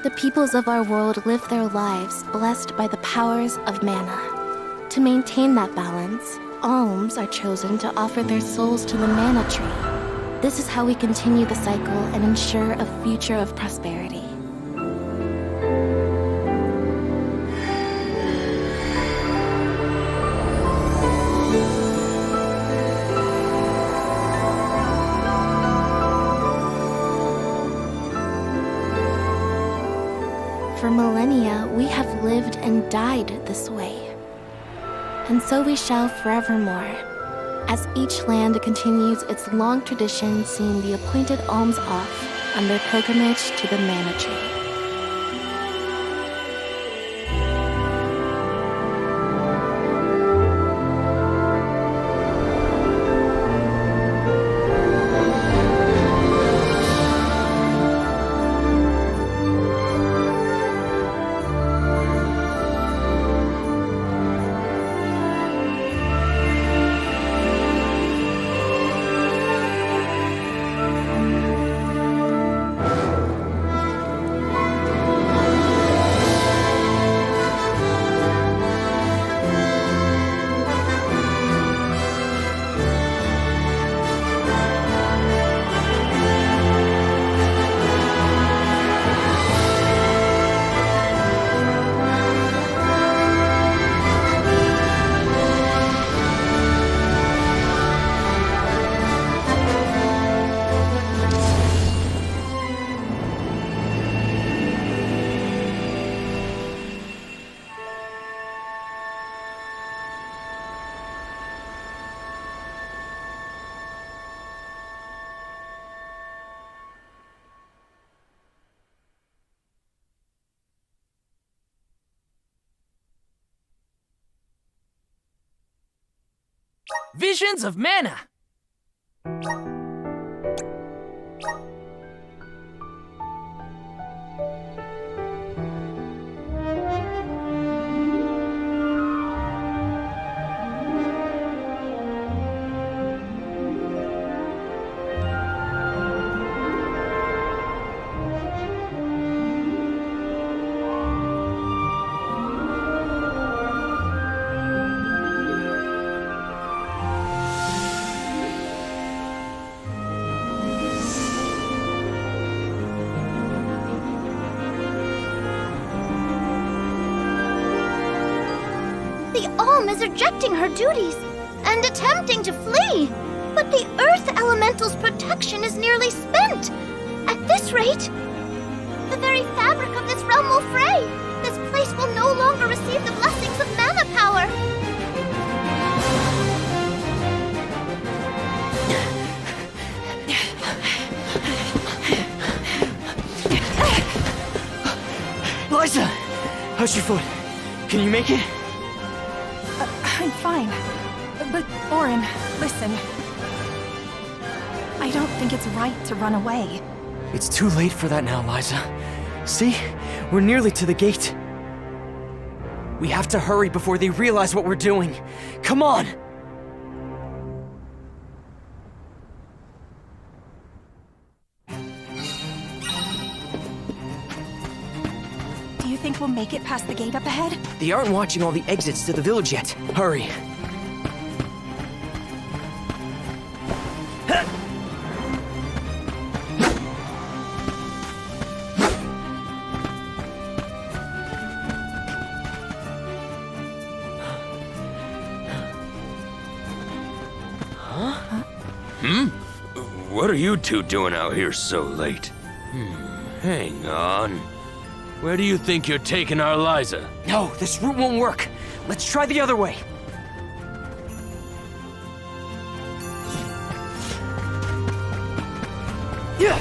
The peoples of our world live their lives blessed by the powers of mana. To maintain that balance, alms are chosen to offer their souls to the mana tree. This is how we continue the cycle and ensure a future of prosperity. For millennia, we have lived and died this way. And so we shall forevermore, as each land continues its long tradition seeing the appointed alms off on their pilgrimage to the mana tree. Visions of mana! The Alm is rejecting her duties and attempting to flee. But the Earth Elemental's protection is nearly spent. At this rate, the very fabric of this realm will fray. This place will no longer receive the blessings of mana power. Liza! How's your foot? Can you make it? I'm fine. But, Orin, listen. I don't think it's right to run away. It's too late for that now, Liza. See? We're nearly to the gate. We have to hurry before they realize what we're doing. Come on! Do you think we'll make it past the gate up ahead? They aren't watching all the exits to the village yet. Hurry. What are you two doing out here so late? Hang on. Where do you think you're taking our Liza? No, this route won't work. Let's try the other way. Yeah.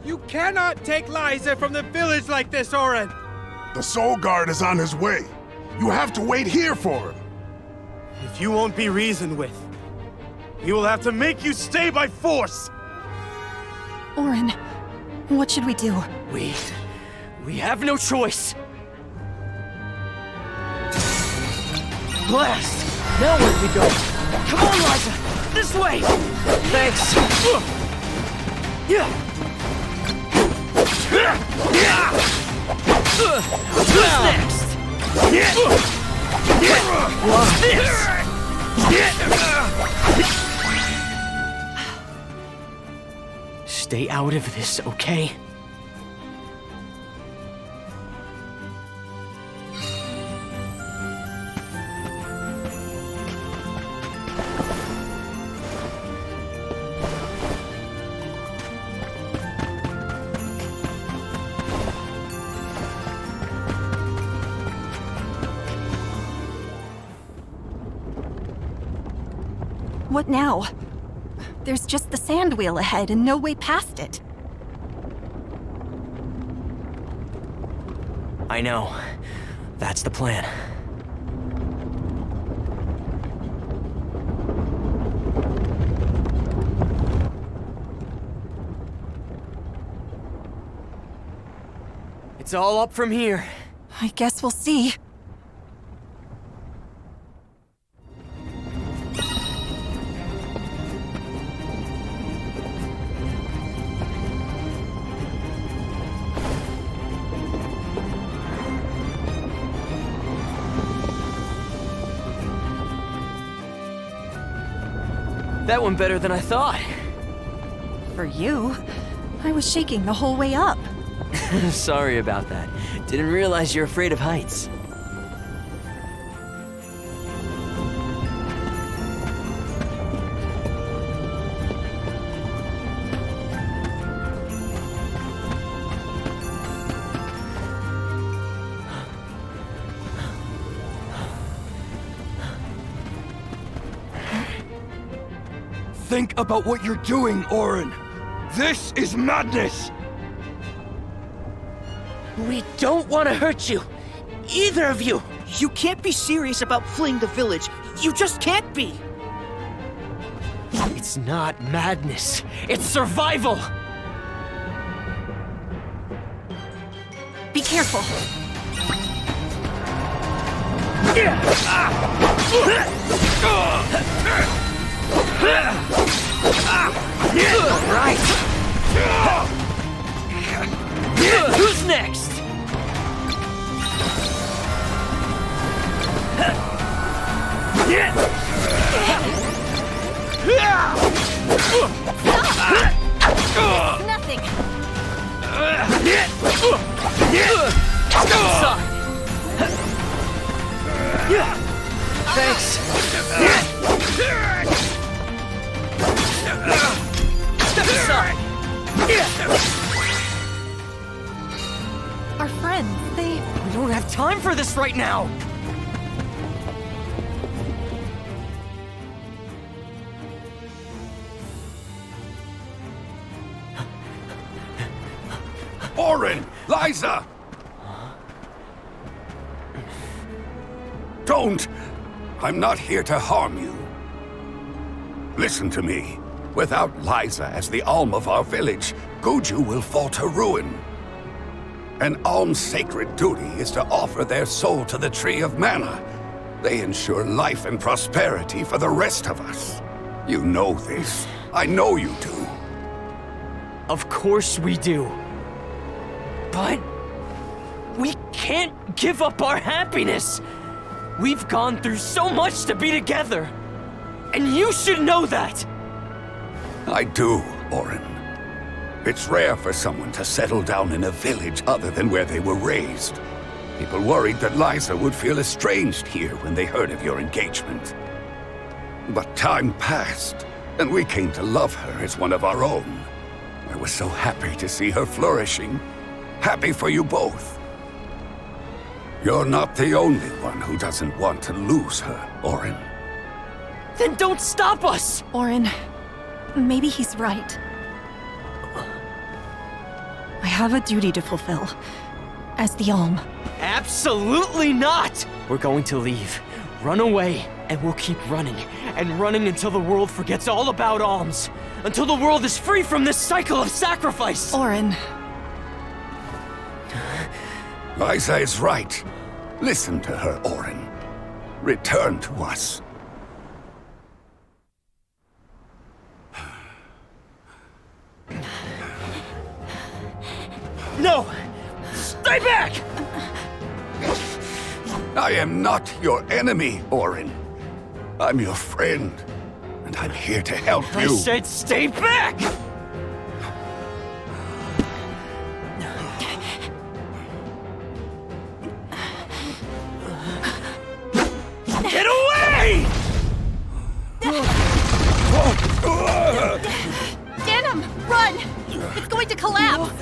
You cannot take Liza from the village like this, Orin! The Soul Guard is on his way. You have to wait here for him. If you won't be reasoned with, we will have to make you stay by force! Orin, what should we do? We have no choice. Blast! Now where do we go? Come on, Liza! This way! Thanks! Who's next? What's this? Stay out of this, okay? What now? There's just the sand wheel ahead and no way past it. I know. That's the plan. It's all up from here. I guess we'll see. That went better than I thought. For you, I was shaking the whole way up. Sorry about that. Didn't realize you're afraid of heights. Think about what you're doing, Auron. This is madness! We don't want to hurt you. Either of you. You can't be serious about fleeing the village. You just can't be! It's not madness. It's survival! Be careful. Right. Who's next? Nothing. Thanks. Step aside. Our friends, they... We don't have time for this right now. Auron! Liza! Don't! I'm not here to harm you. Listen to me. Without Liza as the alm of our village, Guju will fall to ruin. An alm's sacred duty is to offer their soul to the Tree of Mana. They ensure life and prosperity for the rest of us. You know this. I know you do. Of course we do. But we can't give up our happiness. We've gone through so much to be together. And you should know that. I do, Auron. It's rare for someone to settle down in a village other than where they were raised. People worried that Liza would feel estranged here when they heard of your engagement. But time passed, and we came to love her as one of our own. I was so happy to see her flourishing. Happy for you both. You're not the only one who doesn't want to lose her, Auron. Then don't stop us! Auron, maybe he's right. I have a duty to fulfill. As the alm. Absolutely not! We're going to leave. Run away, and we'll keep running. And running until the world forgets all about alms. Until the world is free from this cycle of sacrifice! Auron. Liza is right. Listen to her, Auron. return to us. No! Stay back! I am not your enemy, Orin. I'm your friend, and I'm here to help you. I said stay back! Get away! Denim, run! It's going to collapse!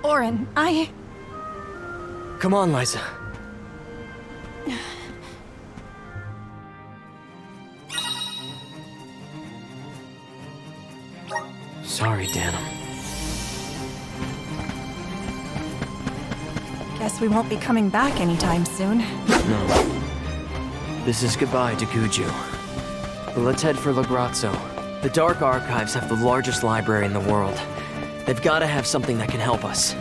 Orin, Come on, Liza. Sorry, Denim. guess we won't be coming back anytime soon. No. This is goodbye to Guju. But let's head for La Grazzo. The Dark Archives have the largest library in the world. They've got to have something that can help us.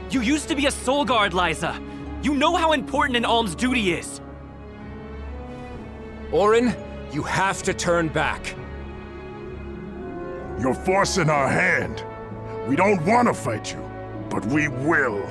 You used to be a soul guard, Liza. You know how important an alm's duty is. Orin, you have to turn back. You're forcing our hand. We don't want to fight you, but we will.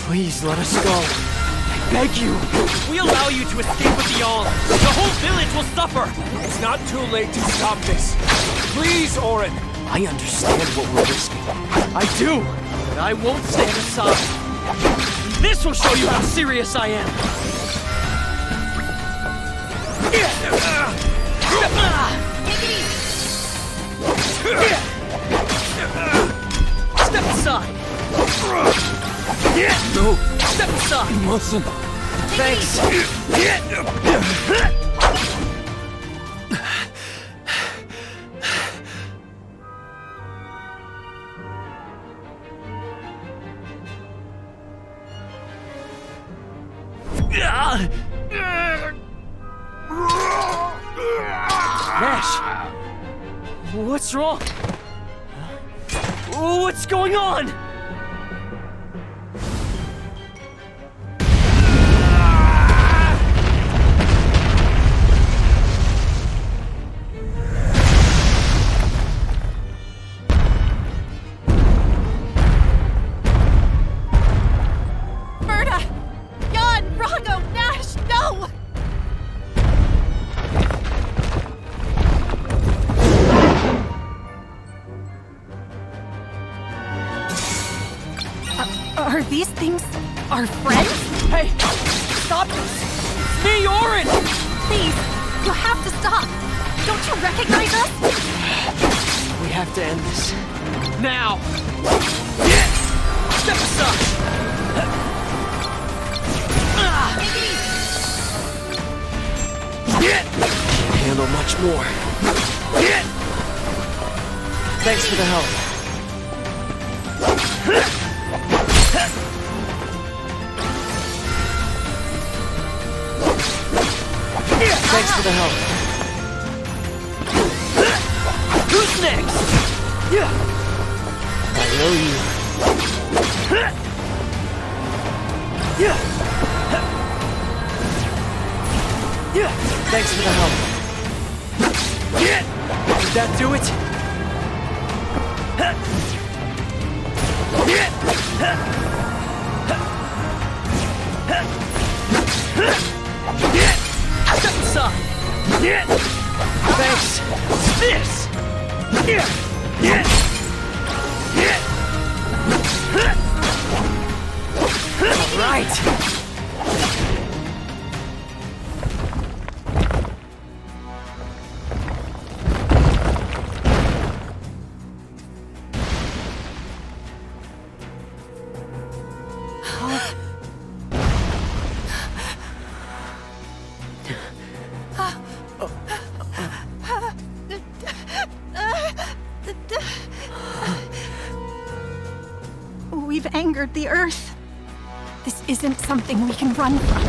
Please let us go. I beg you. If we allow you to escape with the alm, the whole village will suffer. It's not too late to stop this. Please, Orin. I understand what we're risking. I do, but I won't stand aside. This will show you how serious I am. Step aside. No. Step aside. You mustn't. Thanks. Nash! What's wrong? What's going on? Are these things our friends? Hey! Stop this! It's me, Orin! Please, you have to stop! Don't you recognize us? We have to end this. Now! Step aside! Can't handle much more. Thanks for the help. Thanks for the help. Who's next? know you. Thanks for the help. Did that do it? Step aside. Thanks. This. All right. We've angered the Earth. This isn't something we can run from.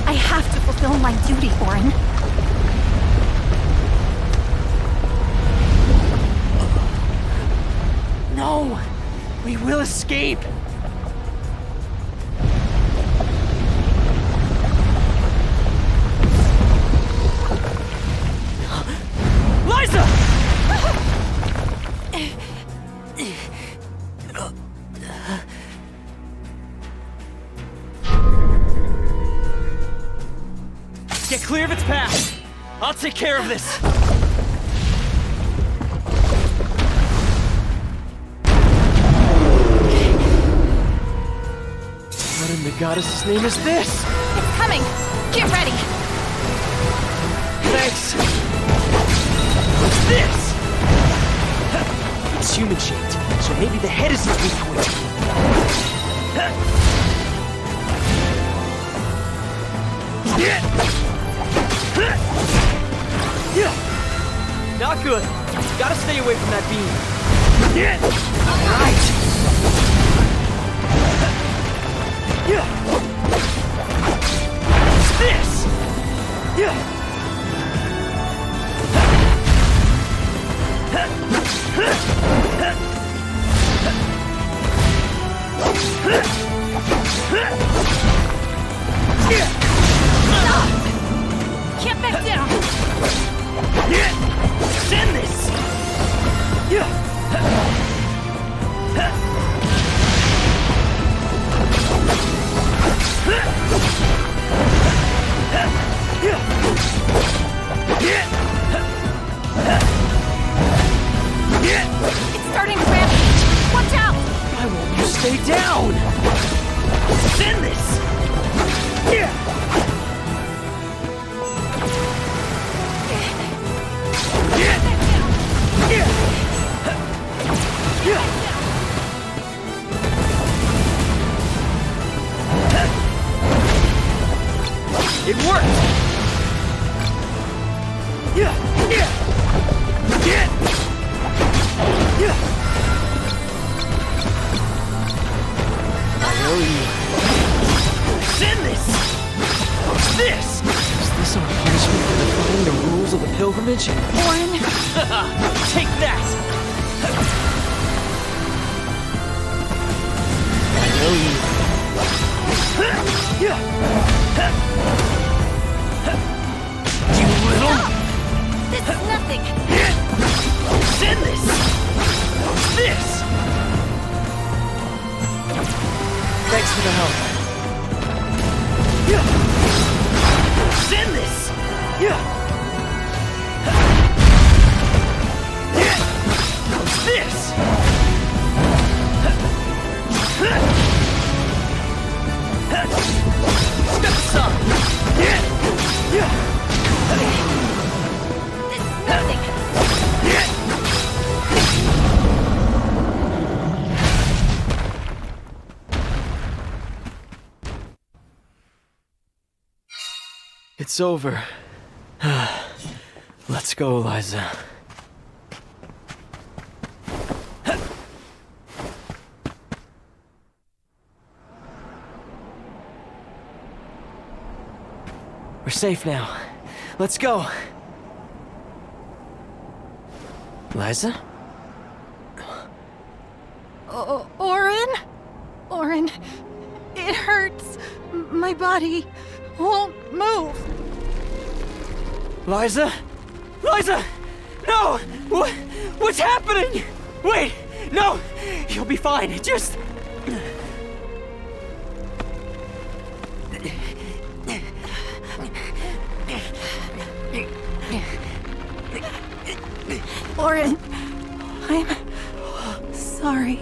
I have to fulfill my duty, Orin. No! We will escape! Liza! Get clear of its path! I'll take care of this! What in the goddess's name is this? It's coming! Get ready! Thanks! What's this? It's human-shaped, so maybe the head is its weak point. Not good. Gotta stay away from that beam. Alright. What's this? Get back down! Send this! It's starting to rampage! Watch out! Why won't you stay down? Send this! It worked! I know you. Send this! What's this? Is this our punishment for defying the rules of the pilgrimage? Orin! Take that! I know you. You little... This is nothing! Send this! What's this? Thanks for the help. Send this! What's this? Step aside! This is nothing! It's over. Let's go, Liza. We're safe now. Let's go. Liza? Orin. It hurts. My body won't move. Liza? Liza! No! What's happening? Wait! No! You'll be fine. Just... Orin, I'm sorry.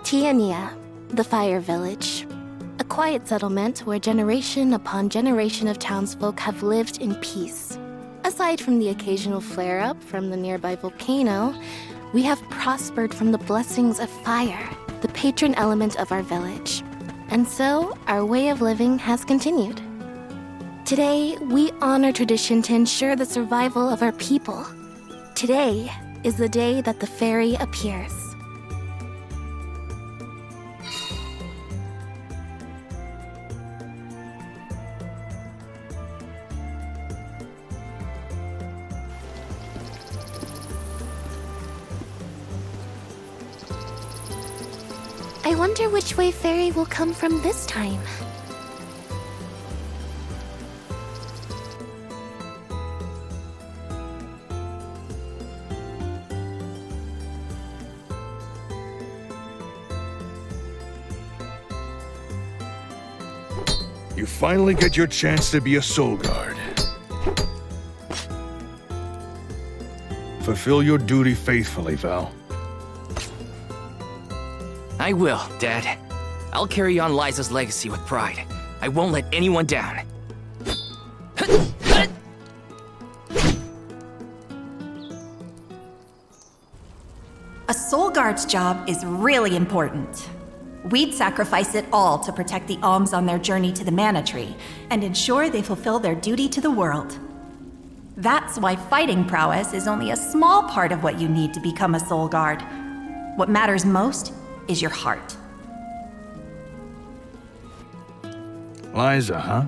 Tiania, the Fire Village. A quiet settlement where generation upon generation of townsfolk have lived in peace. Aside from the occasional flare-up from the nearby volcano, we have prospered from the blessings of fire, the patron element of our village. And so, our way of living has continued. Today, we honor tradition to ensure the survival of our people. Today is the day that the faerie appears. I wonder which way faerie will come from this time. You finally get your chance to be a soul guard. Fulfill your duty faithfully, Val. I will, Dad. I'll carry on Liza's legacy with pride. I won't let anyone down. A soul guard's job is really important. We'd sacrifice it all to protect the alms on their journey to the Mana Tree and ensure they fulfill their duty to the world. That's why fighting prowess is only a small part of what you need to become a Soul Guard. What matters most is your heart. Liza, huh?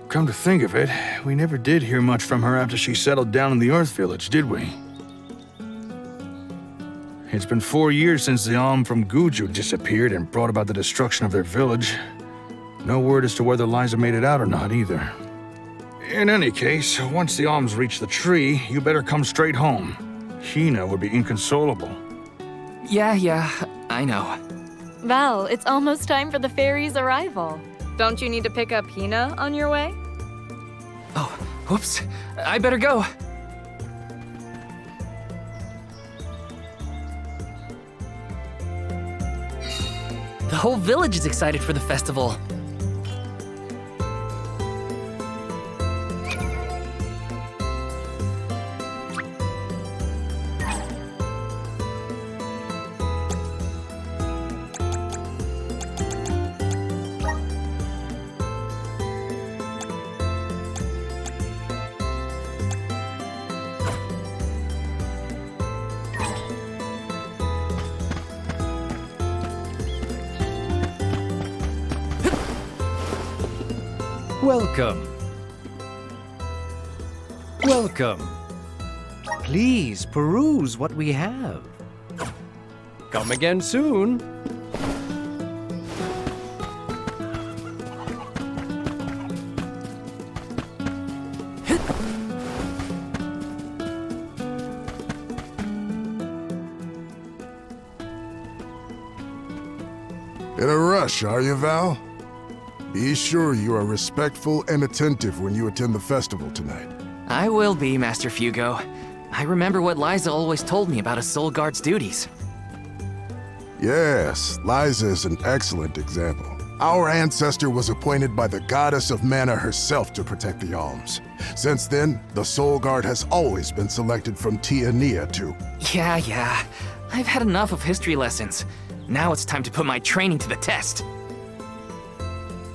Come to think of it, we never did hear much from her after she settled down in the Earth Village, did we? It's been 4 years since the Alm from Guju disappeared and brought about the destruction of their village. No word as to whether Liza made it out or not, either. In any case, once the Alms reach the tree, you better come straight home. Hina would be inconsolable. Yeah, I know. Val, it's almost time for the faerie's arrival. Don't you need to pick up Hina on your way? Oh, whoops. I better go. The whole village is excited for the festival. Welcome. Welcome. Please peruse what we have. Come again soon. In a rush, are you, Val? Be sure you are respectful and attentive when you attend the festival tonight. I will be, Master Fugo. I remember what Liza always told me about a Soul Guard's duties. Yes, Liza is an excellent example. Our ancestor was appointed by the goddess of mana herself to protect the alms. Since then, the Soul Guard has always been selected from Tiania too. Yeah. I've had enough of history lessons. Now it's time to put my training to the test.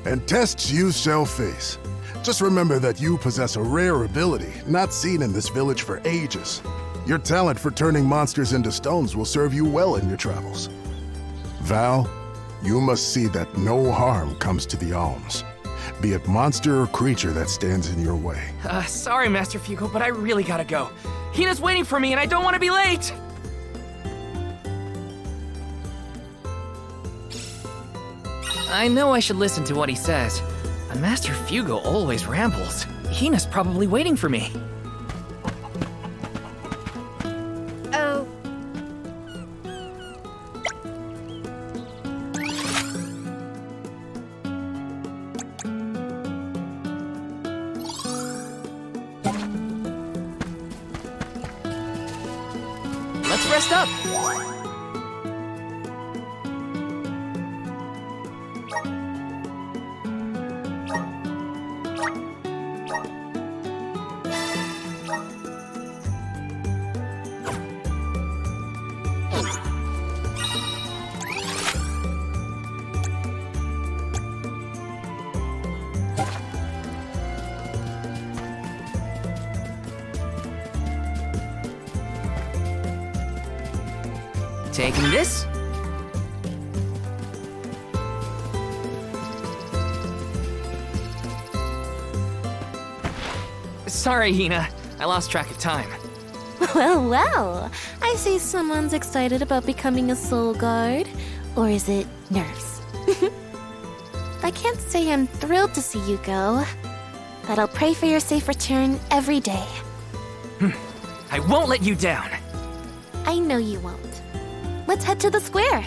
And tests you shall face. Just remember that you possess a rare ability, not seen in this village for ages. Your talent for turning monsters into stones will serve you well in your travels. Val, you must see that no harm comes to the alms, be it monster or creature that stands in your way. Sorry, Master Fugo, but I really gotta go. Hina's waiting for me and I don't want to be late! I know I should listen to what he says, but Master Fugo always rambles. Hina's probably waiting for me. Oh. Let's rest up! Taking this. Sorry, Hina. I lost track of time. Well, I see someone's excited about becoming a Soul Guard. Or is it nerves? I can't say I'm thrilled to see you go, but I'll pray for your safe return every day. I won't let you down. I know you won't. Let's head to the square.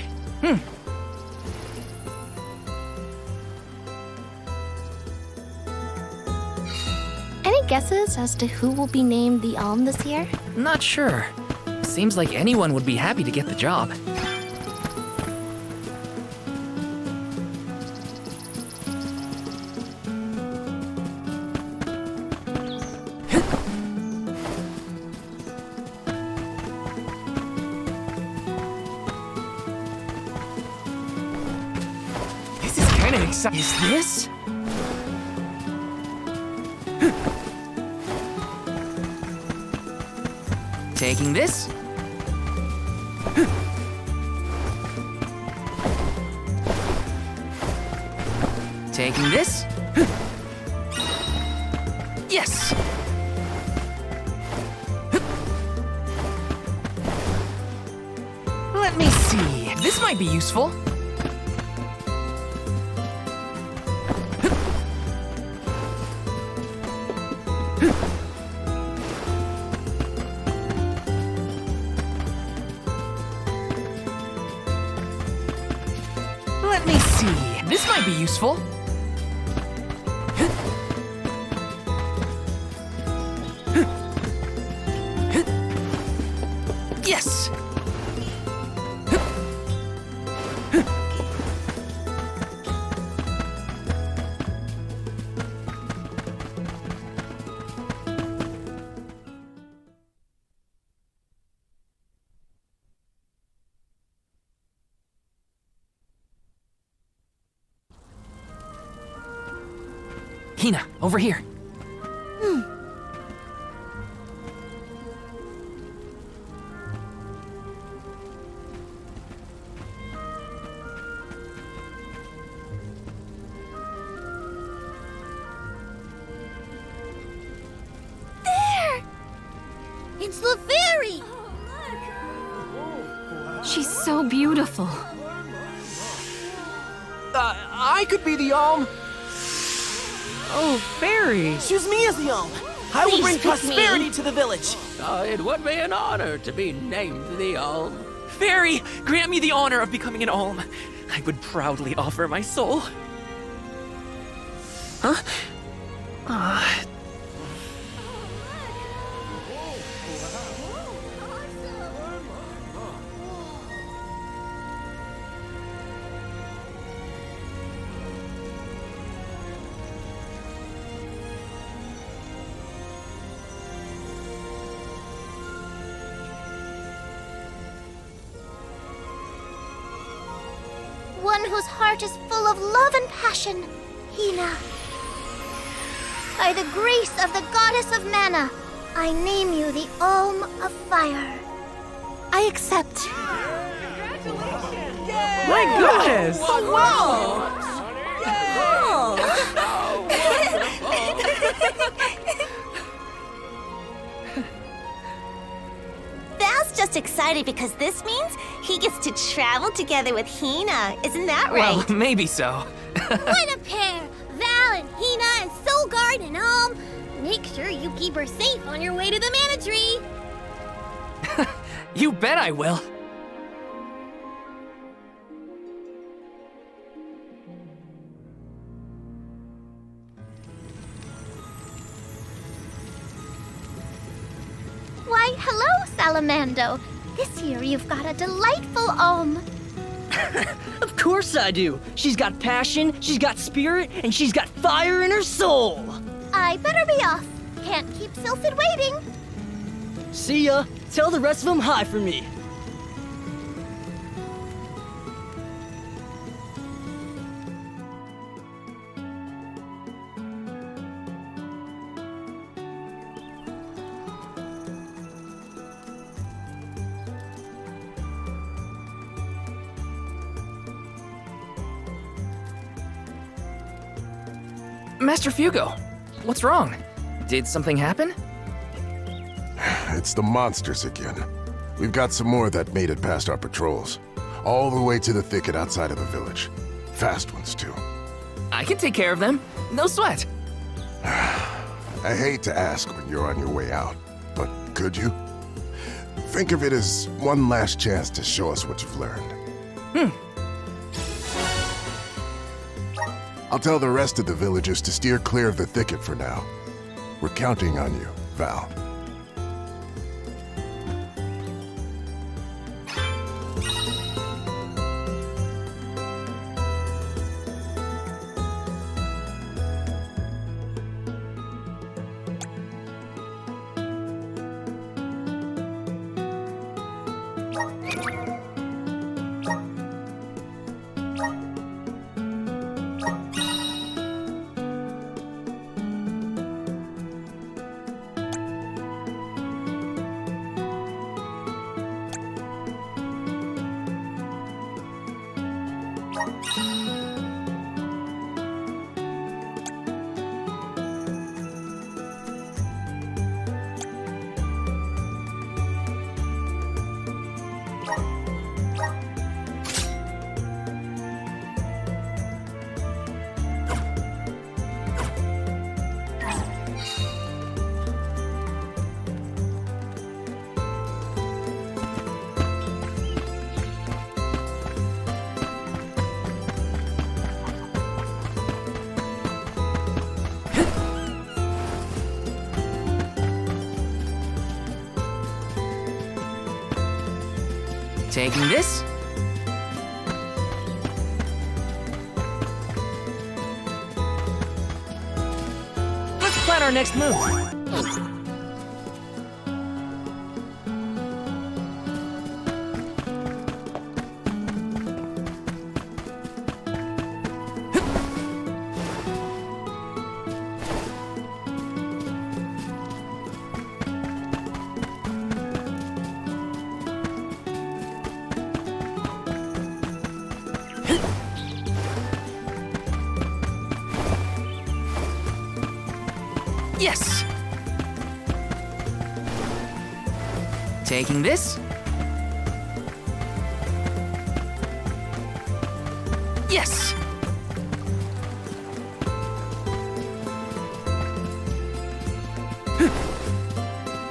Any guesses as to who will be named the Alm this year? Not sure. Seems like anyone would be happy to get the job. excited. Is this? Taking this. Taking this. Yes! Let me see. This might be useful. Let me see. This might be useful. Yes! Hina, over here. It's the faerie! She's so beautiful. I could be the Oh, faerie. Choose me as the I will Please bring pick me. prosperity to the village. It would be an honor to be named the Alm. Faerie, grant me the honor of becoming an alm. I would proudly offer my soul. Huh? One whose heart is full of love and passion, Hina. By the grace of the goddess of mana, I name you the Alm of Fire. I accept. My goodness! Val's just excited because this means he gets to travel together with Hina. Isn't that right? Well, maybe so. What a pair! Val and Hina and Soulguard and Alm. Make sure you keep her safe on your way to the mana tree. You bet I will. Why, hello, Salamando. This year you've got a delightful Alm. Of course I do. She's got passion, she's got spirit, and she's got fire in her soul. I better be off. Can't keep Sylphid waiting. See ya. Tell the rest of them hi for me. Master Fugo, what's wrong? Did something happen? It's the monsters again. We've got some more that made it past our patrols. All the way to the thicket outside of the village. Fast ones, too. I can take care of them. No sweat. I hate to ask when you're on your way out, but could you? Think of it as one last chance to show us what you've learned. I'll tell the rest of the villagers to steer clear of the thicket for now. We're counting on you, Val. Taking this. Let's plan our next move. Yes! Taking this. Yes!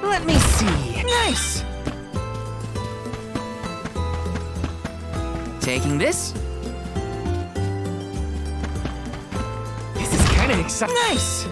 Let me see. Nice! Taking this. This is kind of exciting. Nice!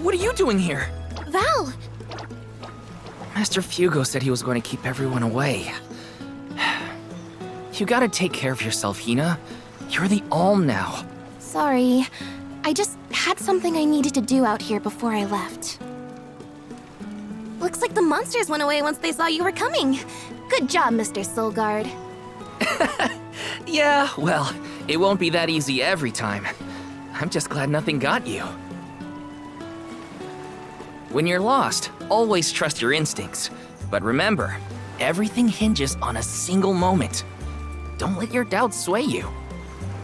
What are you doing here? Val! Master Fugo said he was going to keep everyone away. You gotta take care of yourself, Hina. You're the Alm now. Sorry. I just had something I needed to do out here before I left. Looks like the monsters went away once they saw you were coming. Good job, Mr. Soulguard. Yeah, well, it won't be that easy every time. I'm just glad nothing got you. When you're lost, always trust your instincts. But remember, everything hinges on a single moment. Don't let your doubts sway you.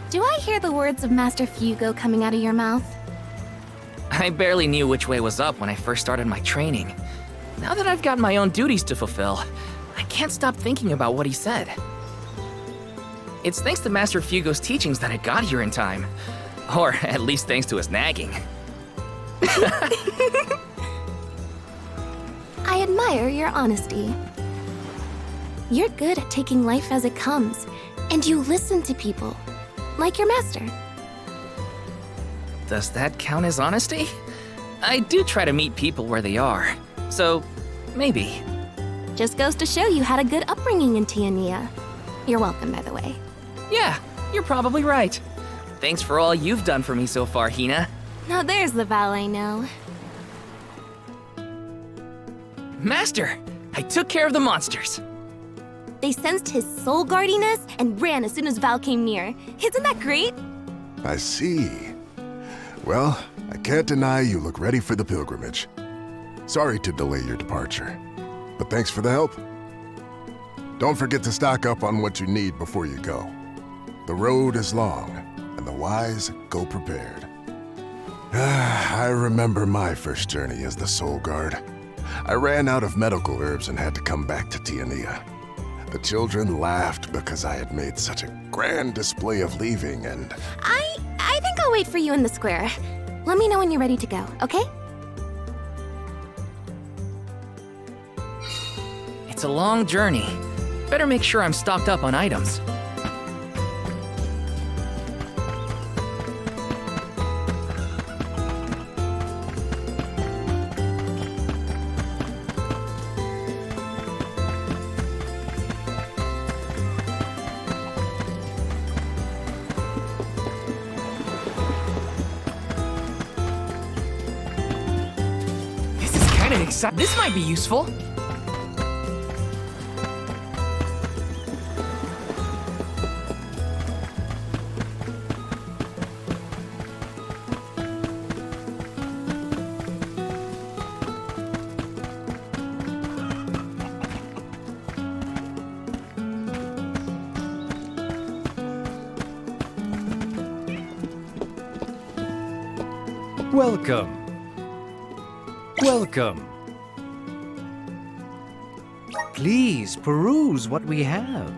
Do I hear the words of Master Fugo coming out of your mouth? I barely knew which way was up when I first started my training. Now that I've got my own duties to fulfill, I can't stop thinking about what he said. It's thanks to Master Fugo's teachings that I got here in time. Or at least thanks to his nagging. I admire your honesty. You're good at taking life as it comes, and you listen to people, like your master. Does that count as honesty? I do try to meet people where they are, so maybe. Just goes to show you had a good upbringing in Tiania. You're welcome, by the way. Yeah, you're probably right. Thanks for all you've done for me so far, Hina. Now there's the Val I know. Master, I took care of the monsters. They sensed his soul guardiness and ran as soon as Val came near. Isn't that great? I see. Well, I can't deny you look ready for the pilgrimage. Sorry to delay your departure, but thanks for the help. Don't forget to stock up on what you need before you go. The road is long, and the wise go prepared. I remember my first journey as the Soul Guard. I ran out of medical herbs and had to come back to Tiania. The children laughed because I had made such a grand display of leaving, and... I think I'll wait for you in the square. Let me know when you're ready to go, okay? It's a long journey. Better make sure I'm stocked up on items. This might be useful. Welcome. Welcome. Please peruse what we have.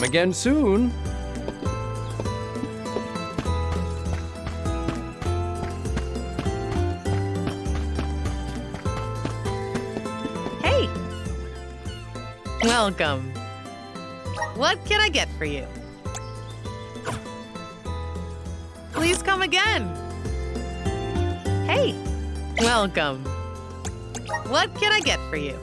Come again soon. Hey! Welcome. What can I get for you? Please come again. Hey! Welcome. What can I get for you?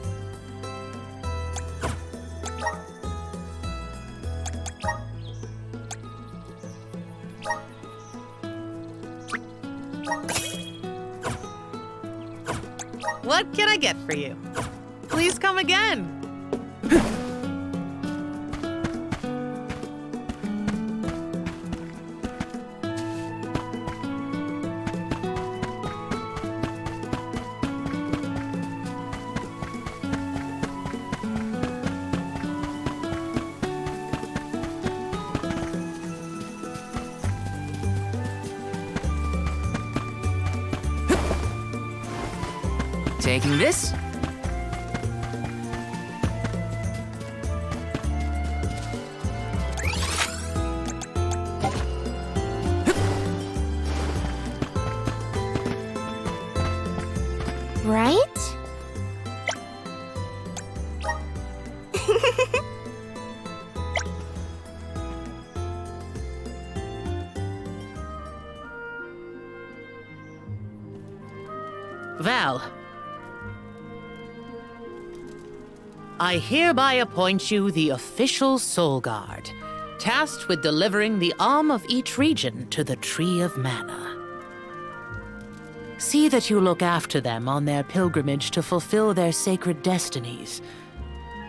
What can I get for you? Please come again. Taking this? Right? Val, I hereby appoint you the official Soul Guard, tasked with delivering the arm of each region to the Tree of Mana. See that you look after them on their pilgrimage to fulfill their sacred destinies.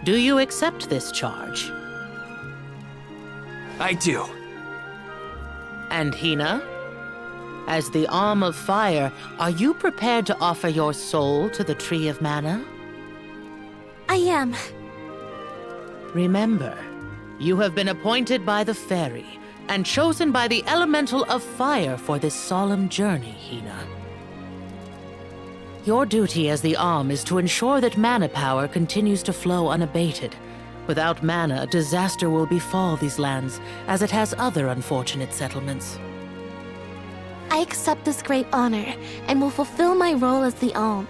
Do you accept this charge? I do. And Hina? As the Arm of Fire, are you prepared to offer your soul to the Tree of Mana? I am. Remember, you have been appointed by the faerie and chosen by the elemental of fire for this solemn journey, Hina. Your duty as the Arm is to ensure that mana power continues to flow unabated. Without mana, disaster will befall these lands, as it has other unfortunate settlements. I accept this great honor and will fulfill my role as the Alm.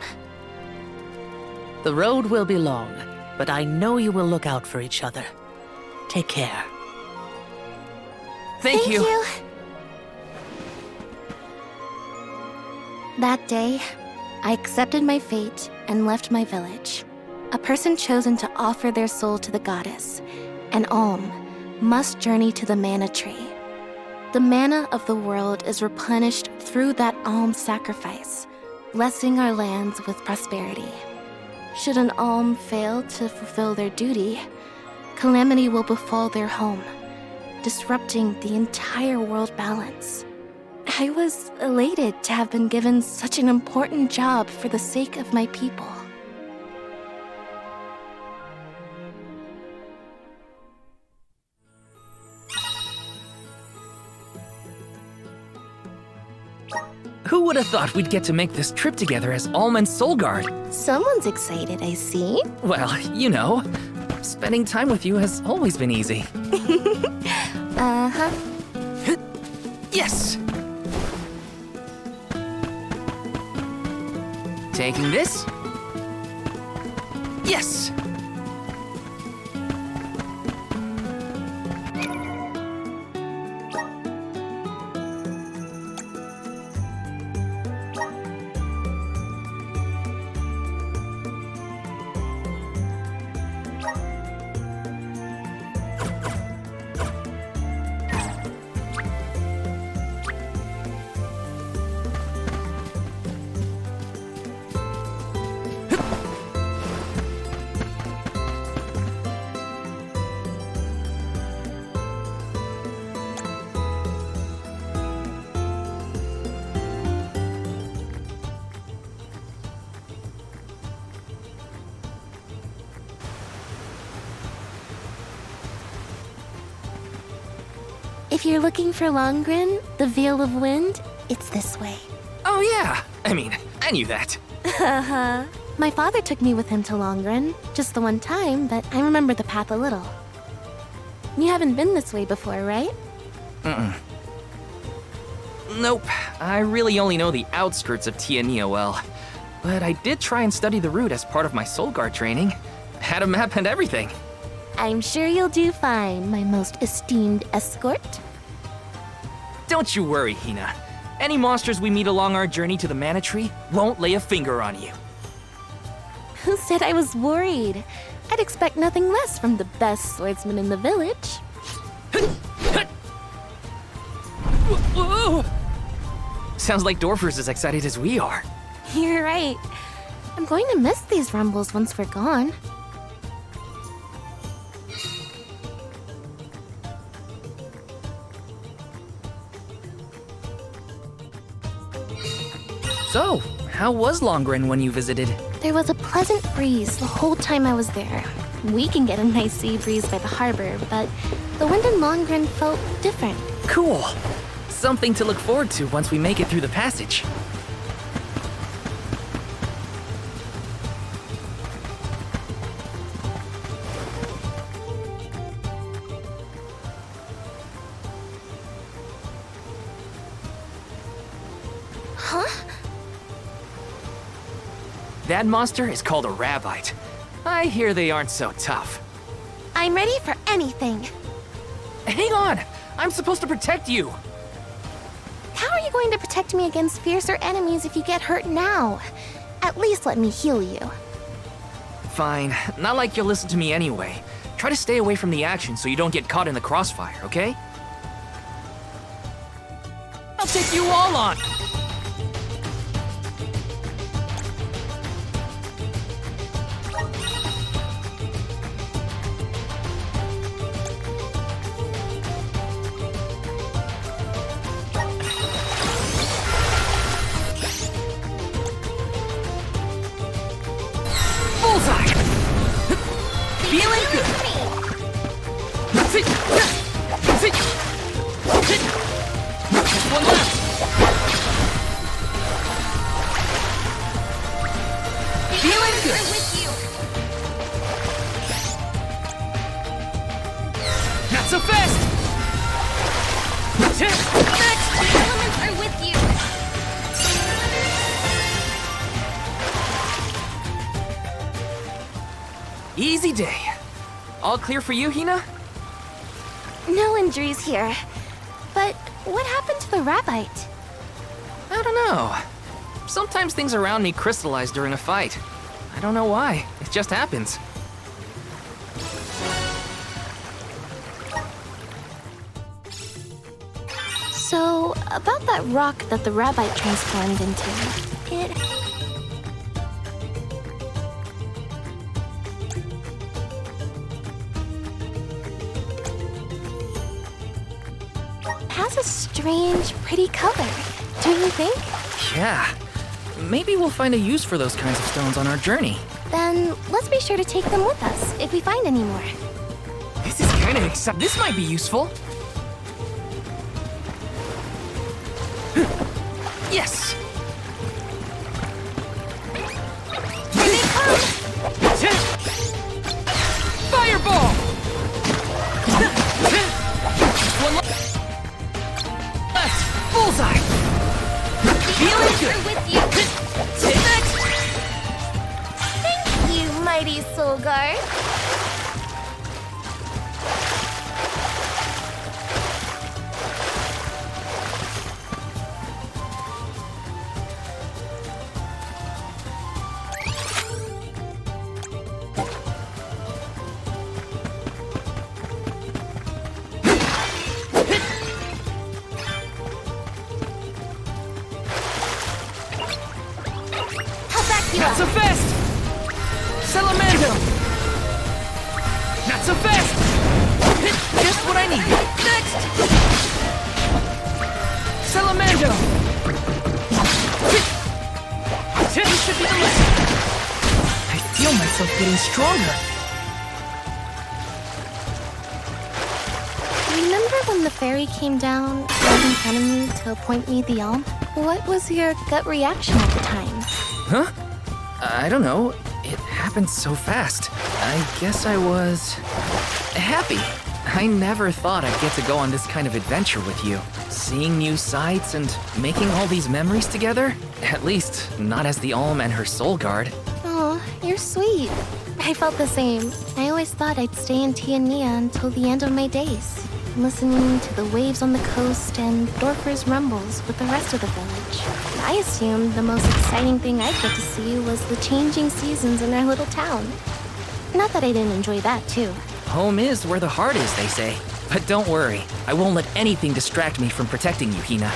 The road will be long, but I know you will look out for each other. Take care. Thank you. That day, I accepted my fate and left my village. A person chosen to offer their soul to the goddess, an Alm, must journey to the mana tree. The mana of the world is replenished through that Alm sacrifice, blessing our lands with prosperity. Should an Alm fail to fulfill their duty, calamity will befall their home, disrupting the entire world balance. I was elated to have been given such an important job for the sake of my people. Who would have thought we'd get to make this trip together as Alm and Soul Guard? Someone's excited, I see. Well, you know, spending time with you has always been easy. Uh-huh. Yes! Taking this? Yes! If you're looking for Longren, the Veil of Wind, it's this way. Oh yeah! I mean, I knew that. Haha. My father took me with him to Longren, just the one time, but I remember the path a little. You haven't been this way before, right? Nope. I really only know the outskirts of Tiania well. But I did try and study the route as part of my Soul Guard training. Had a map and everything. I'm sure you'll do fine, my most esteemed escort. Don't you worry, Hina. Any monsters we meet along our journey to the Mana Tree won't lay a finger on you. Who said I was worried? I'd expect nothing less from the best swordsman in the village. Whoa! Sounds like Dorfer's as excited as we are. You're right. I'm going to miss these rumbles once we're gone. So, how was Longren when you visited? There was a pleasant breeze the whole time I was there. We can get a nice sea breeze by the harbor, but the wind in Longren felt different. Cool. Something to look forward to once we make it through the passage. Huh? That monster is called a Rabbite. I hear they aren't so tough. I'm ready for anything. Hang on! I'm supposed to protect you! How are you going to protect me against fiercer enemies if you get hurt now? At least let me heal you. Fine. Not like you'll listen to me anyway. Try to stay away from the action so you don't get caught in the crossfire, okay? I'll take you all on! Easy day. All clear for you, Hina? No injuries here. But what happened to the Rabbite? I don't know. Sometimes things around me crystallize during a fight. I don't know why. It just happens. So, about that rock that the Rabbite transformed into, it has a strange, pretty color, don't you think? Yeah. Maybe we'll find a use for those kinds of stones on our journey. Then let's be sure to take them with us if we find any more. This is kind of exciting. This might be useful. Yes! Here they come! Fireball! One left! Bullseye! Feeling good! With you. Next! Thank you, mighty Soul Guard. Not so fast! Salamando! Not so fast! Just what I need! Next! Salamando! This should be the limit! I feel myself getting stronger! Remember when the fairy came down right in front of me to appoint me the alm? What was your gut reaction at the time? Huh? I don't know. It happened so fast. I guess I was... happy. I never thought I'd get to go on this kind of adventure with you. Seeing new sights and making all these memories together? At least, not as the Alm and her soul guard. Oh, you're sweet. I felt the same. I always thought I'd stay in Tiania until the end of my days, listening to the waves on the coast and Dorfer's rumbles with the rest of the village. I assumed the most exciting thing I'd get to see was the changing seasons in our little town. Not that I didn't enjoy that, too. Home is where the heart is, they say. But don't worry, I won't let anything distract me from protecting you, Hina.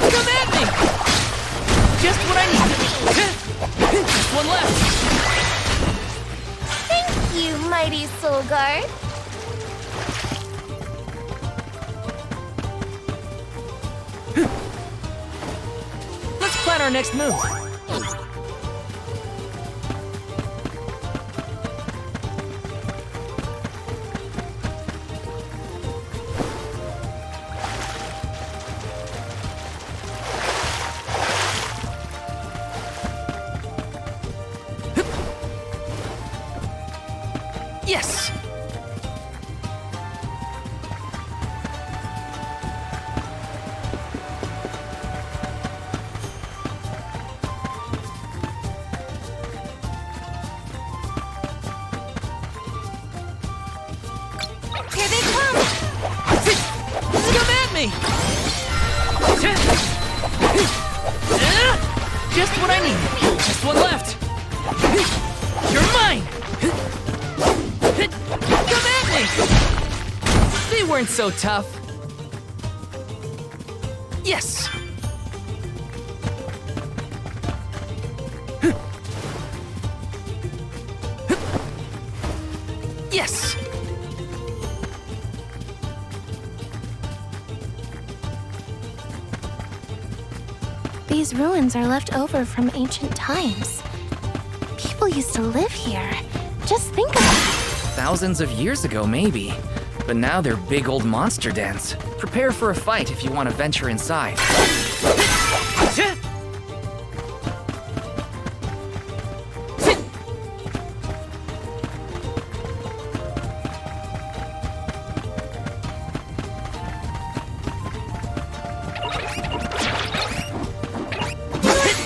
Come at me! Just what I need. Just one left. Thank you, mighty soul guard. Let's plan our next move. Yes! Here they come! Come at me! Just what I need. Just one left. You're mine! Come at me! They weren't so tough. Yes! Yes! These ruins are left over from ancient times. People used to live here. Just think of it. Thousands of years ago, maybe. But now they're big old monster dens. Prepare for a fight if you want to venture inside.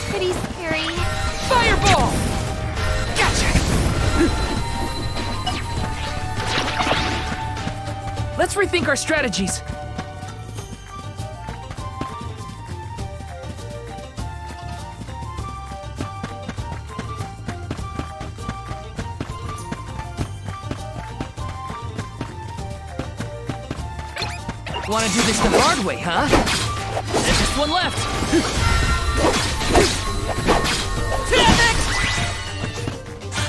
Pretty scary. Fireball! Gotcha! Let's rethink our strategies. Want to do this the hard way, huh? There's just one left.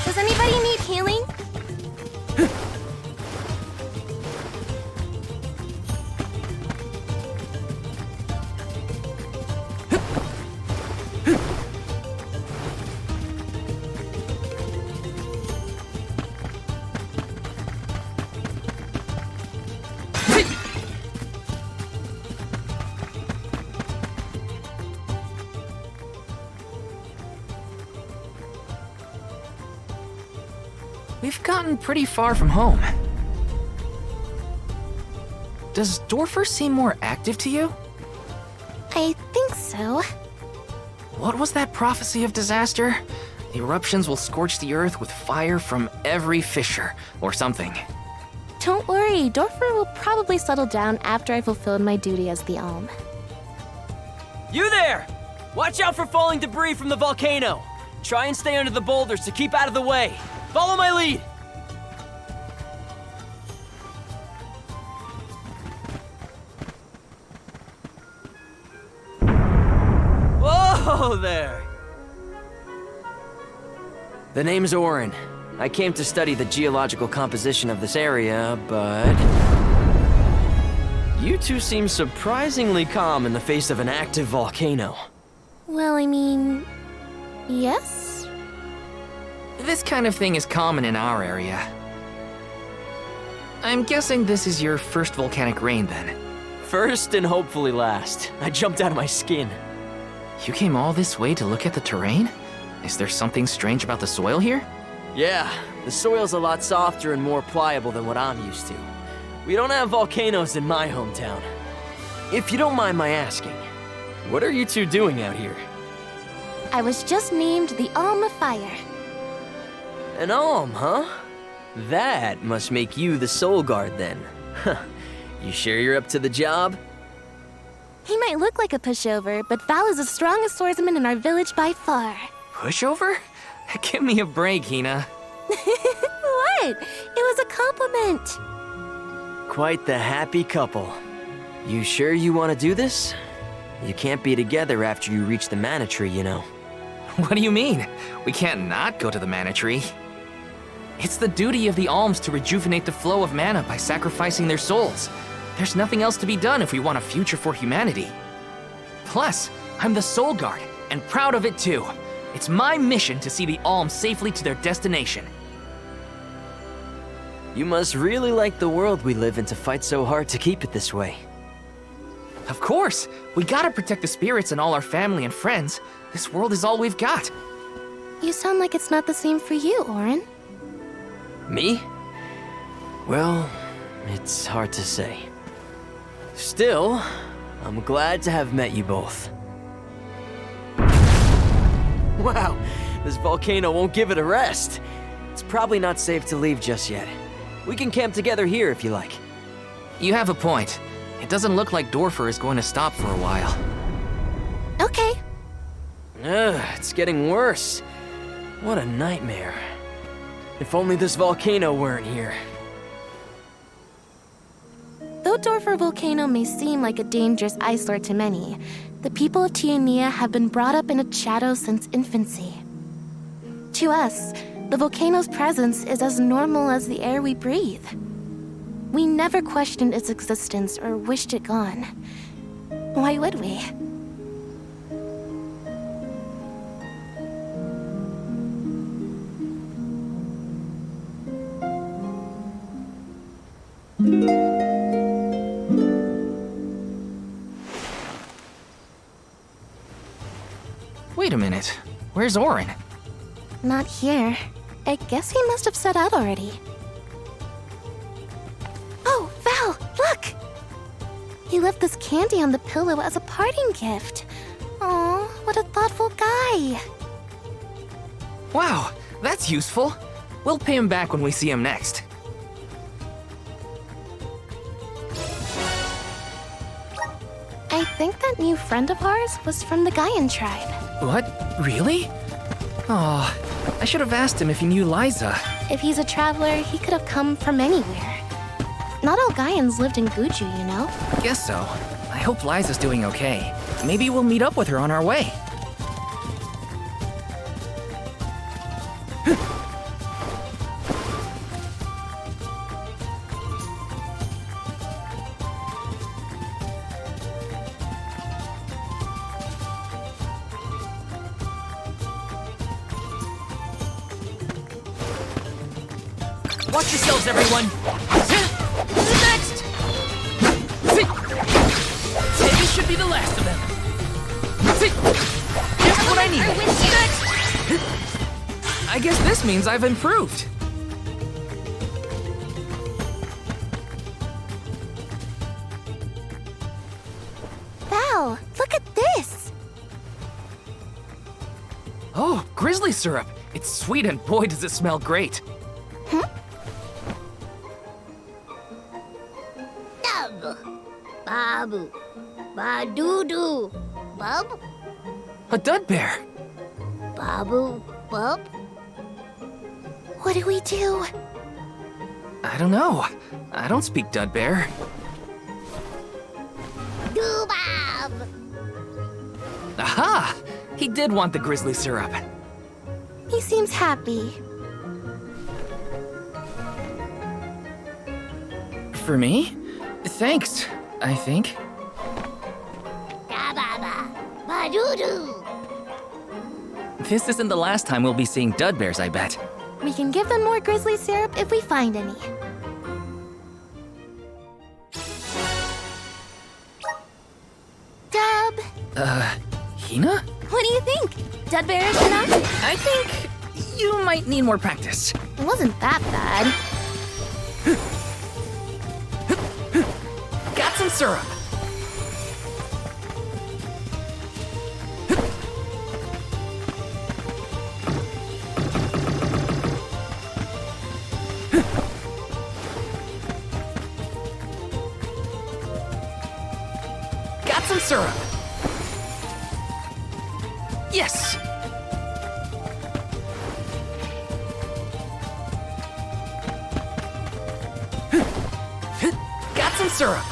Does anybody need healing? We've gotten pretty far from home. Does Dorfer seem more active to you? I think so. What was that prophecy of disaster? Eruptions will scorch the earth with fire from every fissure, or something. Don't worry, Dorfer will probably settle down after I fulfilled my duty as the Alm. You there! Watch out for falling debris from the volcano. Try and stay under the boulders to keep out of the way. Follow my lead! Hello there. The name's Orin. I came to study the geological composition of this area, but... You two seem surprisingly calm in the face of an active volcano. Well, I mean... yes? This kind of thing is common in our area. I'm guessing this is your first volcanic rain, then. First and hopefully last. I jumped out of my skin. You came all this way to look at the terrain? Is there something strange about the soil here? Yeah, the soil's a lot softer and more pliable than what I'm used to. We don't have volcanoes in my hometown. If you don't mind my asking, what are you two doing out here? I was just named the Alm of Fire. An alm, huh? That must make you the soul guard then. You sure you're up to the job? He might look like a pushover, but Val is the strongest swordsman in our village by far. Pushover? Give me a break, Hina. What? It was a compliment. Quite the happy couple. You sure you want to do this? You can't be together after you reach the mana tree, you know. What do you mean? We can't not go to the mana tree. It's the duty of the alms to rejuvenate the flow of mana by sacrificing their souls. There's nothing else to be done if we want a future for humanity. Plus, I'm the soul guard, and proud of it too. It's my mission to see the alms safely to their destination. You must really like the world we live in to fight so hard to keep it this way. Of course! We gotta protect the spirits and all our family and friends. This world is all we've got. You sound like it's not the same for you, Orin. Me? Well, it's hard to say. Still, I'm glad to have met you both. Wow, this volcano won't give it a rest. It's probably not safe to leave just yet. We can camp together here if you like. You have a point. It doesn't look like Dorfer is going to stop for a while. Okay. It's getting worse. What a nightmare. If only this volcano weren't here. Though Dorfer Volcano may seem like a dangerous eyesore to many, the people of Tiania have been brought up in its shadow since infancy. To us, the volcano's presence is as normal as the air we breathe. We never questioned its existence or wished it gone. Why would we? Wait a minute. Where's Orin? Not here. I guess he must have set out already. Oh, Val, look! He left this candy on the pillow as a parting gift. Aw, what a thoughtful guy. Wow, that's useful. We'll pay him back when we see him next. I think that new friend of ours was from the Gaian tribe. What? Really? Oh, I should have asked him if he knew Liza. If he's a traveler, he could have come from anywhere. Not all Gaians lived in Guju, you know? Guess so. I hope Liza's doing okay. Maybe we'll meet up with her on our way. Watch yourselves, everyone! Next! This should be the last of them. Just what I needed. Next! I guess this means I've improved. Val, look at this! Oh, grizzly syrup. It's sweet and boy does it smell great. Babu, Ba-doo-doo, Bub, A dud bear. Babu, Bub. What do we do? I don't know. I don't speak dud bear. Doo-Bob. Aha! He did want the grizzly syrup. He seems happy. For me? Thanks, I think. This isn't the last time we'll be seeing dud bears, I bet. We can give them more grizzly syrup if we find any. Dub! Hina? What do you think? Dud bear is enough? I think you might need more practice. It wasn't that bad. Got some syrup. Got some syrup. Yes. Got some syrup.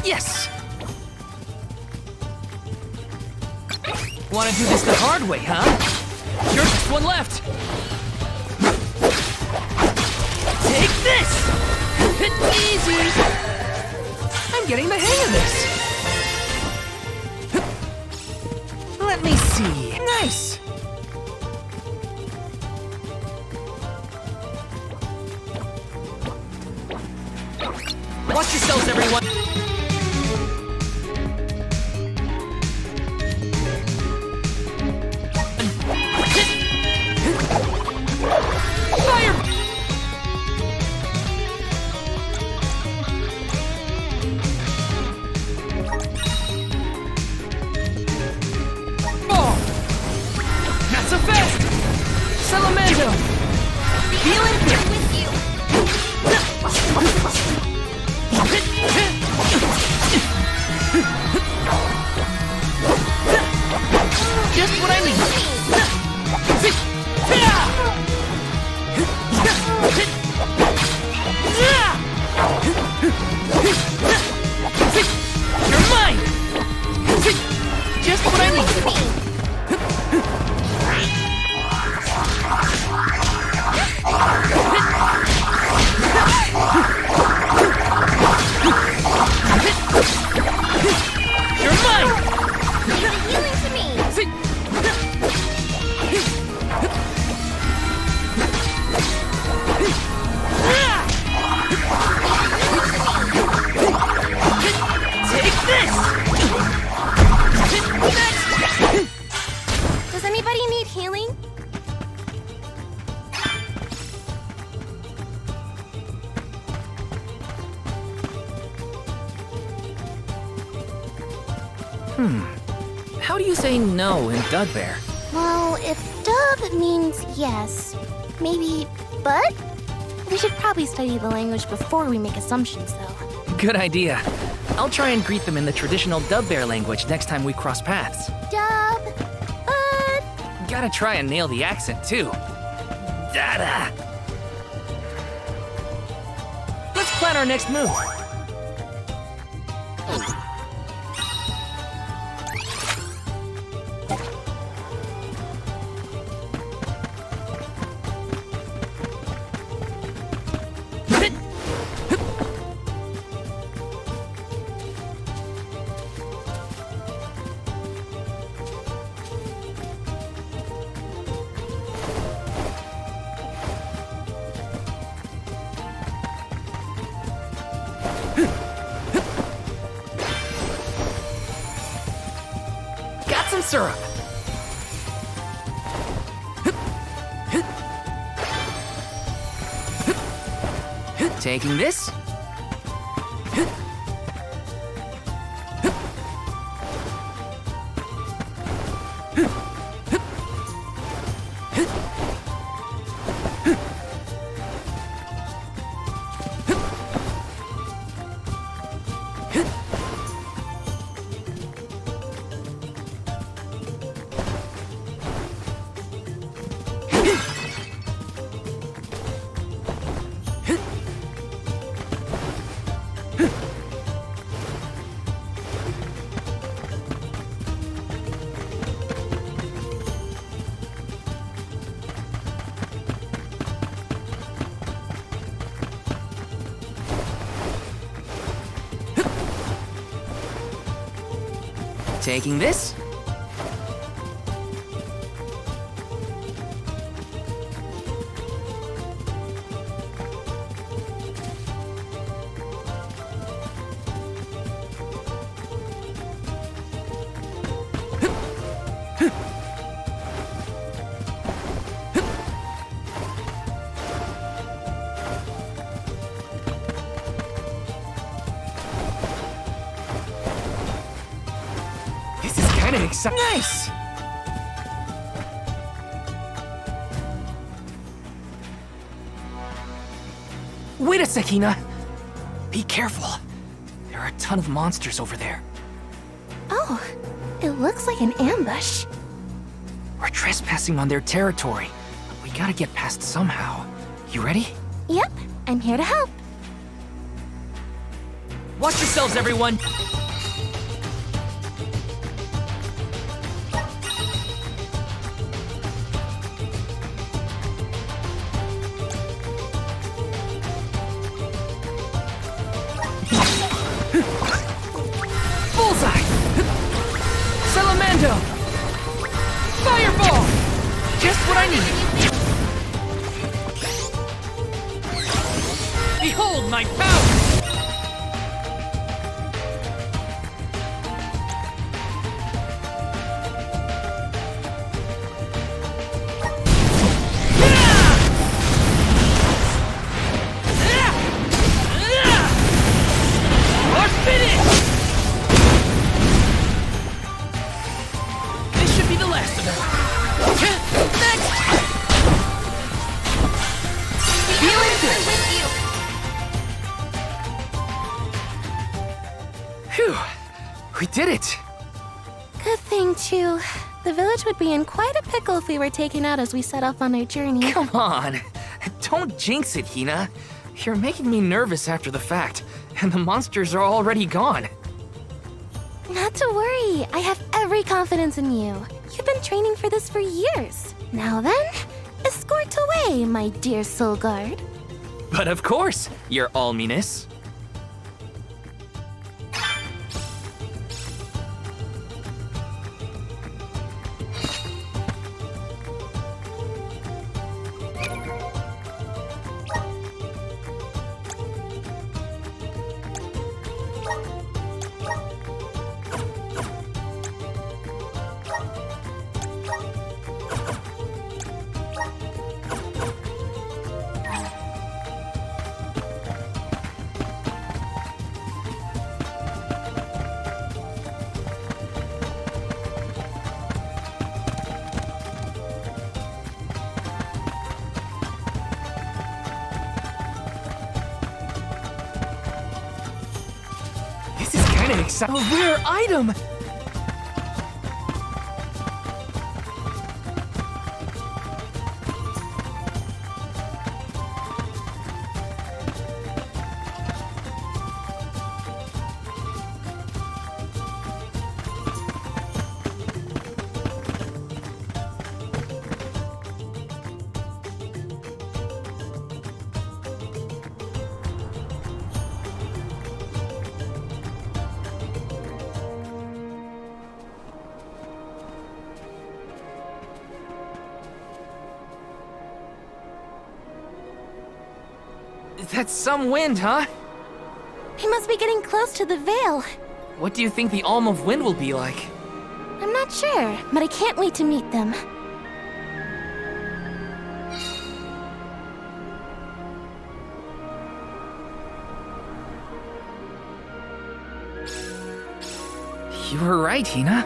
Yes! Wanna do this the hard way, huh? You're just one left! Take this! Easy! I'm getting the hang of this! Let me see. Nice! Watch yourselves, everyone! Fire! Oh! Not so fast! Salamando! Healing here with you! Just what I need! You're mine! Just what I need! You're mine! You're healing to me! Take this! Does anybody need healing? How do you say no in Dud Bear? Well, if dub means yes, maybe but? We should probably study the language before we make assumptions, though. Good idea. I'll try and greet them in the traditional Dub Bear language next time we cross paths. Dub, but... Gotta try and nail the accent, too. Dada! Let's plan our next move. Got some syrup. Taking this. Taking this. Nice! Wait a sec, Hina. Be careful. There are a ton of monsters over there. Oh, it looks like an ambush. We're trespassing on their territory. We gotta get past somehow. You ready? Yep, I'm here to help. Watch yourselves, everyone! Bullseye! Salamando! Fireball! Just what I need! Behold my power! Phew! We did it! Good thing, too. The village would be in quite a pickle if we were taken out as we set off on our journey. Come on! Don't jinx it, Hina. You're making me nervous after the fact, and the monsters are already gone. Not to worry. I have every confidence in you. You've been training for this for years. Now then, escort away, my dear soul guard. But of course, your alminess. A rare item! That's some wind, huh? We must be getting close to the Veil. What do you think the Alm of Wind will be like? I'm not sure, but I can't wait to meet them. You were right, Hina.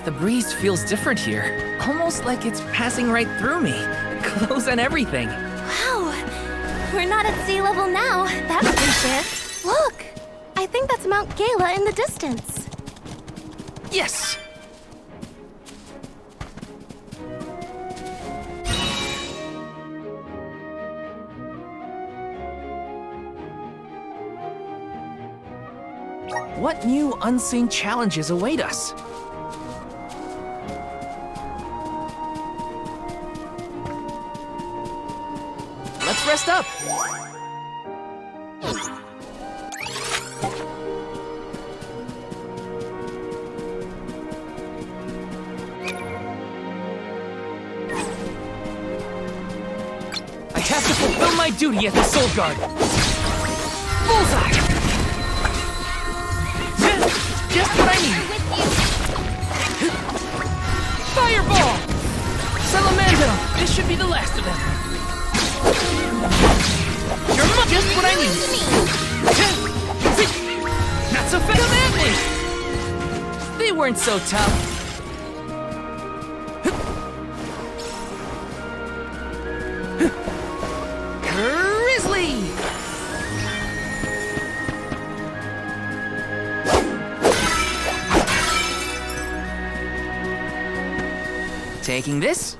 The breeze feels different here. Almost like it's passing right through me. Clothes and everything. Wow! We're not at sea level now, that's for sure. Look! I think that's Mount Gayla in the distance. Yes! What new unseen challenges await us? Let's rest up! my duty as the Soul Guard. Bullseye! Just what I need. Fireball! Salamando! This should be the last of them. You're just what I need. Not so fast at me! They weren't so tough. Grizzly! Taking this?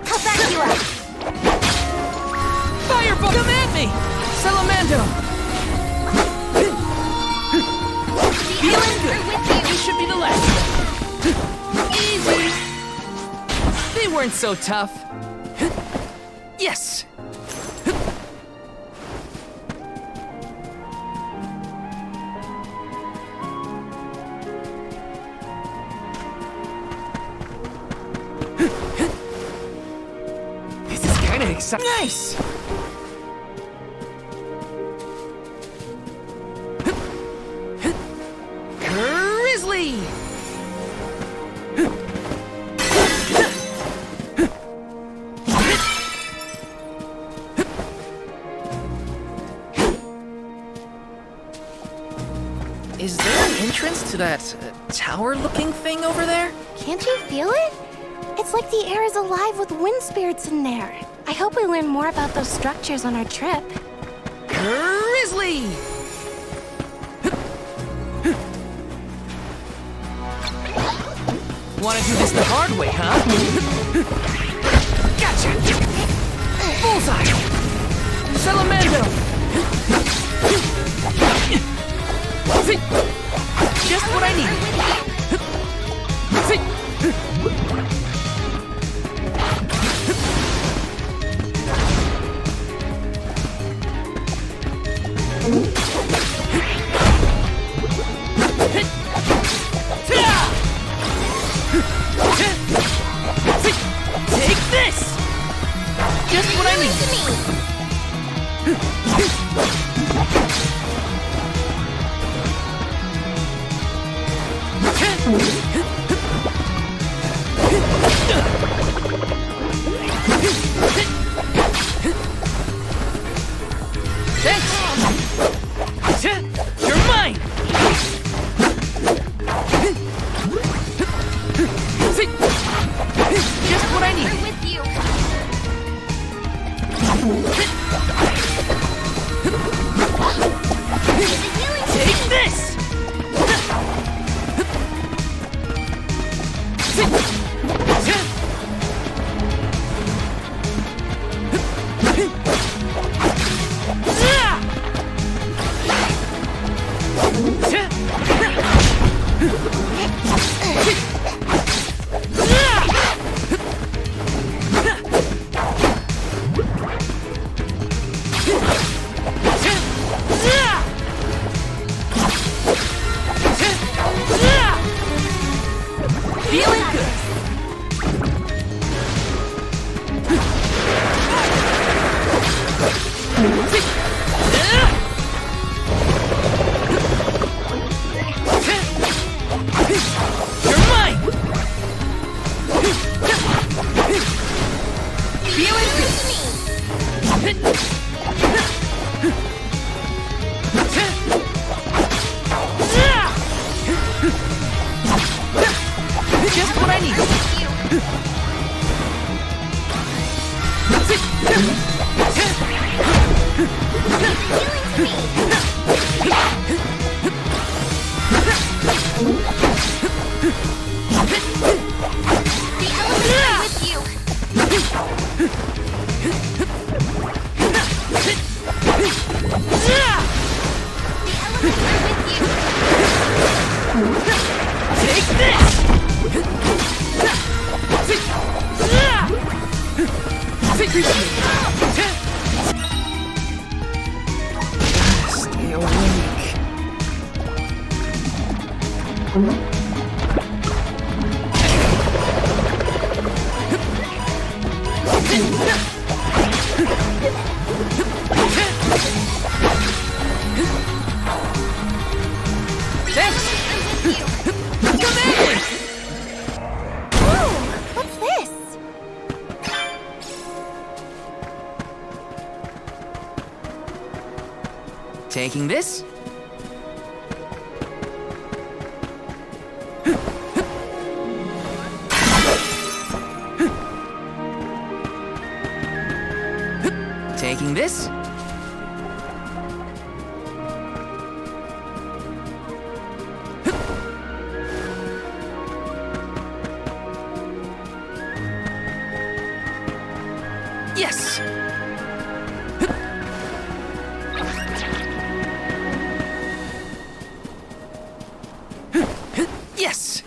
I'll back you up. Fireball! Come at me! Salamando! Feeling good! This should be the last. Easy! They weren't so tough. Yes! This is kind of exciting. Nice! Grizzly! Is there an entrance to that tower-looking thing over there? Can't you feel it? It's like the air is alive with wind spirits in there. I hope we learn more about those structures on our trip. Grizzly! Wanna do this the hard way, huh? Gotcha! Bullseye! Salamando! Just what I need! Take this! Just what I need! Thanks! You're mine! Just what I need! I'm with you. Take this! Feeling good. You're mine. Feeling good. Just what I need. Take this! What's this? Taking this? Taking this? Yes! Yes!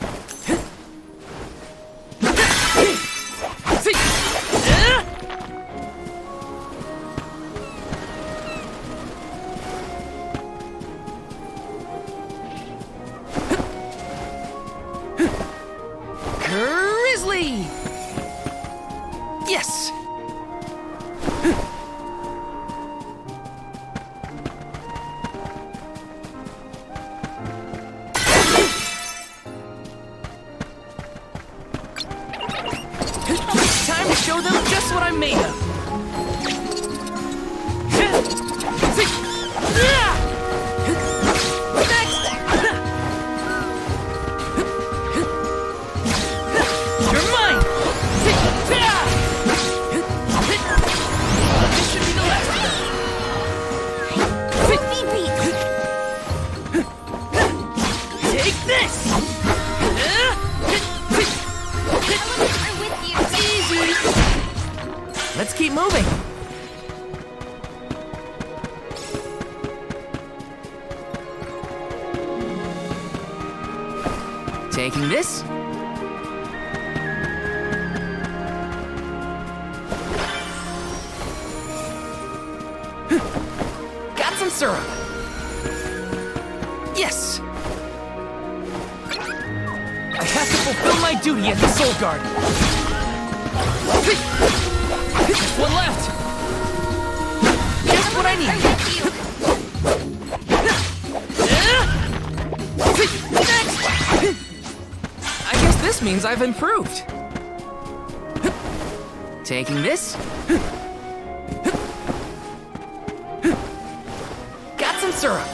Grizzly! Yes! Time to show them just what I'm made of. You're mine! This should be the last of them. Take this! Easy! Let's keep moving. Taking this? Got some syrup. Yes! I have to fulfill my duty as the Soul Guard. Just one left. Just what I need. Next! I guess this means I've improved. Taking this? Got some syrup.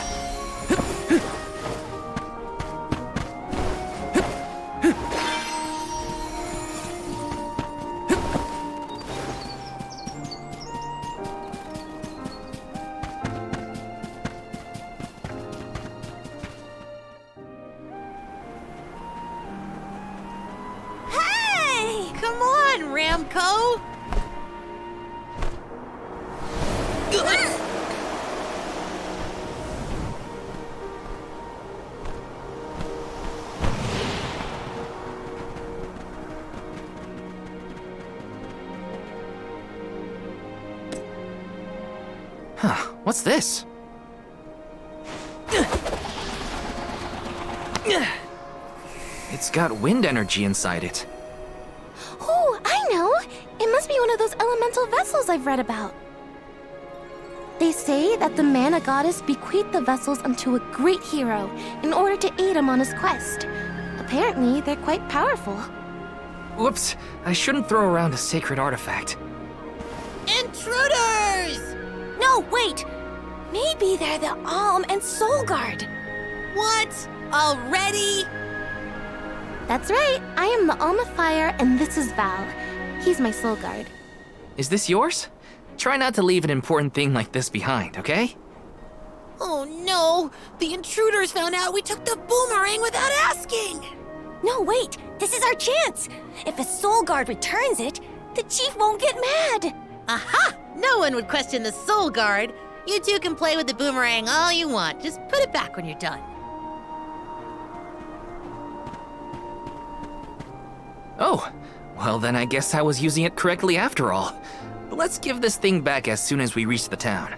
Hey! Come on, Ramco! Huh, what's this? It's got wind energy inside it. Oh, I know! It must be one of those elemental vessels I've read about. They say that the mana goddess bequeathed the vessels unto a great hero in order to aid him on his quest. Apparently, they're quite powerful. Whoops, I shouldn't throw around a sacred artifact. Intruders! No, wait! Maybe they're the Alm and Soul Guard. What? Already? That's right. I am the Alm of Fire, and this is Val. He's my Soul Guard. Is this yours? Try not to leave an important thing like this behind, okay? Oh no! The intruders found out we took the boomerang without asking! No, wait! This is our chance! If a Soul Guard returns it, the Chief won't get mad! Aha! No one would question the Soul Guard. You two can play with the boomerang all you want. Just put it back when you're done. Oh, well then I guess I was using it correctly after all. Let's give this thing back as soon as we reach the town.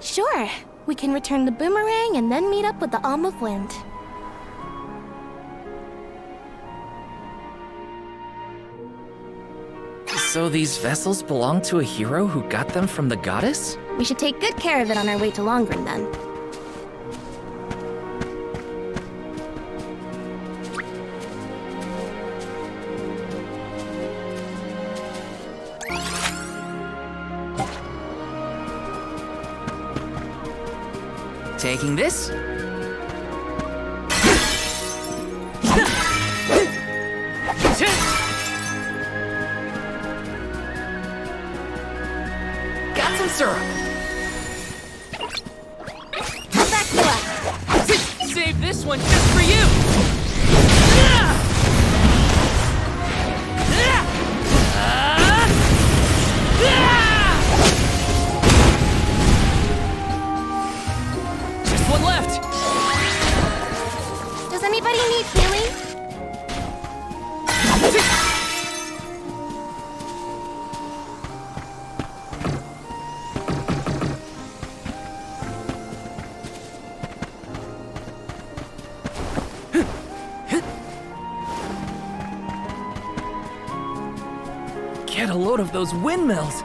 Sure. We can return the boomerang and then meet up with the Alm of Wind. So these vessels belong to a hero who got them from the goddess? We should take good care of it on our way to Longren then. Taking this? Got some syrup. Back you up. Save this one just for you. Just one left. Does anybody need healing? Get a load of those windmills.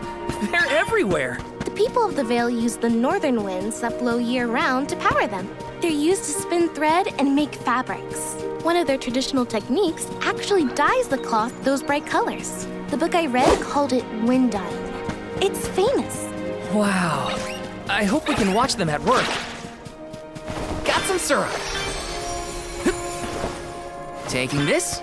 They're everywhere. The people of the Vale use the northern winds that blow year-round to power them. They're used to spin thread and make fabrics. One of their traditional techniques actually dyes the cloth those bright colors. The book I read called it wind dyeing. It's famous. Wow. I hope we can watch them at work. Got some syrup. Taking this?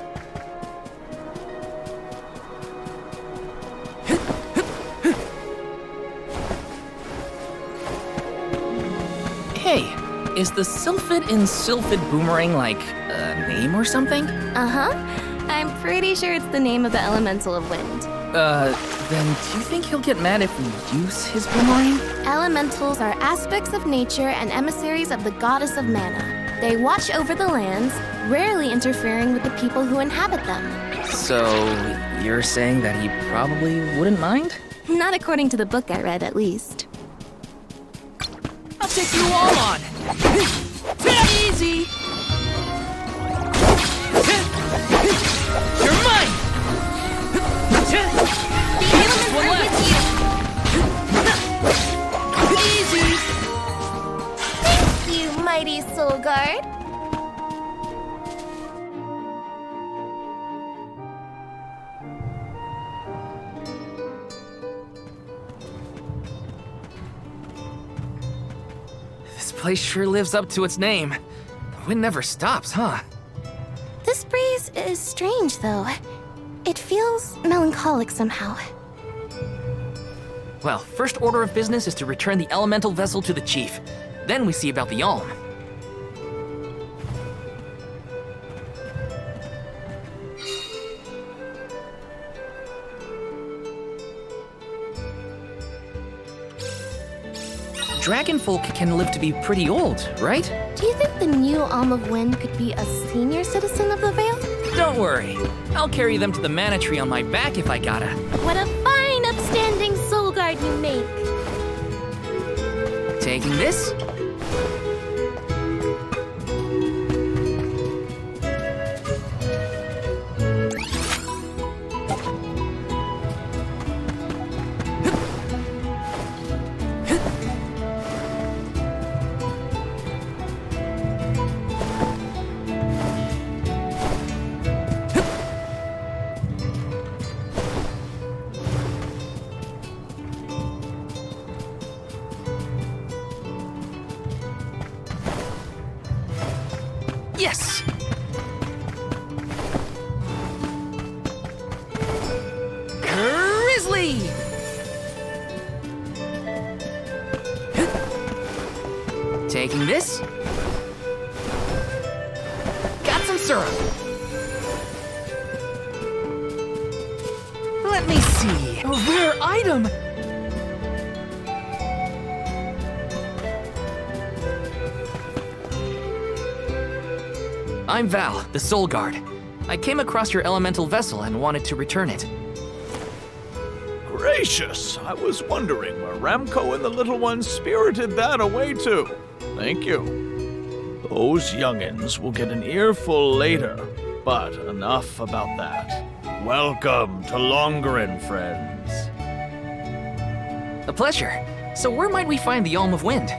Hey, is the sylphid in Sylphid Boomerang like a name or something? Uh-huh. I'm pretty sure it's the name of the elemental of wind. Then do you think he'll get mad if we use his boomerang? Elementals are aspects of nature and emissaries of the goddess of mana. They watch over the lands, rarely interfering with the people who inhabit them. So, you're saying that he probably wouldn't mind? Not according to the book I read, at least. I'll take you all on! Easy! You're mine! The elements are with you! Easy! Thank you, mighty Soul Guard! This place sure lives up to its name. The wind never stops, huh? This breeze is strange, though. It feels melancholic somehow. Well, first order of business is to return the elemental vessel to the chief. Then we see about the Alm. Dragonfolk can live to be pretty old, right? Do you think the new Alm of Wind could be a senior citizen of the Vale? Don't worry. I'll carry them to the mana tree on my back if I gotta. What a fine, upstanding Soul Guard you make! Taking this? Yes! Grizzly! Taking this? Got some syrup. Let me see. A rare item! I'm Val, the Soul Guard. I came across your elemental vessel and wanted to return it. Gracious, I was wondering where Ramco and the little ones spirited that away to. Thank you. Those youngins will get an earful later, but enough about that. Welcome to Longren, friends. A pleasure. So where might we find the Alm of Wind?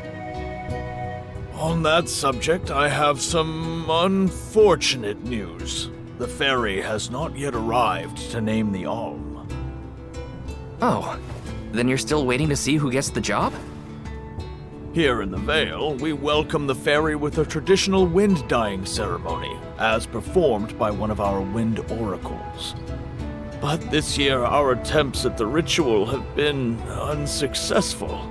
On that subject, I have some unfortunate news. The faerie has not yet arrived to name the Alm. Oh, then you're still waiting to see who gets the job? Here in the Vale, we welcome the faerie with a traditional wind dyeing ceremony, as performed by one of our wind oracles. But this year, our attempts at the ritual have been unsuccessful.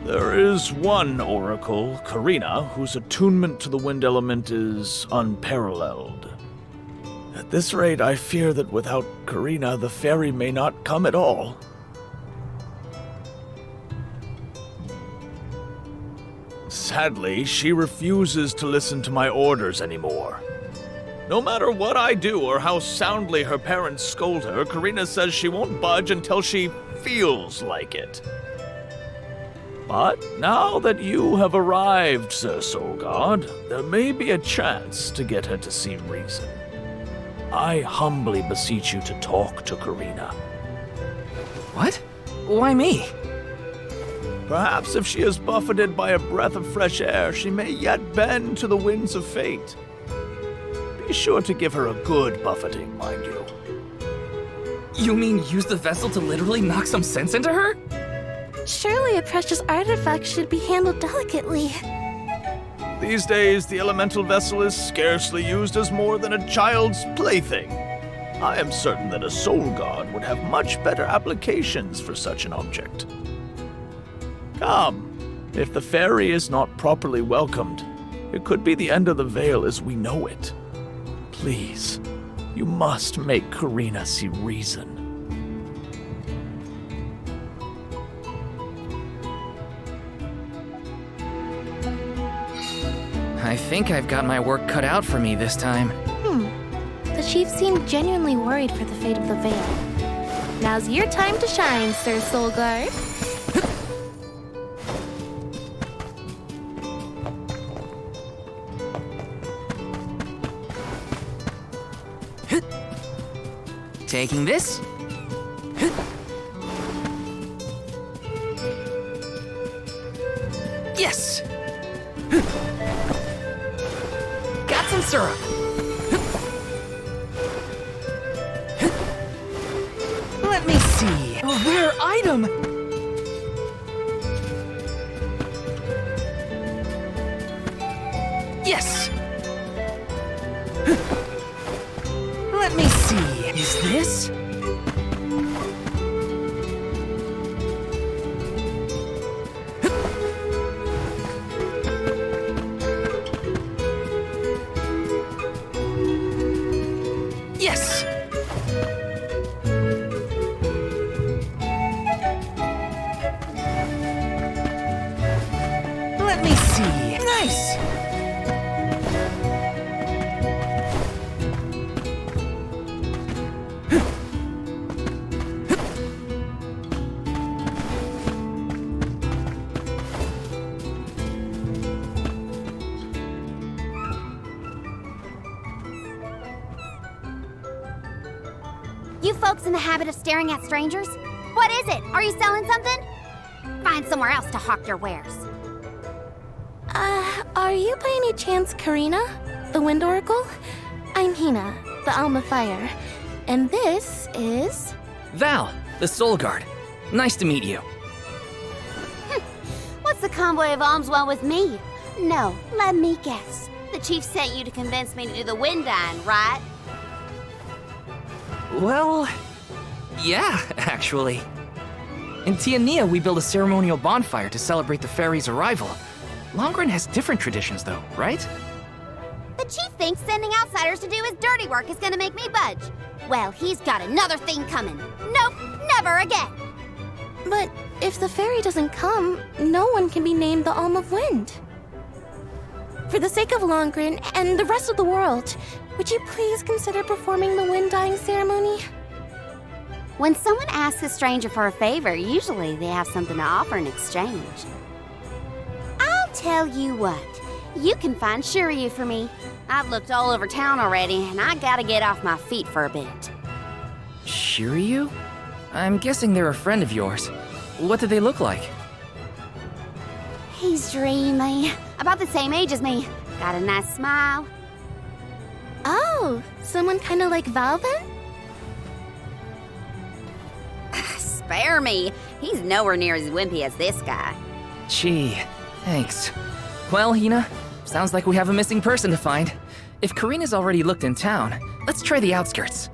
There is one oracle, Karina, whose attunement to the wind element is unparalleled. At this rate, I fear that without Karina, the faerie may not come at all. Sadly, she refuses to listen to my orders anymore. No matter what I do or how soundly her parents scold her, Karina says she won't budge until she feels like it. But now that you have arrived, Sir Soul God, there may be a chance to get her to see reason. I humbly beseech you to talk to Karina. What? Why me? Perhaps if she is buffeted by a breath of fresh air, she may yet bend to the winds of fate. Be sure to give her a good buffeting, mind you. You mean use the vessel to literally knock some sense into her? Surely a precious artifact should be handled delicately. These days, the elemental vessel is scarcely used as more than a child's plaything. I am certain that a soul god would have much better applications for such an object. Come, if the faerie is not properly welcomed, it could be the end of the Vale as we know it. Please, you must make Karina see reason. I think I've got my work cut out for me this time. The chief seemed genuinely worried for the fate of the Vale. Now's your time to shine, Sir Soulguard. Taking this. Yes! Got some syrup. Let me see. A rare item. Yes. Let me see. Is this? Yes! Let me see. Nice! You folks in the habit of staring at strangers? What is it? Are you selling something? Find somewhere else to hawk your wares. Are you by any chance Karina, the Wind Oracle? I'm Hina, the Alm of Fire. And this is... Val, the Soul Guard. Nice to meet you. What's the convoy of alms want with me? No, let me guess. The chief sent you to convince me to do the wind dyeing, right? Well, yeah, actually. In Tiania, we build a ceremonial bonfire to celebrate the faerie's arrival. Longren has different traditions, though, right? The chief thinks sending outsiders to do his dirty work is gonna make me budge. Well, he's got another thing coming. Nope, never again. But if the faerie doesn't come, no one can be named the Alm of Wind. For the sake of Longren and the rest of the world, would you please consider performing the wind dyeing ceremony? When someone asks a stranger for a favor, usually they have something to offer in exchange. I'll tell you what, you can find Shiryu for me. I've looked all over town already, and I gotta get off my feet for a bit. Shiryu? I'm guessing they're a friend of yours. What do they look like? He's dreamy. About the same age as me. Got a nice smile. Oh, someone kind of like Val then? Spare me. He's nowhere near as wimpy as this guy. Gee, thanks. Well, Hina, sounds like we have a missing person to find. If Karina's already looked in town, let's try the outskirts.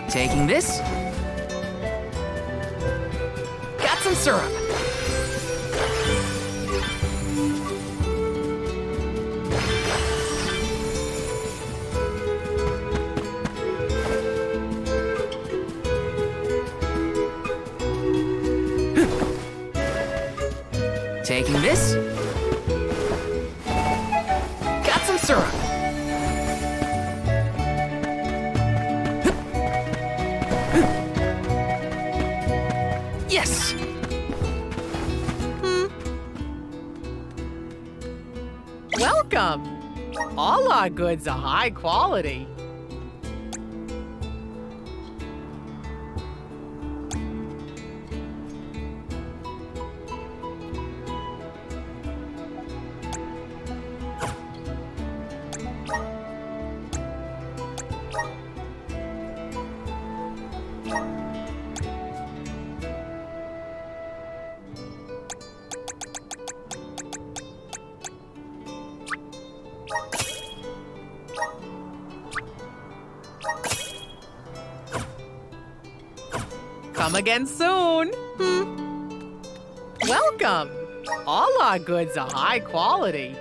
Taking this. Got some syrup. Taking this. Got some syrup. Yes! Welcome! All our goods are high quality. Come again soon. Welcome. All our goods are high quality.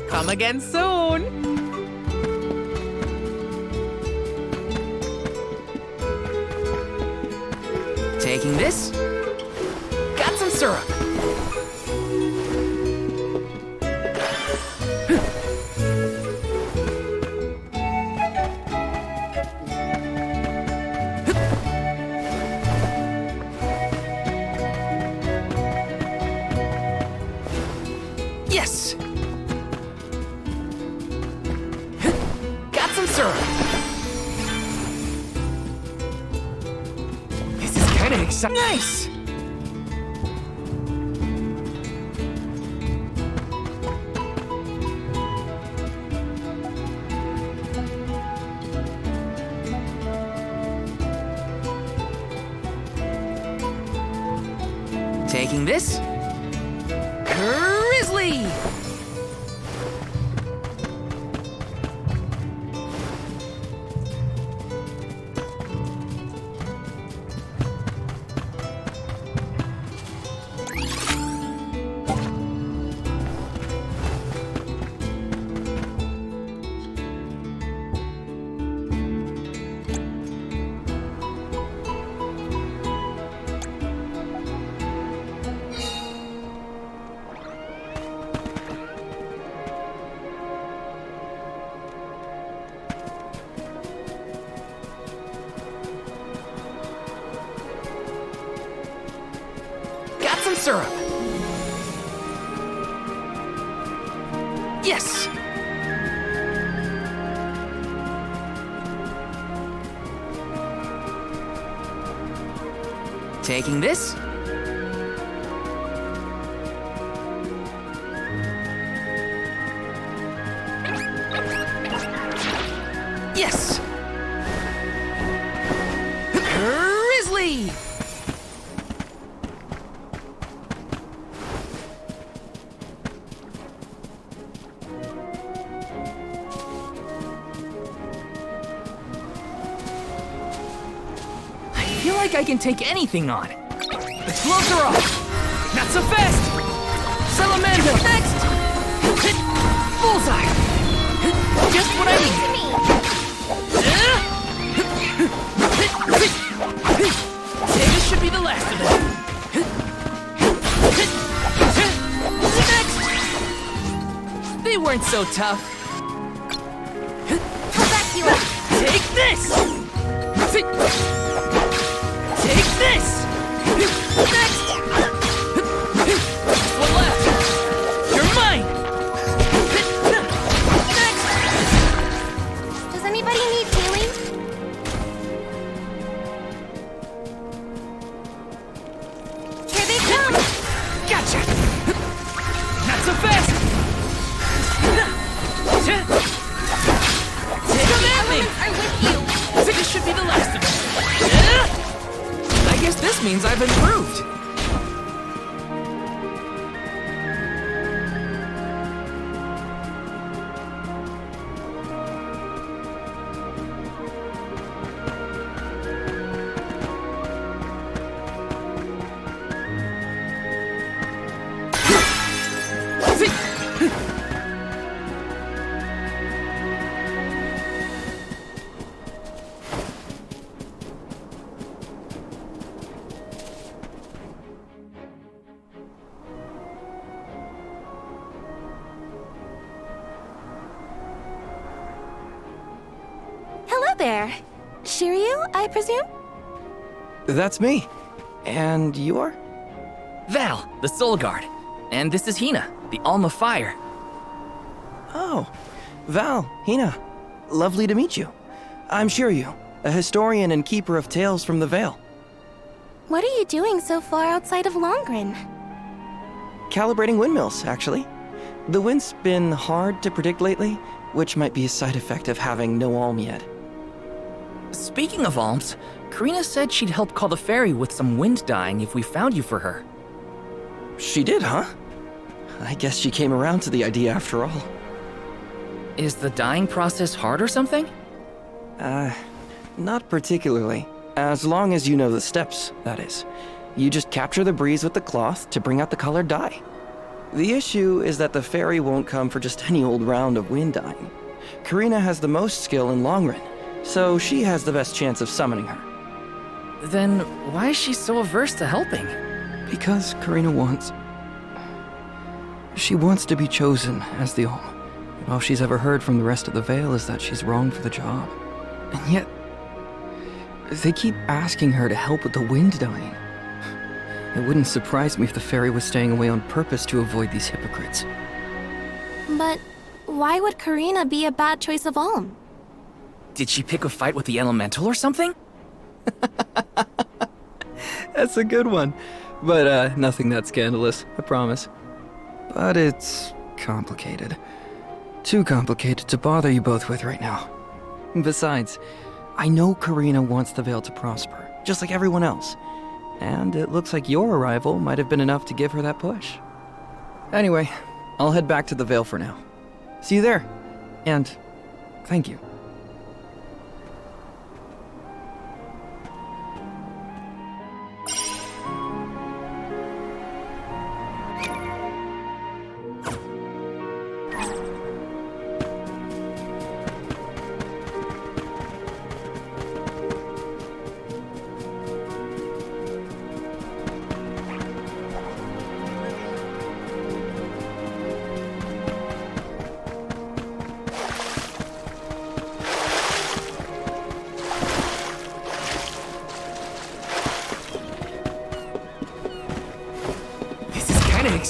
Come again soon. Taking this. Got some syrup. Yes. Got some syrup. This is kind of exciting. Nice. Taking this. Grizzly! Some syrup. Yes. Taking this. Yes. like I can take anything on. The gloves are off. Not so fast. Salamando. Next. Hit. Bullseye. Just what I need. This should be the last of them. Next. They weren't so tough. I'll back you up. Take this. Take this. Next. Just one left. You're mine. Next. Does anybody need healing? Here they come. Gotcha. Not so fast. Come at me. Are with you. This should be the last of them. I guess this means I've improved. Hello there. Shiryu, I presume? That's me. And you are? Val, the Soul Guard. And this is Hina, the Alm of Fire. Oh, Val, Hina. Lovely to meet you. I'm Shiryu, a historian and keeper of tales from the Vale. What are you doing so far outside of Longren? Calibrating windmills, actually. The wind's been hard to predict lately, which might be a side effect of having no alm yet. Speaking of alms, Karina said she'd help call the faerie with some wind dyeing if we found you for her. She did, huh? I guess she came around to the idea after all. Is the dyeing process hard or something? Not particularly. As long as you know the steps, that is. You just capture the breeze with the cloth to bring out the colored dye. The issue is that the faerie won't come for just any old round of wind dyeing. Karina has the most skill in Longren, so she has the best chance of summoning her. Then why is she so averse to helping? Because Karina wants... She wants to be chosen as the Alm. All she's ever heard from the rest of the Vale is that she's wrong for the job. And yet, they keep asking her to help with the wind dyeing. It wouldn't surprise me if the faerie was staying away on purpose to avoid these hypocrites. But why would Karina be a bad choice of alm? Did she pick a fight with the elemental or something? That's a good one. But nothing that scandalous, I promise. But it's complicated. Too complicated to bother you both with right now. Besides, I know Karina wants the Vale to prosper, just like everyone else. And it looks like your arrival might have been enough to give her that push. Anyway, I'll head back to the Vale for now. See you there. And thank you.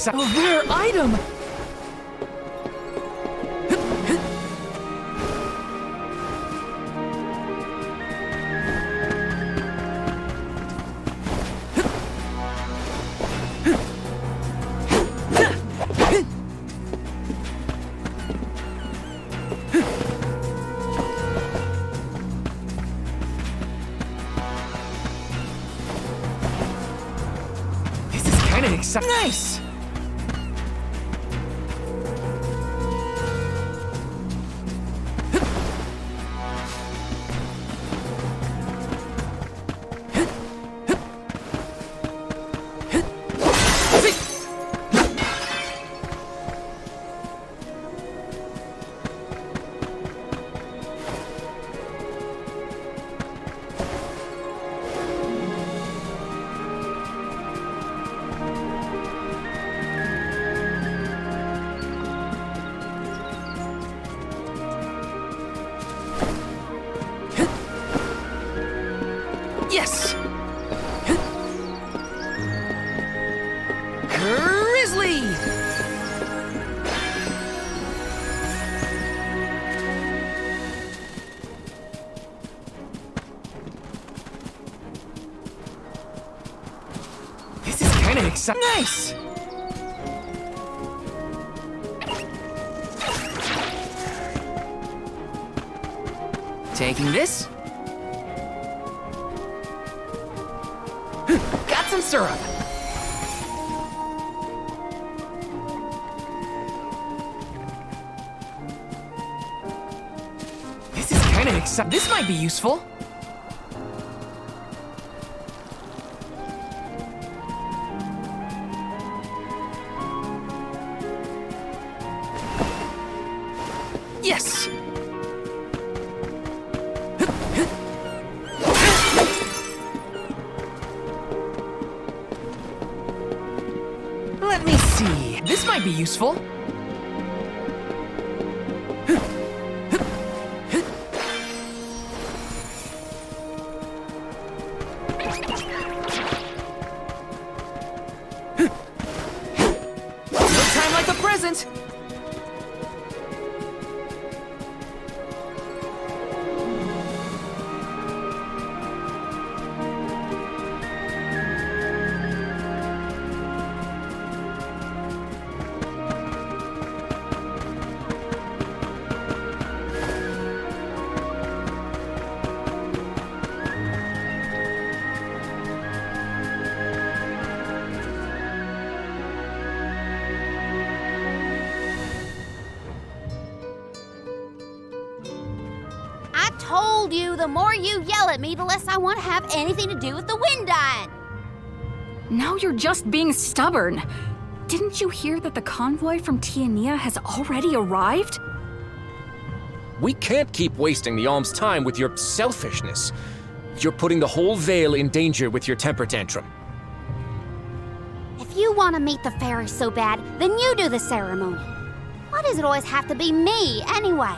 A rare item! This is kinda exciting. Nice! exciting. Nice! Taking this. Got some syrup. This is kind of exciting. This might be useful. Yes! Let me see. This might be useful. No time like the present. I told you, the more you yell at me, the less I want to have anything to do with the wind dying. Now you're just being stubborn. Didn't you hear that the convoy from Tiania has already arrived? We can't keep wasting the Alm's time with your selfishness. You're putting the whole Vale in danger with your temper tantrum. If you want to meet the fairy so bad, then you do the ceremony. Why does it always have to be me, anyway?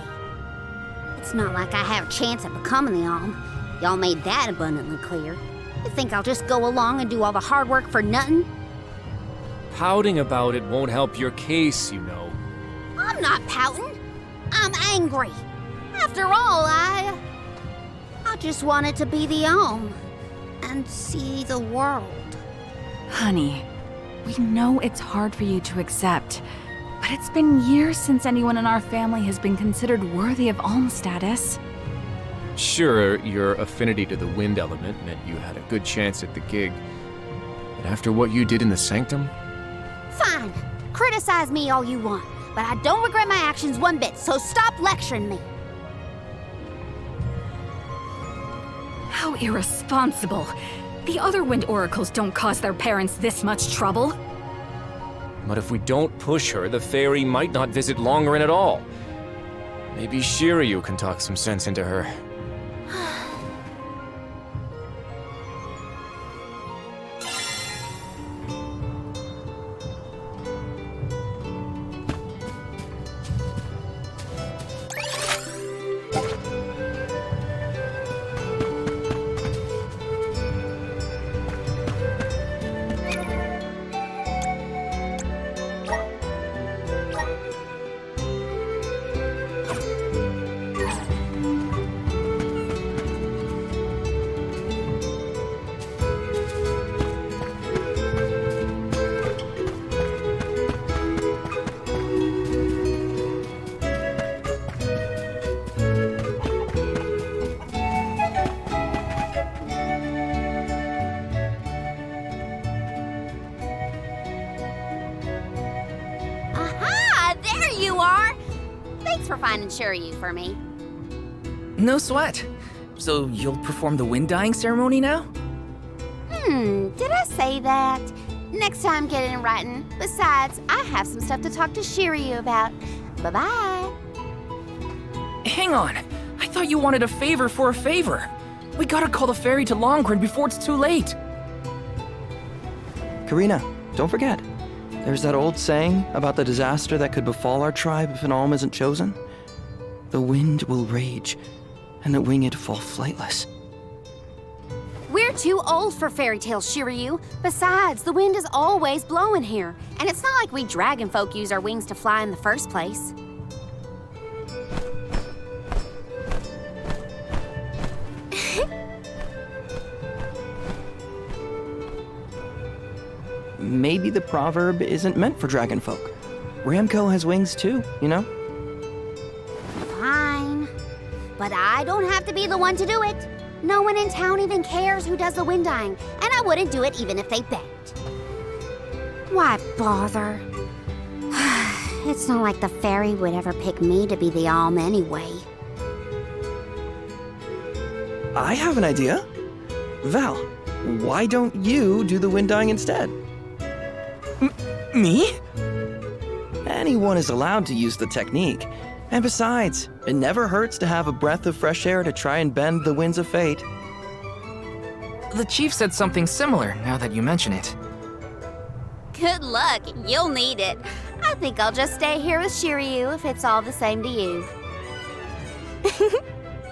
It's not like I have a chance at becoming the Alm. Y'all made that abundantly clear. You think I'll just go along and do all the hard work for nothing? Pouting about it won't help your case, you know. I'm not pouting. I'm angry. After all, I just wanted to be the Alm and see the world. Honey, we know it's hard for you to accept, but it's been years since anyone in our family has been considered worthy of Alm status. Sure, your affinity to the wind element meant you had a good chance at the gig. But after what you did in the Sanctum? Fine. Criticize me all you want, but I don't regret my actions one bit, so stop lecturing me. How irresponsible. The other wind oracles don't cause their parents this much trouble. But if we don't push her, the faerie might not visit Longren at all. Maybe Shiryu can talk some sense into her. For finding Shiryu for me. No sweat. So you'll perform the wind dyeing ceremony now? Did I say that? Next time, get it in writing. Besides, I have some stuff to talk to Shiryu about. Bye-bye. Hang on. I thought you wanted a favor for a favor. We gotta call the faerie to Longren before it's too late. Karina, don't forget. There's that old saying about the disaster that could befall our tribe if an alm isn't chosen. The wind will rage, and the winged fall flightless. We're too old for fairy tales, Shiryu. Besides, the wind is always blowing here, and it's not like we dragon folk use our wings to fly in the first place. maybe the proverb isn't meant for dragonfolk. Ramco has wings too, you know? Fine. But I don't have to be the one to do it. No one in town even cares who does the wind dyeing, and I wouldn't do it even if they begged. Why bother? It's not like the fairy would ever pick me to be the alm anyway. I have an idea. Val, why don't you do the wind dyeing instead? Me? Anyone is allowed to use the technique. And besides, it never hurts to have a breath of fresh air to try and bend the winds of fate. The chief said something similar, now that you mention it. Good luck, you'll need it. I think I'll just stay here with Shiryu if it's all the same to you.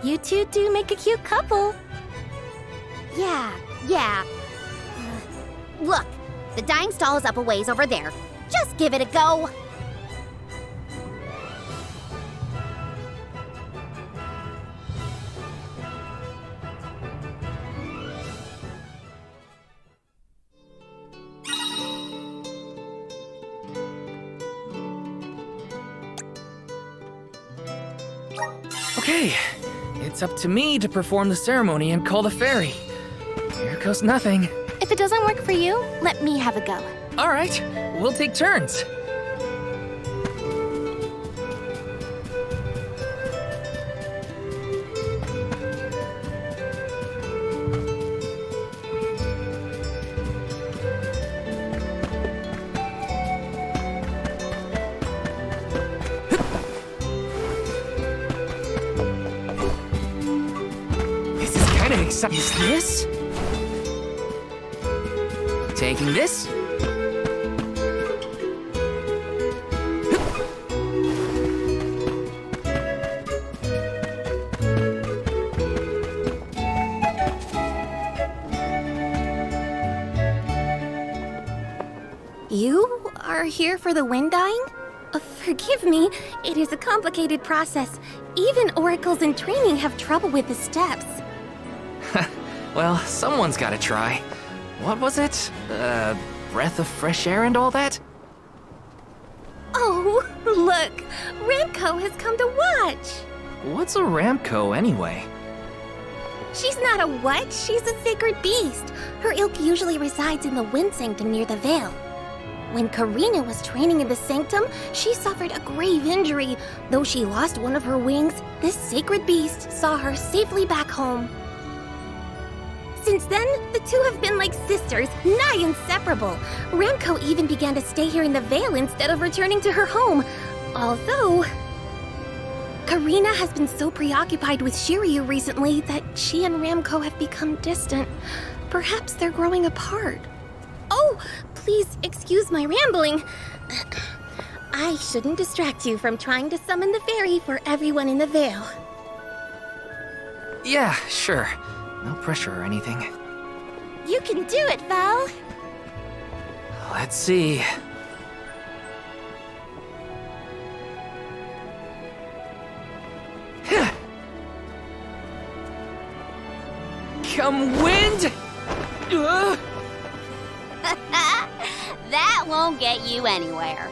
You two do make a cute couple. Yeah. Look, the dyeing stall is up a ways over there. Just give it a go. Okay, it's up to me to perform the ceremony and call the fairy. Here goes nothing. If it doesn't work for you, let me have a go. All right, we'll take turns. Is this? Taking this? You are here for the wind dyeing? Forgive me, it is a complicated process. Even oracles in training have trouble with the steps. Well, someone's gotta try. What was it? Breath of fresh air and all that? Oh, look! Ramco has come to watch! What's a Ramco anyway? She's not a what? She's a sacred beast. Her ilk usually resides in the wind sanctum near the Veil. When Karina was training in the sanctum, she suffered a grave injury. Though she lost one of her wings, this sacred beast saw her safely back home. Since then, the two have been like sisters, nigh inseparable. Ramco even began to stay here in the Veil instead of returning to her home. Although, Karina has been so preoccupied with Shiryu recently that she and Ramco have become distant. Perhaps they're growing apart. Oh, please excuse my rambling. I shouldn't distract you from trying to summon the fairy for everyone in the Veil. Yeah, sure. No pressure or anything. You can do it, Val. Let's see. Come wind! That won't get you anywhere.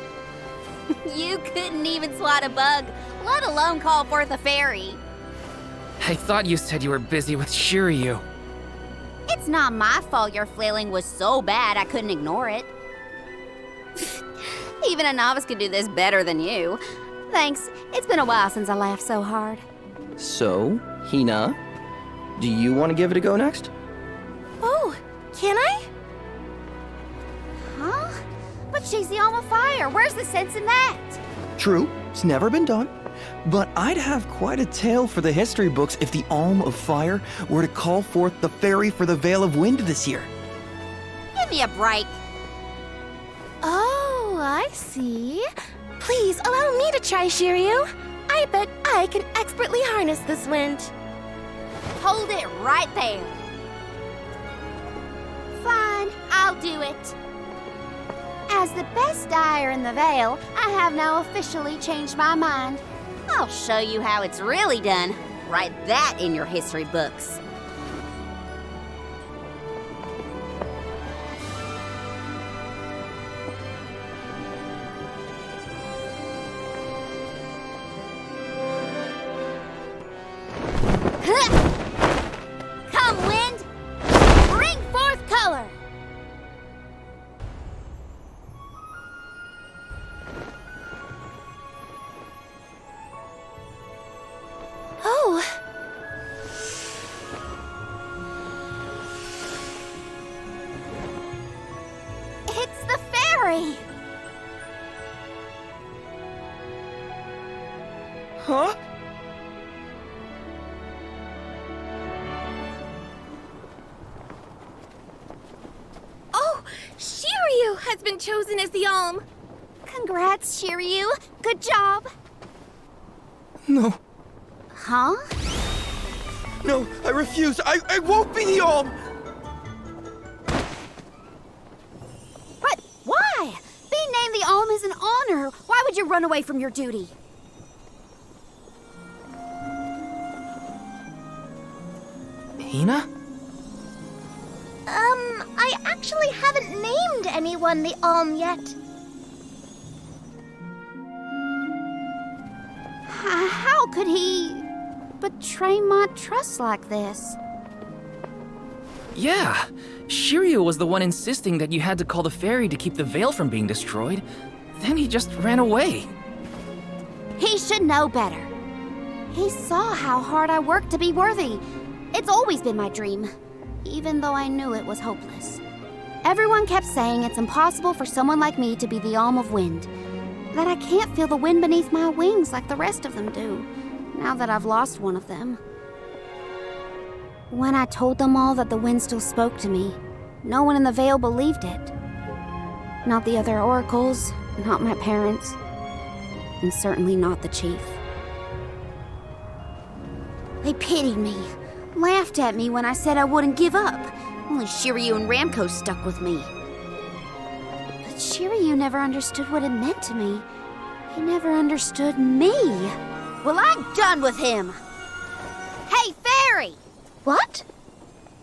You couldn't even swat a bug, let alone call forth a fairy. I thought you said you were busy with Shiryu. It's not my fault your flailing was so bad I couldn't ignore it. Even a novice could do this better than you. Thanks, it's been a while since I laughed so hard. So, Hina, do you want to give it a go next? Oh, can I? Huh? But she's the alma fire. Where's the sense in that? True, it's never been done. But I'd have quite a tale for the history books if the Alm of Fire were to call forth the fairy for the Veil of Wind this year. Give me a break. Oh, I see. Please allow me to try, Shiryu. I bet I can expertly harness this wind. Hold it right there. Fine, I'll do it. As the best dyer in the Veil, I have now officially changed my mind. I'll show you how it's really done. Write that in your history books. Huh? Oh, Shiryu has been chosen as the Alm. Congrats, Shiryu. Good job. No. Huh? No, I refuse. I won't be the Alm! But why? Being named the Alm is an honor. Why would you run away from your duty? Hina? I actually haven't named anyone the Alm yet. How could he betray my trust like this? Yeah, Shiryu was the one insisting that you had to call the faerie to keep the veil from being destroyed. Then he just ran away. He should know better. He saw how hard I worked to be worthy. It's always been my dream, even though I knew it was hopeless. Everyone kept saying it's impossible for someone like me to be the Alm of Wind, that I can't feel the wind beneath my wings like the rest of them do, now that I've lost one of them. When I told them all that the wind still spoke to me, no one in the Vale believed it. Not the other oracles, not my parents, and certainly not the chief. They pitied me, laughed at me when I said I wouldn't give up. Only Shiryu and Ramco stuck with me. But Shiryu never understood what it meant to me. He never understood me. Well, I'm done with him. Hey, Faerie! What?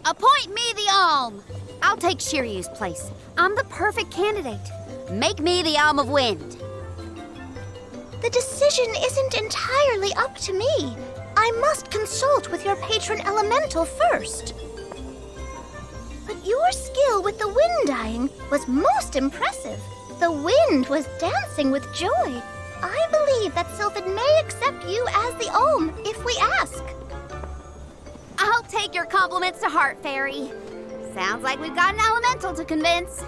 Appoint me the Alm. I'll take Shiryu's place. I'm the perfect candidate. Make me the Alm of Wind. The decision isn't entirely up to me. I must consult with your patron elemental first. But your skill with the wind dying was most impressive. The wind was dancing with joy. I believe that Sylphid may accept you as the Alm if we ask. I'll take your compliments to heart, Faerie. Sounds like we've got an elemental to convince.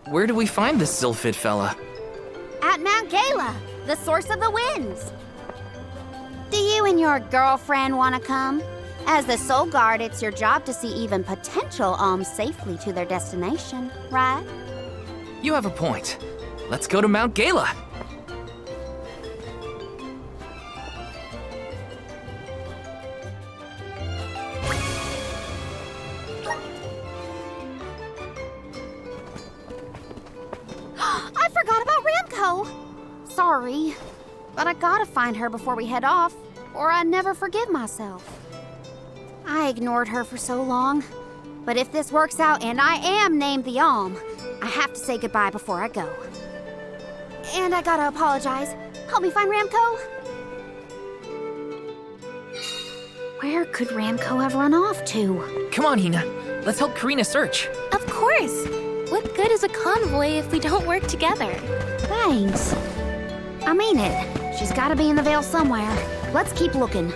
Where do we find this Sylphid fella? At Mount Gayla, the source of the winds. Do you and your girlfriend want to come? As the Soul Guard, it's your job to see even potential alms safely to their destination, right? You have a point. Let's go to Mount Gayla. I forgot about Ramco. Sorry, but I gotta find her before we head off, or I'd never forgive myself. I ignored her for so long, but if this works out and I am named the Alm, I have to say goodbye before I go. And I gotta apologize. Help me find Ramco. Where could Ramco have run off to? Come on, Hina. Let's help Karina search. Of course. What good is a convoy if we don't work together? Thanks. I mean it. She's gotta be in the Vale somewhere. Let's keep looking.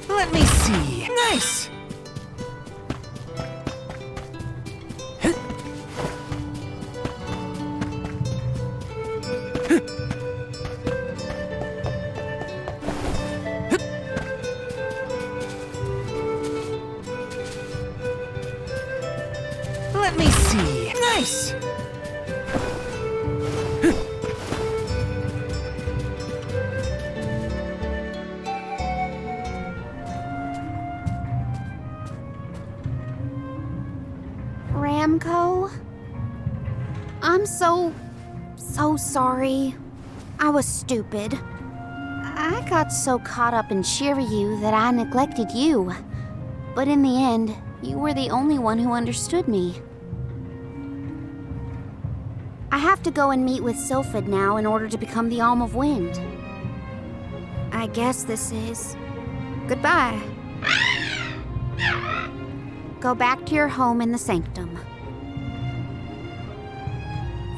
Let me see. Nice! Let me see. Nice! Ramco? I'm so sorry. I was stupid. I got so caught up in Shiryu that I neglected you. But in the end, you were the only one who understood me. I have to go and meet with Sylphid now in order to become the Alm of Wind. I guess this is goodbye. Go back to your home in the sanctum.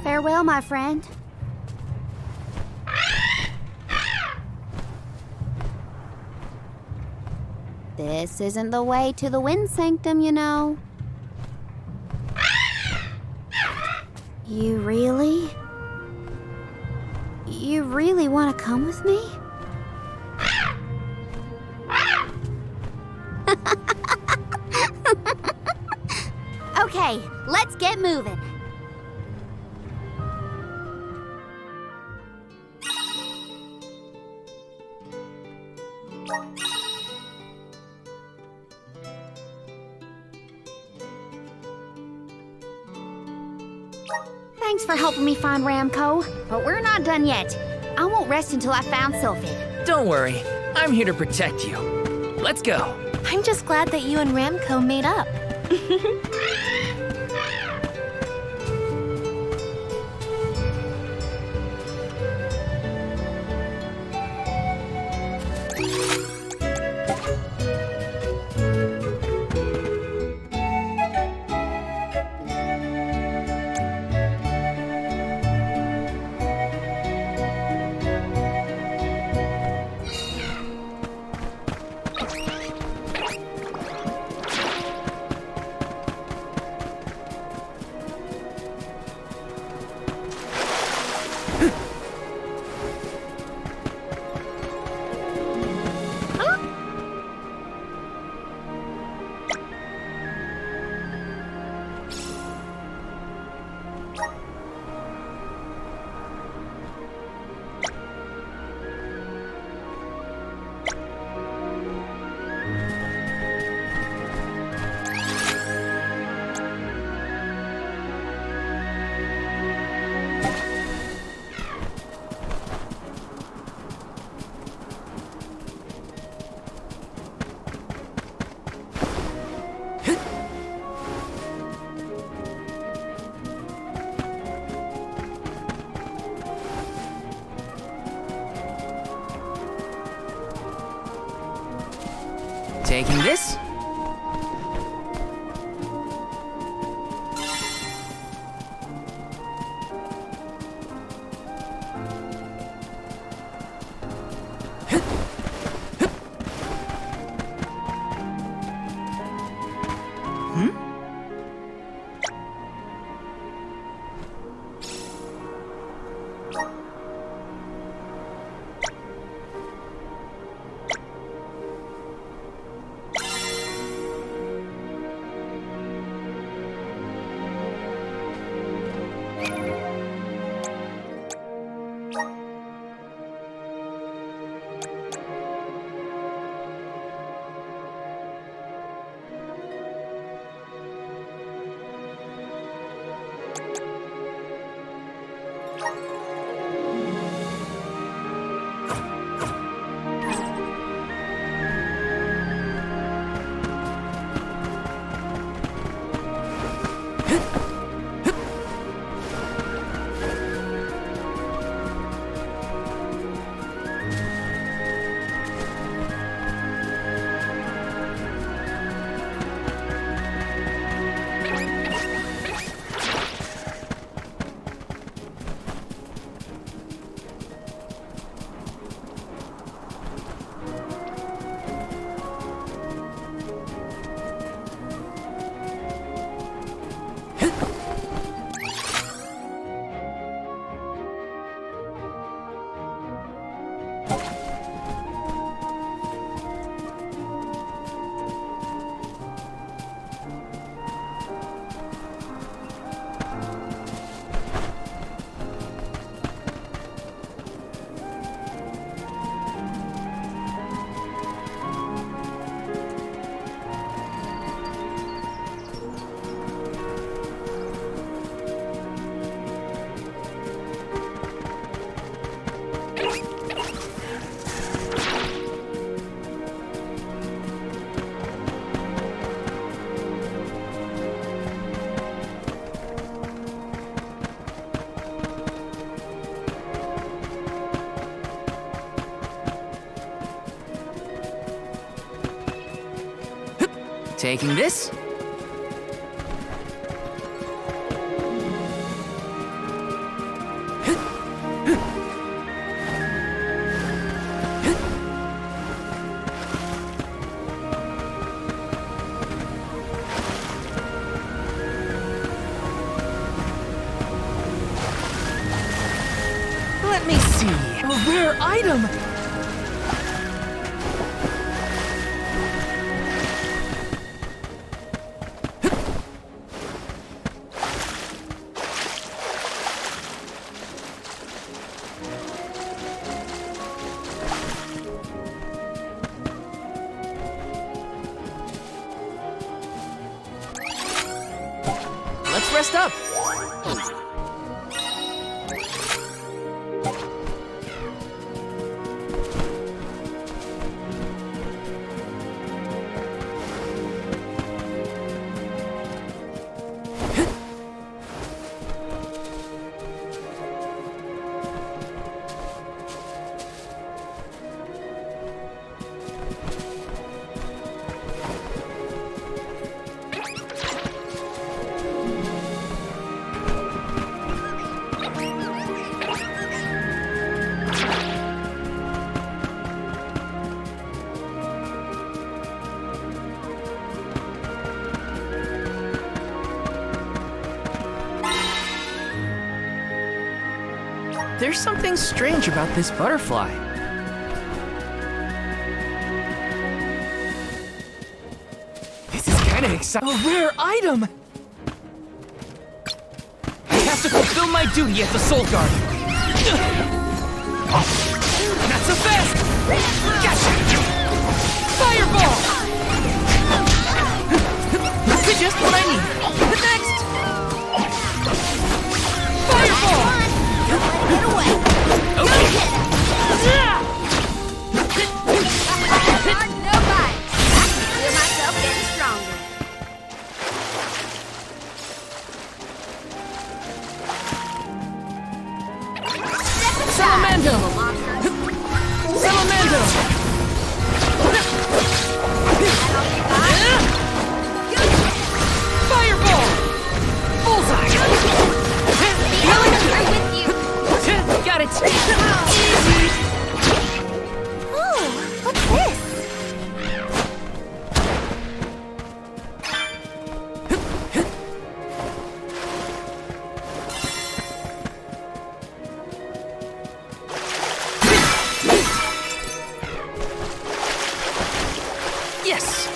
Farewell, my friend. This isn't the way to the Wind Sanctum, you know. You really want to come with me? Okay, let's get moving. Thanks for helping me find Ramco, but we're not done yet. I won't rest until I found Sylphid. Don't worry, I'm here to protect you. Let's go. I'm just glad that you and Ramco made up. Taking this? Taking this? Let me see. A rare item! Let's rest up. There's something strange about this butterfly. This is kind of exciting. A rare item! I have to fulfill my duty as the Soul Guard. Not so fast! Gotcha! Fireball! That's just what I need. Next! Fireball! Get away! Okay. No bite. I can feel myself getting stronger. Salamando! Salamando! Yes!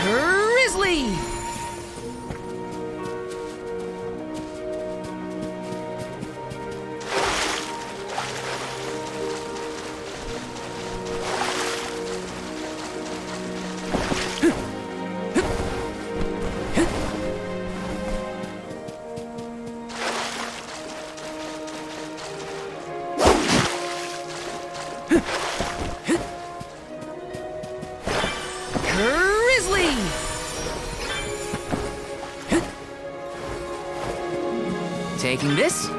Grizzly! Grizzly! Taking this.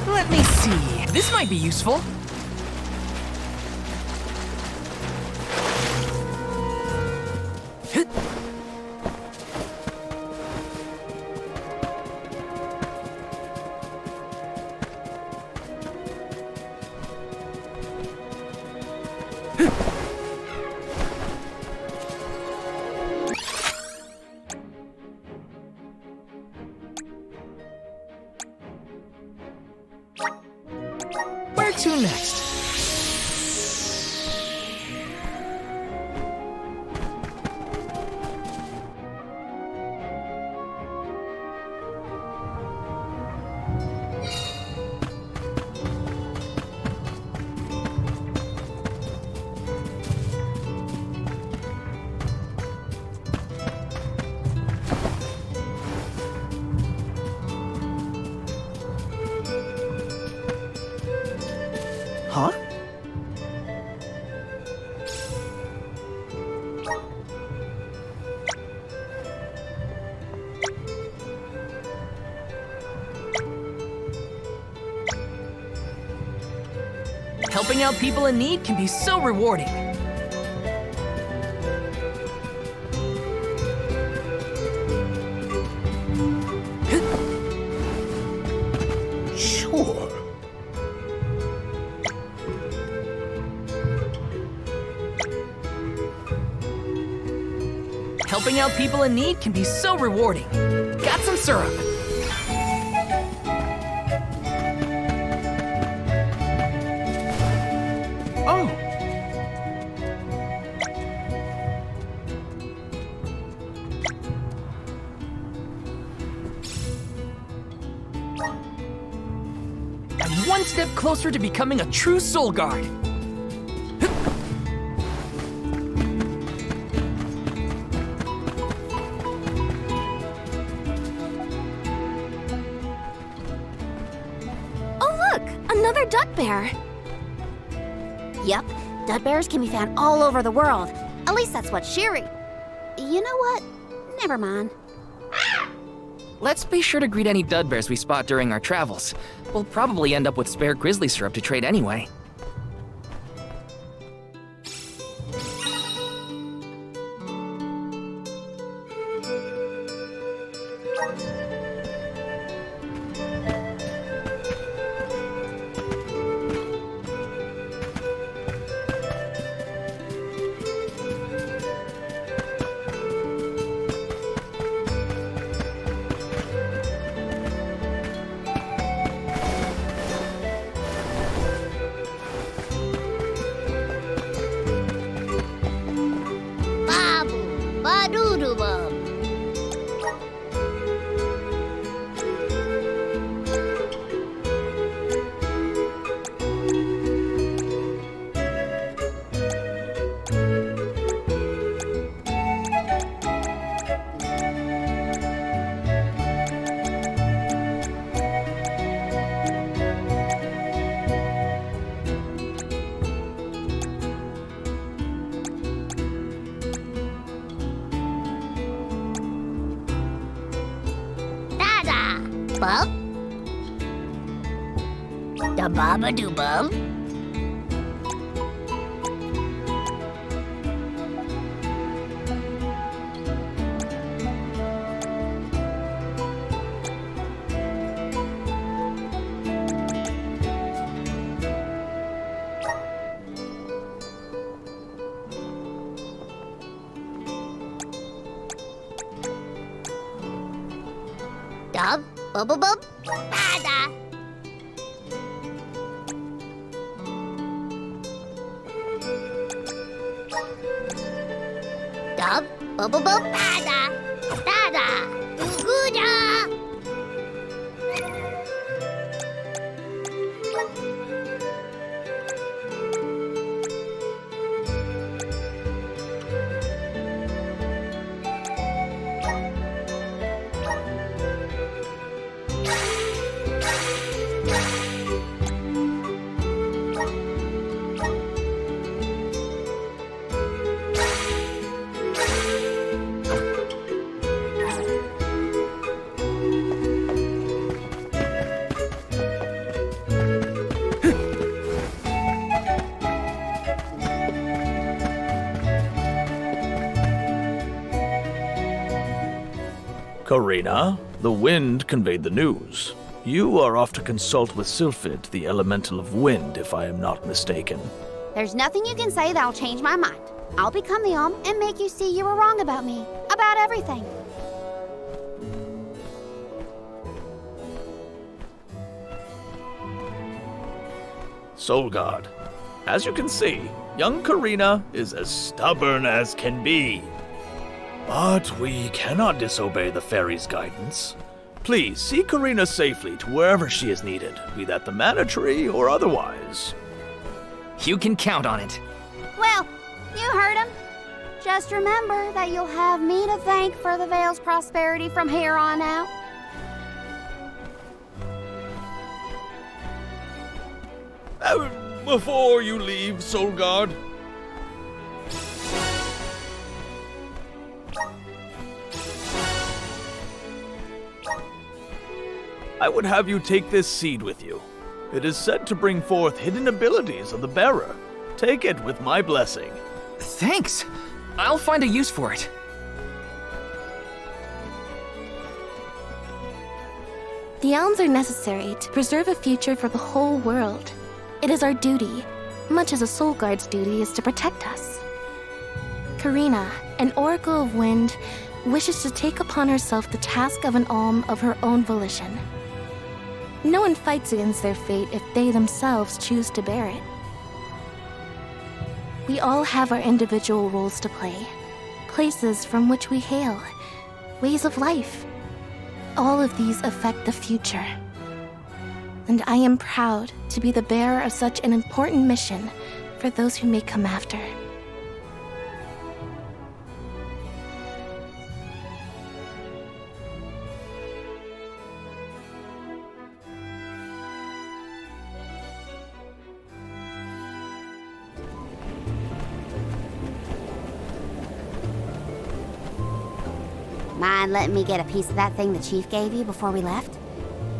Let me see. This might be useful. Where to next? Helping out people in need can be so rewarding. Sure. Helping out people in need can be so rewarding. Got some syrup. Oh. I'm one step closer to becoming a true soul guard. Another duck bear! Yep, duck bears can be found all over the world. At least that's what Shiri... You know what? Never mind. Let's be sure to greet any dud bears we spot during our travels. We'll probably end up with spare grizzly syrup to trade anyway. Bub? Da baba do bum? Dub? Bubble bub? Bada! Dub? Bubble bub? Bada! Bada! Uguda! Karina, the wind conveyed the news. You are off to consult with Sylphid, the elemental of wind, if I am not mistaken. There's nothing you can say that'll change my mind. I'll become the and make you see you were wrong about me. About everything. Soul Guard, as you can see, young Karina is as stubborn as can be. But we cannot disobey the fairy's guidance. Please see Karina safely to wherever she is needed, be that the Mana Tree or otherwise. You can count on it. Well, you heard him. Just remember that you'll have me to thank for the Vale's prosperity from here on out. Before you leave, Soul Guard, I would have you take this seed with you. It is said to bring forth hidden abilities of the bearer. Take it with my blessing. Thanks. I'll find a use for it. The elms are necessary to preserve a future for the whole world. It is our duty, much as a soul guard's duty is to protect us. Karina, an oracle of wind, wishes to take upon herself the task of an alm of her own volition. No one fights against their fate if they themselves choose to bear it. We all have our individual roles to play, places from which we hail, ways of life. All of these affect the future. And I am proud to be the bearer of such an important mission for those who may come after. Mind letting me get a piece of that thing the chief gave you before we left?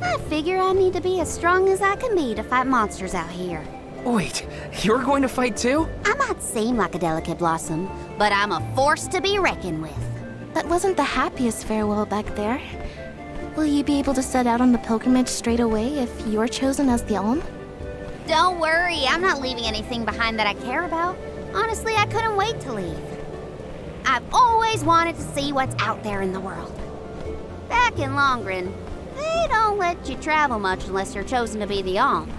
I figure I need to be as strong as I can be to fight monsters out here. Wait, you're going to fight too? I might seem like a delicate blossom, but I'm a force to be reckoned with. That wasn't the happiest farewell back there. Will you be able to set out on the pilgrimage straight away if you're chosen as the alm? Don't worry, I'm not leaving anything behind that I care about. Honestly, I couldn't wait to leave. I've always wanted to see what's out there in the world. Back in Longren, they don't let you travel much unless you're chosen to be the alm.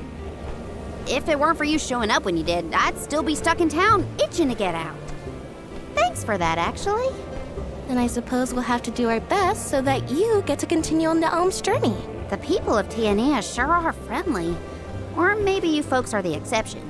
If it weren't for you showing up when you did, I'd still be stuck in town, itching to get out. Thanks for that, actually. Then I suppose we'll have to do our best so that you get to continue on the alm's journey. The people of Tiania sure are friendly. Or maybe you folks are the exception.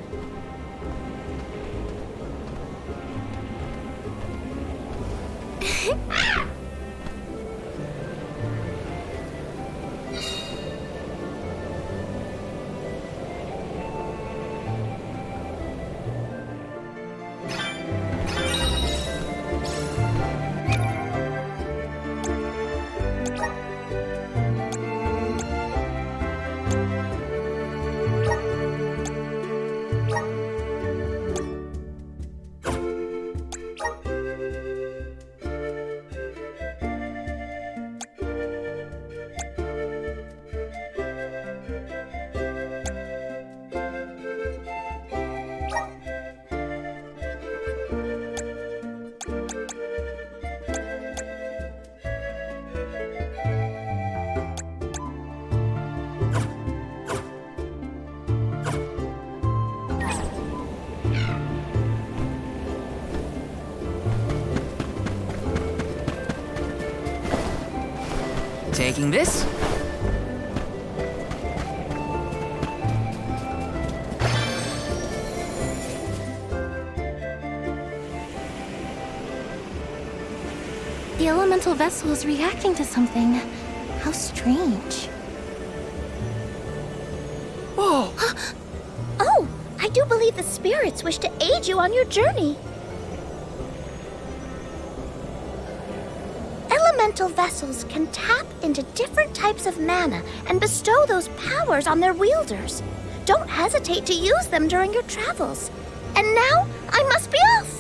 Taking this? The elemental vessel is reacting to something. How strange. Whoa! Oh, I do believe the spirits wish to aid you on your journey. Elemental vessels can tap into different types of mana and bestow those powers on their wielders. Don't hesitate to use them during your travels. And now, I must be off!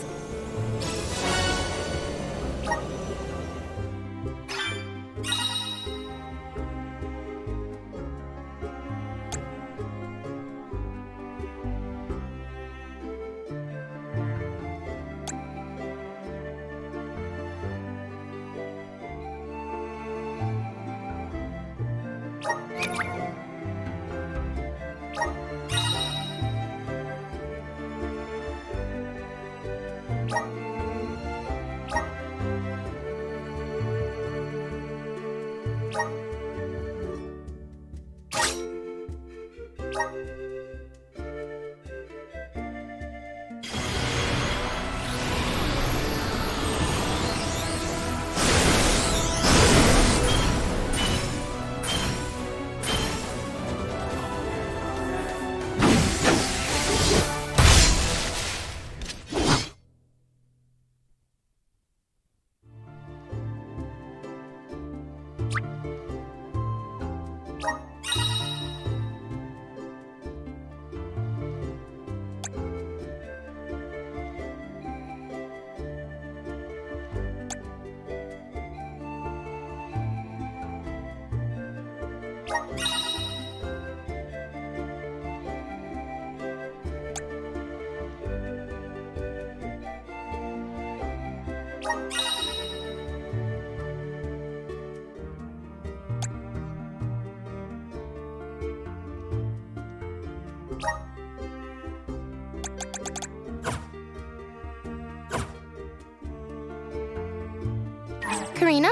Karina,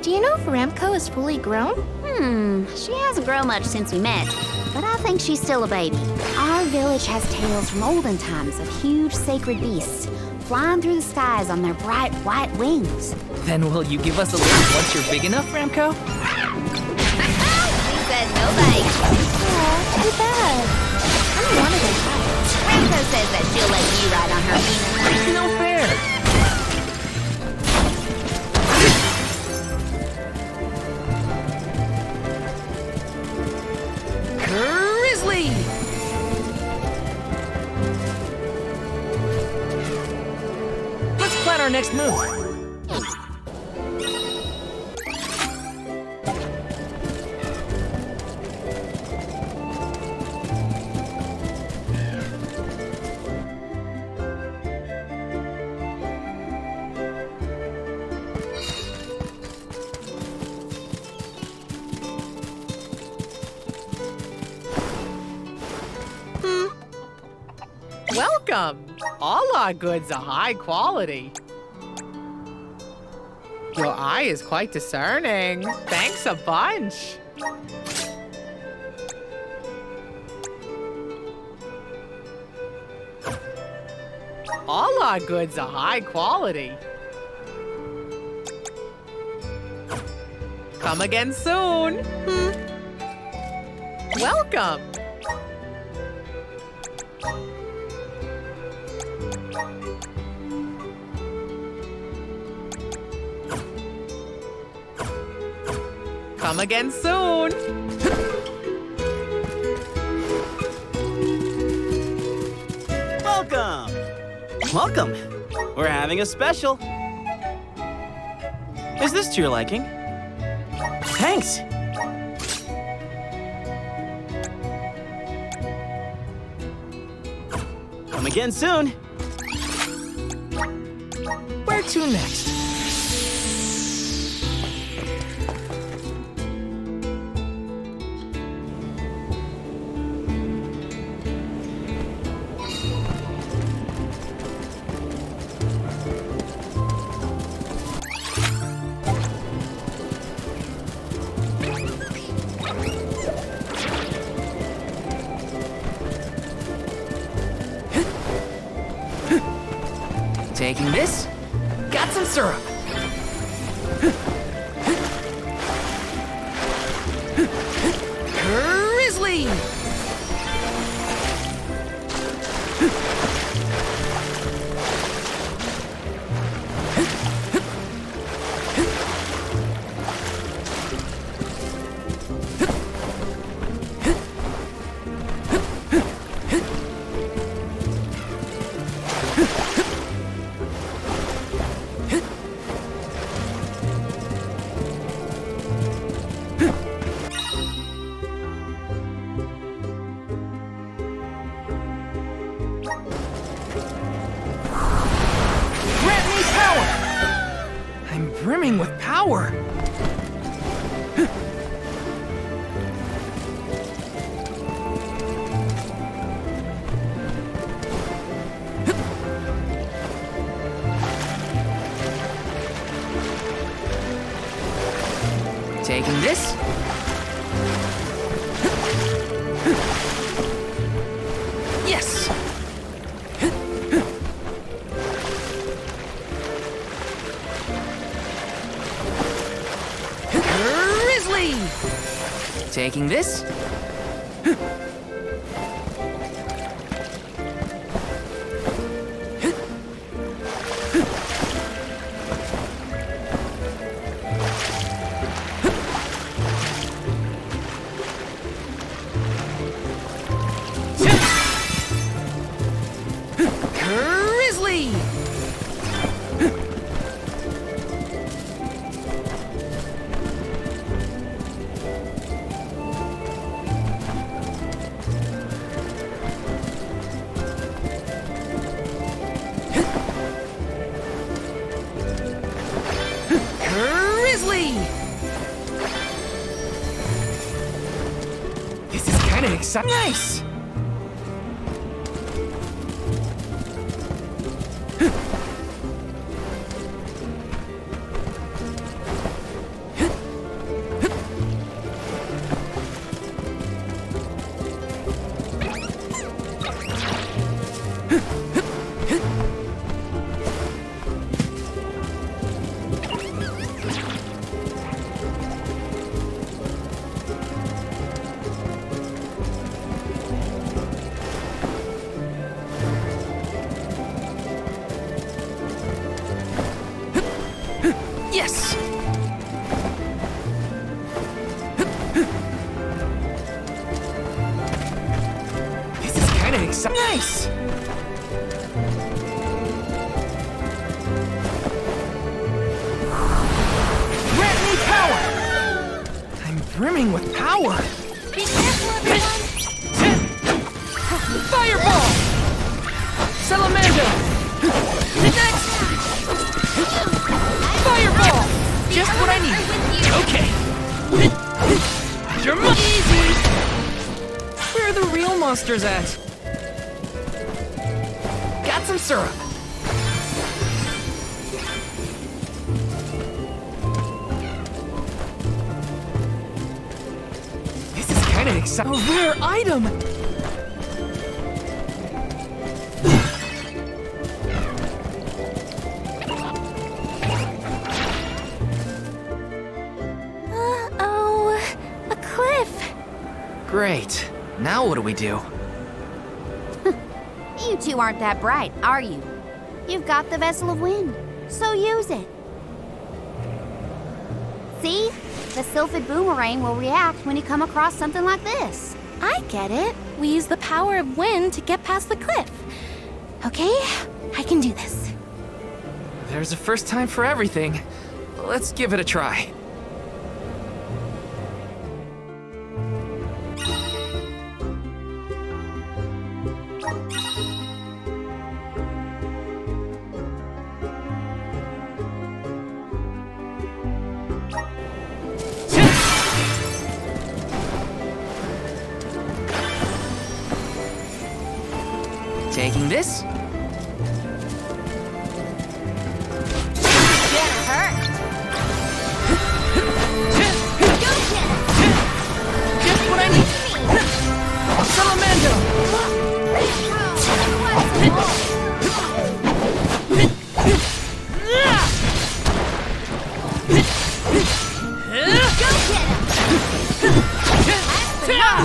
do you know if Ramco is fully grown? She hasn't grown much since we met, but I think she's still a baby. Our village has tales from olden times of huge sacred beasts flying through the skies on their bright white wings. Then will you give us a lift once you're big enough, Ramco? She said no thanks. Aw, too bad. I wanted to try it. Ramco says that she'll let you ride on her penis. No fair. Grizzly! Let's plan our next move. Welcome! All our goods are high quality. Your eye is quite discerning. Thanks a bunch. All our goods are high quality. Come again soon. Welcome. Come again soon. Welcome! Welcome! We're having a special. Is this to your liking? Thanks! Come again soon! Where to next? Taking this, got some syrup. Grizzly! Brimming with power. Taking this. Yes. Taking this. Grizzly! kinda exciting. Nice! Yes! This is kinda exciting. Nice! Grant me power! I'm brimming with power! Be careful, everyone! Fireball! Salamander! Next! Fireball! Just what I need. Okay. You're easy. Where are the real monsters at? Got some syrup. This is kind of exciting. A rare item. Great. Now what do we do? You two aren't that bright, are you? You've got the Vessel of Wind, so use it. See? The Sylphid Boomerang will react when you come across something like this. I get it. We use the power of wind to get past the cliff. Okay, I can do this. There's a first time for everything. Let's give it a try. Taking this. Gonna hurt. Just what I need. Salamander.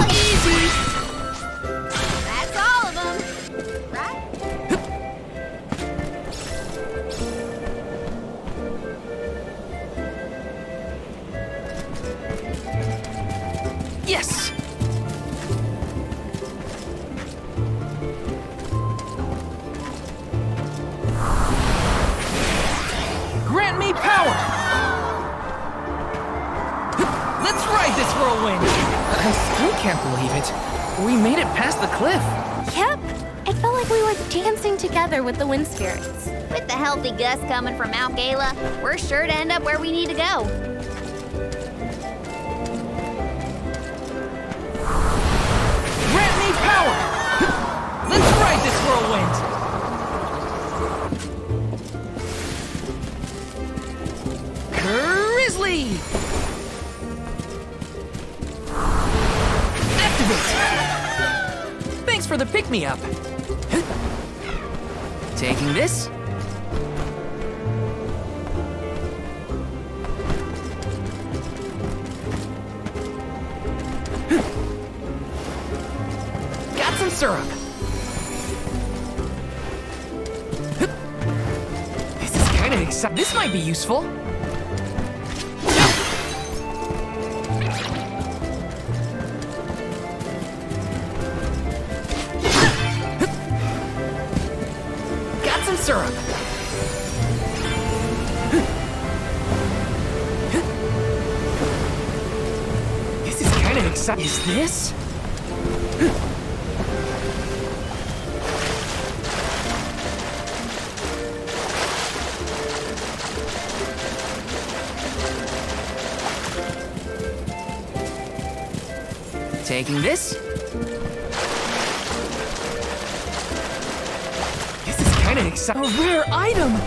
Easy. That's all of them. Right? Yes! Grant me power! Let's ride this whirlwind! I still can't believe it. We made it past the cliff. Yep. It felt like we were dancing together with the wind spirits. With the healthy gust coming from Mount Gayla, we're sure to end up where we need to go. Grant me power! Let's ride this whirlwind! Grizzly! Activate! Thanks for the pick-me-up. Taking this. Got some syrup. This is kind of exciting. This might be useful. Syrup. This is kind of exciting. Is this? Taking this. This is kind of exciting. A rare item!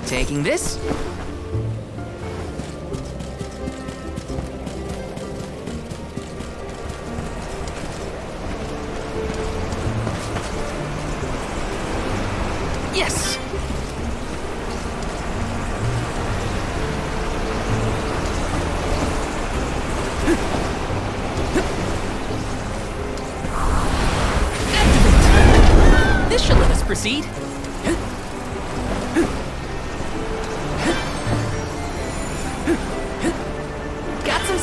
Taking this. Yes! Activate! This should let us proceed.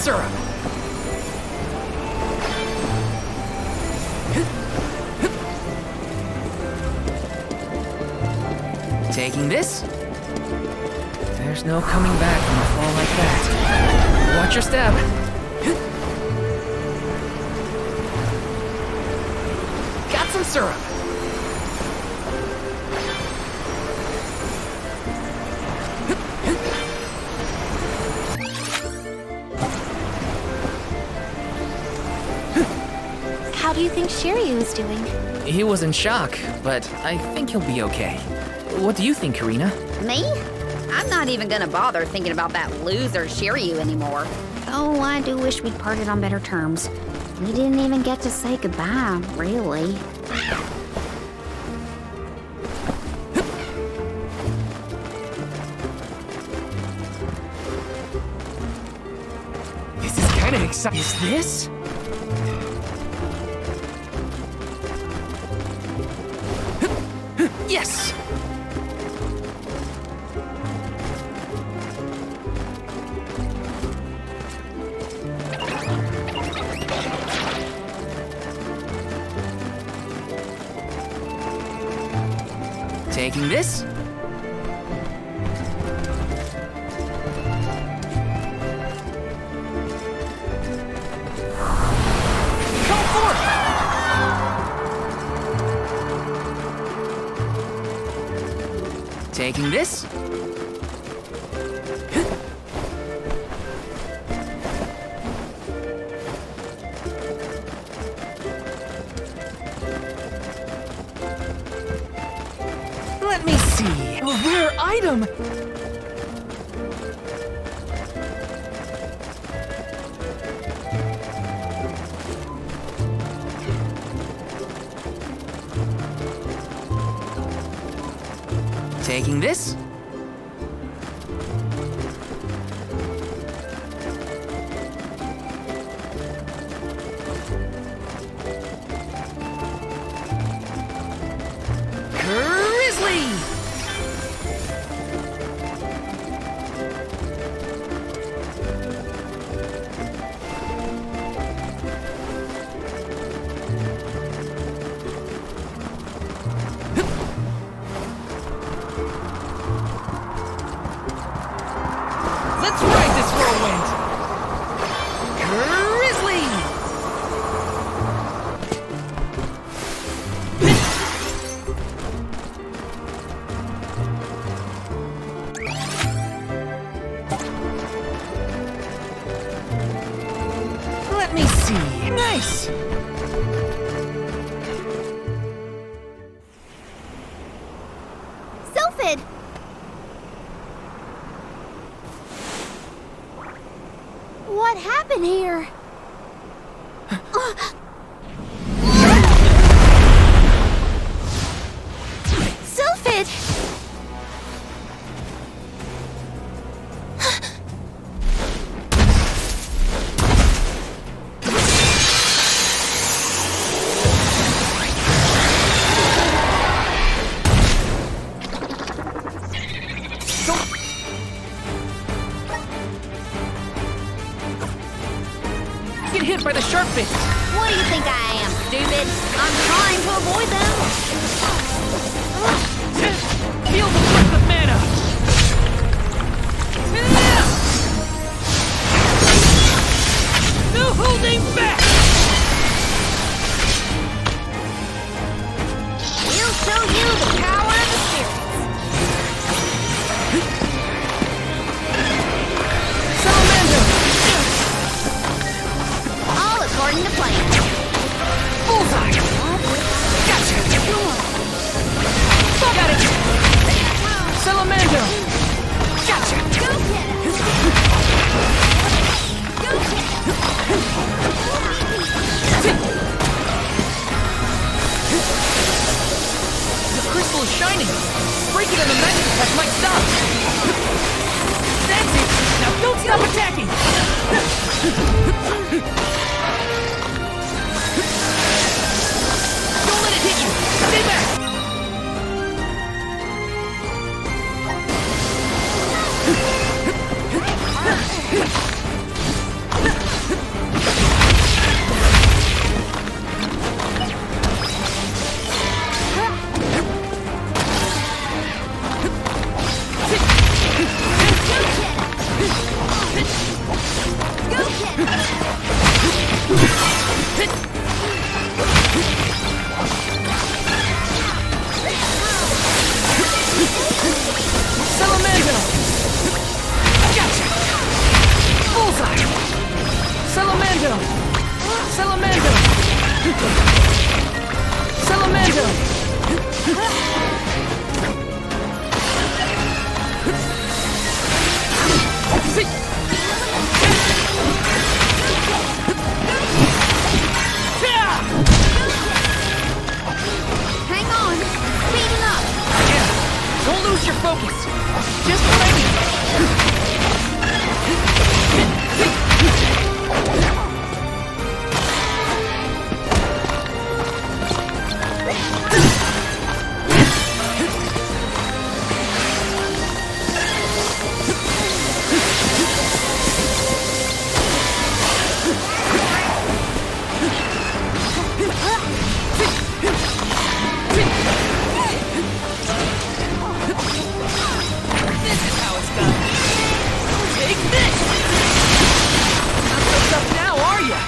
Syrup. Taking this. There's no coming back from a fall like that. Watch your step. Got some syrup. How do you think Shiryu is doing? He was in shock, but I think he'll be okay. What do you think, Karina? Me? I'm not even gonna bother thinking about that loser Shiryu anymore. Oh, I do wish we'd parted on better terms. We didn't even get to say goodbye, really. This is kind of exciting. Is this? Yes! Taking this. Go forth! Taking this. Let me see. A rare item! Taking this. Let's ride this whirlwind! Grizzly! Let me see. Nice! Sylphid! What happened here? Sylphid! hit by the sharp bits. What do you think I am, stupid? I'm trying to avoid them. Feel the breath of mana. No holding back. We'll show you the power of the spirits. Salamander. All according to plan. Bullseye. Gotcha. Got it. Salamander. Gotcha. Go get it. Go get it. The crystal is shining. Break it and the magic attack might stop. That's it. Now don't stop attacking. Don't let it hit you. Stay back. Salamander! Gotcha! Bullseye! Salamander! Salamander! Salamander! Hang on. Speeding up. Yeah, don't lose your focus. Just what I need. This is how it's done. Take this! Not so tough now, are ya?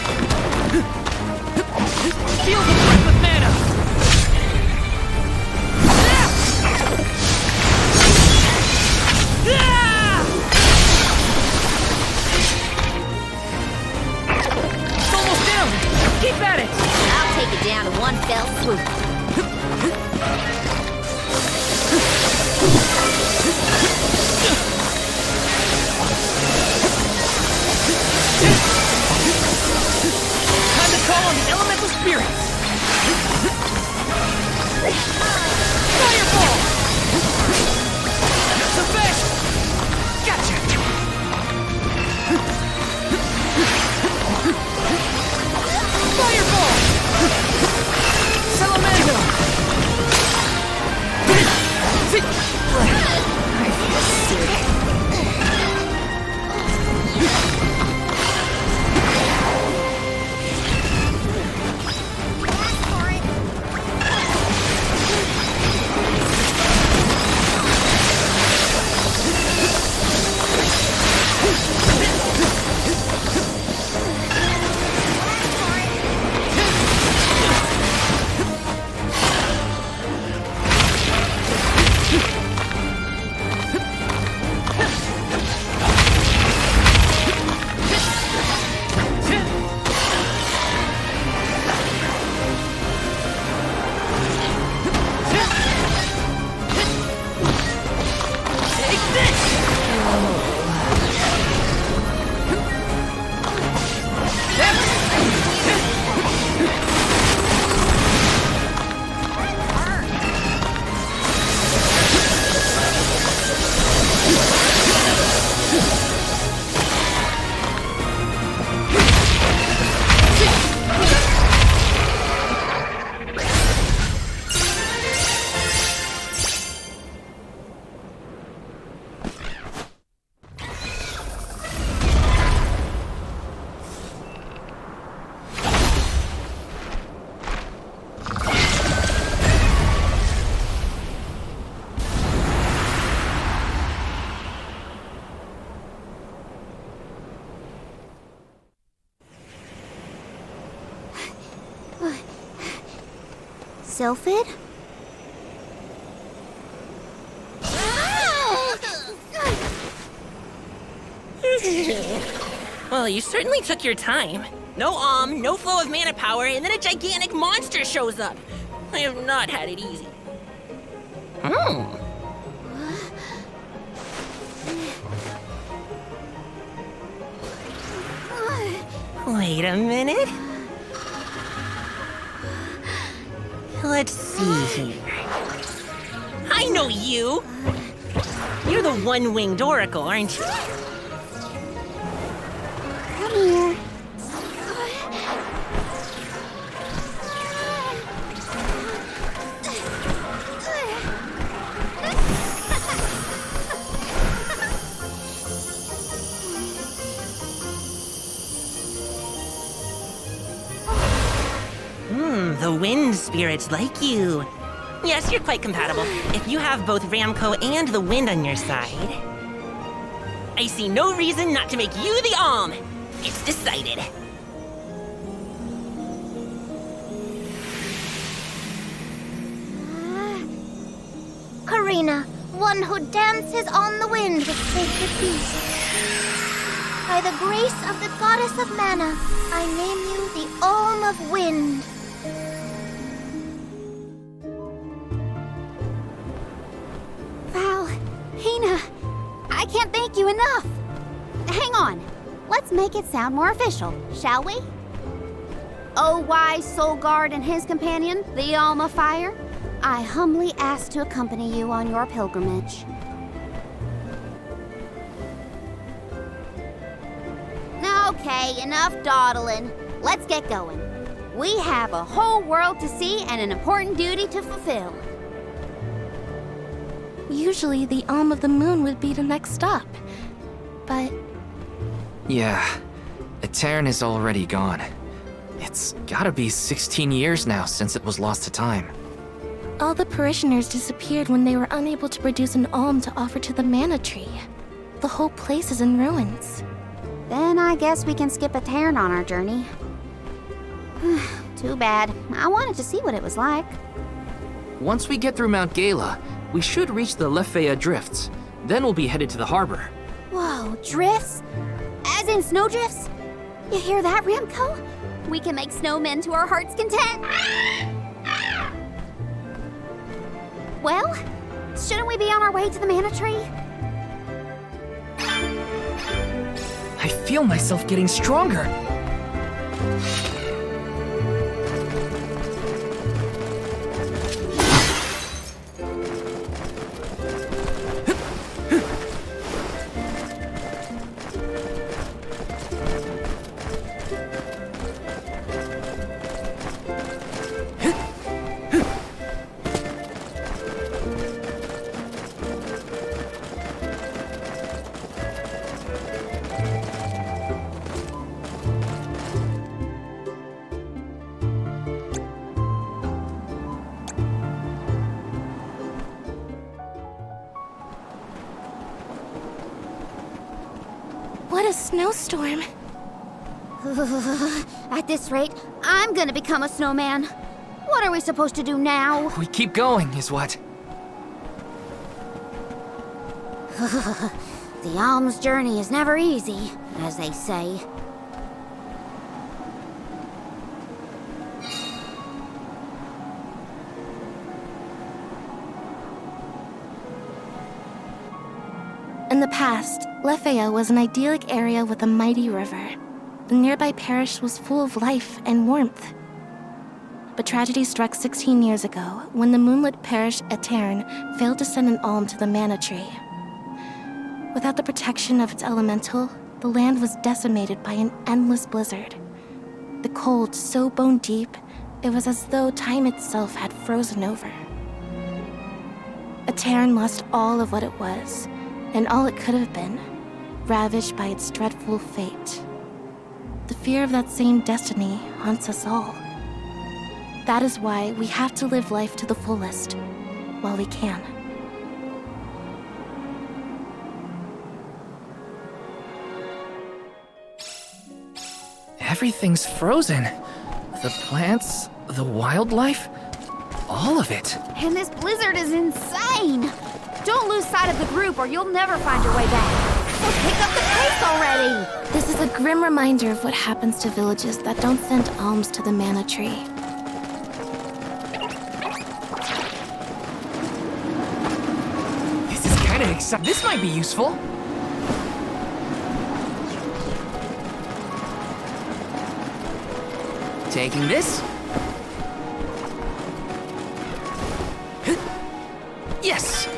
Feel the breath of mana! It's almost down! Keep at it! I'll take it down in one fell swoop. Time to call on the elemental spirits! Fireball! The best! Gotcha! Fireball! Salamander! I feel sick. Sylphid? Well, you certainly took your time. No no flow of mana power, and then a gigantic monster shows up. I have not had it easy. Wait a minute. Let's see here. I know you! You're the one-winged oracle, aren't you? Come here. The wind spirits like you. Yes, you're quite compatible. If you have both Ramco and the wind on your side, I see no reason not to make you the Alm. It's decided. Karina, one who dances on the wind with sacred beasts. By the grace of the goddess of mana, I name you the Alm of Wind. Val, Hina, I can't thank you enough. Hang on. Let's make it sound more official, shall we? O wise soul guard and his companion, the Alm of Fire, I humbly ask to accompany you on your pilgrimage. Okay, enough dawdling. Let's get going. We have a whole world to see and an important duty to fulfill. Usually the Alm of the Moon would be the next stop, but... Yeah, Etern is already gone. It's gotta be 16 years now since it was lost to time. all the parishioners disappeared when they were unable to produce an alm to offer to the mana tree. The whole place is in ruins. Then I guess we can skip Etern on our journey. Too bad. I wanted to see what it was like. Once we get through Mount Gayla, we should reach the Lefea Drifts. Then we'll be headed to the harbor. Whoa, drifts? As in snowdrifts? You hear that, Ramco? We can make snowmen to our heart's content. Well, shouldn't we be on our way to the mana tree? I feel myself getting stronger. What a snowstorm. At this rate, I'm gonna become a snowman. What are we supposed to do now? We keep going, is what? The alm's journey is never easy, as they say. In the past, Lefea was an idyllic area with a mighty river. The nearby parish was full of life and warmth. But tragedy struck 16 years ago when the moonlit parish Etern failed to send an alm to the mana tree. Without the protection of its elemental, the land was decimated by an endless blizzard. The cold so bone deep, it was as though time itself had frozen over. Etern lost all of what it was, and all it could have been, ravaged by its dreadful fate. The fear of that same destiny haunts us all. That is why we have to live life to the fullest, while we can. Everything's frozen. The plants, the wildlife, All of it. And this blizzard is insane! Don't lose sight of the group or you'll never find your way back. So pick up the pace already! This is a grim reminder of what happens to villages that don't send alms to the mana tree. This is kinda exciting. This might be useful. Taking this. Yes!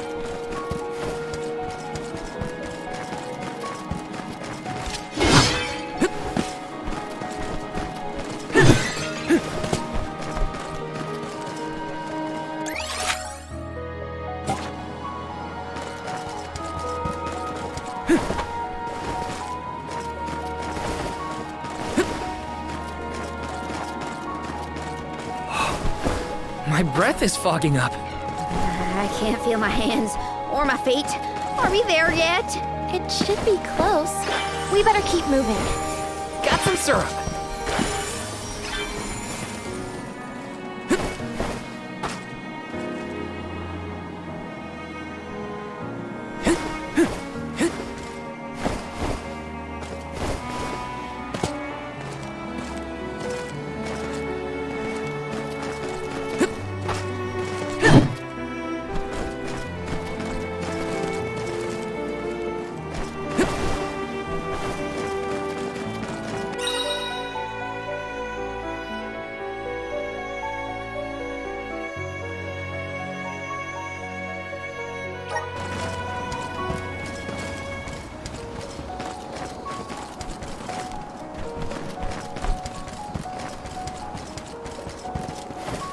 My breath is fogging up. I can't feel my hands or my feet. Are we there yet? It should be close. We better keep moving. Got some syrup.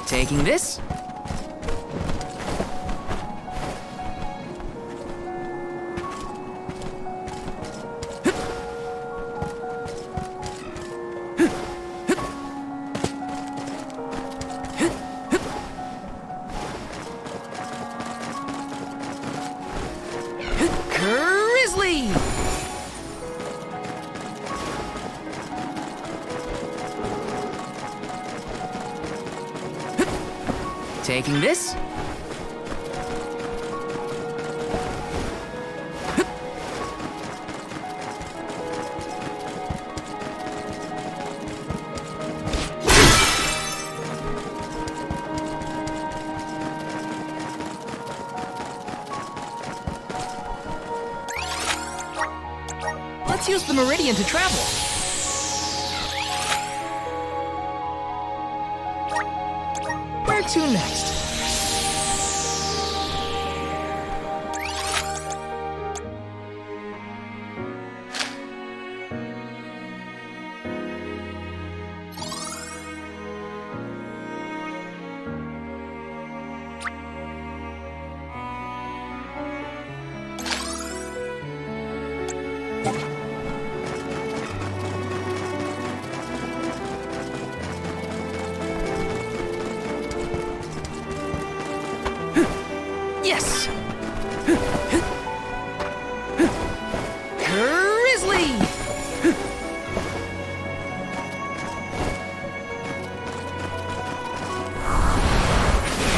Taking this. Grizzly! Taking this. Let's use the meridian to travel. Where to next? Yes! Grizzly!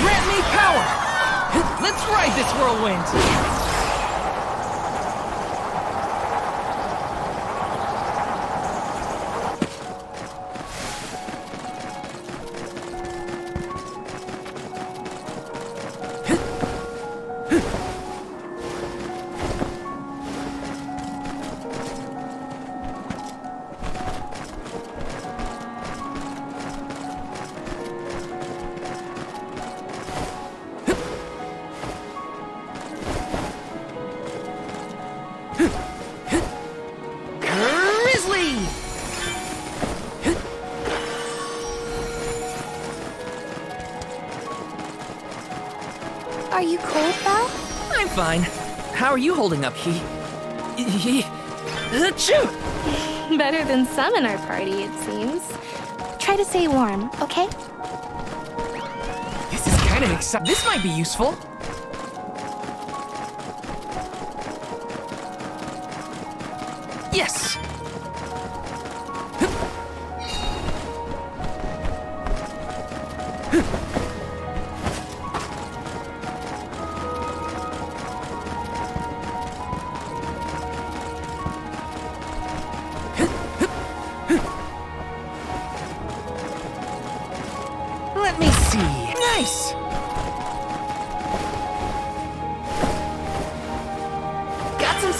Grant me power! Let's ride this whirlwind! Are you cold, Belle? I'm fine. How are you holding up, Achoo! Better than some in our party, it seems. Try to stay warm, okay? This is kind of exciting. This might be useful. Yes!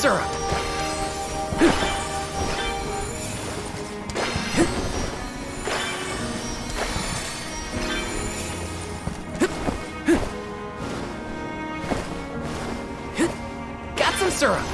syrup! Got some syrup!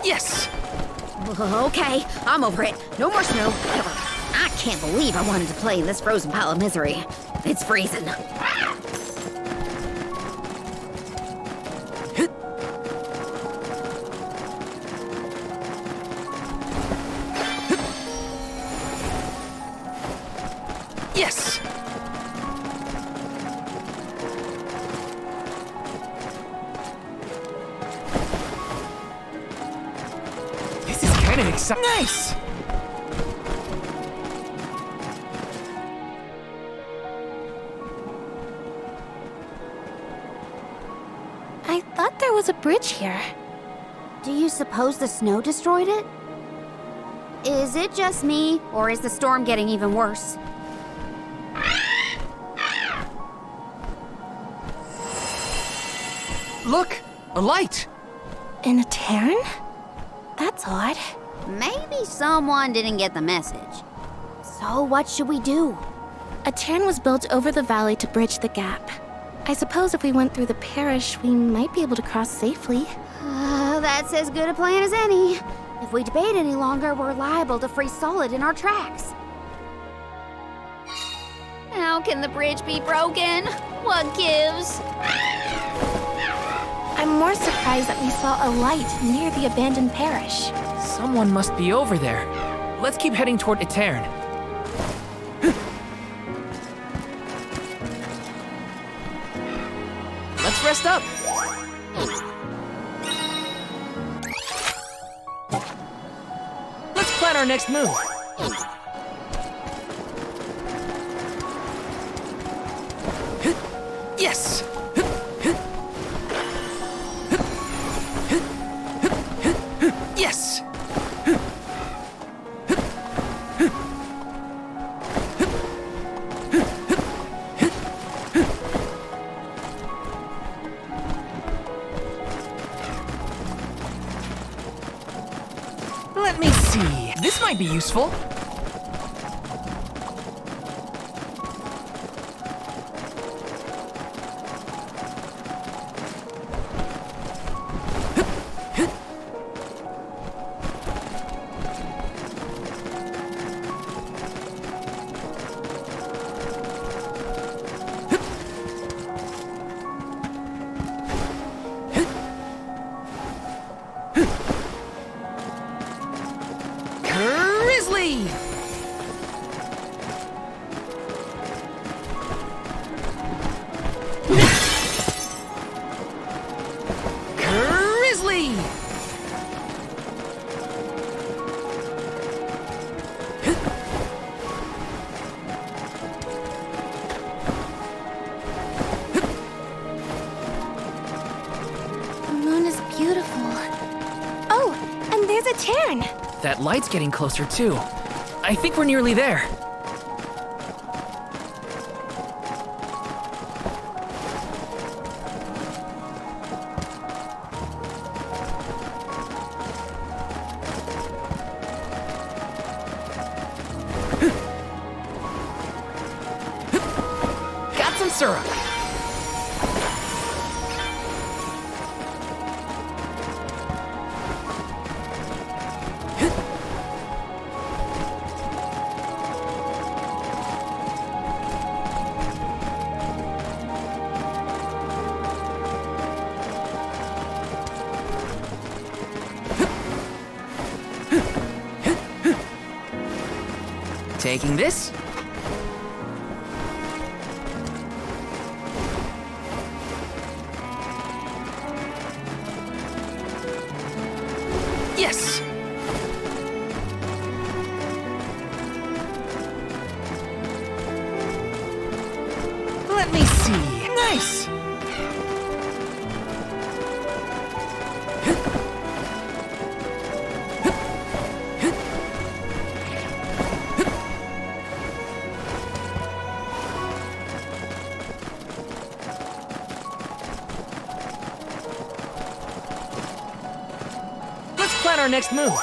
Yes! Okay, I'm over it. No more snow, ever. I can't believe I wanted to play in this frozen pile of misery. It's freezing. Yes! This is kind of exciting. Nice! I thought there was a bridge here. Do you suppose the snow destroyed it? Is it just me, or is the storm getting even worse? Look! A light! In a Terran? That's odd. Maybe someone didn't get the message. So what should we do? A Terran was built over the valley to bridge the gap. I suppose if we went through the parish, we might be able to cross safely. That's as good a plan as any. If we debate any longer, we're liable to freeze solid in our tracks. How can the bridge be broken? What gives? I'm more surprised that we saw a light near the abandoned parish. Someone must be over there. Let's keep heading toward Etern. Let's rest up. Let's plan our next move. Yes! Yes! Let me see. This might be useful. That light's getting closer too. I think we're nearly there. Got some syrup. Taking this. on our next move?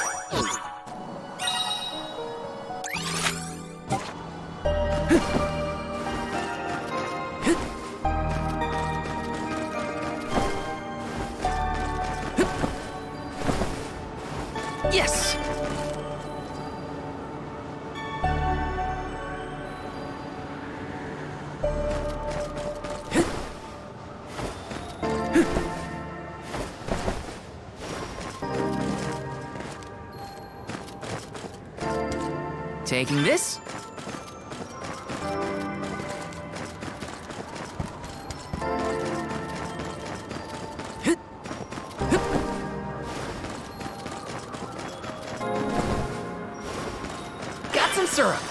Yes! Taking this. Got some syrup.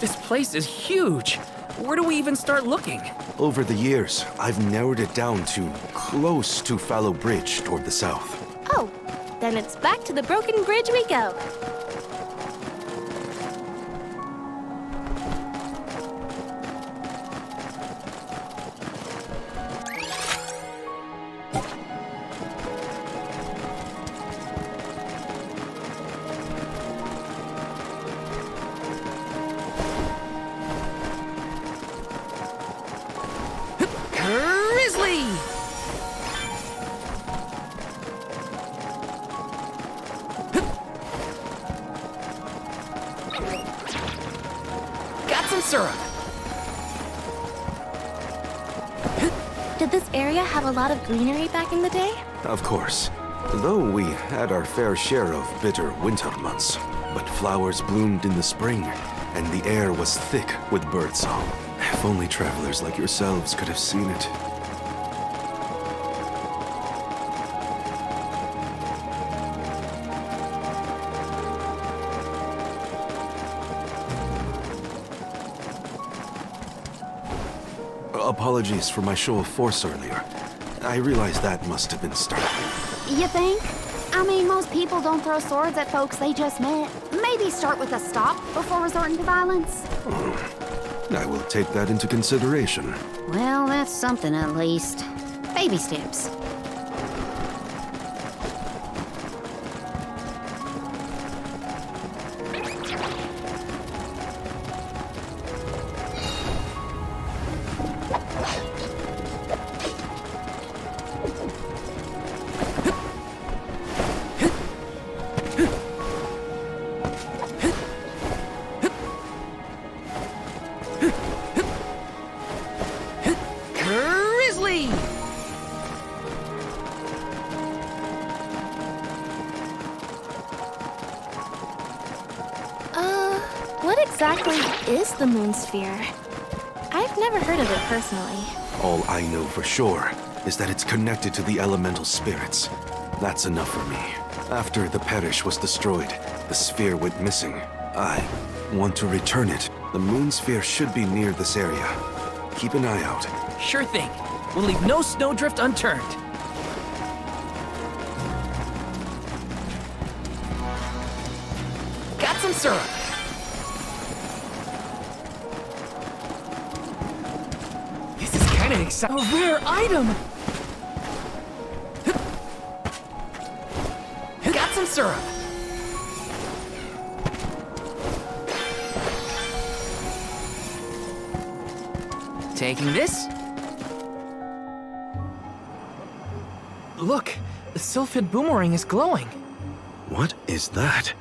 This place is huge. Where do we even start looking? Over the years, I've narrowed it down to close to Fallow Bridge toward the south. Oh, then it's back to the broken bridge we go. Syrup. Did this area have a lot of greenery back in the day? Of course. Though we had our fair share of bitter winter months. But flowers bloomed in the spring, and the air was thick with birdsong. If only travelers like yourselves could have seen it. Apologies for my show of force earlier. I realize that must have been startling. You think? I mean, most people don't throw swords at folks they just met. Maybe start with a stop before resorting to violence. I will take that into consideration. Well, that's something at least. Baby steps. What exactly is the moon sphere? I've never heard of it personally. All I know for sure is that it's connected to the elemental spirits. That's enough for me. After the parish was destroyed, the sphere went missing. I want to return it. The moon sphere should be near this area. Keep an eye out. Sure thing. We'll leave no snowdrift unturned. Got some syrup. This is kind of exciting. A rare item. Got some syrup. Taking this. Look, the sylphid boomerang is glowing. What is that?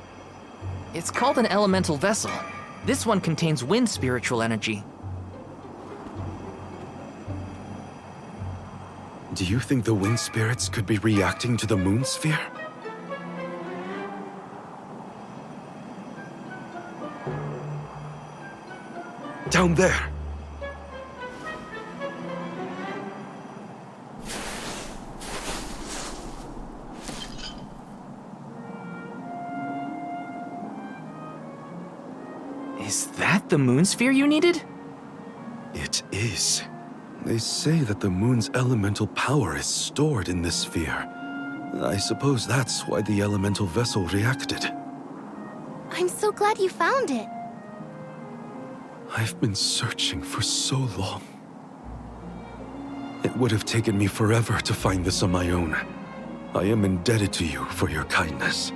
It's called an elemental vessel. This one contains wind spiritual energy. Do you think the wind spirits could be reacting to the moon sphere? Down there! Is that the moon sphere you needed? It is. They say that the moon's elemental power is stored in this sphere. I suppose that's why the elemental vessel reacted. I'm so glad you found it. I've been searching for so long. It would have taken me forever to find this on my own. I am indebted to you for your kindness.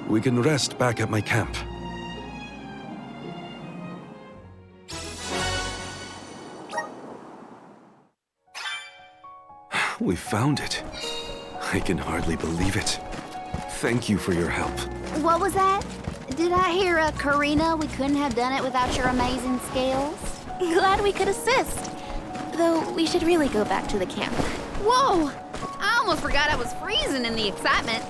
We can rest back at my camp. We found it. I can hardly believe it. Thank you for your help. What was that? Did I hear a Karina? We couldn't have done it without your amazing skills? Glad we could assist. Though we should really go back to the camp. Whoa! I almost forgot I was freezing in the excitement.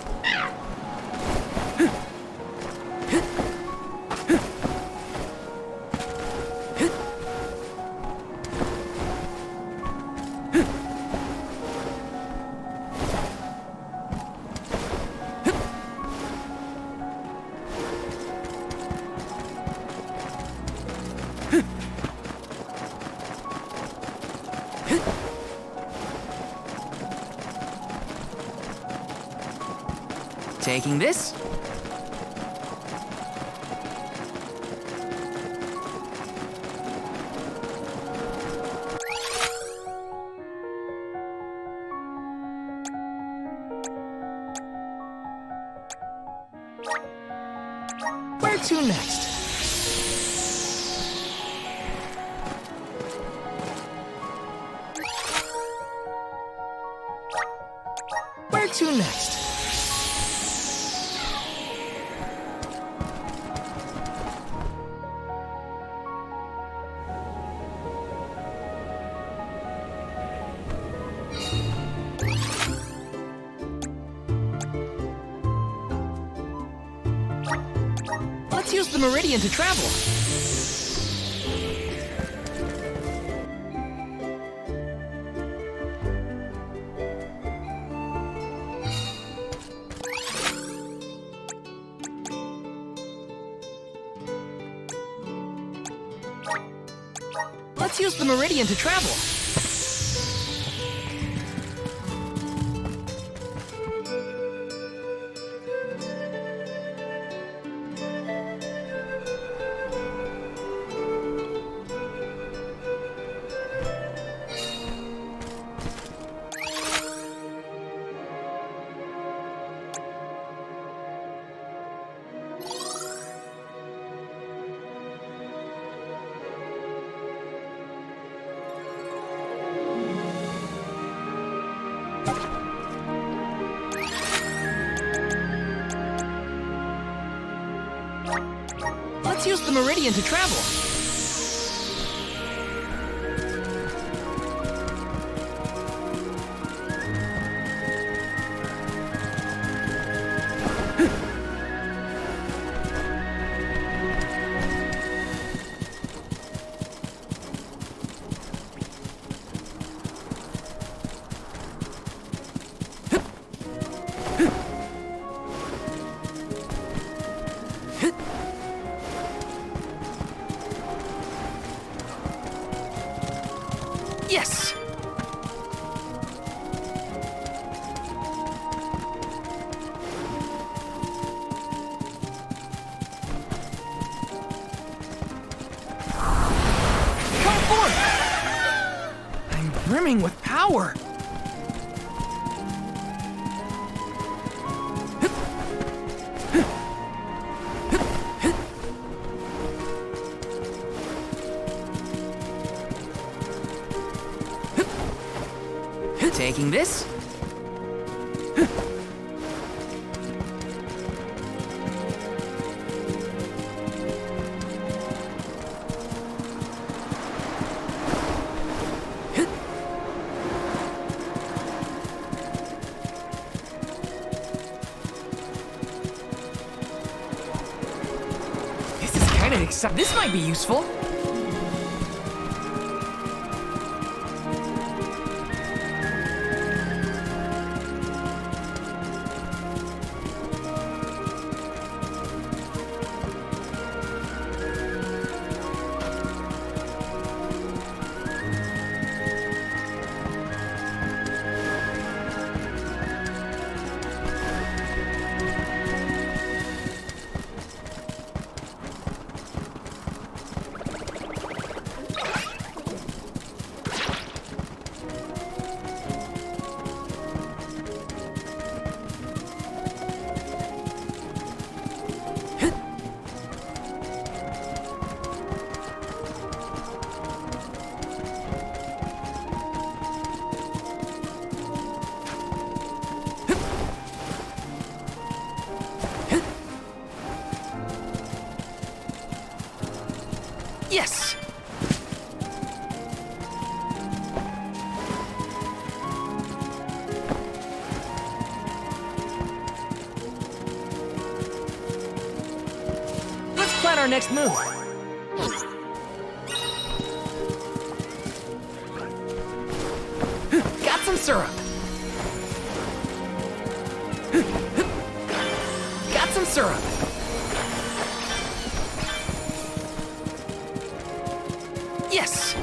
Taking this? Where to next? Where to next? Let's use the meridian to travel. Let's use the meridian to travel. Let's use the meridian to travel. Yes! Come forth! I'm brimming with power. Taking this? This is kind of exciting. This might be useful. Yes! Let's plan our next move. Got some syrup. Got some syrup. Yes!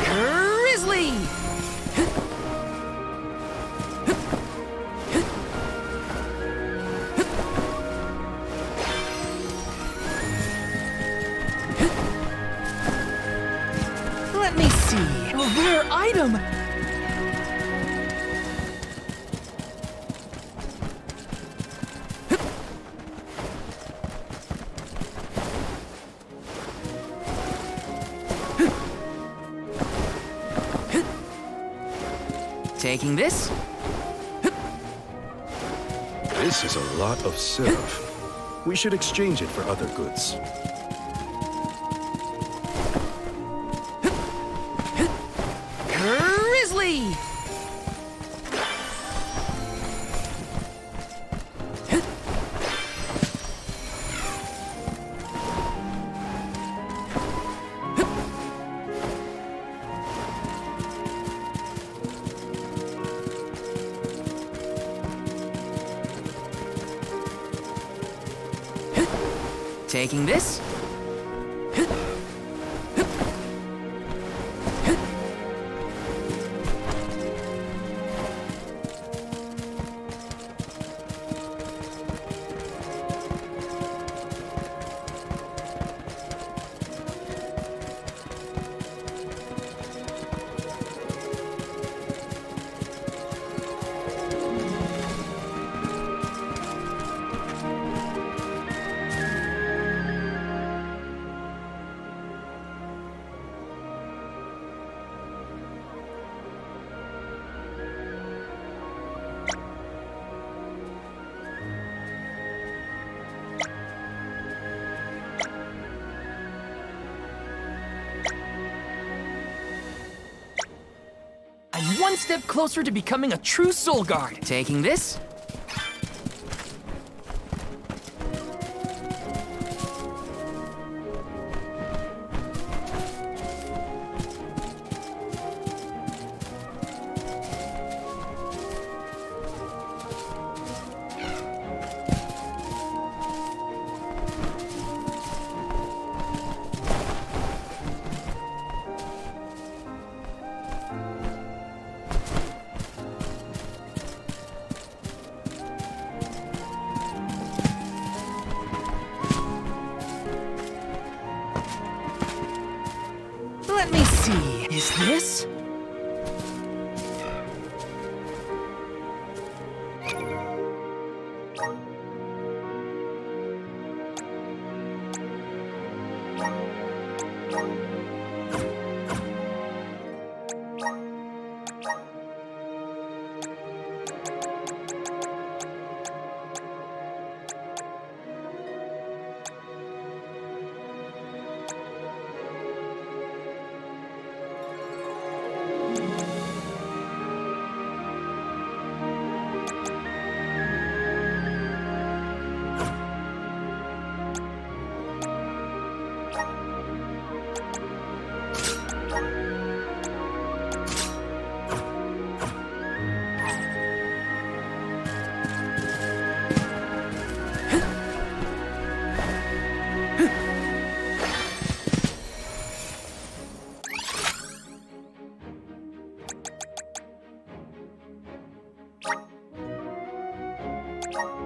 Grizzly! Let me see. A rare item! Taking this? This is a lot of syrup. We should exchange it for other goods. Grizzly! Taking this? I'm one step closer to becoming a true soul guard. Taking this? Let me see. Is this?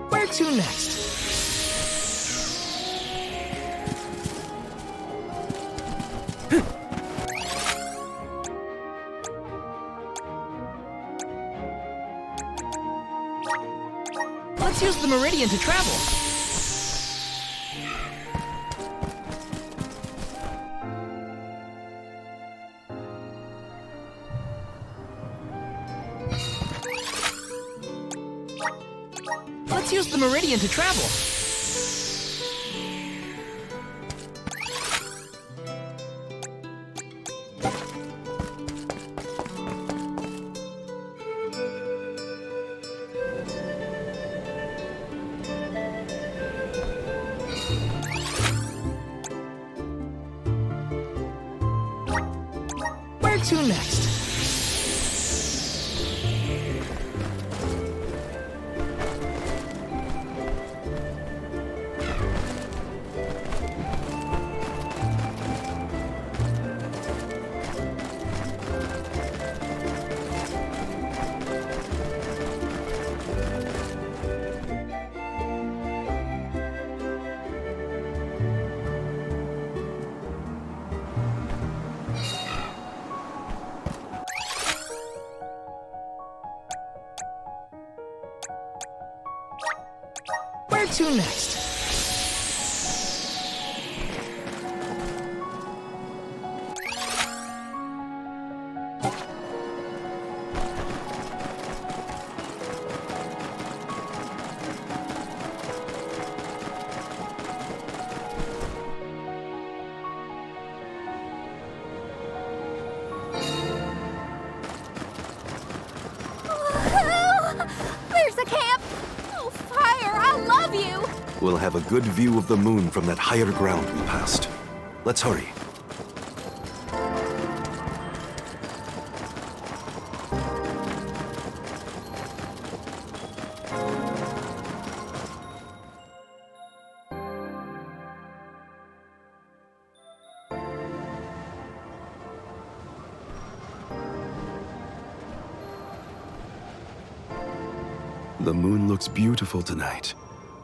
Where to next? Let's use the meridian to travel. the meridian to travel. Where to next? Where to next? There's a camp! Oh, fire! I love you! We'll have a good view of the moon from that higher ground we passed. Let's hurry. The moon looks beautiful tonight.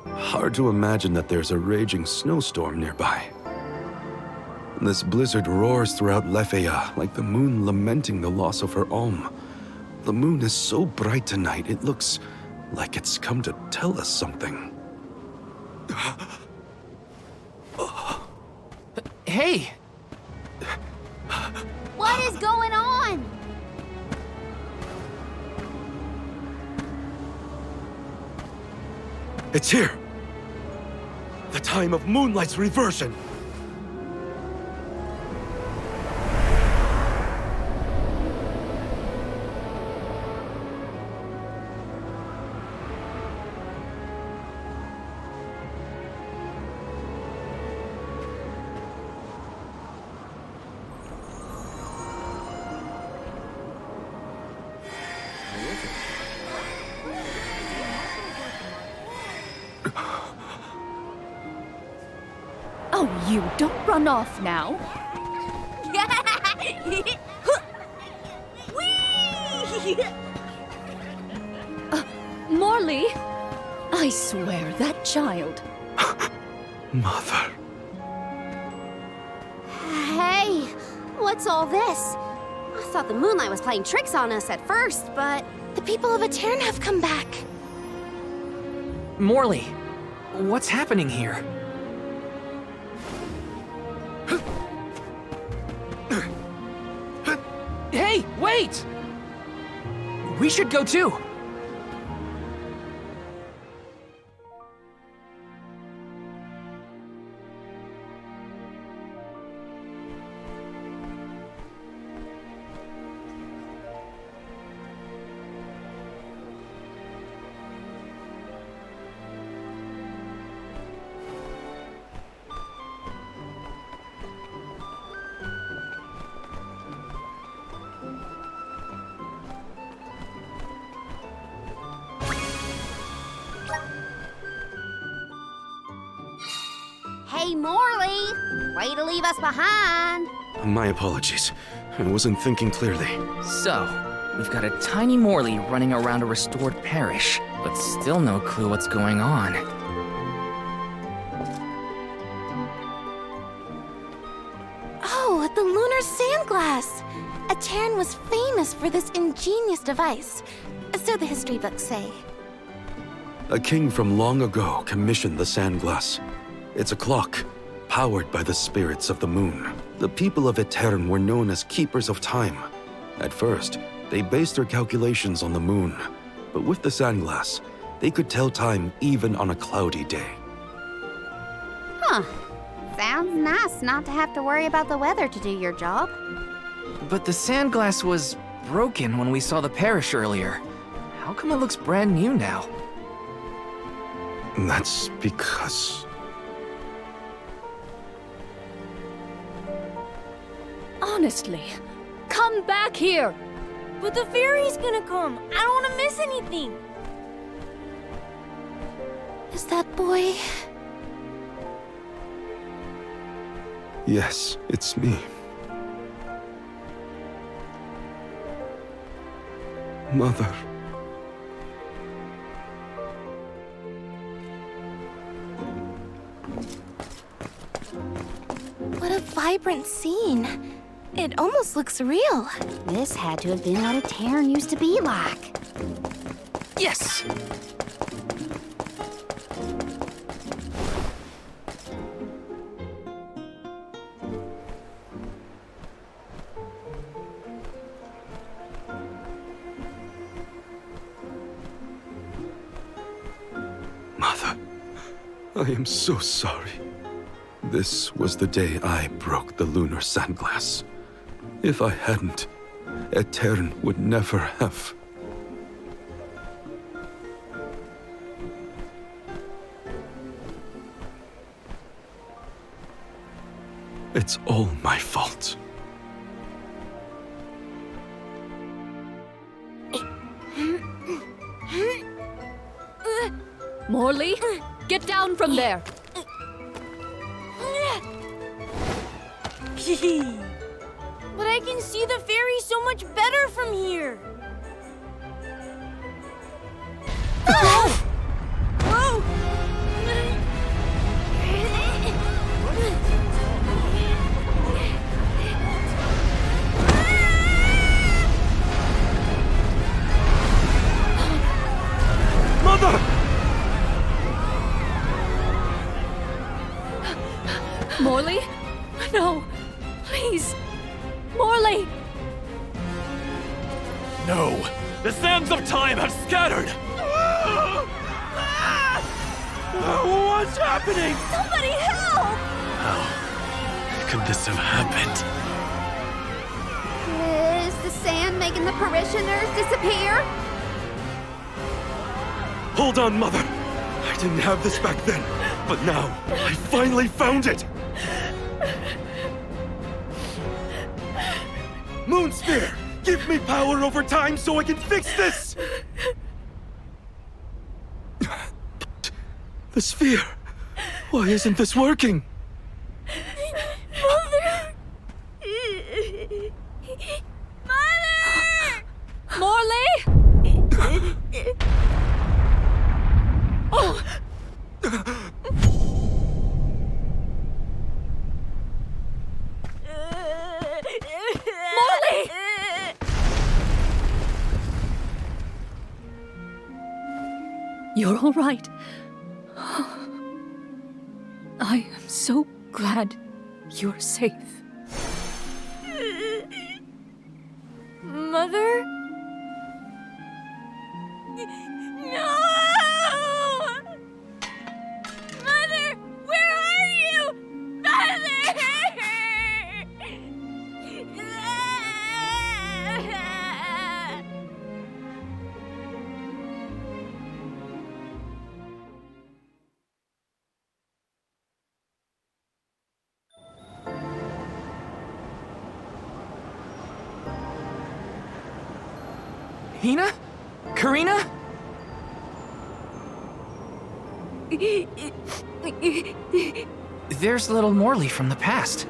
Hard to imagine that there's a raging snowstorm nearby. This blizzard roars throughout Lefeya like the moon lamenting the loss of her Alm. The moon is so bright tonight, it looks like it's come to tell us something. Hey! What is going on? It's here! The time of Moonlight's reversion! Oh, you don't run off now. Morley, I swear that child. Mother. Hey, what's all this? I thought the moonlight was playing tricks on us at first, but... The people of Aetern have come back. Morley, what's happening here? Hey, wait! We should go too. Hey, Morley! Way to leave us behind! My apologies. I wasn't thinking clearly. So, we've got a tiny Morley running around a restored parish, but still no clue what's going on. Oh, the lunar sandglass! Aetern was famous for this ingenious device, so the history books say. A king from long ago commissioned the Sandglass. It's a clock, powered by the spirits of the moon. The people of Aetern were known as keepers of time. At first, they based their calculations on the moon. But with the Sandglass, They could tell time even on a cloudy day. Huh. Sounds nice not to have to worry about the weather to do your job. But the sand glass was broken when we saw the parish earlier. How come it looks brand new now? That's because... Honestly, come back here! But the fairy's gonna come. I don't want to miss anything. Is that boy? Yes, it's me. Mother. What a vibrant scene. It almost looks real. This had to have been what a Terran used to be like. Yes! Mother, I am so sorry. This was the day I broke the lunar sandglass. If I hadn't, a Terran would never have. It's all my fault. Morley, get down from there! But I can see the fairy so much better from here. Whoa! Mother! Morley? No! Please! Morley! No! The sands of time have scattered! What's happening? Somebody help! How could this have happened? Is the sand making the parishioners disappear? Hold on, Mother! I didn't have this back then, but now I finally found it! Moonsphere! Give me power over time so I can fix this! But the sphere... Why isn't this working? Mother! Mother! Morley! Oh! Morley! You're all right. I am so glad you're safe. Mother? No! Mother, where are you? Mother! Hina? Karina? There's little Morley from the past.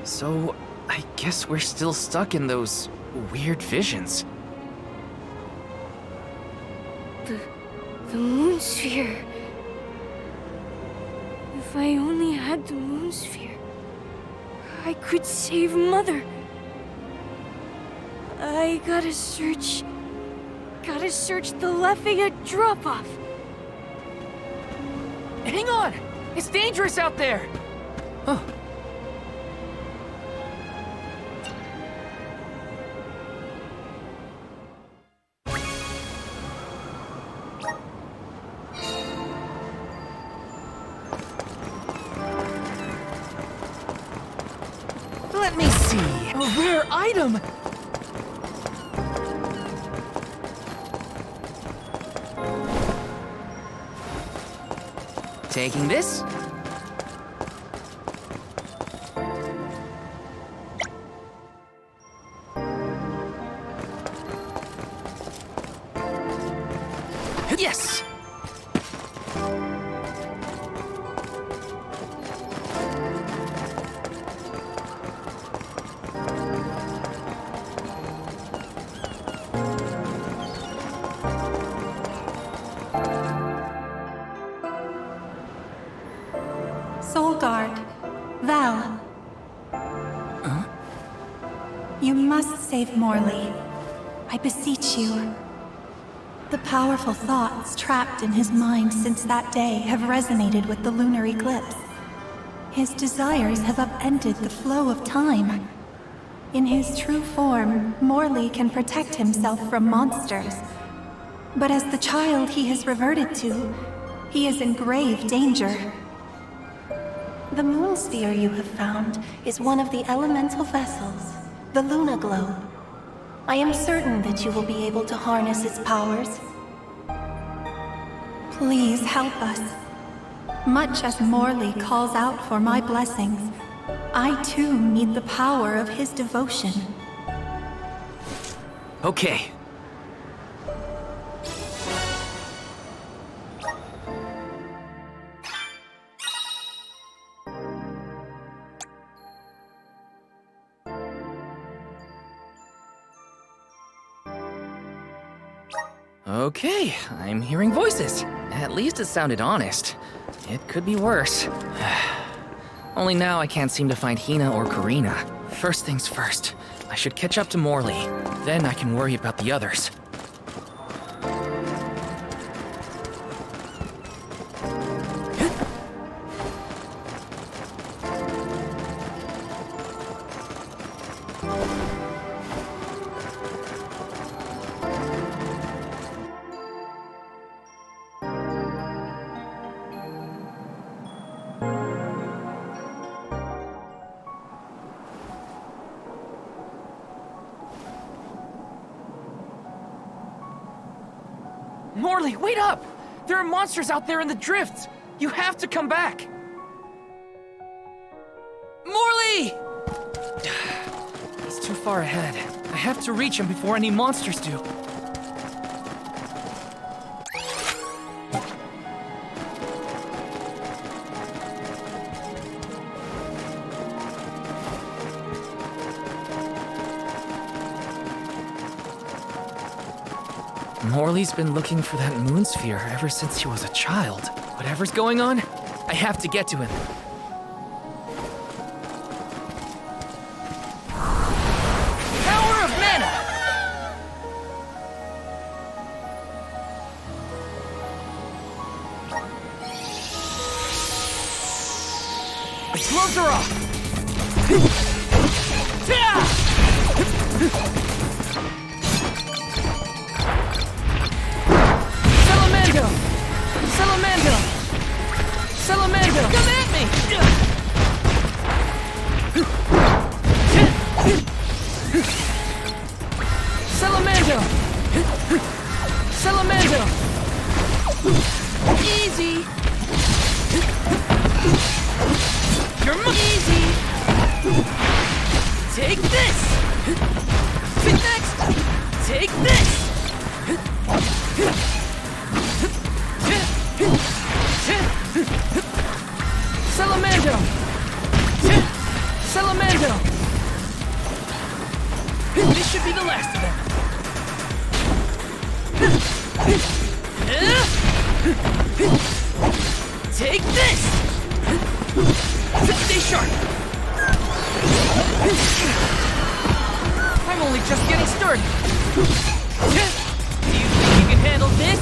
So, I guess we're still stuck in those weird visions. The moon sphere. If I only had the moon sphere, I could save Mother. I gotta search the Lafayette drop-off. Hang on! It's dangerous out there! Oh. Let me see. A rare item! Taking this. Yes! Soul Guard. Val. You must save Morley. I beseech you. The powerful thoughts trapped in his mind since that day have resonated with the lunar eclipse. His desires have upended the flow of time. In his true form, Morley can protect himself from monsters. But as the child he has reverted to, he is in grave danger. The moon sphere you have found is one of the elemental vessels, the Luna Globe. I am certain that you will be able to harness its powers. Please help us. Much as Morley calls out for my blessings, I too need the power of his devotion. Okay. Okay, I'm hearing voices. At least it sounded honest. It could be worse. Only now I can't seem to find Hina or Karina. First things first, I should catch up to Morley. Then I can worry about the others. Morley, wait up! There are monsters out there in the drifts! You have to come back! Morley! He's too far ahead. I have to reach him before any monsters do. Morley's been looking for that moon sphere ever since he was a child. Whatever's going on, I have to get to him. Power of mana! The gloves are off! Salamando! Come at me! Salamando! Salamando! Easy! You're easy! Take this! Next! Take this! Salamando! Salamando! This should be the last of them. Take this! Stay sharp! I'm only just getting started. Do you think you can handle this?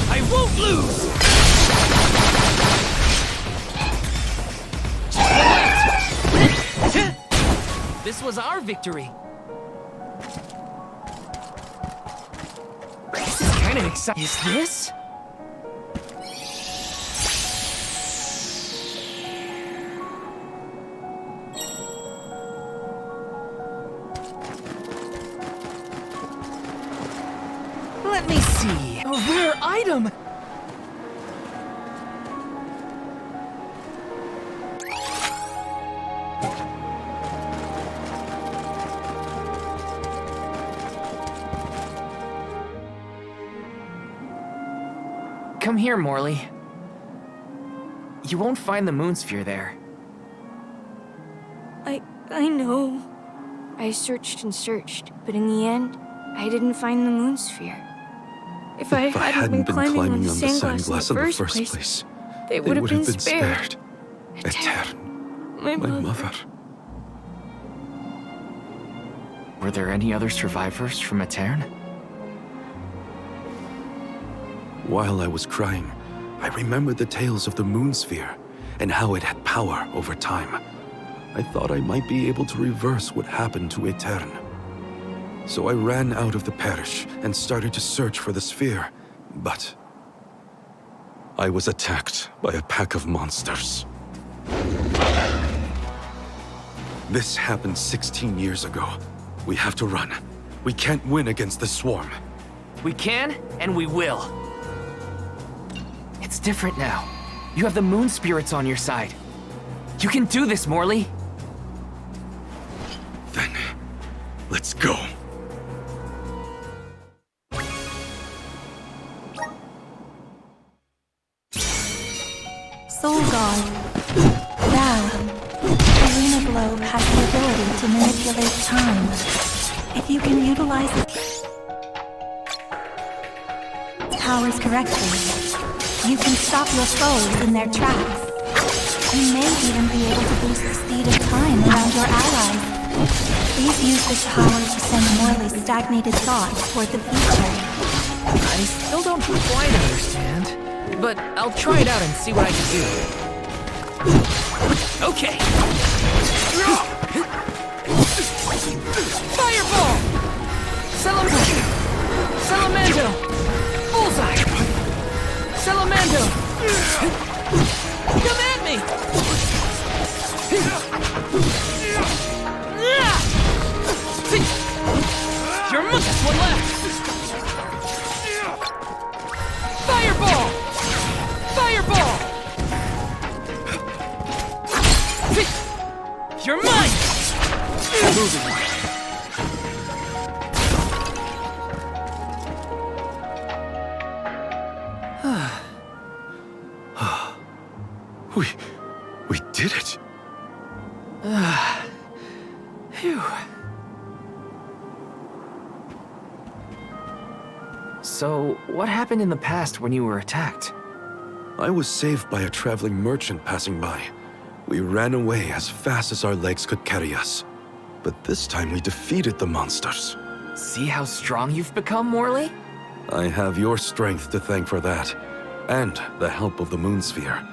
I won't lose! This was our victory. This is kind of exciting. Is this? another item! Come here, Morley. You won't find the moon sphere there. I know. I searched and searched, but in the end, I didn't find the moon sphere. If I hadn't been climbing on the sandglass in the first place, they would have been spared. Etern, My mother. Were there any other survivors from Etern? While I was crying, I remembered the tales of the moon sphere and how it had power over time. I thought I might be able to reverse what happened to Etern. So I ran out of the parish and started to search for the sphere, but I was attacked by a pack of monsters. This happened 16 years ago. We have to run. We can't win against the swarm. We can, and we will. It's different now. You have the moon spirits on your side. You can do this, Morley. Then, let's go. Soul God, thou, the Luna Globe has the ability to manipulate time. If you can utilize its powers correctly, you can stop your foes in their tracks. You may even be able to boost the speed of time around your allies. Please use this power to send Morley's stagnated thoughts toward the future. I still don't quite understand, but I'll try it out and see what I can do. Okay! Fireball! Salamando! Bullseye! Salamando! Come at me! You're just one left! Fireball! Fireball! You're mine! Moving. We did it. Phew. So, what happened in the past when you were attacked? I was saved by a traveling merchant passing by. We ran away as fast as our legs could carry us. But this time we defeated the monsters. See how strong you've become, Morley? I have your strength to thank for that, and the help of the moon sphere.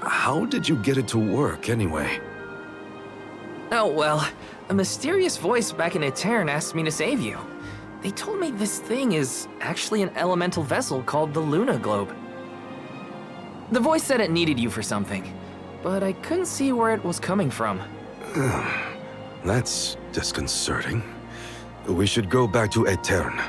How did you get it to work, anyway? Oh, well, a mysterious voice back in Etern asked me to save you. They told me this thing is actually an elemental vessel called the Luna Globe. The voice said it needed you for something, but I couldn't see where it was coming from. That's disconcerting. We should go back to Etern.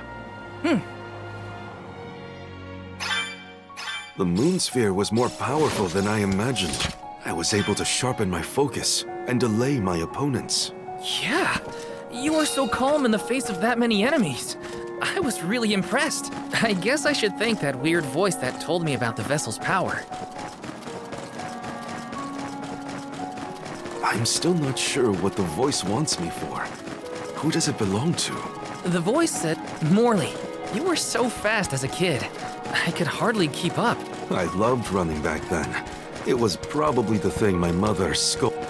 The moon sphere was more powerful than I imagined. I was able to sharpen my focus and delay my opponents. Yeah, you were so calm in the face of that many enemies. I was really impressed. I guess I should thank that weird voice that told me about the vessel's power. I'm still not sure what the voice wants me for. Who does it belong to? The voice said, Morley, you were so fast as a kid. I could hardly keep up. I loved running back then. It was probably the thing my mother scolded.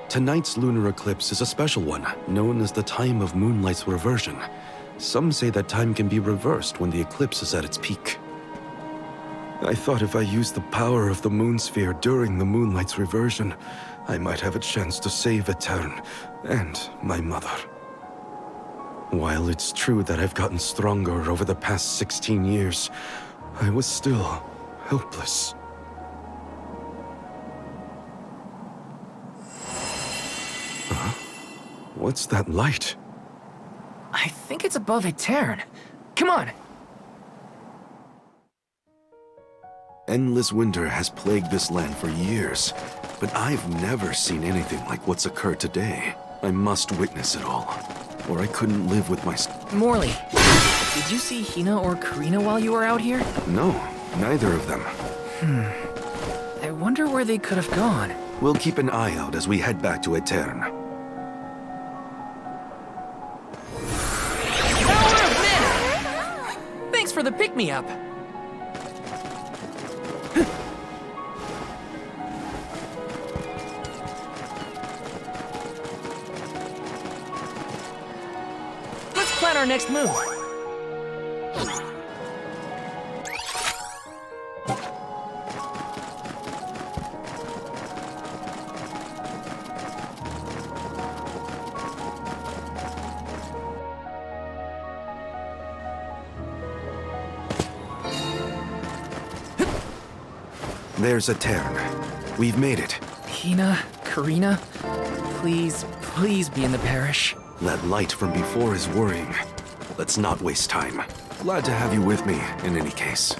Tonight's lunar eclipse is a special one, known as the time of moonlight's reversion. Some say that time can be reversed when the eclipse is at its peak. I thought if I used the power of the moon sphere during the moonlight's reversion, I might have a chance to save Etern and my mother. While it's true that I've gotten stronger over the past 16 years, I was still helpless. Huh? What's that light? I think it's above Etern. Come on. Endless winter has plagued this land for years, but I've never seen anything like what's occurred today. I must witness it all, or I couldn't live with my... Morley, did you see Hina or Karina while you were out here? No, neither of them. I wonder where they could have gone. We'll keep an eye out as we head back to Aetern. Thanks for the pick-me-up. Let's plan our next move. There's Aetern. We've made it. Hina, Karina, please be in the parish. That light from before is worrying. Let's not waste time. Glad to have you with me, in any case.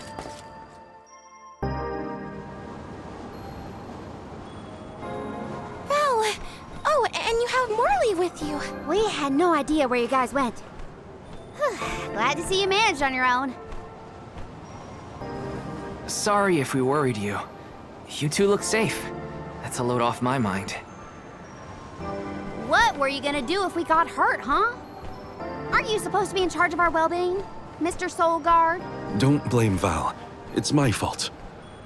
Oh, and you have Morley with you. We had no idea where you guys went. Glad to see you managed on your own. Sorry if we worried you. You two look safe. That's a load off my mind. What were you gonna do if we got hurt, huh? Aren't you supposed to be in charge of our well-being, Mr. Soul Guard? Don't blame Val. It's my fault.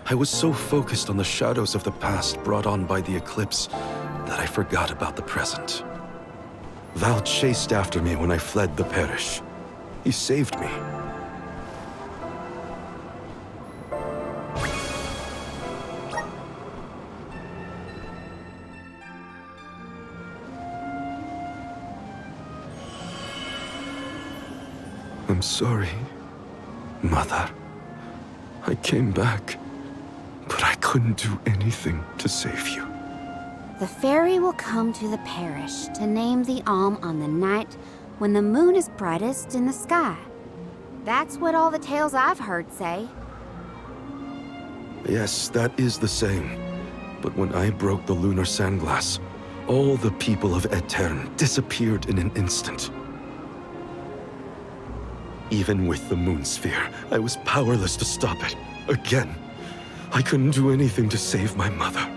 I was so focused on the shadows of the past brought on by the eclipse that I forgot about the present. Val chased after me when I fled the parish. He saved me. I'm sorry, Mother. I came back, but I couldn't do anything to save you. The faerie will come to the parish to name the Alm on the night when the moon is brightest in the sky. That's what all the tales I've heard say. Yes, that is the saying. But when I broke the lunar sandglass, all the people of Aetern disappeared in an instant. Even with the moon sphere, I was powerless to stop it. Again. I couldn't do anything to save my mother.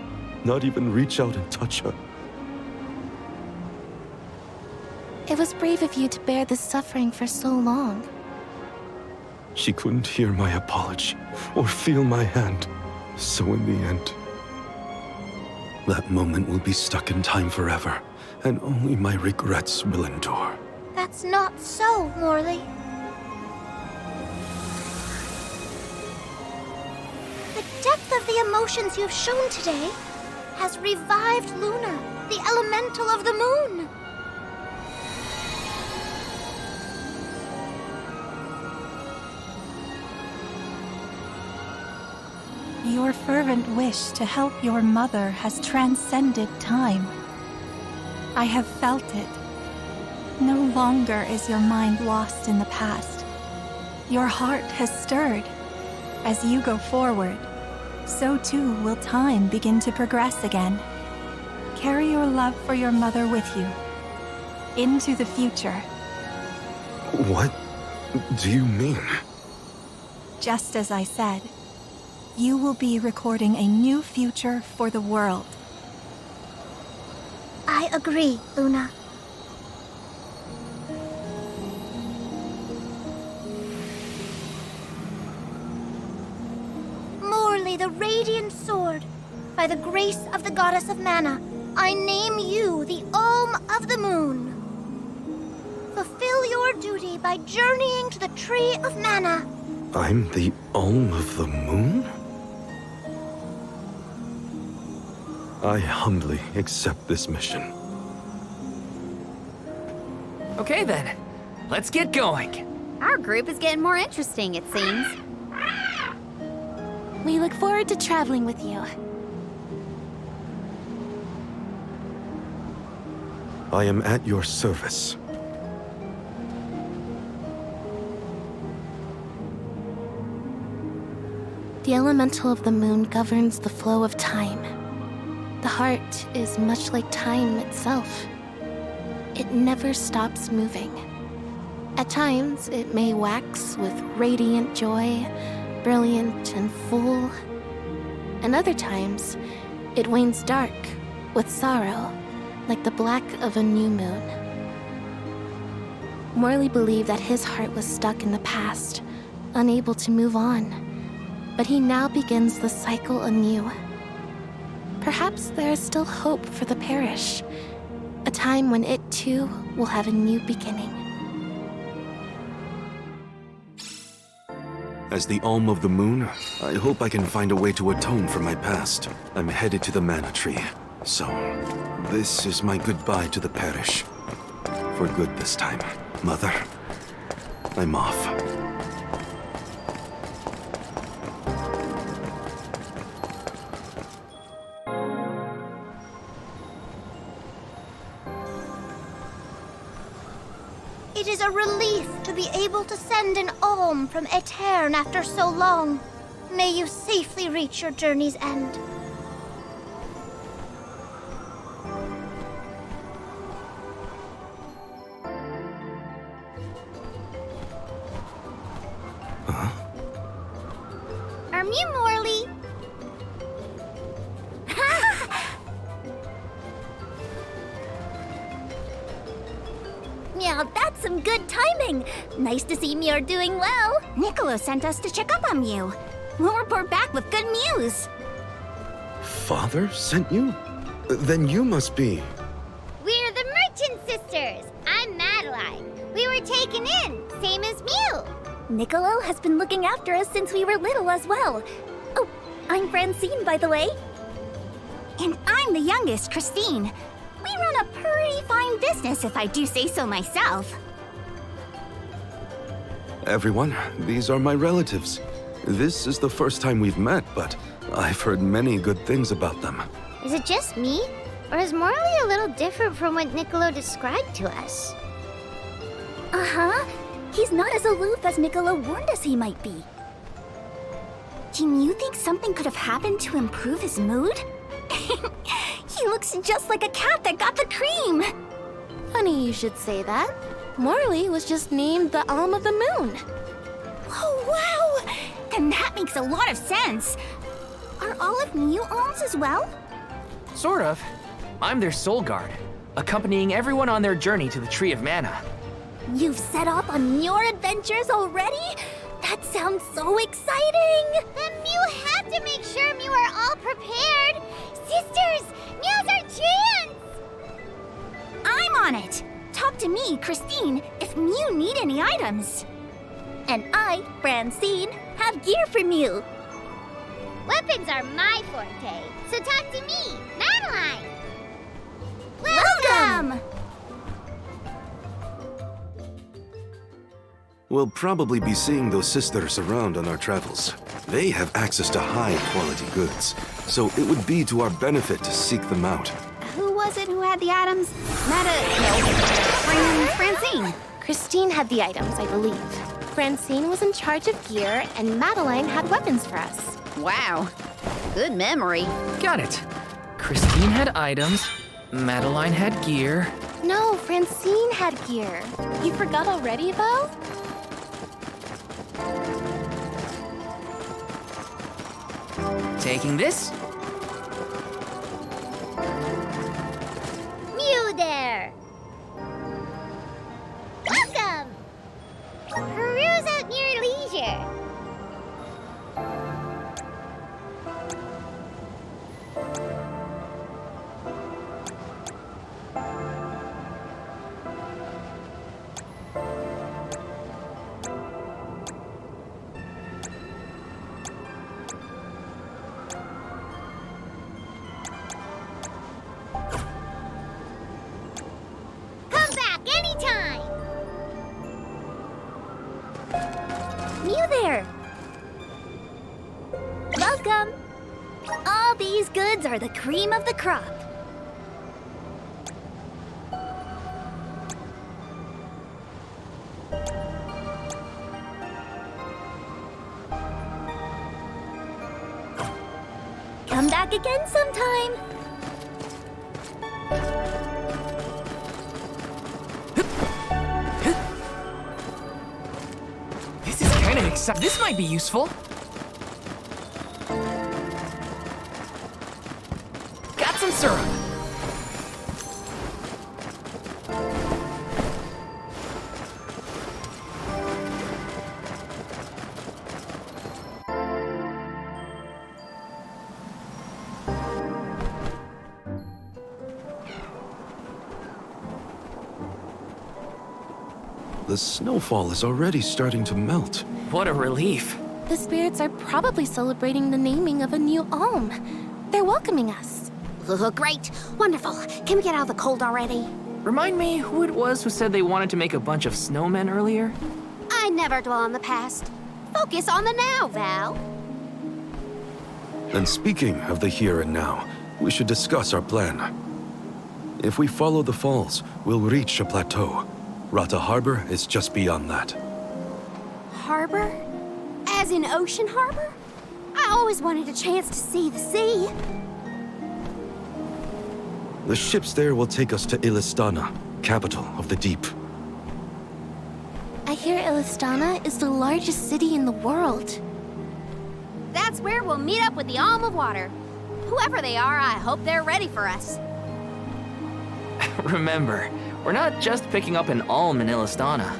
Not even reach out and touch her. It was brave of you to bear this suffering for so long. She couldn't hear my apology or feel my hand. So in the end, that moment will be stuck in time forever, and only my regrets will endure. That's not so, Morley. The depth of the emotions you've shown today has revived Luna, the elemental of the moon. Your fervent wish to help your mother has transcended time. I have felt it. No longer is your mind lost in the past. Your heart has stirred. As you go forward, so too will time begin to progress again. Carry your love for your mother with you, into the future. What do you mean? Just as I said, you will be recording a new future for the world. I agree, Luna. Morley, the radiant sword. By the grace of the goddess of mana, I name you the Alm of the Moon. Fulfill your duty by journeying to the Tree of Mana. I'm the Alm of the Moon? I humbly accept this mission. Okay then, let's get going. Our group is getting more interesting, it seems. We look forward to traveling with you. I am at your service. The elemental of the moon governs the flow of time. The heart is much like time itself. It never stops moving. At times, it may wax with radiant joy, brilliant and full. And other times, it wanes dark with sorrow, like the black of a new moon. Morley believed that his heart was stuck in the past, unable to move on, but he now begins the cycle anew. Perhaps there is still hope for the parish, a time when it too will have a new beginning. As the Alm of the Moon, I hope I can find a way to atone for my past. I'm headed to the Mana Tree, so this is my goodbye to the parish. For good this time. Mother, I'm off. It is a relief to be able to send an alm from Aeterne after so long. May you safely reach your journey's end. You, Morley. Meow, that's some good timing. Nice to see Mew doing well. Niccolo sent us to check up on Mew. We'll report back with good news. Father sent you? Then you must be... We're the Merchant Sisters. I'm Madeline. We were taken in, same as Mew. Niccolo has been looking after us since we were little as well. Oh, I'm Francine, by the way. And I'm the youngest, Christine. We run a pretty fine business, if I do say so myself. Everyone, these are my relatives. This is the first time we've met, but I've heard many good things about them. Is it just me? Or is Morley a little different from what Niccolo described to us? Uh-huh. He's not as aloof as Niccolo warned us he might be. Do you think something could have happened to improve his mood? He looks just like a cat that got the cream. Funny you should say that. Morley was just named the Alm of the Moon. Oh, wow! Then that makes a lot of sense. Are all of Mew alms as well? Sort of. I'm their soul guard, accompanying everyone on their journey to the Tree of Mana. You've set off on your adventures already? That sounds so exciting! Then Mew have to make sure Mew are all prepared! Sisters! Now's our chance! I'm on it! Talk to me, Christine, if Mew need any items. And I, Francine, have gear for Mew. Weapons are my forte, so talk to me, Madeline! Welcome! We'll probably be seeing those sisters around on our travels. They have access to high-quality goods, so it would be to our benefit to seek them out. Who was it who had the items? Francine. Christine had the items, I believe. Francine was in charge of gear, and Madeline had weapons for us. Wow. Good memory. Got it. Christine had items, Madeline had gear. No, Francine had gear. You forgot already, Val? Taking this? Mew there! Welcome! Peruse at your leisure. Mew there! Welcome! All these goods are the cream of the crop. Come back again sometime. This is kind of exciting. This might be useful. Got some syrup. The snowfall is already starting to melt. What a relief. The spirits are probably celebrating the naming of a new alm. They're welcoming us. Great. Wonderful. Can we get out of the cold already? Remind me who it was who said they wanted to make a bunch of snowmen earlier? I never dwell on the past. Focus on the now, Val. And speaking of the here and now, we should discuss our plan. If we follow the falls, we'll reach a plateau. Rata Harbor is just beyond that. Harbor? As in Ocean Harbor? I always wanted a chance to see the sea. The ships there will take us to Illistana, capital of the deep. I hear Illistana is the largest city in the world. That's where we'll meet up with the Alm of Water. Whoever they are, I hope they're ready for us. Remember, we're not just picking up an alm in Illistana.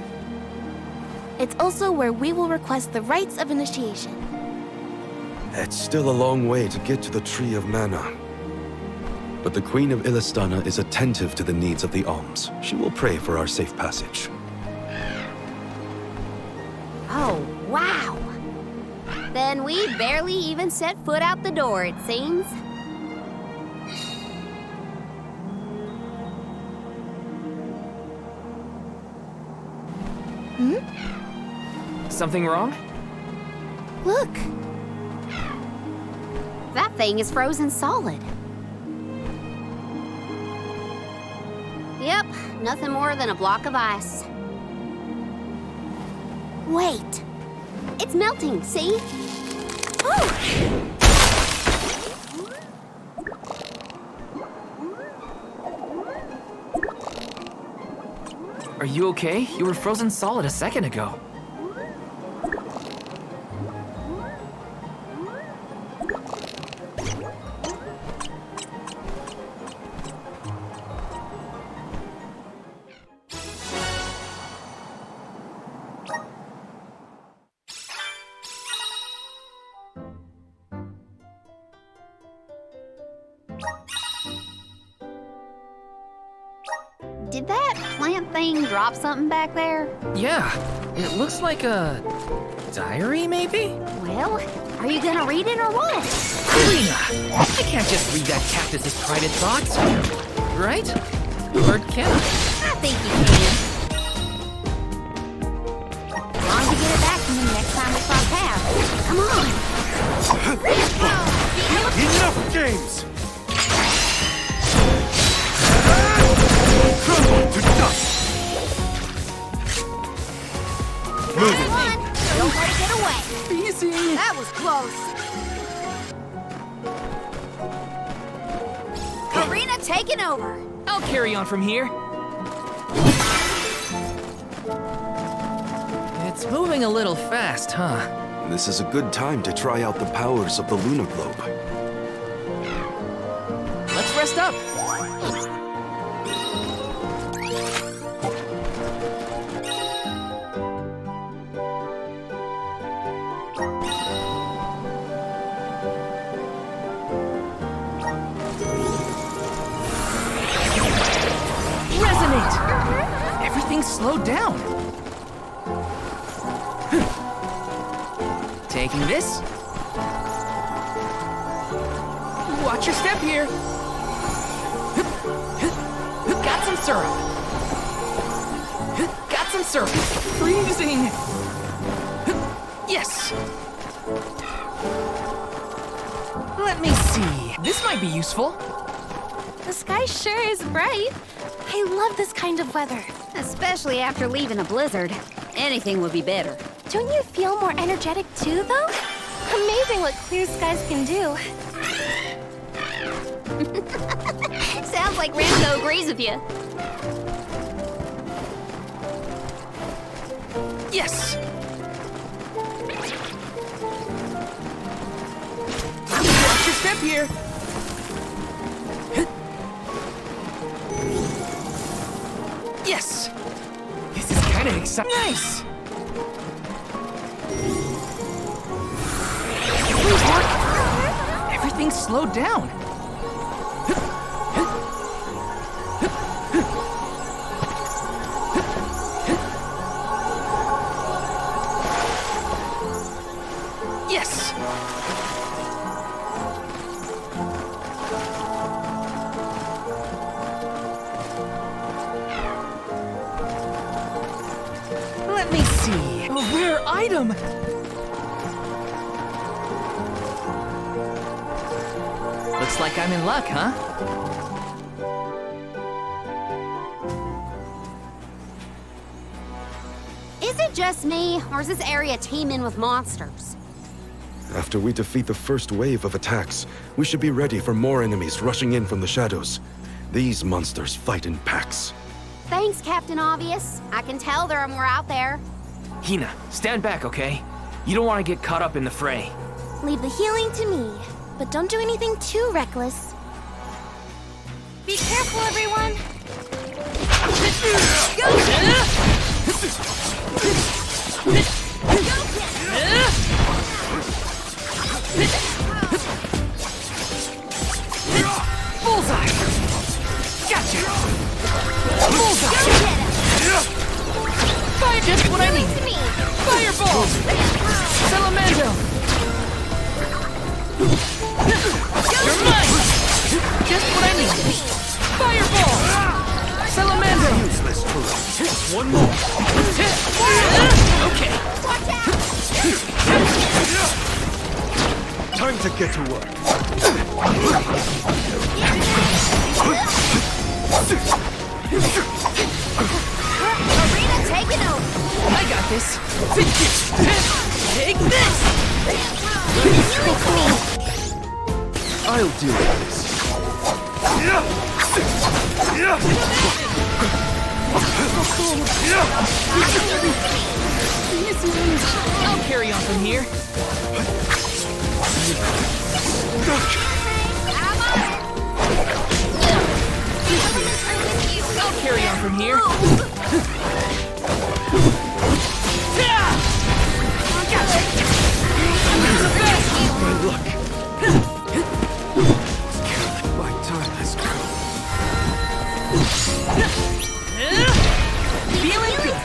It's also where we will request the rites of initiation. It's still a long way to get to the Tree of Mana. But the Queen of Illistana is attentive to the needs of the alms. She will pray for our safe passage. Oh, wow. Then we barely even set foot out the door, it seems. Something wrong? Look. That thing is frozen solid. Yep, nothing more than a block of ice. Wait. It's melting, see? Oh! Are you okay? You were frozen solid a second ago. Did that plant thing drop something back there? Yeah, it looks like a diary, maybe? Well, are you gonna read it or what? Karina! I can't just read that cactus's private thoughts, right? Or can I? I think you can. As long as you get it back to me next time we cross paths. Come on! Enough games! To dust! Move on! Don't let it get away! Easy! That was close! Karina taking over! I'll carry on from here. It's moving a little fast, huh? This is a good time to try out the powers of the lunar globe. Let's rest up! Everything slowed down. Taking this. Watch your step here. Got some syrup. Got some syrup. Freezing. Yes. Let me see. This might be useful. The sky sure is bright. I love this kind of weather. Especially after leaving a blizzard. Anything would be better. Don't you feel more energetic too, though? Amazing what clear skies can do. Sounds like Rambo agrees with you. Yes! Watch your step here! Yes! This is kind of exciting. Nice! Everything's slowed down. Yes! Let me see. A rare item! Looks like I'm in luck, huh? Is it just me, or is this area teeming with monsters? After we defeat the first wave of attacks, we should be ready for more enemies rushing in from the shadows. These monsters fight in packs. Thanks, Captain Obvious. I can tell there are more out there. Hina, stand back, okay? You don't want to get caught up in the fray. Leave the healing to me, but don't do anything too reckless. Be careful, everyone. Bullseye! Gotcha! Bullseye! Fire, just what I need! Fireball! Salamando! You're mine! Just what I need! Fireball! Salamando! One more! Okay! Time to get to work. Karina, take it over. I got this. Take this! I'll deal with this. I'll carry on from here. I'll carry on from here. My luck. My time has come. Feeling good.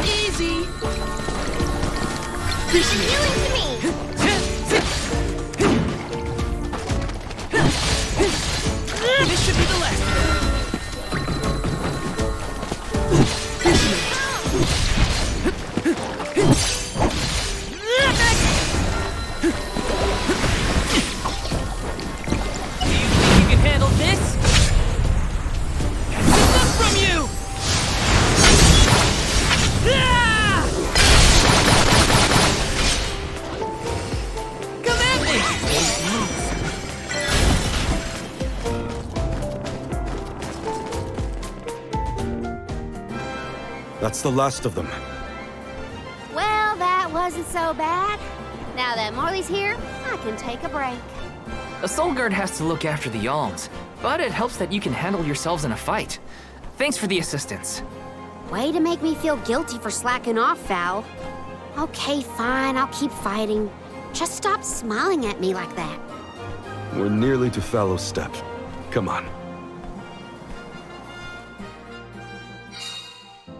Easy. Healing to me. This should be the last. You can handle this? Enough from you! Come at me! That's the last of them. Well, that wasn't so bad. Now that Marley's here, I can take a break. A soul guard has to look after the alms, but it helps that you can handle yourselves in a fight. Thanks for the assistance. Way to make me feel guilty for slacking off, Val. Okay, fine, I'll keep fighting. Just stop smiling at me like that. We're nearly to Fallow's Step. Come on.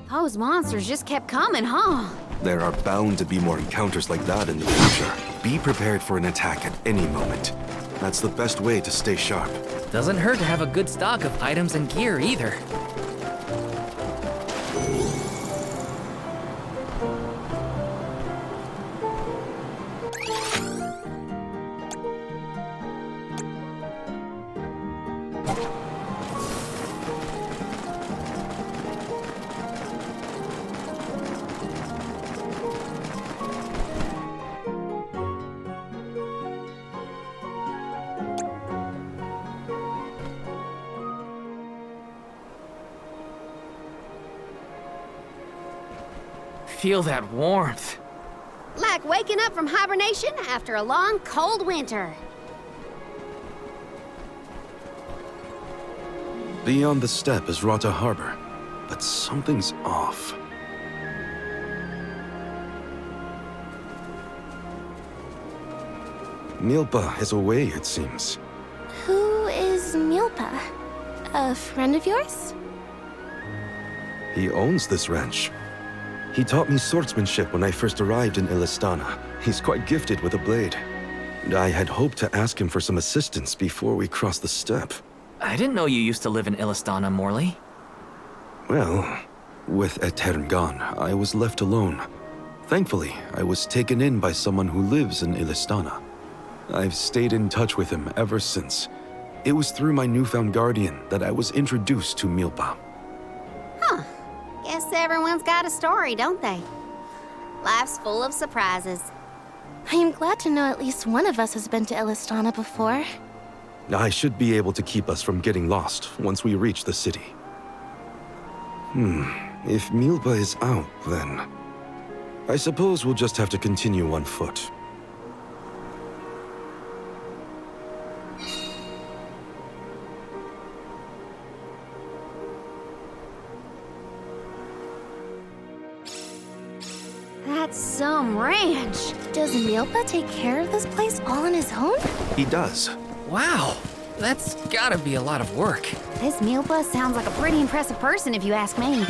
Those monsters just kept coming, huh? There are bound to be more encounters like that in the future. Be prepared for an attack at any moment. That's the best way to stay sharp. Doesn't hurt to have a good stock of items and gear either. feel that warmth. Like waking up from hibernation after a long, cold winter. Beyond the steppe is Rata Harbor, but something's off. Milpa is away, it seems. Who is Milpa? A friend of yours? He owns this ranch. He taught me swordsmanship when I first arrived in Illistana. He's quite gifted with a blade. And I had hoped to ask him for some assistance before we crossed the steppe. I didn't know you used to live in Illistana, Morley. Well, with Aetern gone, I was left alone. Thankfully, I was taken in by someone who lives in Illistana. I've stayed in touch with him ever since. It was through my newfound guardian that I was introduced to Milpa. Huh. Guess everyone's got a story, don't they? Life's full of surprises. I am glad to know at least one of us has been to Illistana before. I should be able to keep us from getting lost once we reach the city. If Milpa is out, then I suppose we'll just have to continue on foot. That's some ranch. Does Milpa take care of this place all on his own? He does. Wow, that's gotta be a lot of work. This Milpa sounds like a pretty impressive person if you ask me.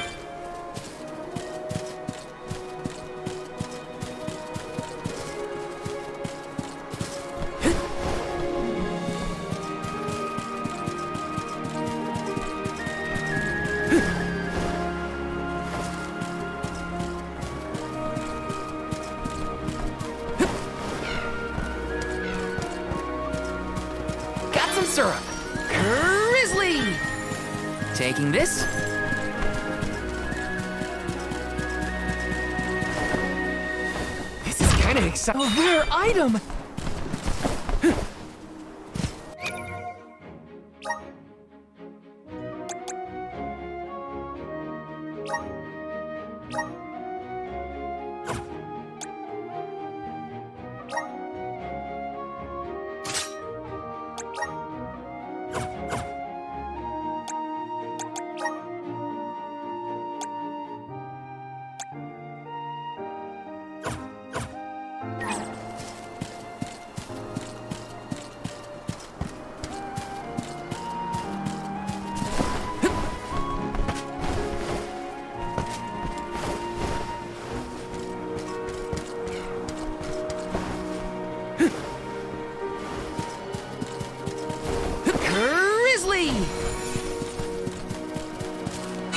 Syrup. Grizzly! Taking this. This is kind of exciting. A rare item!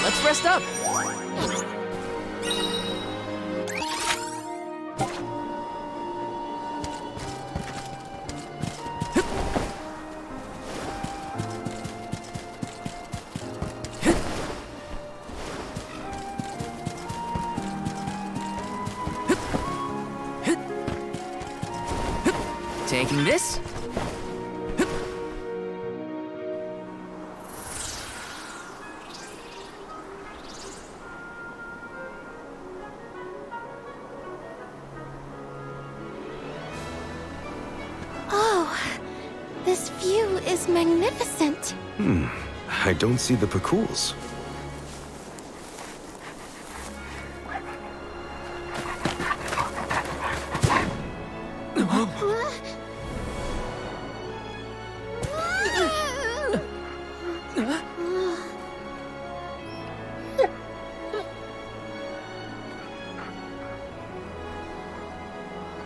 Let's rest up. Taking this. This view is magnificent. I don't see the parcouls.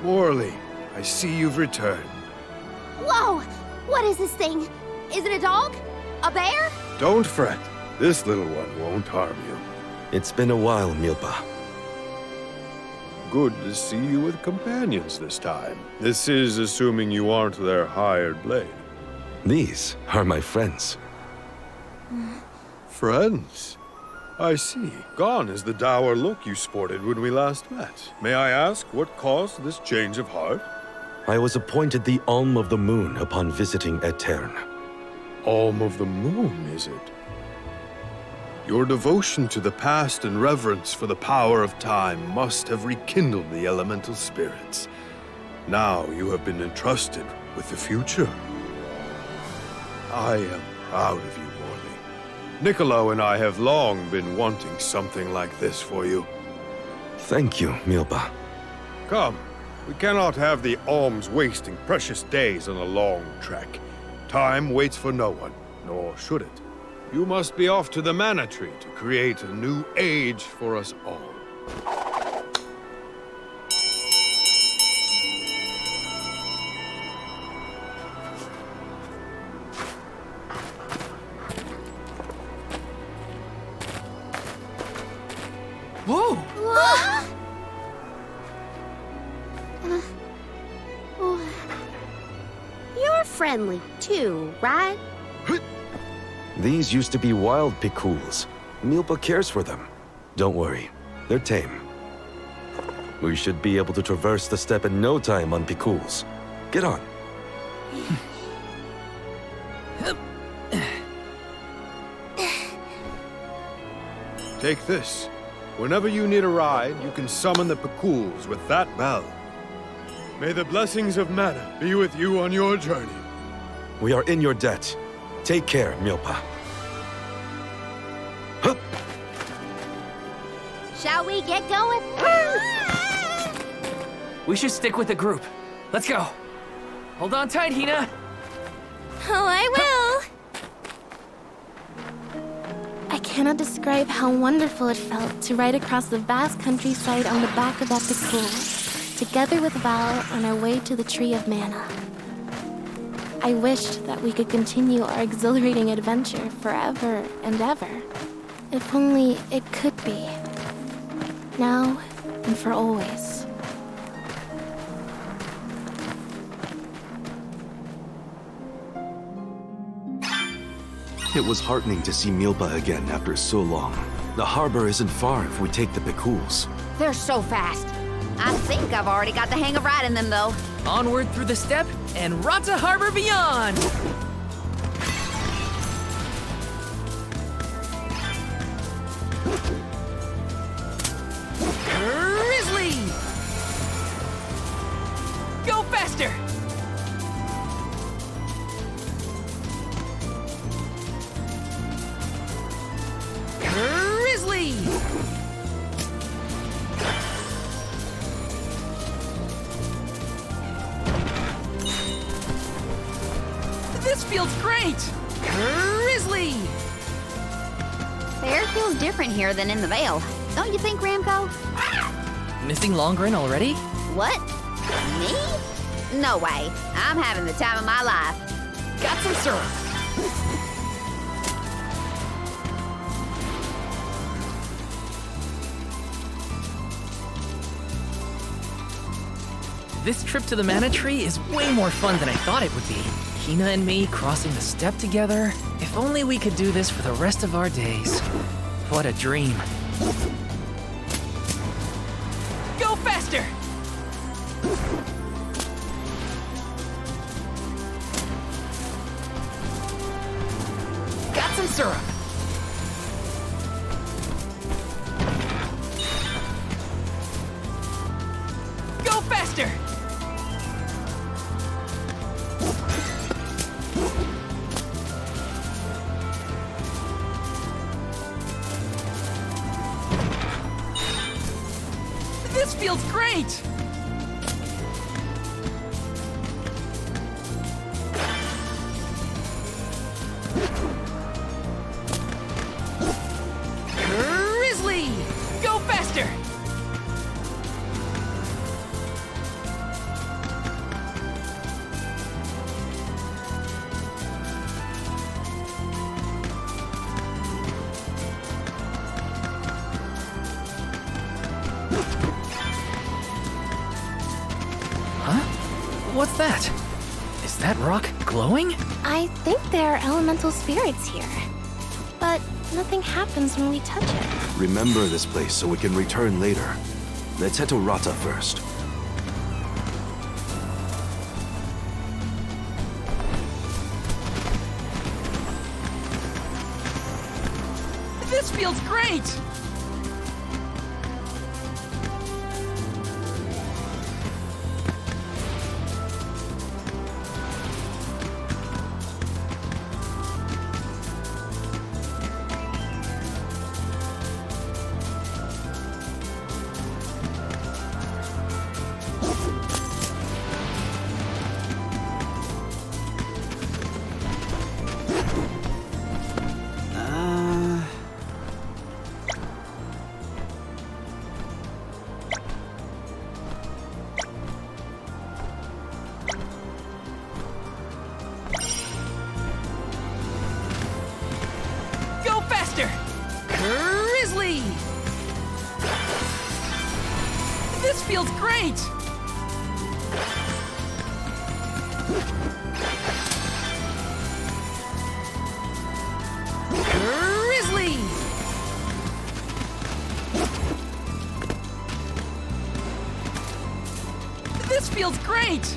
Morley, I see you've returned. Whoa! What is this thing? Is it a dog? A bear? Don't fret. This little one won't harm you. It's been a while, Milpa. Good to see you with companions this time. This is assuming you aren't their hired blade. These are my friends. Friends? I see. Gone is the dour look you sported when we last met. May I ask what caused this change of heart? I was appointed the Alm of the Moon upon visiting Aetern. Alm of the Moon, is it? Your devotion to the past and reverence for the power of time must have rekindled the elemental spirits. Now you have been entrusted with the future. I am proud of you, Morley. Niccolo and I have long been wanting something like this for you. Thank you, Milba. Come, we cannot have the alms wasting precious days on a long trek. Time waits for no one, nor should it. You must be off to the Mana Tree to create a new age for us all. Whoa! You're friendly too, right? These used to be wild picools. Milba cares for them. Don't worry, they're tame. We should be able to traverse the steppe in no time on picools. Get on. Take this. Whenever you need a ride, you can summon the picools with that bell. May the blessings of Mana be with you on your journey. We are in your debt. Take care, Milpa. Shall we get going? We should stick with the group. Let's go. Hold on tight, Hina. Oh, I will. I cannot describe how wonderful it felt to ride across the vast countryside on the back of that picool, together with Val on our way to the Tree of Mana. I wished that we could continue our exhilarating adventure forever and ever. If only it could be. Now and for always. It was heartening to see Milba again after so long. The harbor isn't far if we take the picools. They're so fast. I think I've already got the hang of riding them, though. Onward through the steppe and Rata Harbor beyond! Grizzly! Go faster! Grizzly! This feels great! Grizzly! The air feels different here than in the Vale. Don't you think, Ramco? Missing Longren already? What? Me? No way. I'm having the time of my life. Got some syrup. This trip to the Mana Tree is way more fun than I thought it would be. Hina and me crossing the steppe together. If only we could do this for the rest of our days. What a dream. Go faster! Got some syrup. Go faster! This feels great! Grizzly! Go faster! What's that? Is that rock glowing? I think there are elemental spirits here. But nothing happens when we touch it. Remember this place so we can return later. Let's head to Rata first. This This feels great! This feels great! Grizzly! This feels great!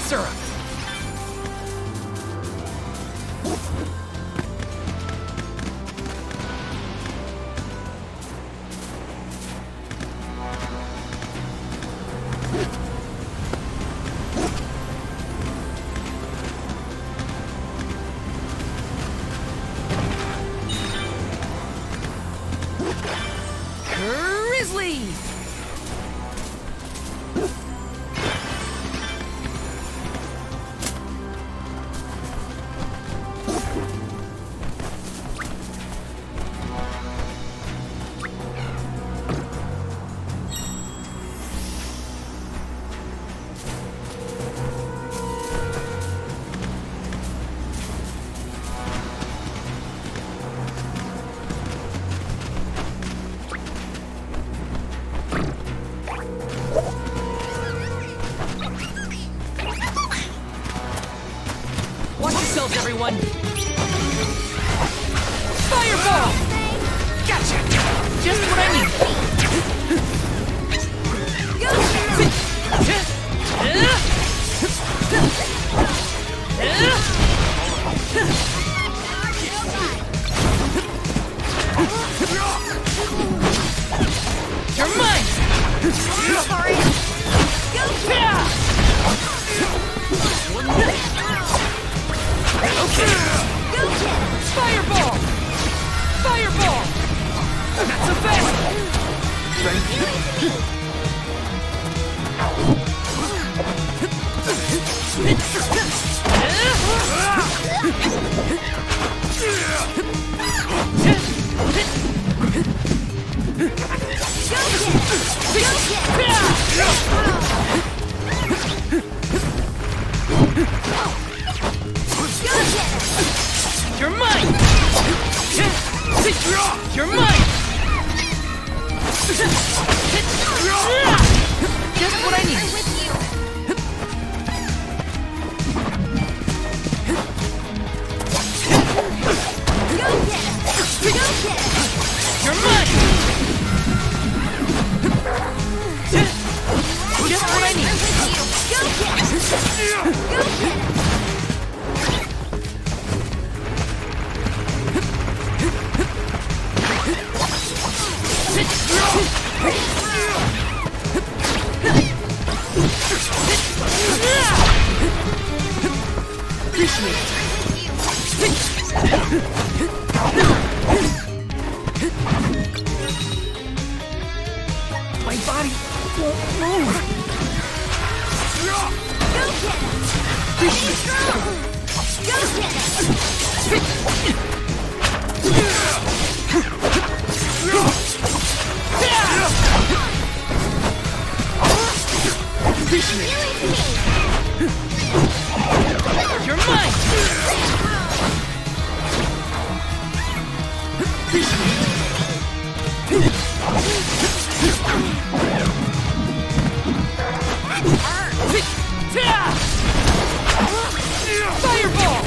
Syrup. Grizzly! Everyone! Fireball! Gotcha! Just what I need! You're mine! Okay. Fireball! Fireball! That's a fast! Thank you. You're mine! You're mine! Just what I need! You're mine! Just what I need! Appreciate it. My body won't move. Appreciate it. You're mine! Fireball!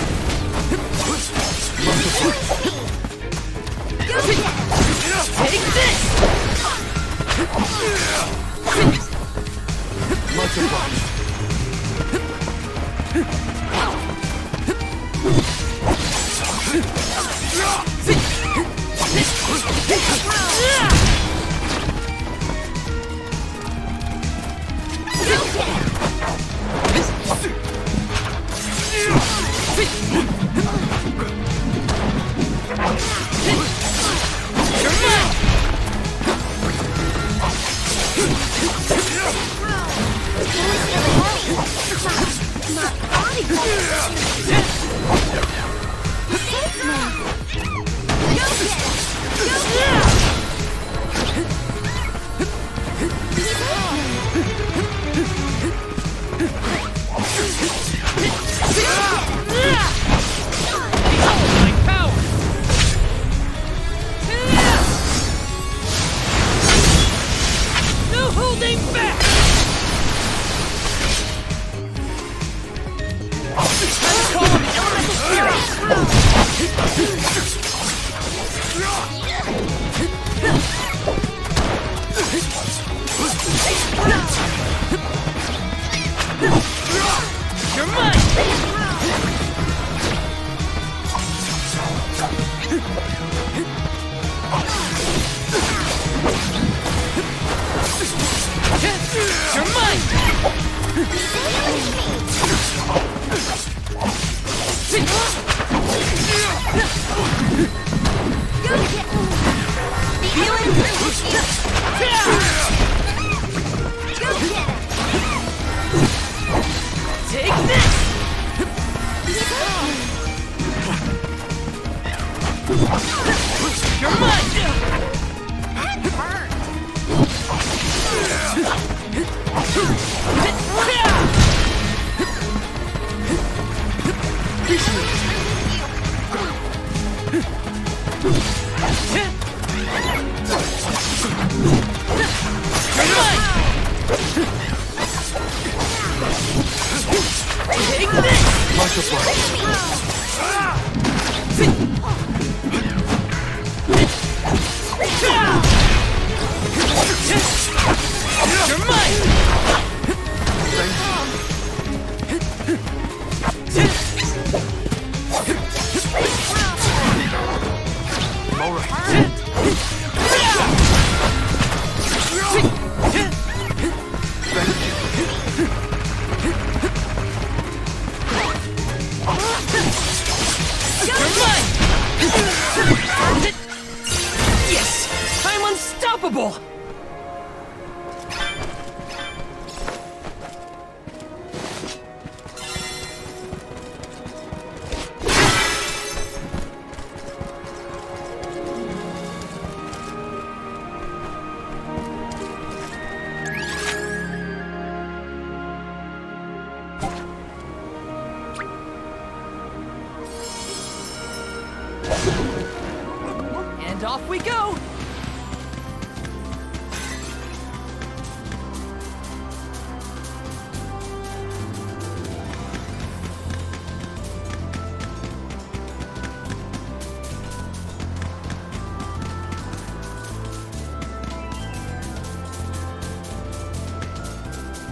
Yes! I'm unstoppable! And off we go!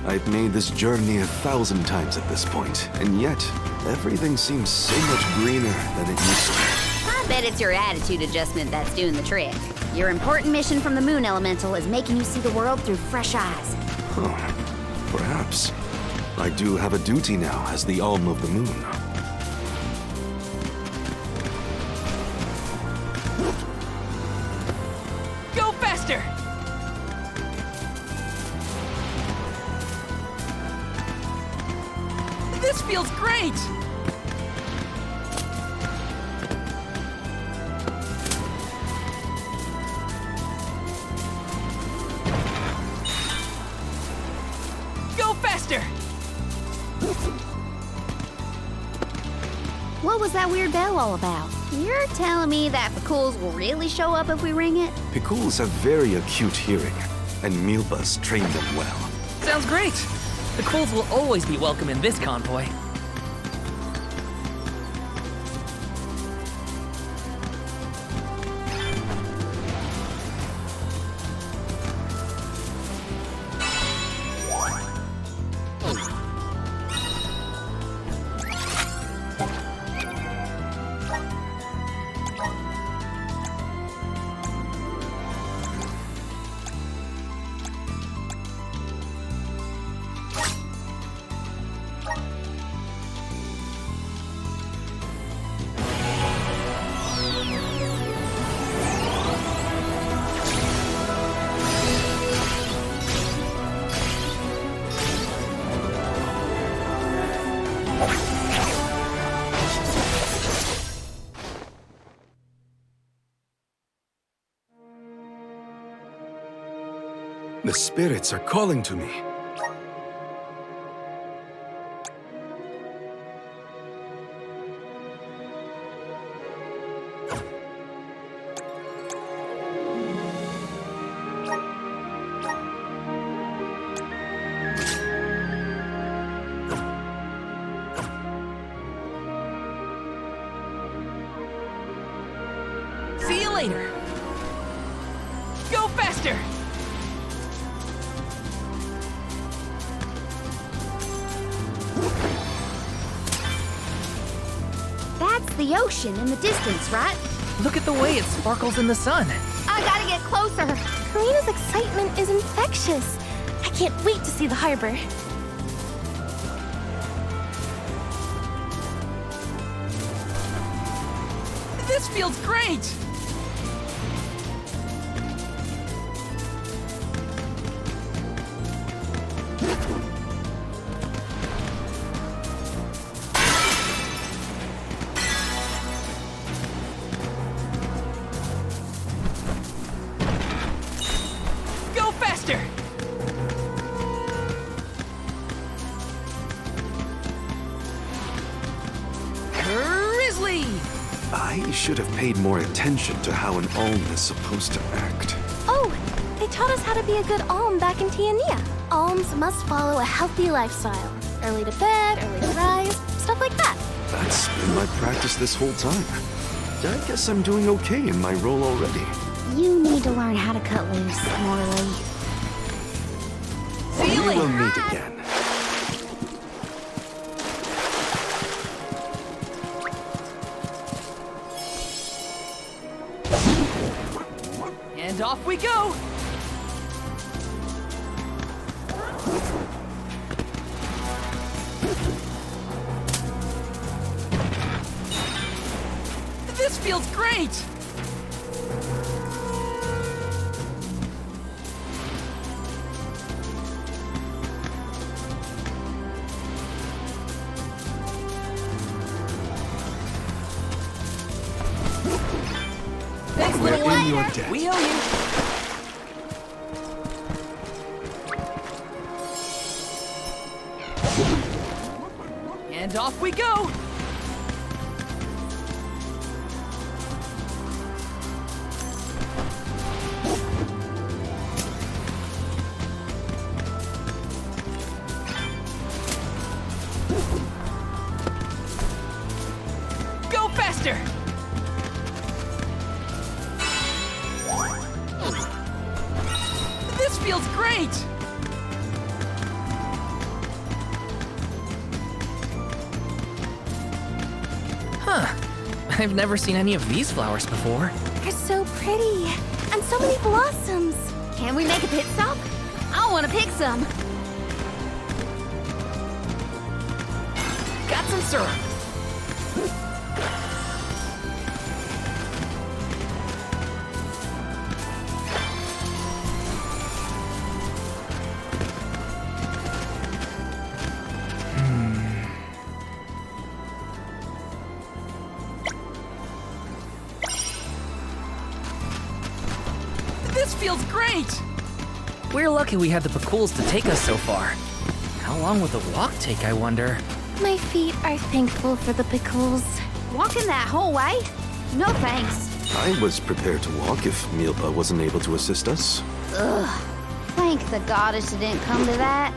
I've made this journey 1,000 times at this point, and yet, everything seems so much greener than it used to. I bet it's your attitude adjustment that's doing the trick. Your important mission from the Moon Elemental is making you see the world through fresh eyes. Huh. Perhaps. I do have a duty now as the Alm of the Moon. Go faster! This feels great! Go faster! What was that weird bell all about? You're telling me that Picools will really show up if we ring it? Picools have very acute hearing, and Milpas trained them well. Sounds great! The Quills will always be welcome in this convoy. The spirits are calling to me. See you later. Go faster! That's the ocean in the distance, right? Look at the way it sparkles in the sun. I gotta get closer. Karina's excitement is infectious. I can't wait to see the harbor. This feels great! Go faster! Grizzly! I should have paid more attention to how an Alm is supposed to act. Oh, they taught us how to be a good alm back in Tiania. Alms must follow a healthy lifestyle. Early to bed, early to rise, stuff like that. That's been my practice this whole time. I guess I'm doing okay in my role already. You need to learn how to cut loose, Morley. See you We later. will meet again. And off we go! This feels great! Thanks, We're little in one. your debt. We owe you. And off we go! Go faster! This feels great! Huh. I've never seen any of these flowers before. They're so pretty. And so many blossoms. Can we make a pit stop? I want to pick some. Got some syrup. This feels great! We're lucky we had the Bakuls to take us so far. How long would the walk take, I wonder? My feet are thankful for the pickles. Walking that whole way? No thanks. I was prepared to walk if Milpa wasn't able to assist us. Ugh. Thank the goddess it didn't come to that.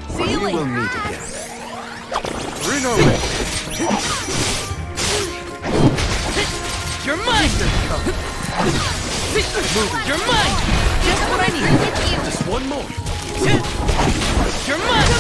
See you We later. will meet again. Reno! You're mine! You're mine! Just what I need! Just one more. You're mine!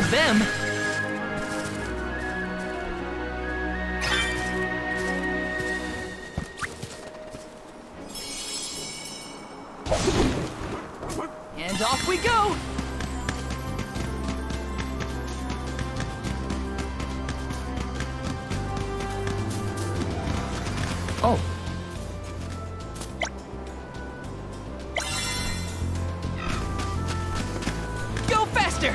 follow them. And off we go! Oh. Go faster!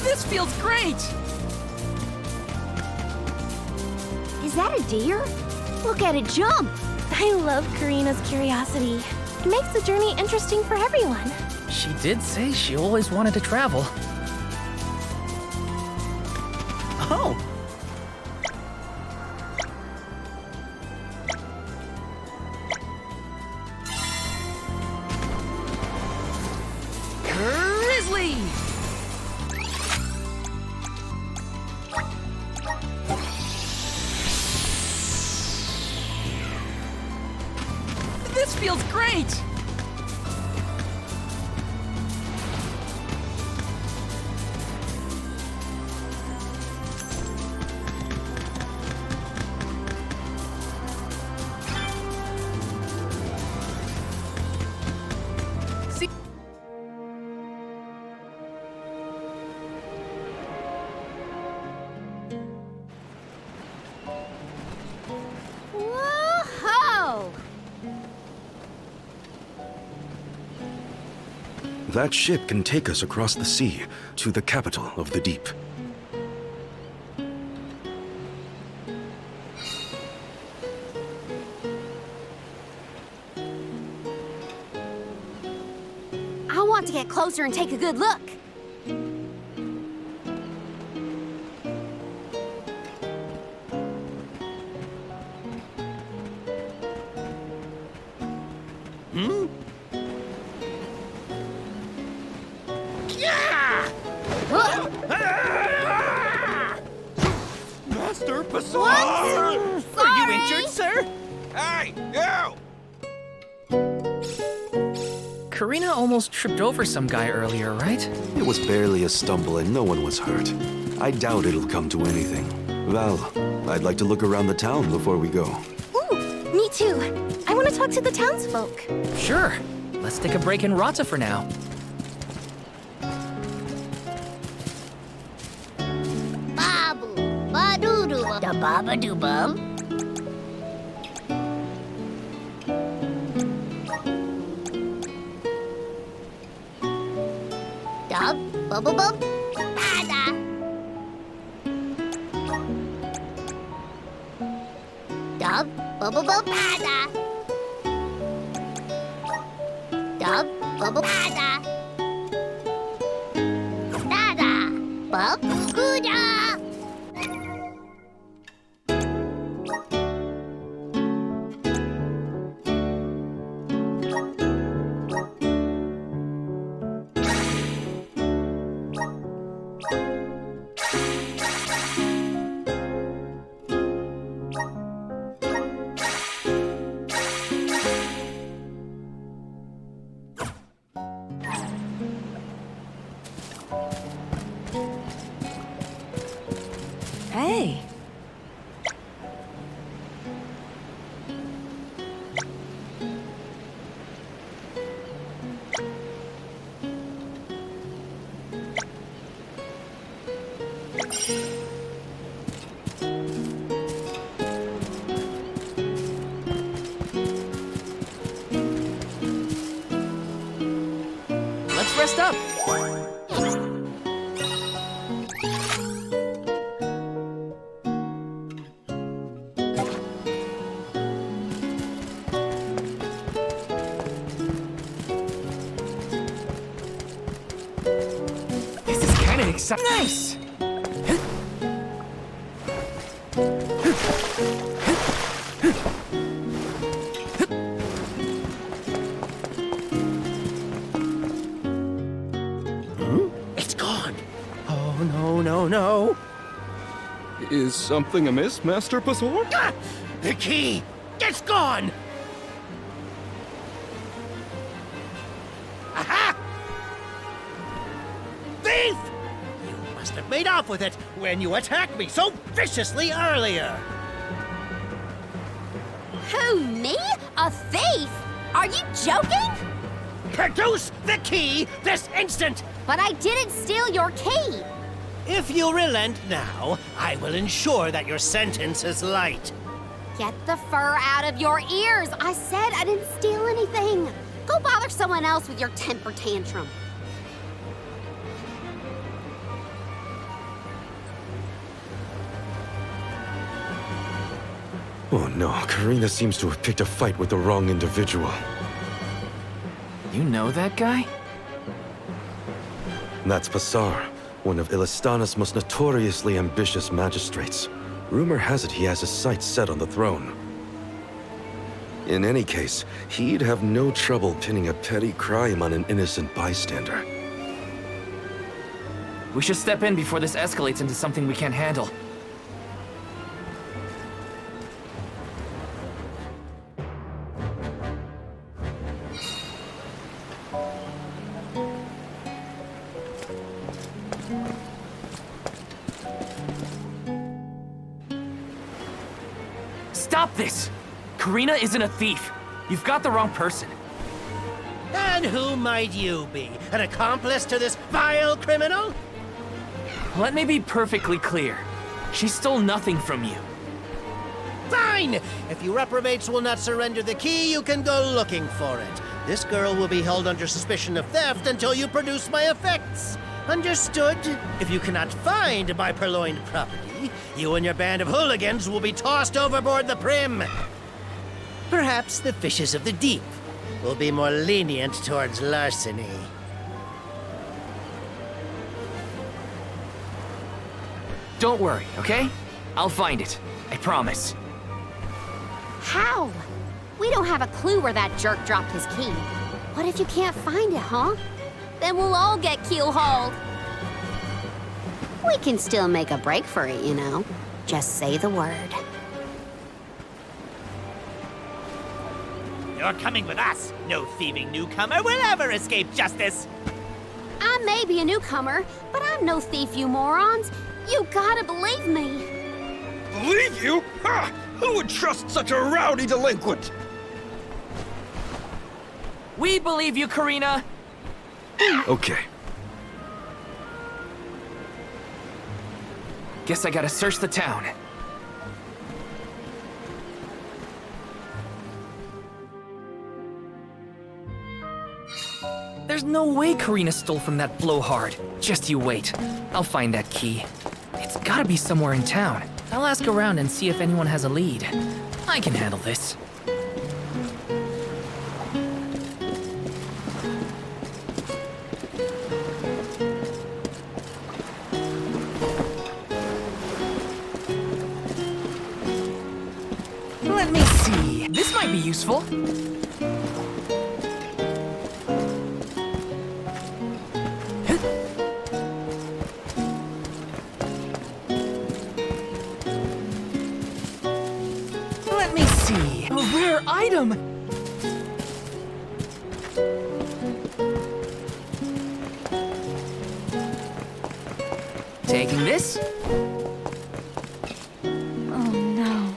This feels great! Is that a deer? Look at it jump! I love Karina's curiosity. It makes the journey interesting for everyone. She did say she always wanted to travel. Oh! Grizzly! This feels great! See? Whoa-ho! That ship can take us across the sea to the capital of the deep. I want to get closer and take a good look. Master Bazaar! Are you injured, sir? Hey, you! Karina almost tripped over some guy earlier, right? It was barely a stumble and no one was hurt. I doubt it'll come to anything. Val, I'd like to look around the town before we go. Ooh, me too. I want to talk to the townsfolk. Sure. Let's take a break in Rata for now. Babu, ba-doo-doo, da baba-doo-bum. Dub, bubble-bum, bada. Dub, bubble-bum, bada. Dub, bubble, bada. Dada, bub, gooda. Hey. Let's rest up. This is kind of exciting. Nice! Oh no! Is something amiss, Master Pasor? Ah! The key! It's gone! Aha! Thief! You must have made off with it when you attacked me so viciously earlier! Who, me? A thief? Are you joking? Produce the key this instant! But I didn't steal your key! If you relent now, I will ensure that your sentence is light. Get the fur out of your ears! I said I didn't steal anything! Go bother someone else with your temper tantrum. Oh no, Karina seems to have picked a fight with the wrong individual. You know that guy? That's Pasar, one of Illistana's most notoriously ambitious magistrates. Rumor has it he has his sights set on the throne. In any case, he'd have no trouble pinning a petty crime on an innocent bystander. We should step in before this escalates into something we can't handle. Stop this! Karina isn't a thief. You've got the wrong person. And who might you be? An accomplice to this vile criminal? Let me be perfectly clear. She stole nothing from you. Fine! If you reprobates will not surrender the key, you can go looking for it. This girl will be held under suspicion of theft until you produce my effects. Understood? If you cannot find my purloined property, you and your band of hooligans will be tossed overboard the Prim. Perhaps the fishes of the deep will be more lenient towards larceny. Don't worry, okay? I'll find it. I promise. How? We don't have a clue where that jerk dropped his key. What if you can't find it, huh? Then we'll all get keel-hauled. We can still make a break for it, you know. Just say the word. You're coming with us. No thieving newcomer will ever escape justice. I may be a newcomer, but I'm no thief, you morons. You gotta believe me. Believe you? Ha! Who would trust such a rowdy delinquent? We believe you, Karina. Okay. Guess I gotta search the town. There's no way Karina stole from that blowhard. Just you wait. I'll find that key. It's gotta be somewhere in town. I'll ask around and see if anyone has a lead. I can handle this. Let me see. This might be useful. Let me see. A rare item. Taking this? Oh no.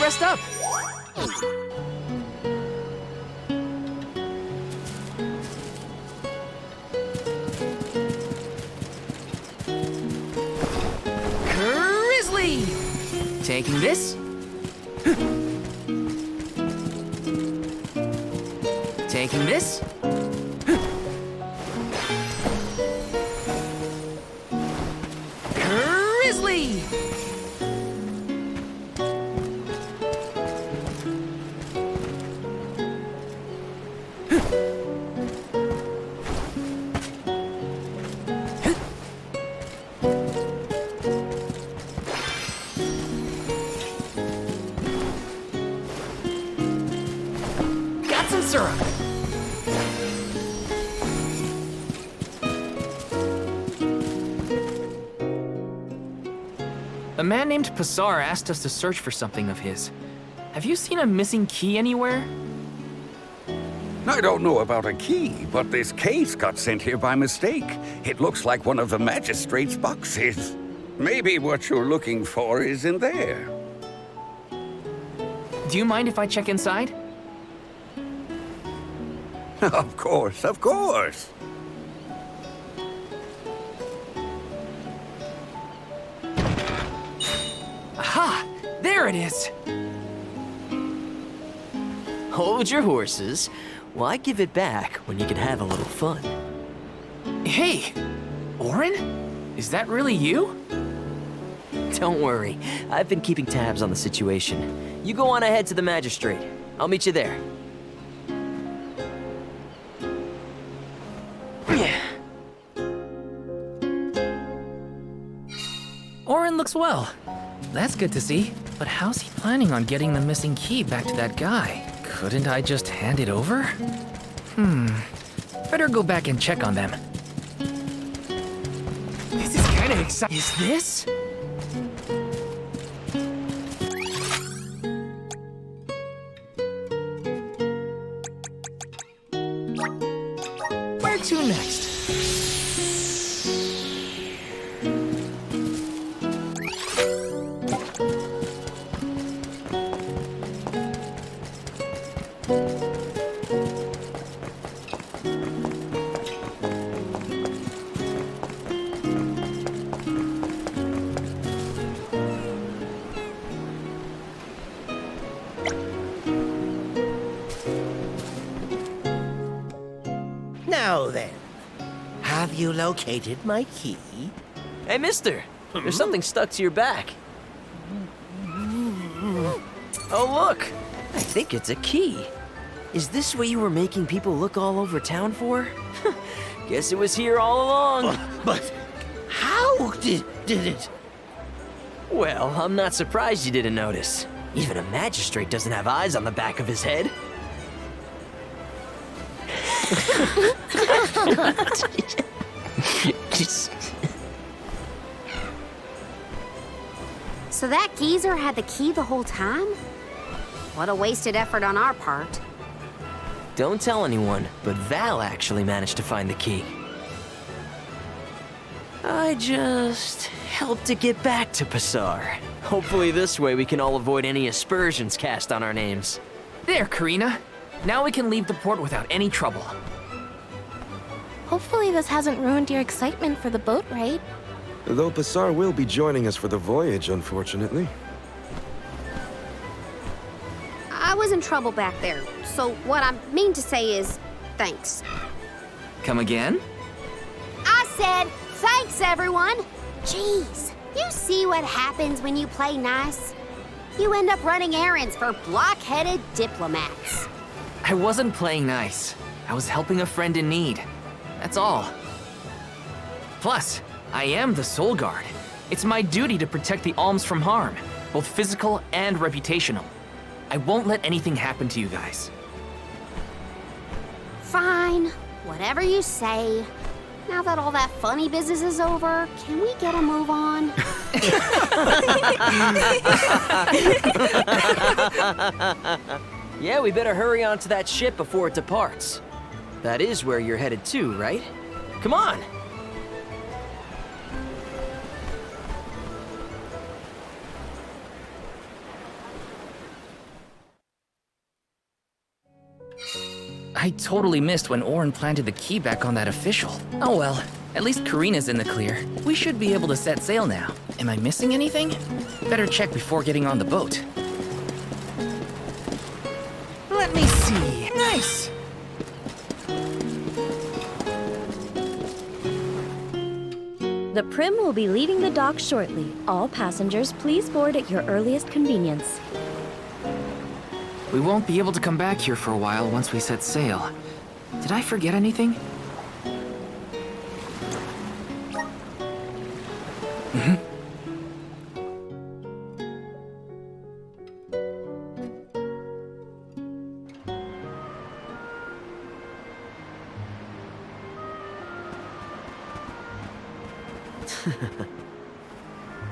rest up. Grizzly! Taking this. Taking this. Grizzly! Got some syrup. A man named Passar asked us to search for something of his. Have you seen a missing key anywhere? I don't know about a key, but this case got sent here by mistake. It looks like one of the magistrate's boxes. Maybe what you're looking for is in there. Do you mind if I check inside? Of course, of course. Aha! There it is! Hold your horses. Why give it back when you can have a little fun? Hey! Orin? Is that really you? Don't worry. I've been keeping tabs on the situation. You go on ahead to the magistrate. I'll meet you there. Orin looks well. That's good to see. But how's he planning on getting the missing key back to that guy? Couldn't I just hand it over? Better go back and check on them. This is kinda exciting. Is this? Where to next? Now then, have you located my key? Hey, mister. There's something stuck to your back. Oh, look. I think it's a key. Is this what you were making people look all over town for? Guess it was here all along. But how did it? Well, I'm not surprised you didn't notice. Even a magistrate doesn't have eyes on the back of his head. So that geezer had the key the whole time? What a wasted effort on our part. Don't tell anyone, but Val actually managed to find the key. I just helped to get back to Passar. Hopefully this way we can all avoid any aspersions cast on our names. There, Karina. Now we can leave the port without any trouble. Hopefully this hasn't ruined your excitement for the boat ride. Though Passar will be joining us for the voyage, unfortunately. I was in trouble back there, so what I mean to say is, thanks. Come again? I said, thanks everyone! Jeez, you see what happens when you play nice? You end up running errands for block-headed diplomats. I wasn't playing nice. I was helping a friend in need. That's all. Plus, I am the Soul Guard. It's my duty to protect the alms from harm, both physical and reputational. I won't let anything happen to you guys. Fine, whatever you say. Now that all that funny business is over, can we get a move on? Yeah, we better hurry on to that ship before it departs. That is where you're headed to, right? Come on! I totally missed when Orin planted the key back on that official. Oh well, at least Karina's in the clear. We should be able to set sail now. Am I missing anything? Better check before getting on the boat. Let me see. Nice! The Prim will be leaving the dock shortly. All passengers, please board at your earliest convenience. We won't be able to come back here for a while once we set sail. Did I forget anything?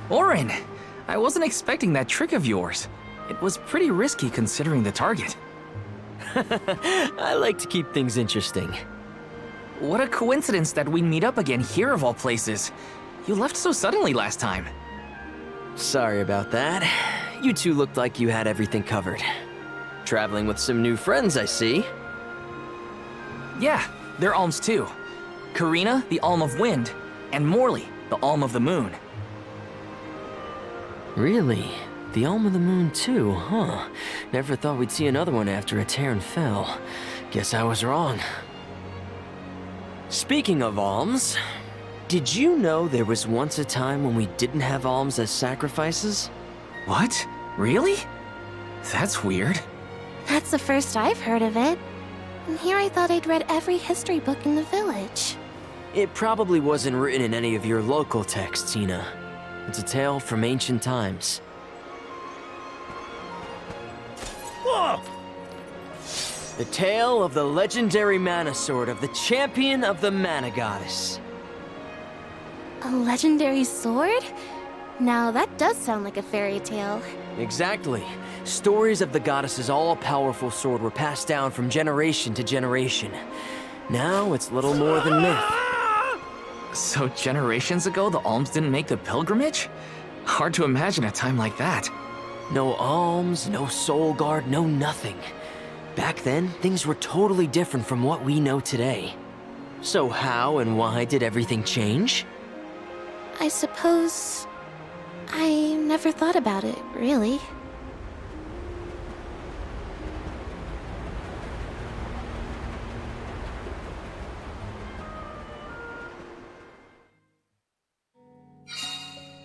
Orin! I wasn't expecting that trick of yours. It was pretty risky considering the target. I like to keep things interesting. What a coincidence that we meet up again here of all places. You left so suddenly last time. Sorry about that. You two looked like you had everything covered. Traveling with some new friends, I see. Yeah, they're Alms too. Karina, the Alm of Wind, and Morley, the Alm of the Moon. Really? The Alm of the Moon too, huh? Never thought we'd see another one after a Terran fell. Guess I was wrong. Speaking of alms, did you know there was once a time when we didn't have alms as sacrifices? What? Really? That's weird. That's the first I've heard of it. And here I thought I'd read every history book in the village. It probably wasn't written in any of your local texts, Tina. It's a tale from ancient times. Whoa! The tale of the legendary mana sword of the champion of the mana goddess. A legendary sword? Now that does sound like a fairy tale. Exactly. Stories of the goddess's all-powerful sword were passed down from generation to generation. Now it's little more than myth. So generations ago, the alms didn't make the pilgrimage? Hard to imagine a time like that. No alms, no soul guard, no nothing. Back then, things were totally different from what we know today. So how and why did everything change? I suppose... I never thought about it, really.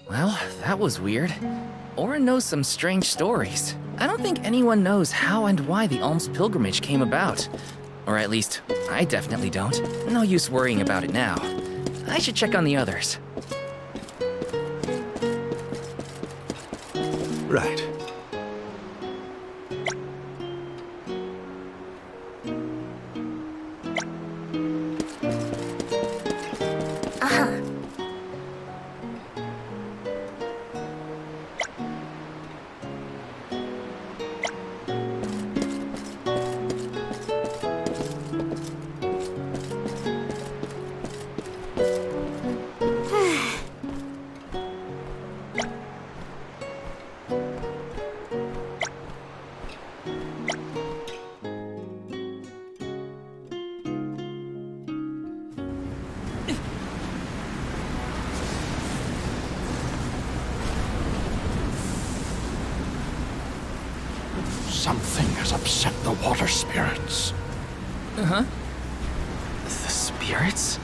Well, that was weird. Orin knows some strange stories. I don't think anyone knows how and why the alms pilgrimage came about. Or at least, I definitely don't. No use worrying about it now. I should check on the others. Right. Something has upset the water spirits. Uh-huh. The spirits?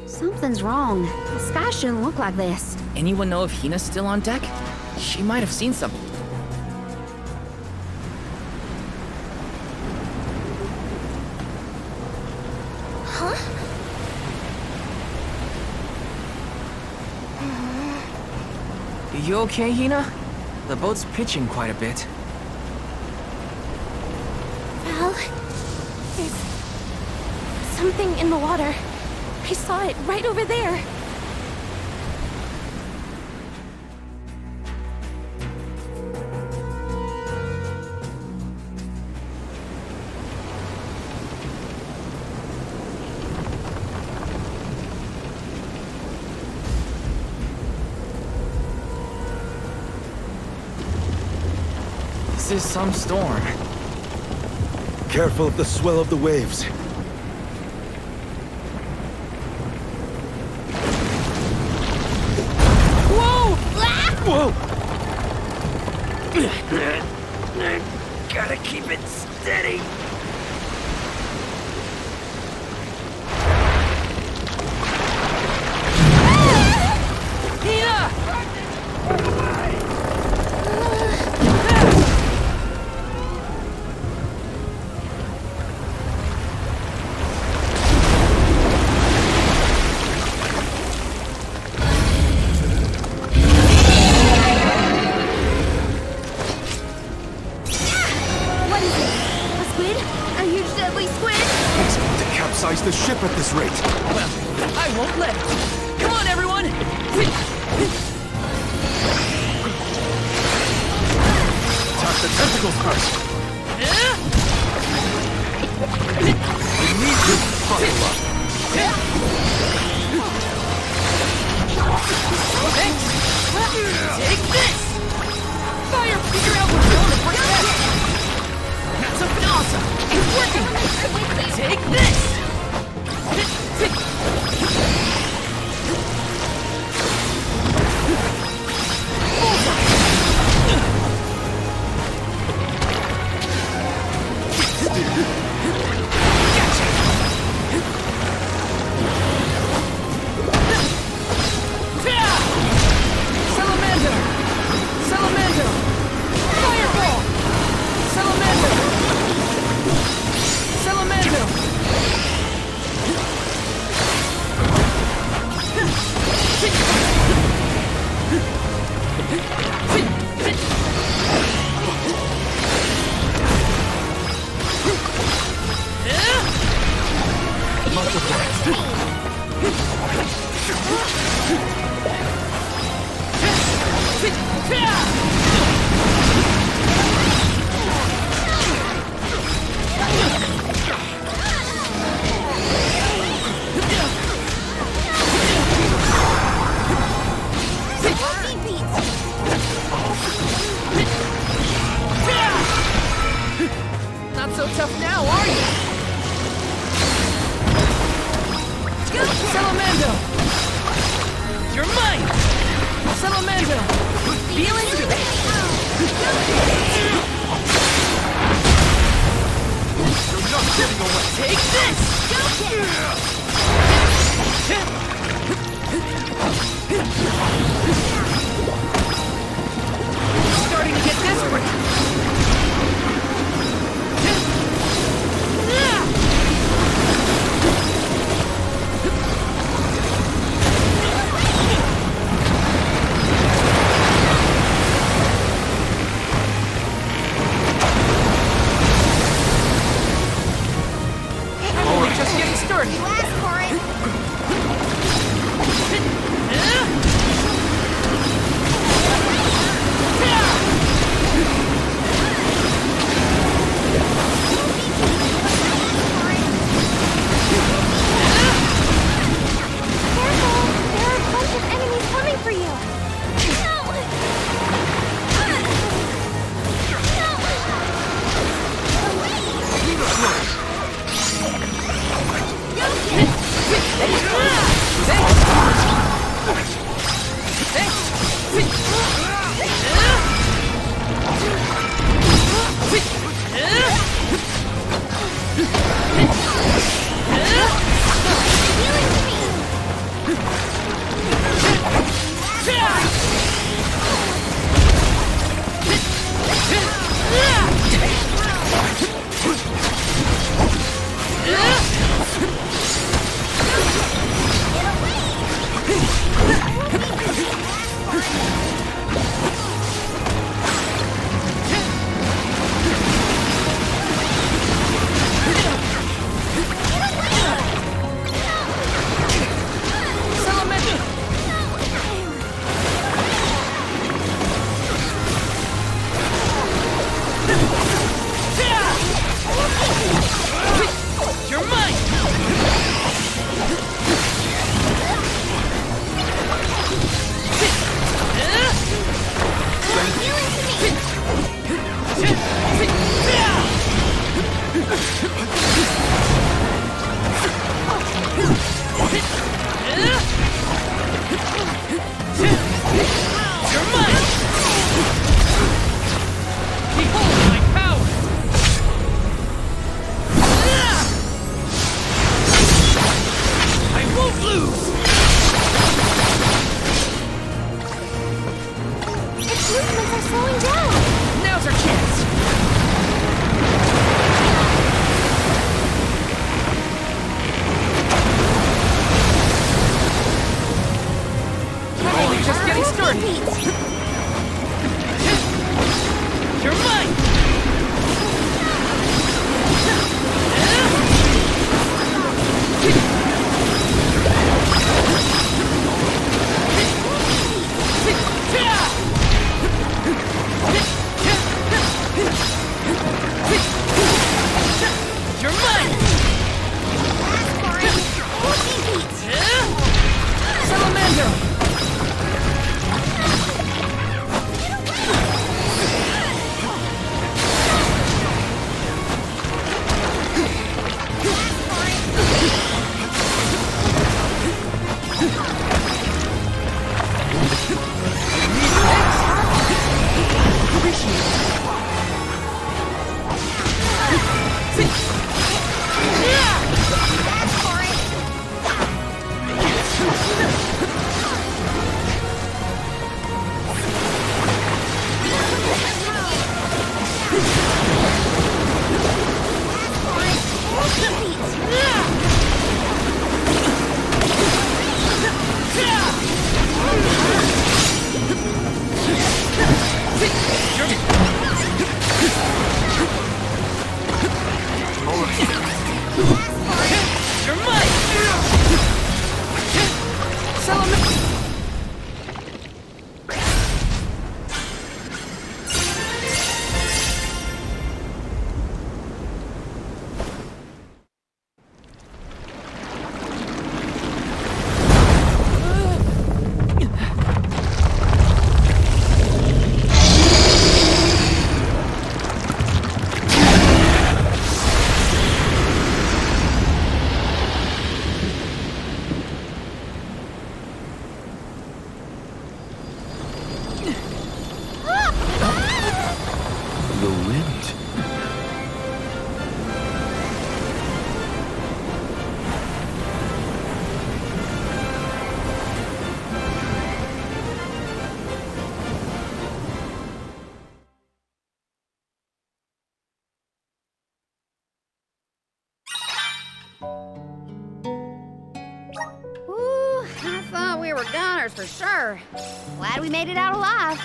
Something's wrong. The sky shouldn't look like this. Anyone know if Hina's still on deck? She might have seen something. You okay, Hina? The boat's pitching quite a bit. Val, there's something in the water. I saw it right over there. This is some storm. Careful of the swell of the waves. Whoa! Whoa! Gotta keep it steady. The ship at this rate. Well, I won't let it. Come on, everyone! Attack the tentacles first. We need to fucking up. Take this! Fire! Figure out what's going to break that! That's something awesome! It's working! Take this! Not so tough now, are you? Salamando! You're mine! Salamando! Feeling good! You're not getting away! Take this! Starting to get desperate! Only just getting started. Ooh, I thought we were goners for sure. Glad we made it out alive.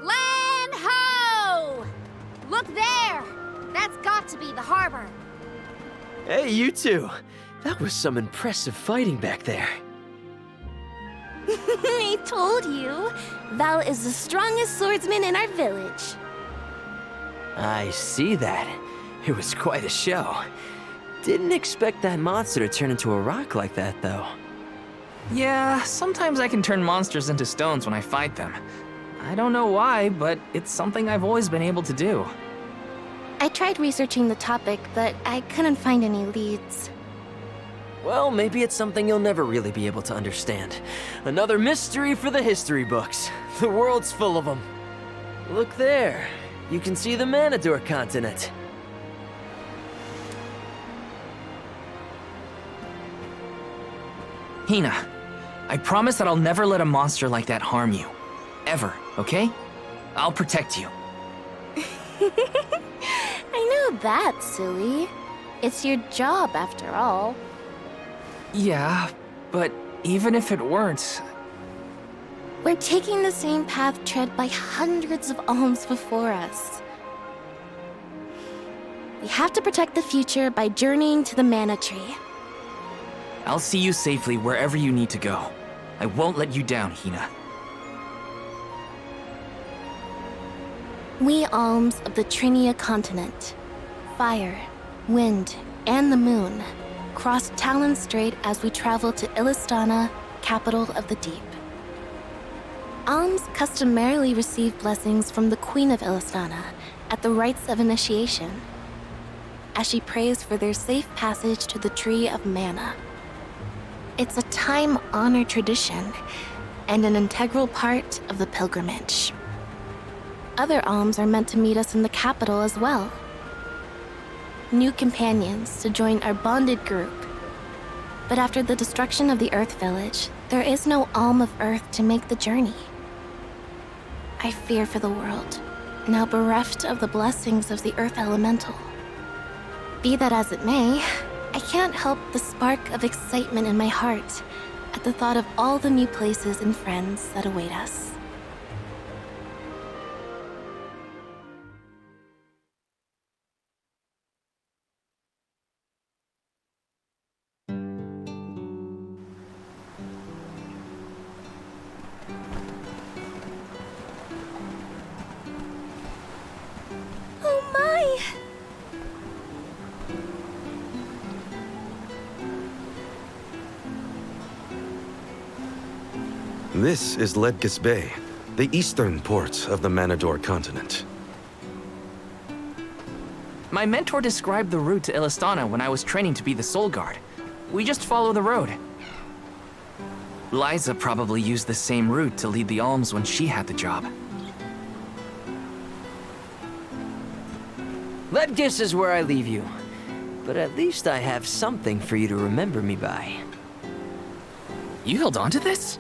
Land ho! Look there! That's got to be the harbor. Hey, you two. That was some impressive fighting back there. I told you. Val is the strongest swordsman in our village. I see that. It was quite a show. Didn't expect that monster to turn into a rock like that, though. Yeah, sometimes I can turn monsters into stones when I fight them. I don't know why, but it's something I've always been able to do. I tried researching the topic, but I couldn't find any leads. Well, maybe it's something you'll never really be able to understand. Another mystery for the history books. The world's full of them. Look there. You can see the Manador continent. Hina, I promise that I'll never let a monster like that harm you. Ever, okay? I'll protect you. I know that, silly. It's your job, after all. Yeah, but even if it weren't... We're taking the same path tread by hundreds of alms before us. We have to protect the future by journeying to the Mana Tree. I'll see you safely wherever you need to go. I won't let you down, Hina. We alms of the Trinia continent, fire, wind, and the moon, cross Talon Strait as we travel to Illistana, capital of the deep. Alms customarily receive blessings from the Queen of Illistana at the rites of initiation, as she prays for their safe passage to the Tree of Mana. It's a time-honored tradition and an integral part of the pilgrimage. Other alms are meant to meet us in the capital as well. New companions to join our bonded group. But after the destruction of the Earth Village, there is no alm of Earth to make the journey. I fear for the world, now bereft of the blessings of the Earth Elemental. Be that as it may, I can't help the spark of excitement in my heart at the thought of all the new places and friends that await us. Oh my! This is Ledgis Bay, the eastern port of the Manador continent. My mentor described the route to Illistana when I was training to be the Soul Guard. We just follow the road. Liza probably used the same route to lead the alms when she had the job. Ledgis is where I leave you. But at least I have something for you to remember me by. You held on to this?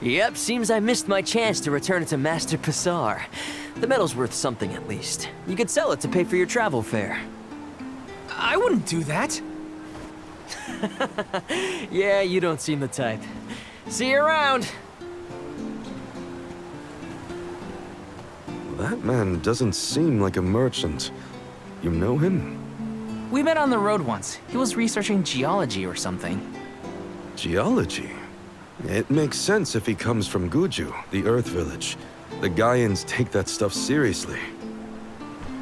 Yep, seems I missed my chance to return it to Master Passar. The medal's worth something at least. You could sell it to pay for your travel fare. I wouldn't do that. Yeah, you don't seem the type. See you around! That man doesn't seem like a merchant. You know him? We met on the road once. He was researching geology or something. Geology? It makes sense if he comes from Guju, the Earth Village. The Gaians take that stuff seriously.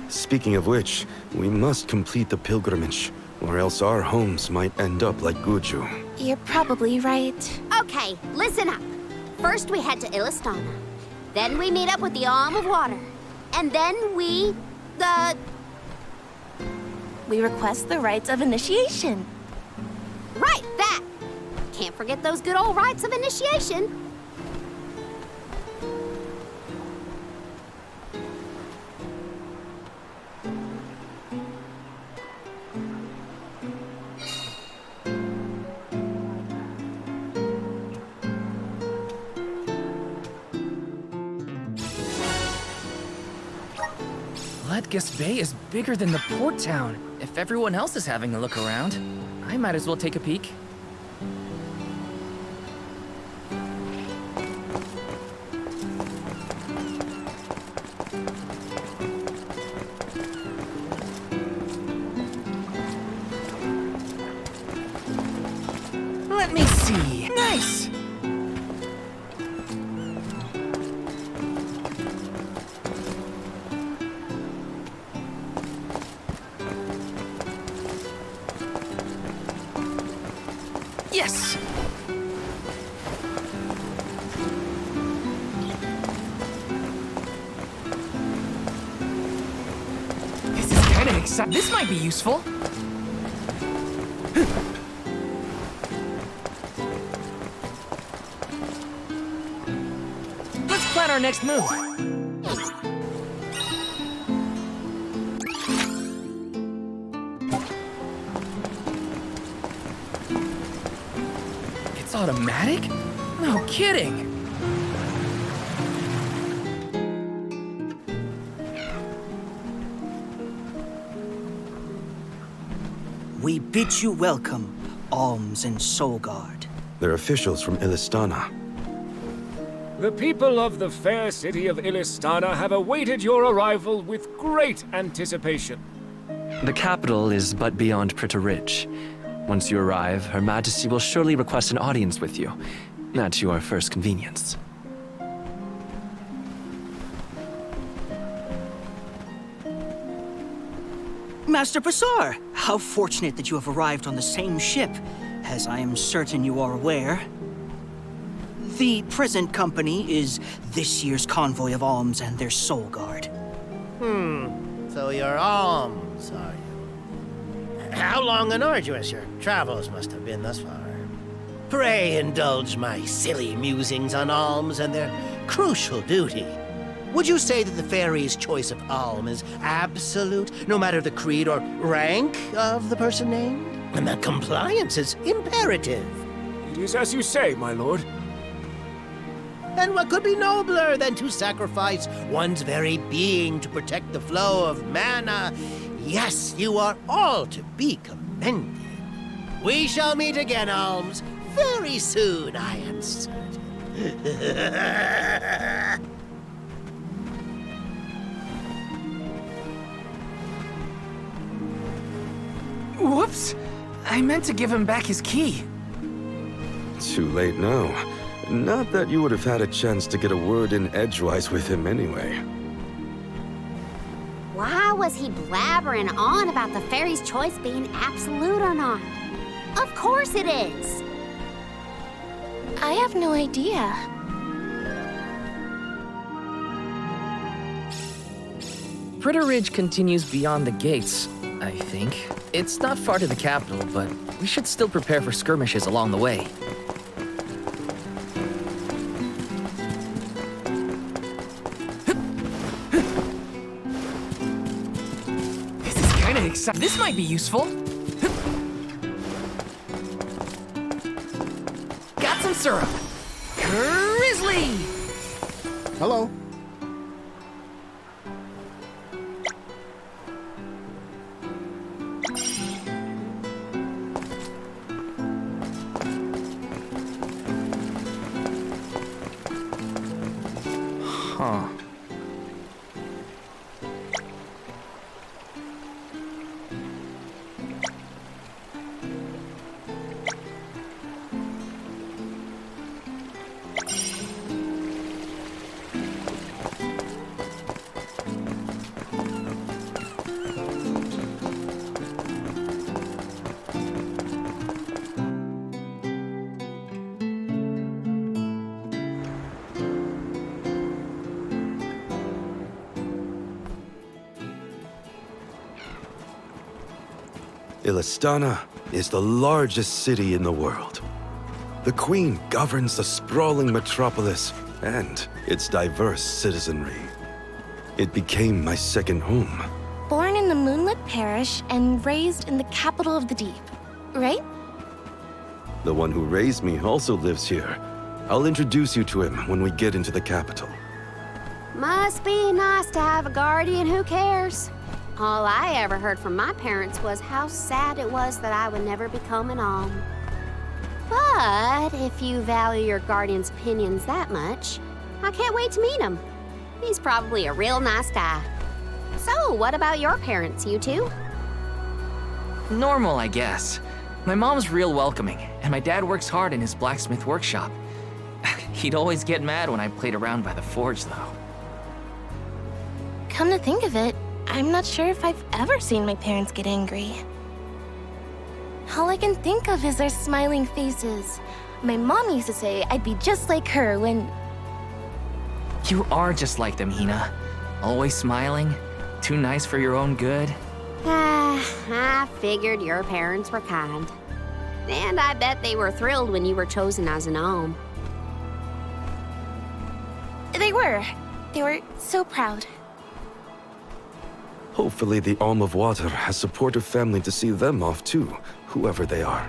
Speaking of which, we must complete the pilgrimage, or else our homes might end up like Guju. You're probably right. Okay, listen up. First we head to Illistana. Then we meet up with the Alm of Water. And then we request the rites of initiation. Right, that! Can't forget those good old rites of initiation. Bloodgus Bay is bigger than the port town. If everyone else is having a look around, I might as well take a peek. Let me see. Nice! Yes! This is kind of exciting. This might be useful. Let's plan our next move. It's automatic? No kidding! We bid you welcome, Alms and Soulguard. They're officials from Illistana. The people of the fair city of Illistana have awaited your arrival with great anticipation. The capital is but beyond Pritta Ridge. Once you arrive, Her Majesty will surely request an audience with you, at your first convenience. Master Basar, how fortunate that you have arrived on the same ship, as I am certain you are aware. The present company is this year's convoy of Alms and their Soulguard. So you're Alms, are you? How long and arduous your travels must have been thus far. Pray indulge my silly musings on Alms and their crucial duty. Would you say that the faerie's choice of Alm is absolute, no matter the creed or rank of the person named? And that compliance is imperative. It is as you say, my lord. And what could be nobler than to sacrifice one's very being to protect the flow of mana? Yes, you are all to be commended. We shall meet again, Alms, very soon, I am certain. Whoops! I meant to give him back his key. Too late now. Not that you would have had a chance to get a word in edgewise with him anyway. Why was he blabbering on about the faery's choice being absolute or not? Of course it is! I have no idea. Pritta Ridge continues beyond the gates, I think. It's not far to the capital, but we should still prepare for skirmishes along the way. This is kind of exciting. This might be useful. Got some syrup. Grizzly! Hello. Huh. Illistana is the largest city in the world. The Queen governs the sprawling metropolis and its diverse citizenry. It became my second home. Born in the moonlit parish and raised in the capital of the deep, right? The one who raised me also lives here. I'll introduce you to him when we get into the capital. Must be nice to have a guardian who cares. All I ever heard from my parents was how sad it was that I would never become an alm. But if you value your guardian's opinions that much, I can't wait to meet him. He's probably a real nice guy. So, what about your parents, you two? Normal, I guess. My mom's real welcoming, and my dad works hard in his blacksmith workshop. He'd always get mad when I played around by the forge, though. Come to think of it, I'm not sure if I've ever seen my parents get angry. All I can think of is their smiling faces. My mom used to say I'd be just like her when... You are just like them, Hina. Always smiling, too nice for your own good. I figured your parents were kind. And I bet they were thrilled when you were chosen as an alm. They were so proud. Hopefully the Alm of Water has supportive family to see them off too, whoever they are.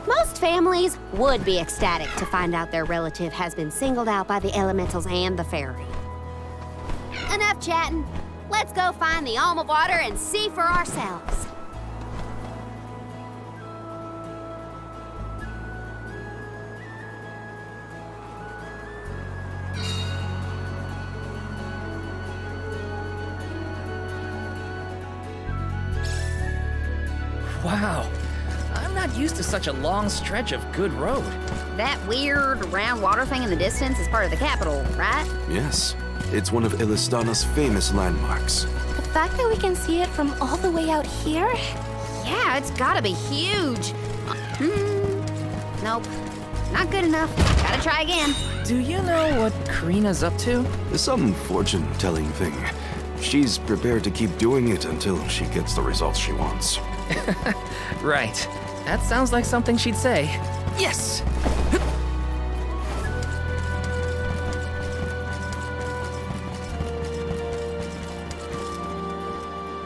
Most families would be ecstatic to find out their relative has been singled out by the elementals and the faerie. Enough chatting. Let's go find the Alm of Water and see for ourselves. Wow, I'm not used to such a long stretch of good road. That weird round water thing in the distance is part of the capital, right? Yes, it's one of Illistana's famous landmarks. The fact that we can see it from all the way out here? Yeah, it's gotta be huge. Nope, not good enough. Gotta try again. Do you know what Karina's up to? Some fortune-telling thing. She's prepared to keep doing it until she gets the results she wants. Right. That sounds like something she'd say. Yes!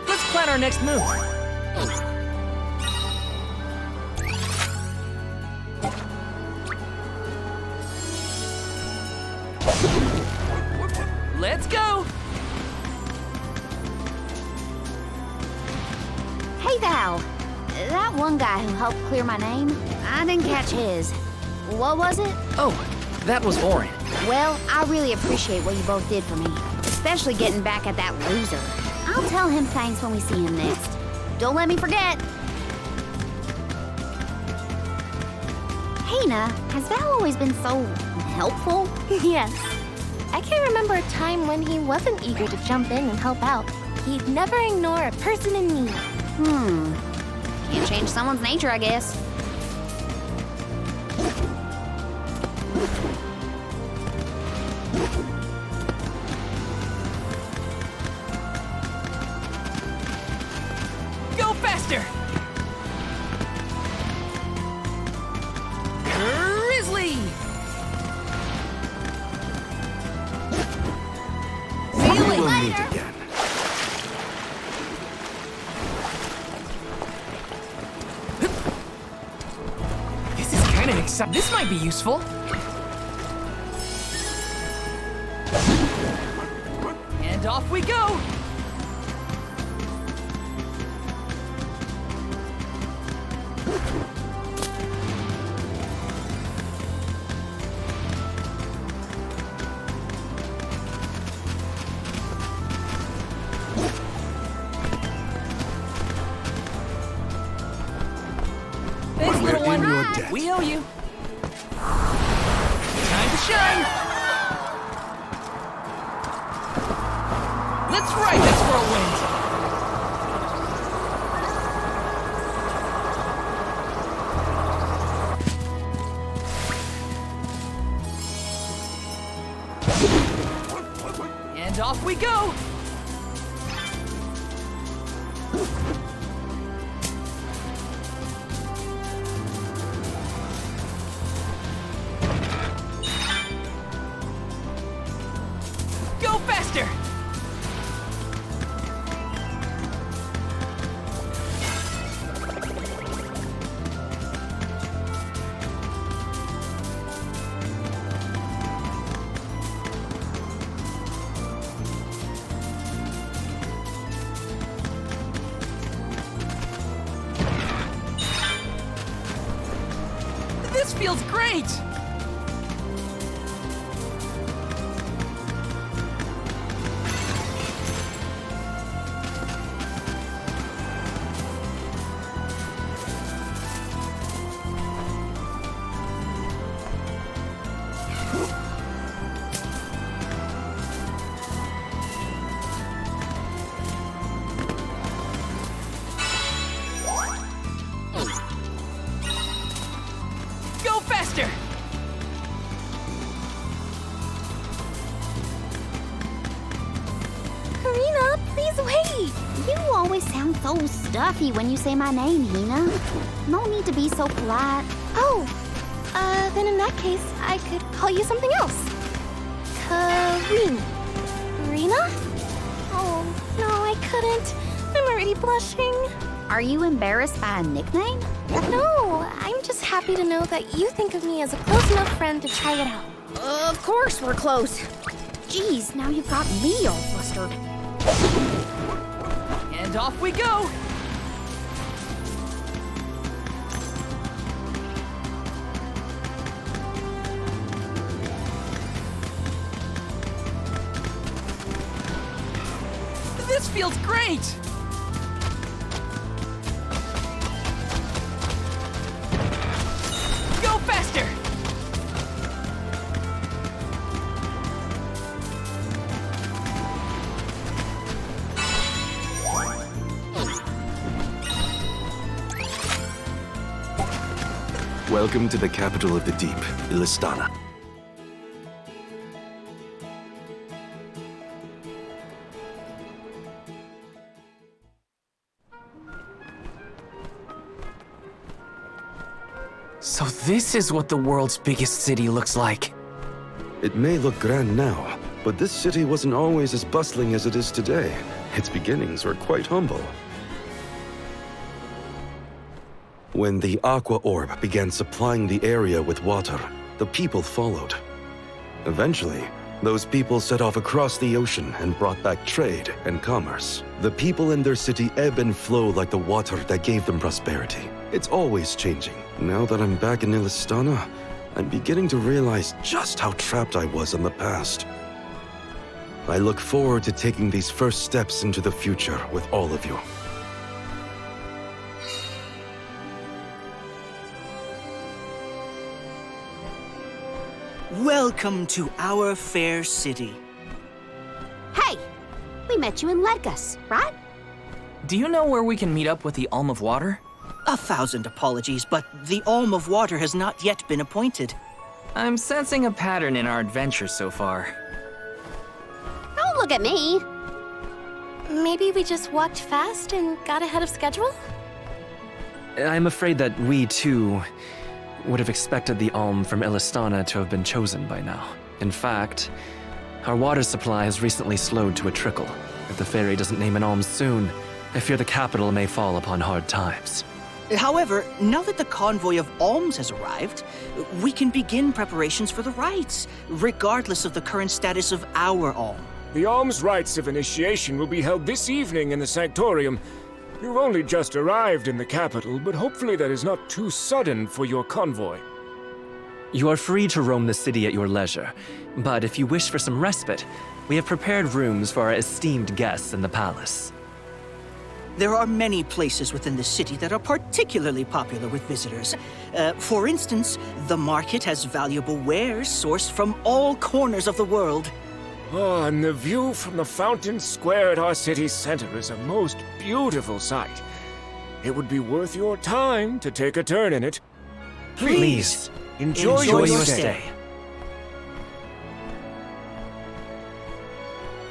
Let's plan our next move. Let's go! Hey, Val. That one guy who helped clear my name, I didn't catch his. What was it? Oh, that was Orin. Well, I really appreciate what you both did for me, especially getting back at that loser. I'll tell him thanks when we see him next. Don't let me forget. Hina, has Val always been so helpful? Yes. I can't remember a time when he wasn't eager to jump in and help out. He'd never ignore a person in need. Can't change someone's nature, I guess. Go faster! Grizzly! See you later! We'll meet again. Except this might be useful. And off we go! Thanks, little one. We owe you. Time to shine! Let's ride this whirlwind! And off we go! Go faster! This feels great! Go faster! Karina, please wait! You always sound so stuffy when you say my name, Hina. No need to be so polite. Oh, then in that case, I could call you something else. Karina. Karina? Oh, no, I couldn't. I'm already blushing. Are you embarrassed by a nickname? No, I'm just happy to know that you think of me as a close enough friend to try it out. Of course we're close. Jeez, now you've got me all flustered. And off we go! This feels great! Go faster! Welcome to the capital of the deep, Illistana. So this is what the world's biggest city looks like. It may look grand now, but this city wasn't always as bustling as it is today. Its beginnings were quite humble. When the Aqua Orb began supplying the area with water, the people followed. Eventually, those people set off across the ocean and brought back trade and commerce. The people in their city ebb and flow like the water that gave them prosperity. It's always changing. Now that I'm back in Illistana, I'm beginning to realize just how trapped I was in the past. I look forward to taking these first steps into the future with all of you. Welcome to our fair city. Hey! We met you in Ledgus, right? Do you know where we can meet up with the Alm of Water? 1,000 apologies, but the Alm of Water has not yet been appointed. I'm sensing a pattern in our adventures so far. Don't look at me! Maybe we just walked fast and got ahead of schedule? I'm afraid that we, too, would have expected the Alm from Illistana to have been chosen by now. In fact, our water supply has recently slowed to a trickle. If the faerie doesn't name an Alm soon, I fear the capital may fall upon hard times. However, now that the convoy of alms has arrived, we can begin preparations for the rites, regardless of the current status of our alm. The alms rites of initiation will be held this evening in the Sanctorium. You've only just arrived in the capital, but hopefully that is not too sudden for your convoy. You are free to roam the city at your leisure, but if you wish for some respite, we have prepared rooms for our esteemed guests in the palace. There are many places within the city that are particularly popular with visitors. For instance, the market has valuable wares sourced from all corners of the world. Oh, and the view from the fountain square at our city center is a most beautiful sight. It would be worth your time to take a turn in it. Please, enjoy your stay.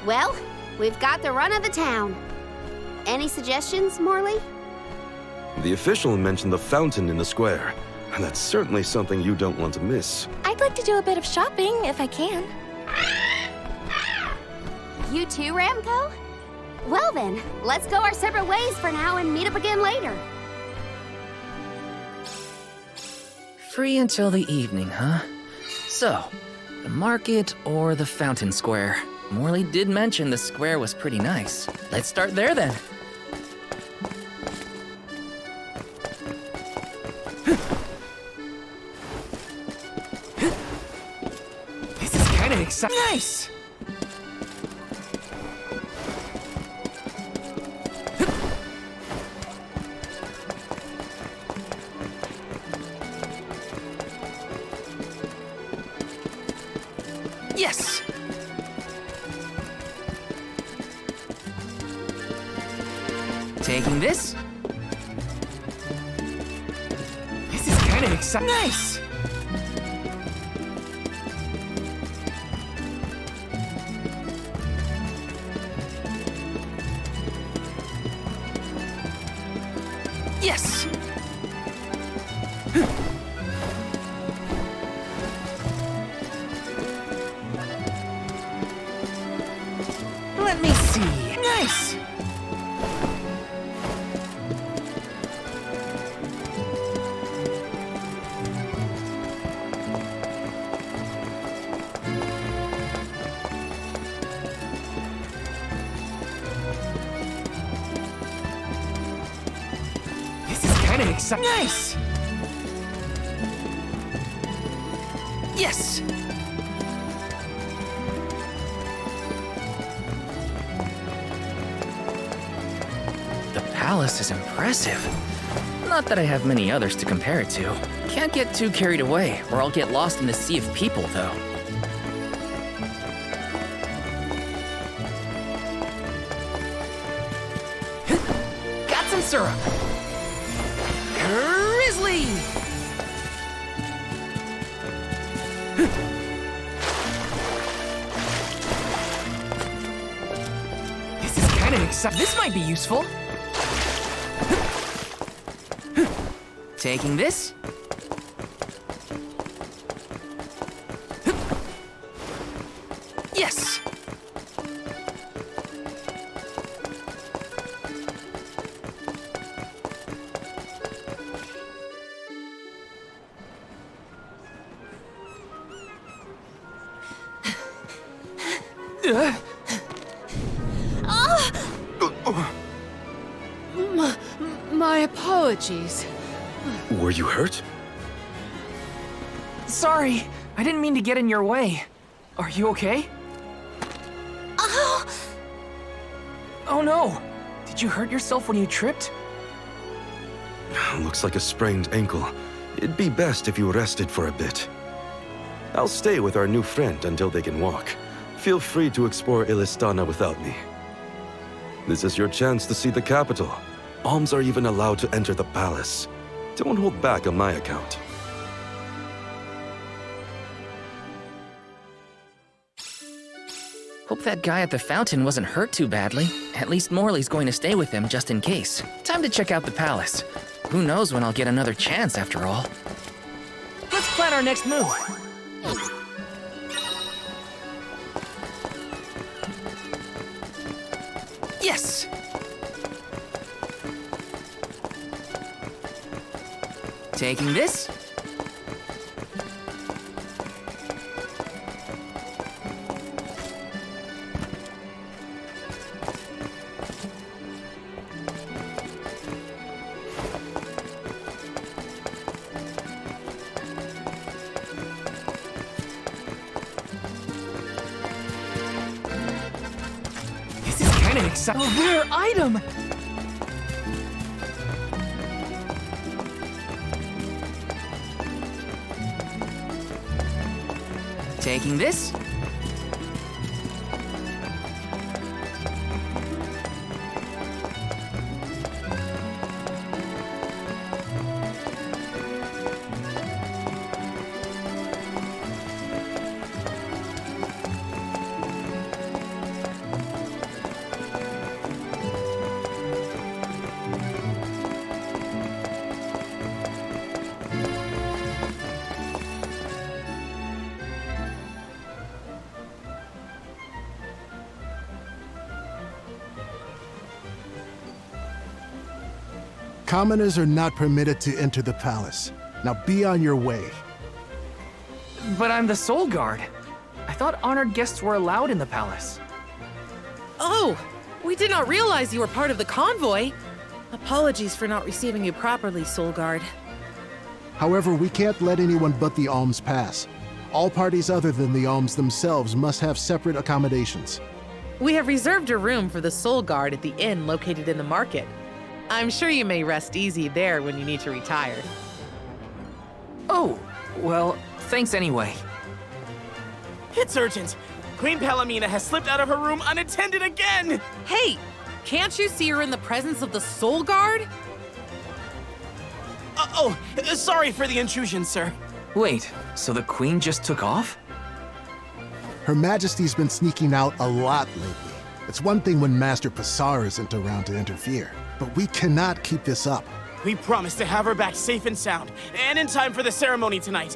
Well, we've got the run of the town. Any suggestions, Morley? The official mentioned the fountain in the square, and that's certainly something you don't want to miss. I'd like to do a bit of shopping, if I can. You too, Ramco? Well then, let's go our separate ways for now and meet up again later. Free until the evening, huh? So, the market or the fountain square? Morley did mention the square was pretty nice. Let's start there then. kinda exciting. Nice! Yes! Taking this. This is kind of exciting. Nice! Yes! Let me see. Nice! This is kind of exciting. Nice! Yes! The palace is impressive. Not that I have many others to compare it to. Can't get too carried away, or I'll get lost in the sea of people, though. Got some syrup! Grizzly! This is kind of exciting. This might be useful. Taking this. Yes! My apologies. Were you hurt? Sorry, I didn't mean to get in your way. Are you okay? Oh! Oh no! Did you hurt yourself when you tripped? Looks like a sprained ankle. It'd be best if you rested for a bit. I'll stay with our new friend until they can walk. Feel free to explore Illistana without me. This is your chance to see the capital. Alms are even allowed to enter the palace. Don't hold back on my account. Hope that guy at the fountain wasn't hurt too badly. At least Morley's going to stay with him just in case. Time to check out the palace. Who knows when I'll get another chance after all. Let's plan our next move. Yes! Taking this. This is kind of exciting. A rare item! Taking this. Commoners are not permitted to enter the palace. Now be on your way. But I'm the Soul Guard. I thought honored guests were allowed in the palace. Oh, we did not realize you were part of the convoy. Apologies for not receiving you properly, Soul Guard. However, we can't let anyone but the alms pass. All parties other than the alms themselves must have separate accommodations. We have reserved a room for the Soul Guard at the inn located in the market. I'm sure you may rest easy there when you need to retire. Oh, well, thanks anyway. It's urgent. Queen Palomina has slipped out of her room unattended again! Hey, can't you see her in the presence of the Soul Guard? Sorry for the intrusion, sir. Wait, so the queen just took off? Her Majesty's been sneaking out a lot lately. It's one thing when Master Passar isn't around to interfere, but we cannot keep this up. We promise to have her back safe and sound, and in time for the ceremony tonight.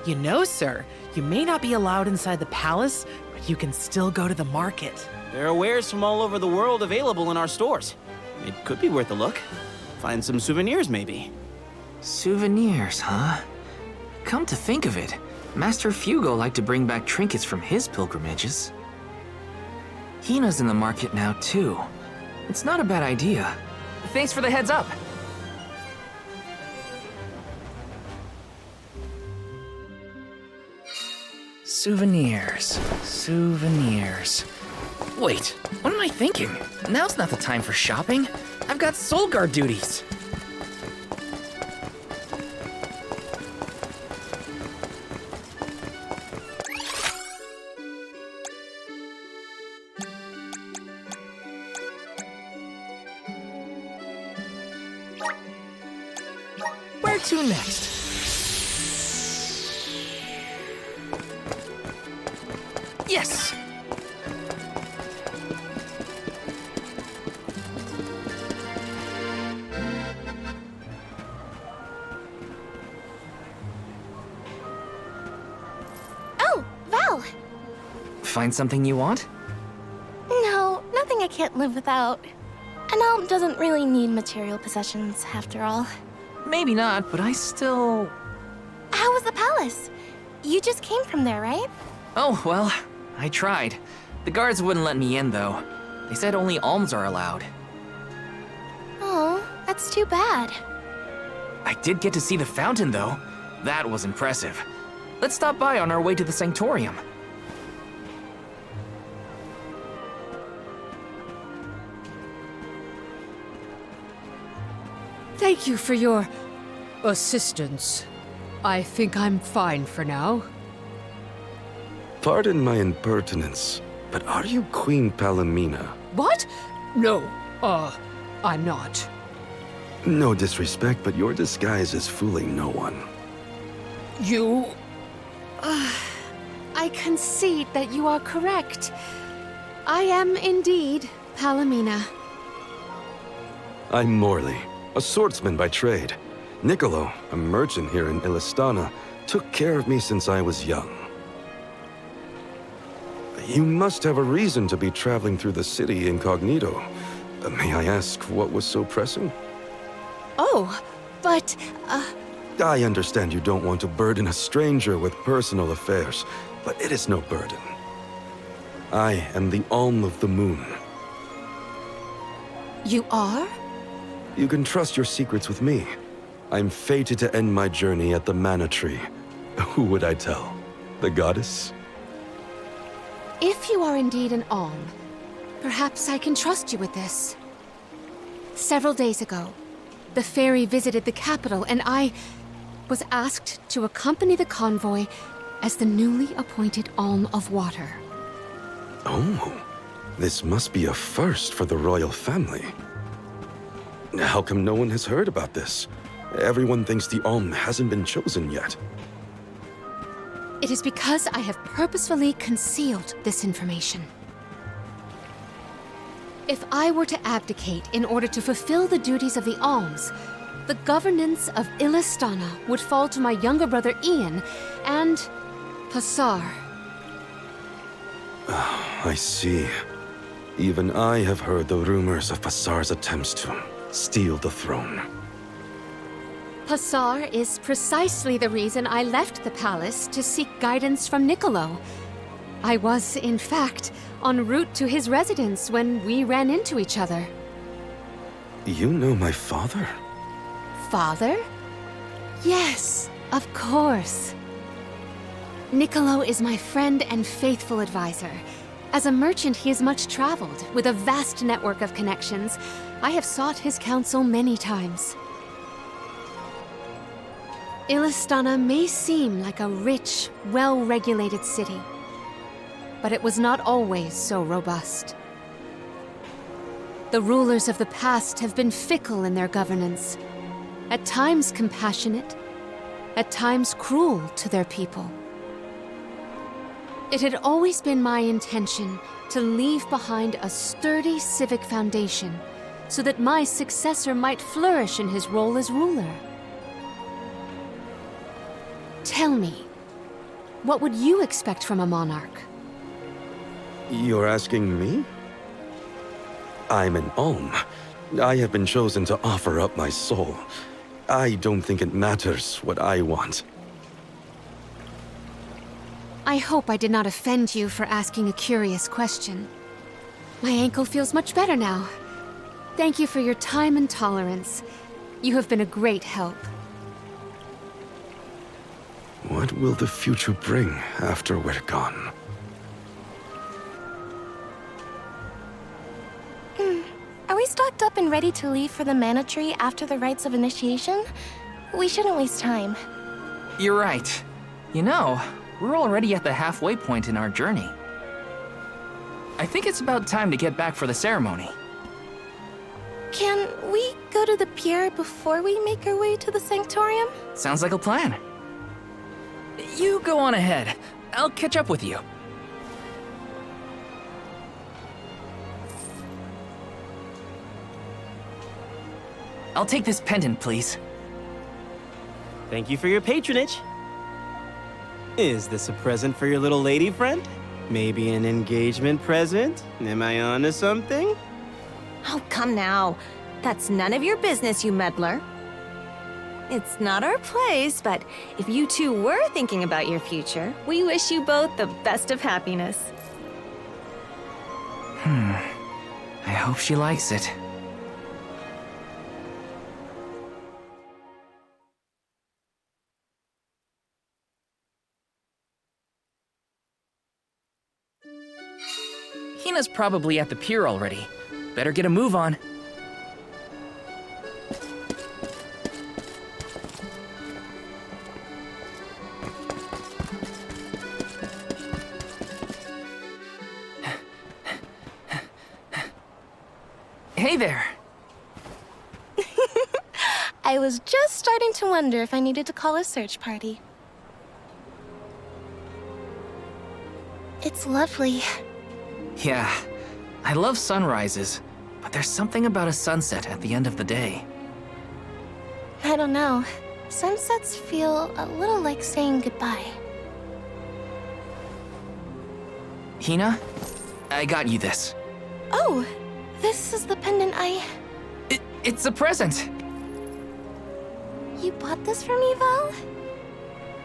You know, sir, you may not be allowed inside the palace, but you can still go to the market. There are wares from all over the world available in our stores. It could be worth a look. Find some souvenirs, maybe. Souvenirs, huh? Come to think of it, Master Fugo liked to bring back trinkets from his pilgrimages. Hina's in the market now, too. It's not a bad idea. Thanks for the heads up. Souvenirs. Wait, what am I thinking? Now's not the time for shopping. I've got Soul Guard duties. Where to next? Yes! Oh, Val! Find something you want? No, nothing I can't live without. An alm doesn't really need material possessions, after all. Maybe not, but I still... How was the palace? You just came from there, right? Oh, well, I tried. The guards wouldn't let me in, though. They said only alms are allowed. Oh, that's too bad. I did get to see the fountain, though. That was impressive. Let's stop by on our way to the Sanctorium. Thank you for your assistance. I think I'm fine for now. Pardon my impertinence, but are you Queen Palomina? What? No, I'm not. No disrespect, but your disguise is fooling no one. You... I concede that you are correct. I am indeed Palomina. I'm Morley, a swordsman by trade. Niccolo, a merchant here in Illistana, took care of me since I was young. You must have a reason to be traveling through the city incognito. May I ask what was so pressing? Oh, but, I understand you don't want to burden a stranger with personal affairs, but it is no burden. I am the Alm of the Moon. You are? You can trust your secrets with me. I'm fated to end my journey at the Mana Tree. Who would I tell? The goddess? If you are indeed an alm, perhaps I can trust you with this. Several days ago, the faerie visited the capital, and I was asked to accompany the convoy as the newly appointed Alm of Water. Oh, this must be a first for the royal family. How come no one has heard about this? Everyone thinks the Alm hasn't been chosen yet. It is because I have purposefully concealed this information. If I were to abdicate in order to fulfill the duties of the alms, the governance of Illistana would fall to my younger brother Ian and Passar. I see. Even I have heard the rumors of Passar's attempts to steal the throne. Passar is precisely the reason I left the palace to seek guidance from Niccolo. I was, in fact, en route to his residence when we ran into each other. You know my father? Father? Yes, of course. Niccolo is my friend and faithful advisor. As a merchant, he is much traveled, with a vast network of connections. I have sought his counsel many times. Illistana may seem like a rich, well-regulated city, but it was not always so robust. The rulers of the past have been fickle in their governance, at times compassionate, at times cruel to their people. It had always been my intention to leave behind a sturdy civic foundation so that my successor might flourish in his role as ruler. Tell me, what would you expect from a monarch? You're asking me? I'm an Alm. I have been chosen to offer up my soul. I don't think it matters what I want. I hope I did not offend you for asking a curious question. My ankle feels much better now. Thank you for your time and tolerance. You have been a great help. What will the future bring after we're gone? Are we stocked up and ready to leave for the Mana Tree after the rites of initiation? We shouldn't waste time. You're right. You know, we're already at the halfway point in our journey. I think it's about time to get back for the ceremony. Can we go to the pier before we make our way to the Sanctorium? Sounds like a plan. You go on ahead. I'll catch up with you. I'll take this pendant, please. Thank you for your patronage. Is this a present for your little lady friend? Maybe an engagement present? Am I onto something? Oh, come now. That's none of your business, you meddler. It's not our place, but if you two were thinking about your future, we wish you both the best of happiness. I hope she likes it. Hina's probably at the pier already. Better get a move on. Hey there. I was just starting to wonder if I needed to call a search party. It's lovely. Yeah, I love sunrises, but there's something about a sunset at the end of the day. I don't know. Sunsets feel a little like saying goodbye. Hina, I got you this. Oh, this is the pendant It's a present! You bought this for me, Val?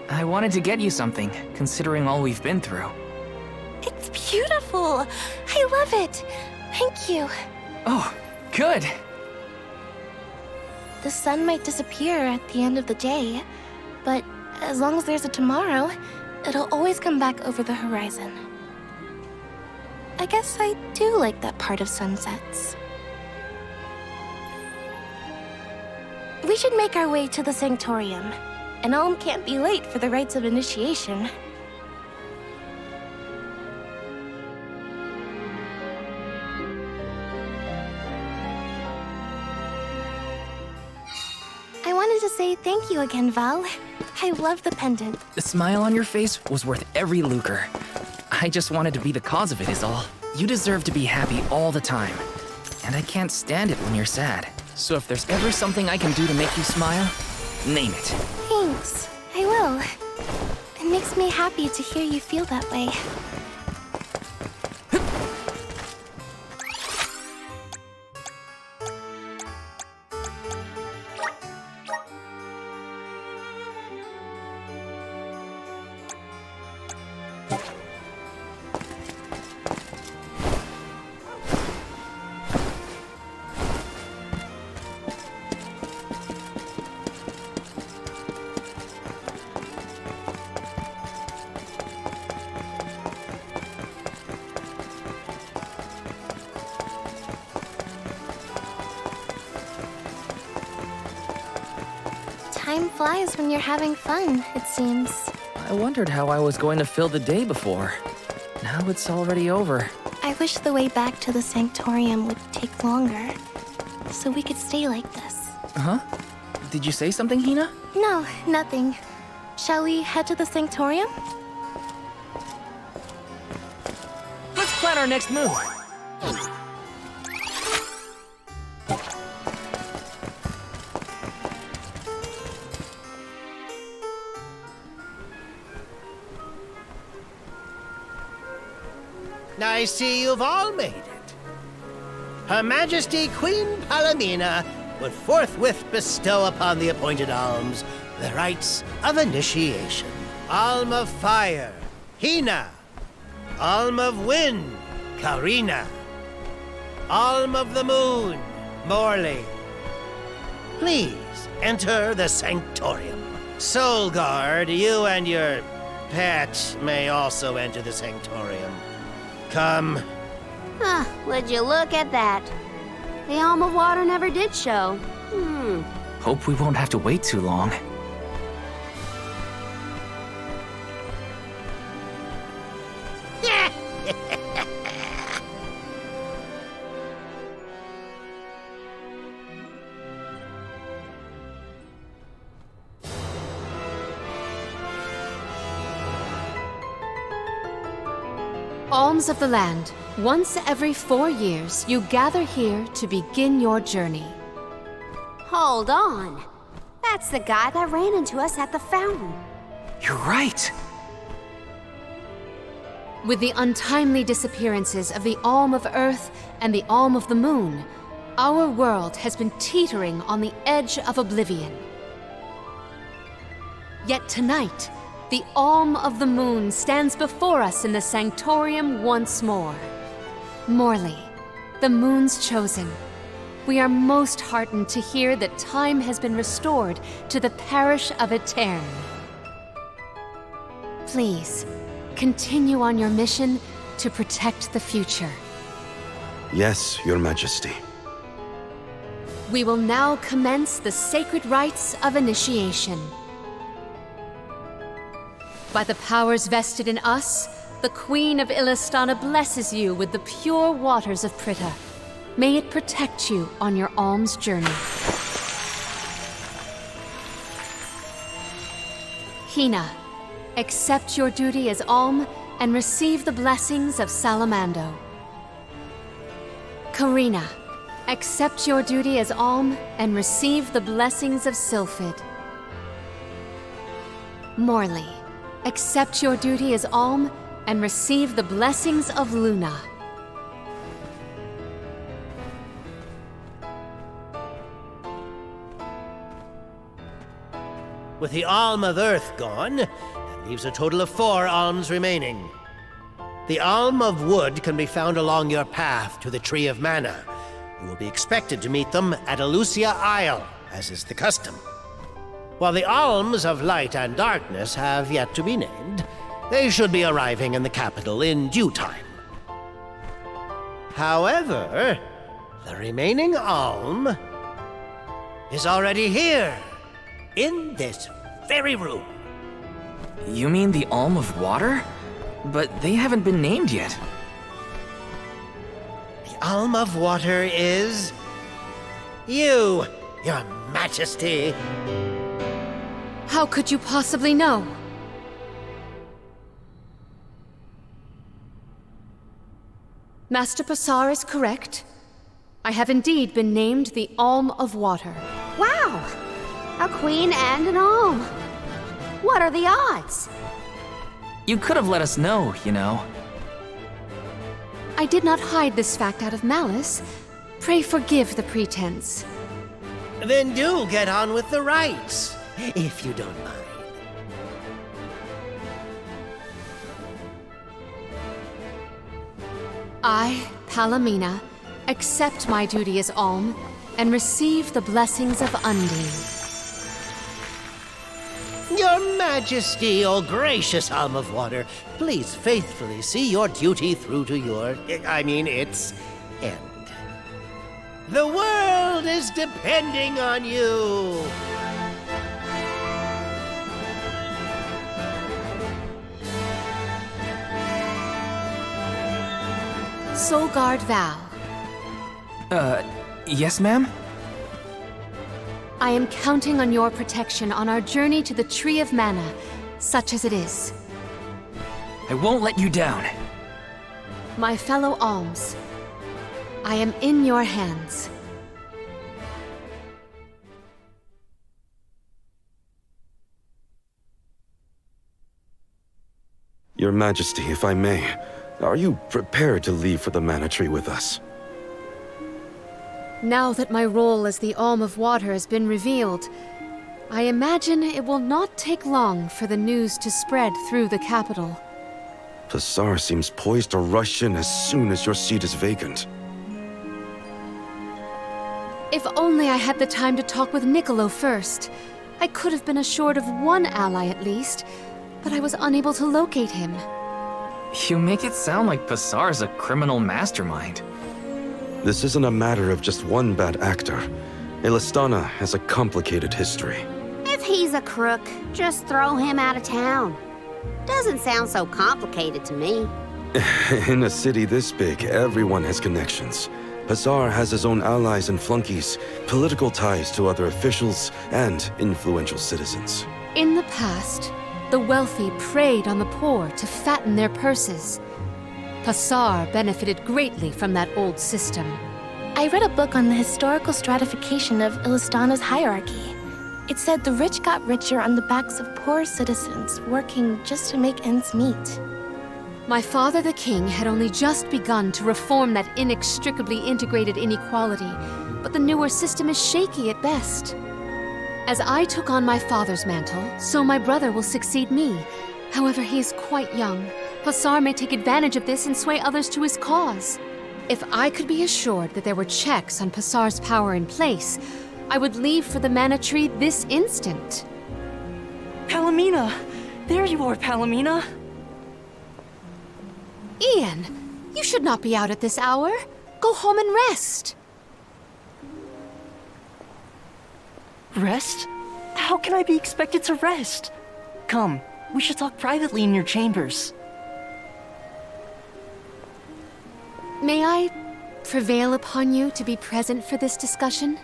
I wanted to get you something, considering all we've been through. It's beautiful! I love it! Thank you. Oh, good! The sun might disappear at the end of the day, but as long as there's a tomorrow, it'll always come back over the horizon. I guess I do like that part of sunsets. We should make our way to the Sanctorium. An alm can't be late for the rites of initiation. I wanted to say thank you again, Val. I love the pendant. The smile on your face was worth every lucre. I just wanted to be the cause of it is all. You deserve to be happy all the time. And I can't stand it when you're sad. So if there's ever something I can do to make you smile, name it. Thanks. I will. It makes me happy to hear you feel that way. Time flies when you're having fun, it seems. I wondered how I was going to fill the day before. Now it's already over. I wish the way back to the Sanctorium would take longer, so we could stay like this. Huh? Did you say something, Hina? No, nothing. Shall we head to the Sanctorium? Let's plan our next move. I see you've all made it. Her Majesty Queen Palomina would forthwith bestow upon the appointed alms the rites of initiation. Alm of Fire, Hina. Alm of Wind, Karina. Alm of the Moon, Morley. Please enter the Sanctorium. Soul Guard, you and your pet may also enter the Sanctorium. Come. Huh, would you look at that? The Alm of Water never did show. Hope we won't have to wait too long. Alms of the land. Once every 4 years, you gather here to begin your journey. Hold on. That's the guy that ran into us at the fountain. You're right. With the untimely disappearances of the Alm of Earth and the Alm of the Moon, our world has been teetering on the edge of oblivion. Yet tonight, the Alm of the Moon stands before us in the Sanctorium once more. Morley, the Moon's chosen. We are most heartened to hear that time has been restored to the parish of Etern. Please, continue on your mission to protect the future. Yes, Your Majesty. We will now commence the sacred rites of initiation. By the powers vested in us, the Queen of Illistana blesses you with the pure waters of Pritta. May it protect you on your alms journey. Hina, accept your duty as alm and receive the blessings of Salamando. Karina, accept your duty as alm and receive the blessings of Sylphid. Morley, accept your duty as alm and receive the blessings of Luna. With the Alm of Earth gone, that leaves a total of 4 alms remaining. The Alm of Wood can be found along your path to the Tree of Mana. You will be expected to meet them at Elusia Isle, as is the custom. While the Alms of Light and Darkness have yet to be named, they should be arriving in the capital in due time. However, the remaining alm is already here, in this very room. You mean the Alm of Water? But they haven't been named yet. The Alm of Water is you, Your Majesty. How could you possibly know? Master Passar is correct. I have indeed been named the Alm of Water. Wow! A queen and an alm. What are the odds? You could have let us know, you know. I did not hide this fact out of malice. Pray forgive the pretense. Then do get on with the rites, if you don't mind. I, Palomina, accept my duty as alm and receive the blessings of Undine. Your Majesty, O gracious Alm of Water, please faithfully see your duty through to its end. The world is depending on you. Soul Guard Val. Yes, ma'am? I am counting on your protection on our journey to the Tree of Mana, such as it is. I won't let you down. My fellow alms, I am in your hands. Your Majesty, if I may, are you prepared to leave for the Mana Tree with us? Now that my role as the Alm of Water has been revealed, I imagine it will not take long for the news to spread through the capital. Pasar seems poised to rush in as soon as your seat is vacant. If only I had the time to talk with Niccolo first. I could have been assured of one ally at least, but I was unable to locate him. You make it sound like Pasar's a criminal mastermind. This isn't a matter of just one bad actor. Elistana has a complicated history. If he's a crook, just throw him out of town. Doesn't sound so complicated to me. In a city this big, everyone has connections. Pasar has his own allies and flunkies, political ties to other officials, and influential citizens. In the past, the wealthy preyed on the poor to fatten their purses. Pasar benefited greatly from that old system. I read a book on the historical stratification of Ilistana's hierarchy. It said the rich got richer on the backs of poor citizens working just to make ends meet. My father the king had only just begun to reform that inextricably integrated inequality, but the newer system is shaky at best. As I took on my father's mantle, so my brother will succeed me. However, he is quite young. Pasar may take advantage of this and sway others to his cause. If I could be assured that there were checks on Pasar's power in place, I would leave for the Mana Tree this instant. Palomina! There you are, Palomina! Ian, you should not be out at this hour. Go home and rest. Rest? How can I be expected to rest? Come, we should talk privately in your chambers. May I prevail upon you to be present for this discussion?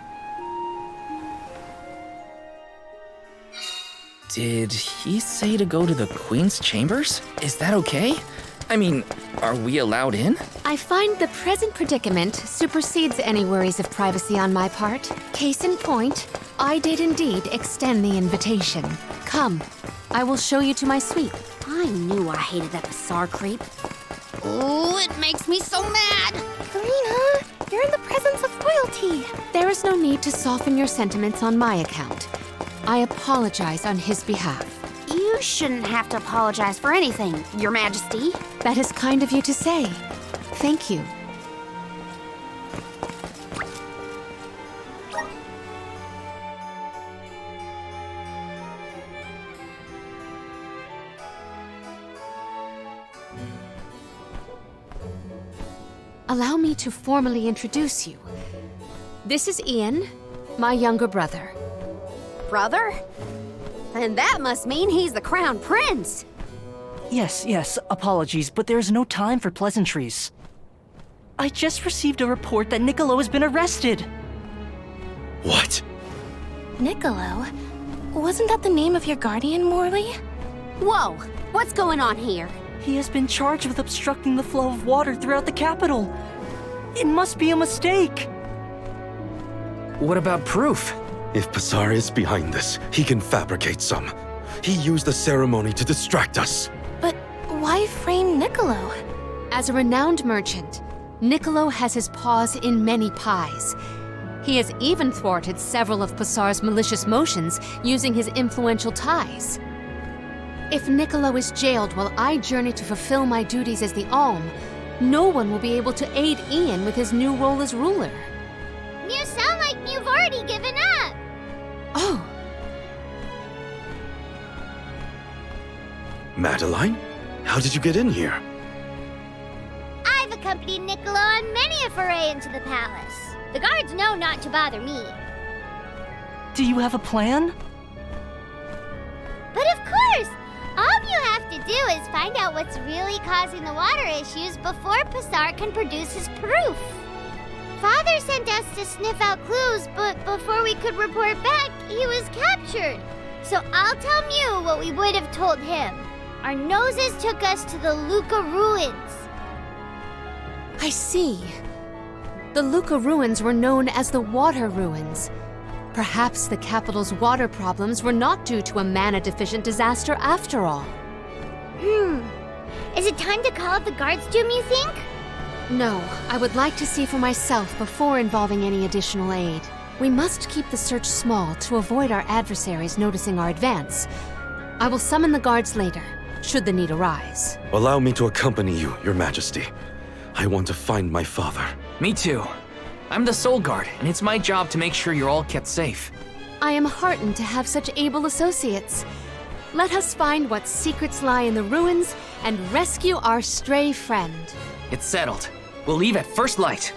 Did he say to go to the Queen's chambers? Is that okay? I mean, are we allowed in? I find the present predicament supersedes any worries of privacy on my part. Case in point, I did indeed extend the invitation. Come, I will show you to my suite. I knew I hated that Pasar creep. Oh, it makes me so mad! Karina, you're in the presence of royalty. There is no need to soften your sentiments on my account. I apologize on his behalf. You shouldn't have to apologize for anything, Your Majesty. That is kind of you to say. Thank you. Allow me to formally introduce you. This is Ian, my younger brother. Brother? Then that must mean he's the crown prince. Yes, apologies, but there's no time for pleasantries. I just received a report that Niccolo has been arrested. What? Niccolo? Wasn't that the name of your guardian, Morley? Whoa, what's going on here? He has been charged with obstructing the flow of water throughout the capital. It must be a mistake. What about proof? If Pasar is behind this, he can fabricate some. He used the ceremony to distract us. But why frame Niccolo? As a renowned merchant, Niccolo has his paws in many pies. He has even thwarted several of Pasar's malicious motions using his influential ties. If Niccolo is jailed while I journey to fulfill my duties as the Alm, no one will be able to aid Ian with his new role as ruler. You sound like you've already given up. Oh. Madeline? How did you get in here? I've accompanied Niccolo on many a foray into the palace. The guards know not to bother me. Do you have a plan? But of course! All you have to do is find out what's really causing the water issues before Passar can produce his proof. Father sent us to sniff out clues, but before we could report back, he was captured. So I'll tell Mew what we would have told him. Our noses took us to the Luca ruins. I see. The Luca ruins were known as the water ruins. Perhaps the capital's water problems were not due to a mana-deficient disaster after all. Is it time to call up the guards, Doom, you think? No, I would like to see for myself before involving any additional aid. We must keep the search small to avoid our adversaries noticing our advance. I will summon the guards later, should the need arise. Allow me to accompany you, Your Majesty. I want to find my father. Me too. I'm the Soul Guard, and it's my job to make sure you're all kept safe. I am heartened to have such able associates. Let us find what secrets lie in the ruins and rescue our stray friend. It's settled. We'll leave at first light.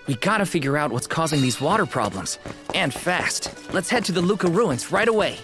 We gotta figure out what's causing these water problems. And fast. Let's head to the Luca ruins right away.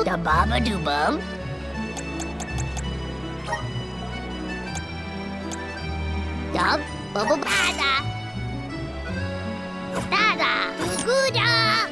Da baba doo bum. Dub bubble bada. Dada guda.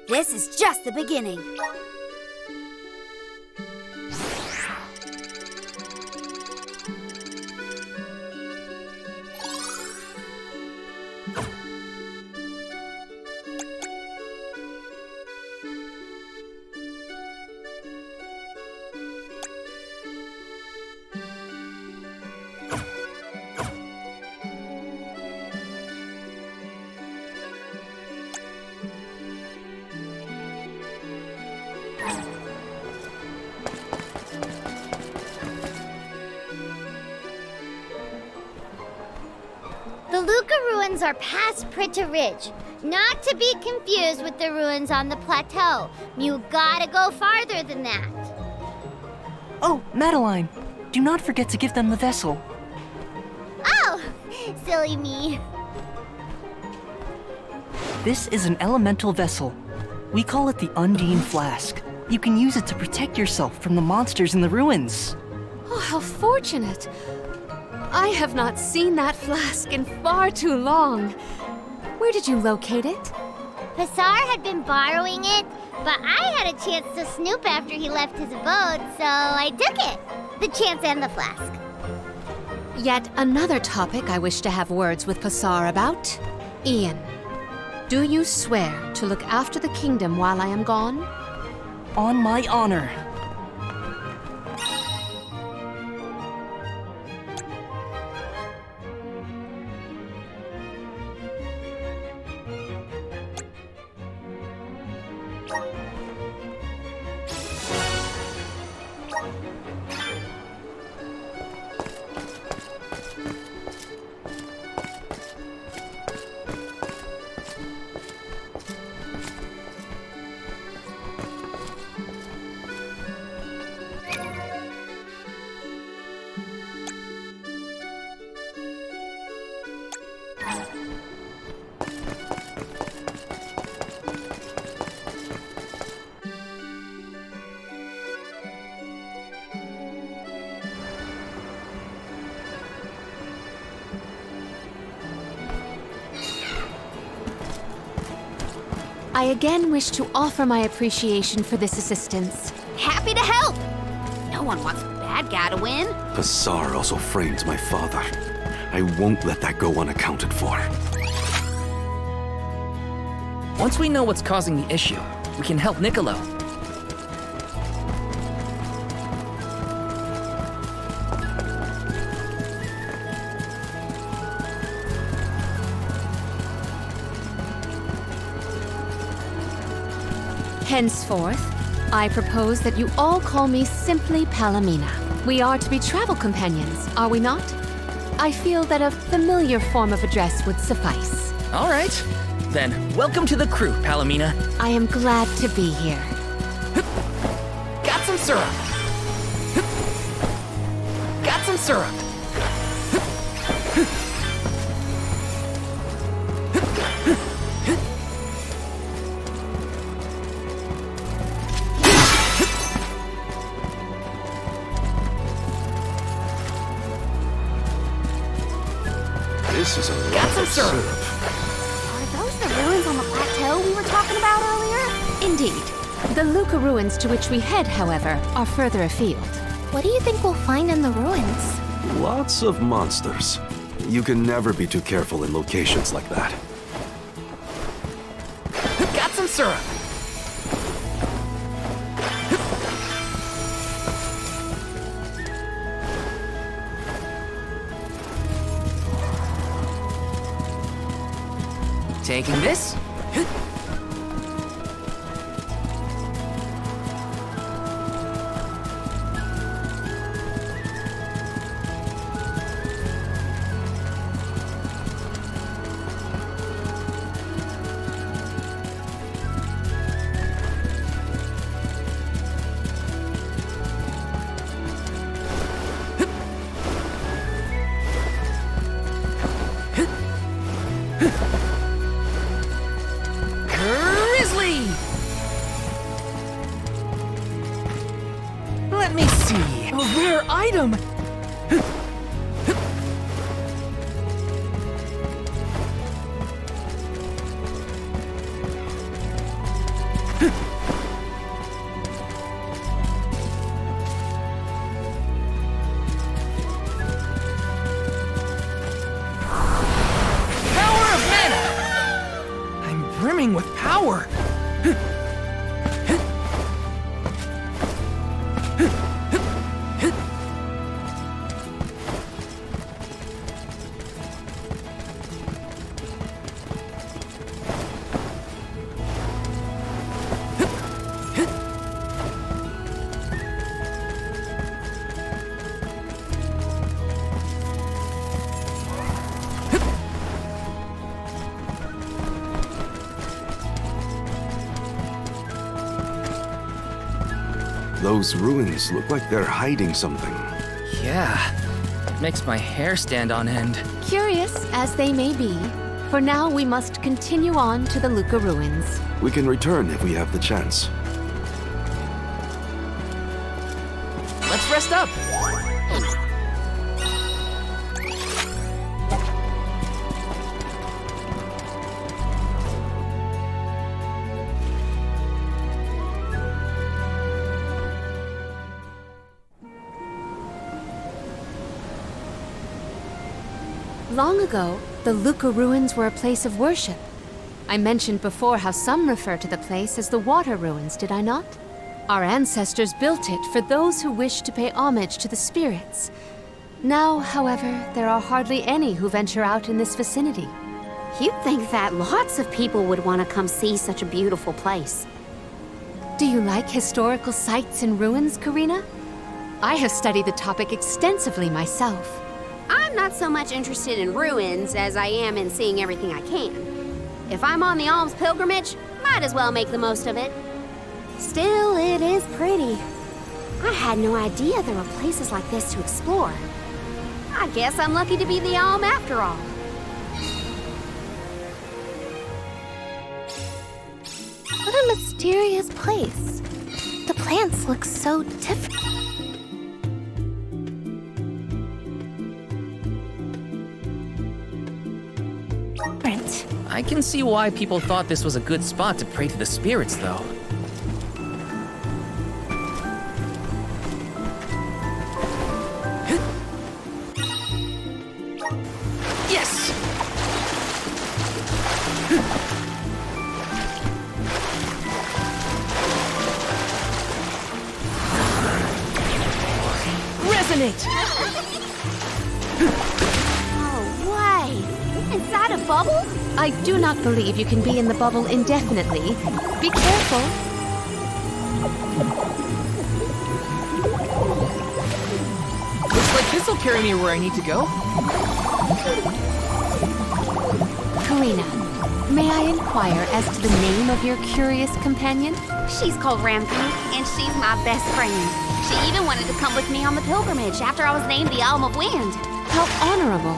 This is just the beginning. The Luca ruins are past Prita Ridge, not to be confused with the ruins on the plateau. You gotta go farther than that. Oh, Madeline, do not forget to give them the vessel. Oh, silly me. This is an elemental vessel. We call it the Undine Flask. You can use it to protect yourself from the monsters in the ruins. Oh, how fortunate. I have not seen that flask in far too long. Where did you locate it? Passar had been borrowing it, but I had a chance to snoop after he left his abode, so I took it. The chance and the flask. Yet another topic I wish to have words with Passar about. Ian, do you swear to look after the kingdom while I am gone? On my honor. I again wish to offer my appreciation for this assistance. Happy to help! No one wants the bad guy to win. Passar also framed my father. I won't let that go unaccounted for. Once we know what's causing the issue, we can help Niccolo. Henceforth, I propose that you all call me simply Palomina. We are to be travel companions, are we not? I feel that a familiar form of address would suffice. All right. Then, welcome to the crew, Palomina. I am glad to be here. Got some syrup. Got some syrup. This is a lot Got some of syrup. Are those the ruins on the plateau we were talking about earlier? Indeed. The Luca ruins to which we head, however, are further afield. What do you think we'll find in the ruins? Lots of monsters. You can never be too careful in locations like that. Got some syrup. Taking this. Let me see. A rare item. Power of mana. I'm brimming with power. Those ruins look like they're hiding something. Yeah, it makes my hair stand on end. Curious as they may be, for now we must continue on to the Luca ruins. We can return if we have the chance. Let's rest up. Long ago, the Luca ruins were a place of worship. I mentioned before how some refer to the place as the Water Ruins, did I not? Our ancestors built it for those who wished to pay homage to the spirits. Now, however, there are hardly any who venture out in this vicinity. You'd think that lots of people would want to come see such a beautiful place. Do you like historical sites and ruins, Karina? I have studied the topic extensively myself. I'm not so much interested in ruins as I am in seeing everything I can. If I'm on the alms pilgrimage, might as well make the most of it. Still, it is pretty. I had no idea there were places like this to explore. I guess I'm lucky to be the alm after all. What a mysterious place. The plants look so different. I can see why people thought this was a good spot to pray to the spirits, though. Yes! Resonate! No way! Inside a bubble? I do not believe you can be in the bubble indefinitely. Be careful. Looks like this'll carry me where I need to go. Karina, may I inquire as to the name of your curious companion? She's called Ramku, and she's my best friend. She even wanted to come with me on the pilgrimage after I was named the Alm of Wind. How honorable.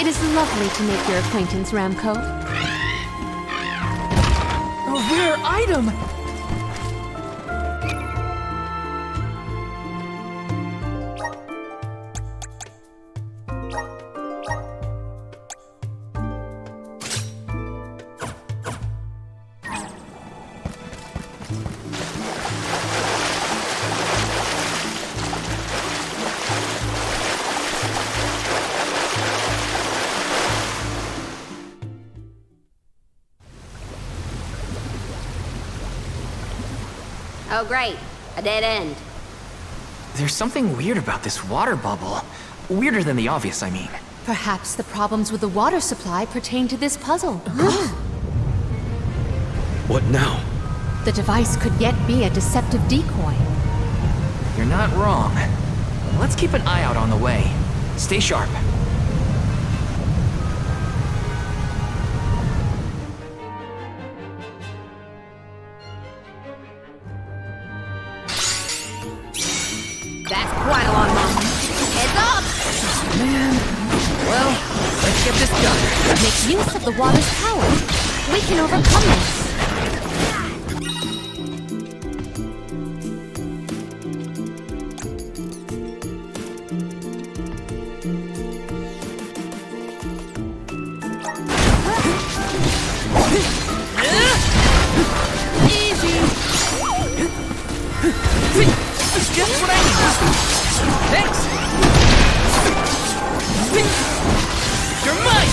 It is lovely to make your acquaintance, Ramco. A rare item! Oh great, a dead end. There's something weird about this water bubble. Weirder than the obvious, I mean. Perhaps the problems with the water supply pertain to this puzzle. What now? The device could yet be a deceptive decoy. You're not wrong. Let's keep an eye out on the way. Stay sharp. That's quite a long moment. Heads up! Man. Well, let's get this done. Make use of the water's power. We can overcome this. Easy! Just what I need! Thanks! You're mine!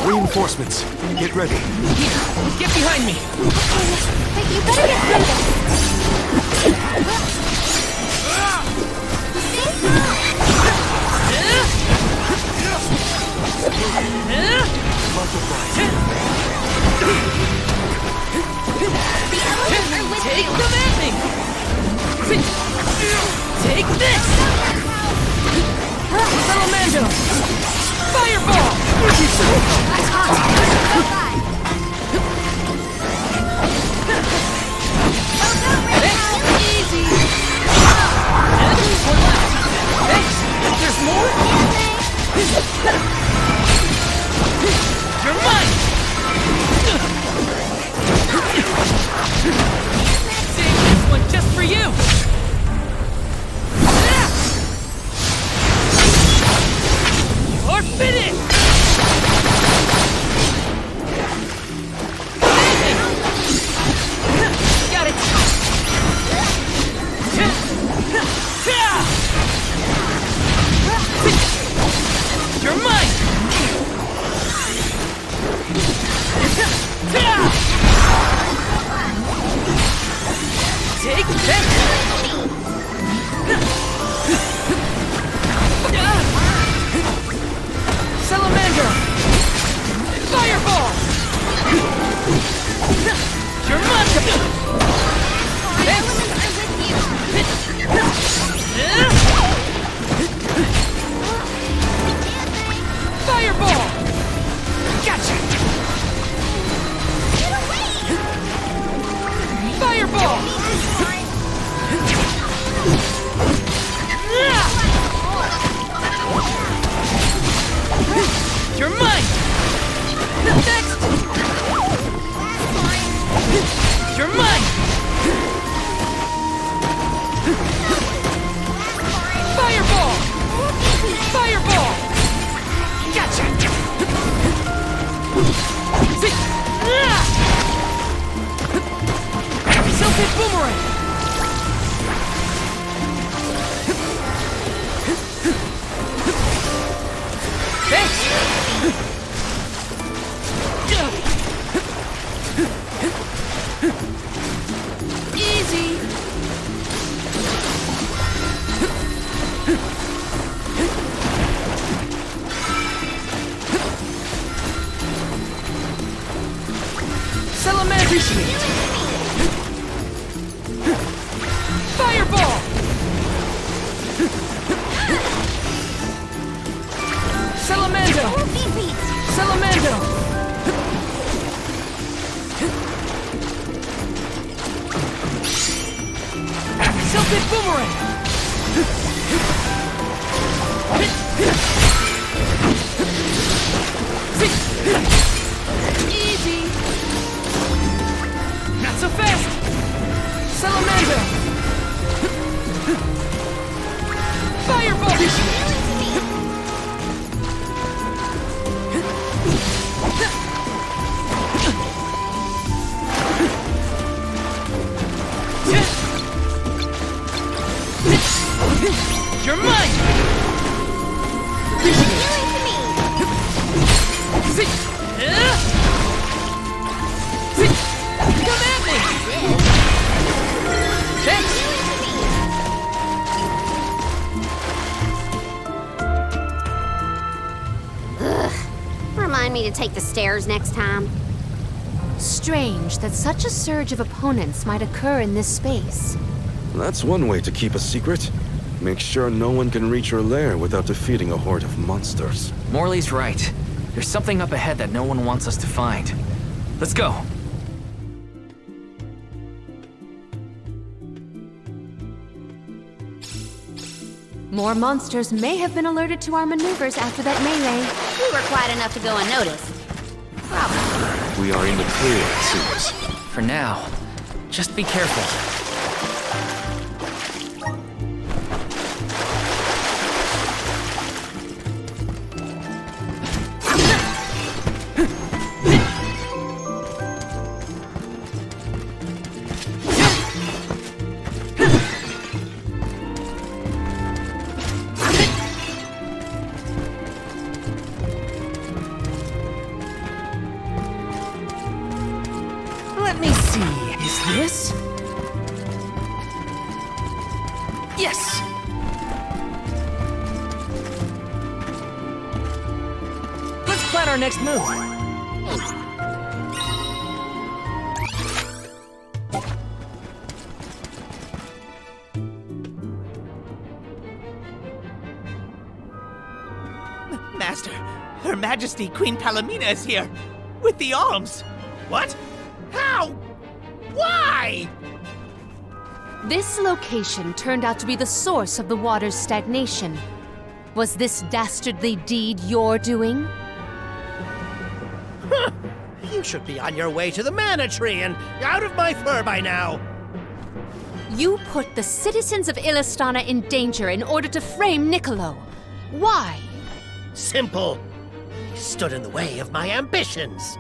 Reinforcements, get ready. Here, get behind me! Wait, you better get rid of this. Take the landing! Take this! Salamando! Fireball! Easy! One left! Thanks! There's more? You're mine! Save this one just for you! You're finished! Salamander! Fireball! You're mine! Fireball! Gotcha! Fireball! You're mine! Next! You're mine! Fireball! Fireball! Gotcha! Silted boomerang! Thanks! Easy! Salamander! Appreciate! Fireball! Salamander! Salamander! Silted boomerang! Easy! Not so fast! Salamander! Fireball! You're mine! Come at me! Thanks! Ugh. Remind me to take the stairs next time. Strange that such a surge of opponents might occur in this space. That's one way to keep a secret. Make sure no one can reach your lair without defeating a horde of monsters. Morley's right. There's something up ahead that no one wants us to find. Let's go. More monsters may have been alerted to our maneuvers after that melee. We were quiet enough to go unnoticed. Probably. We are in the clear, it seems. For now, just be careful. Let me see. Is this? Yes! Let's plan our next move. Master, Her Majesty Queen Palomina is here, with the alms. What? How? Why? This location turned out to be the source of the water's stagnation. Was this dastardly deed your doing? Huh. You should be on your way to the mana tree and out of my fur by now. You put the citizens of Illistana in danger in order to frame Niccolo. Why? Simple. He stood in the way of my ambitions.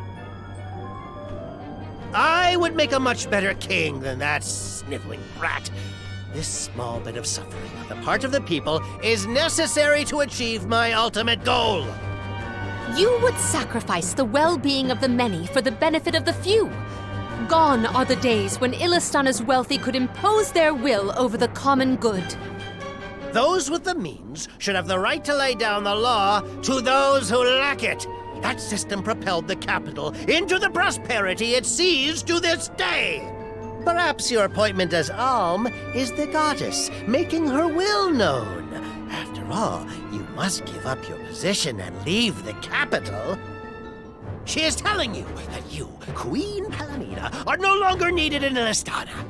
I would make a much better king than that sniveling brat. This small bit of suffering on the part of the people is necessary to achieve my ultimate goal. You would sacrifice the well-being of the many for the benefit of the few. Gone are the days when Illistana's wealthy could impose their will over the common good. Those with the means should have the right to lay down the law to those who lack it. That system propelled the capital into the prosperity it sees to this day. Perhaps your appointment as Alm is the goddess, making her will known. After all, you must give up your position and leave the capital. She is telling you that you, Queen Palomina, are no longer needed in Illistana.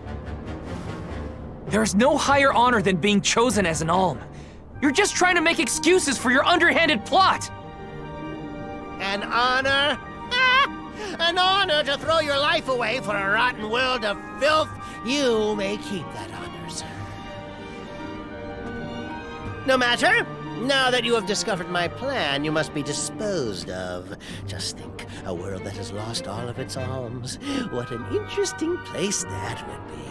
There is no higher honor than being chosen as an alm. You're just trying to make excuses for your underhanded plot. An honor? An honor to throw your life away for a rotten world of filth? You may keep that honor, sir. No matter. Now that you have discovered my plan, you must be disposed of. Just think, a world that has lost all of its alms. What an interesting place that would be.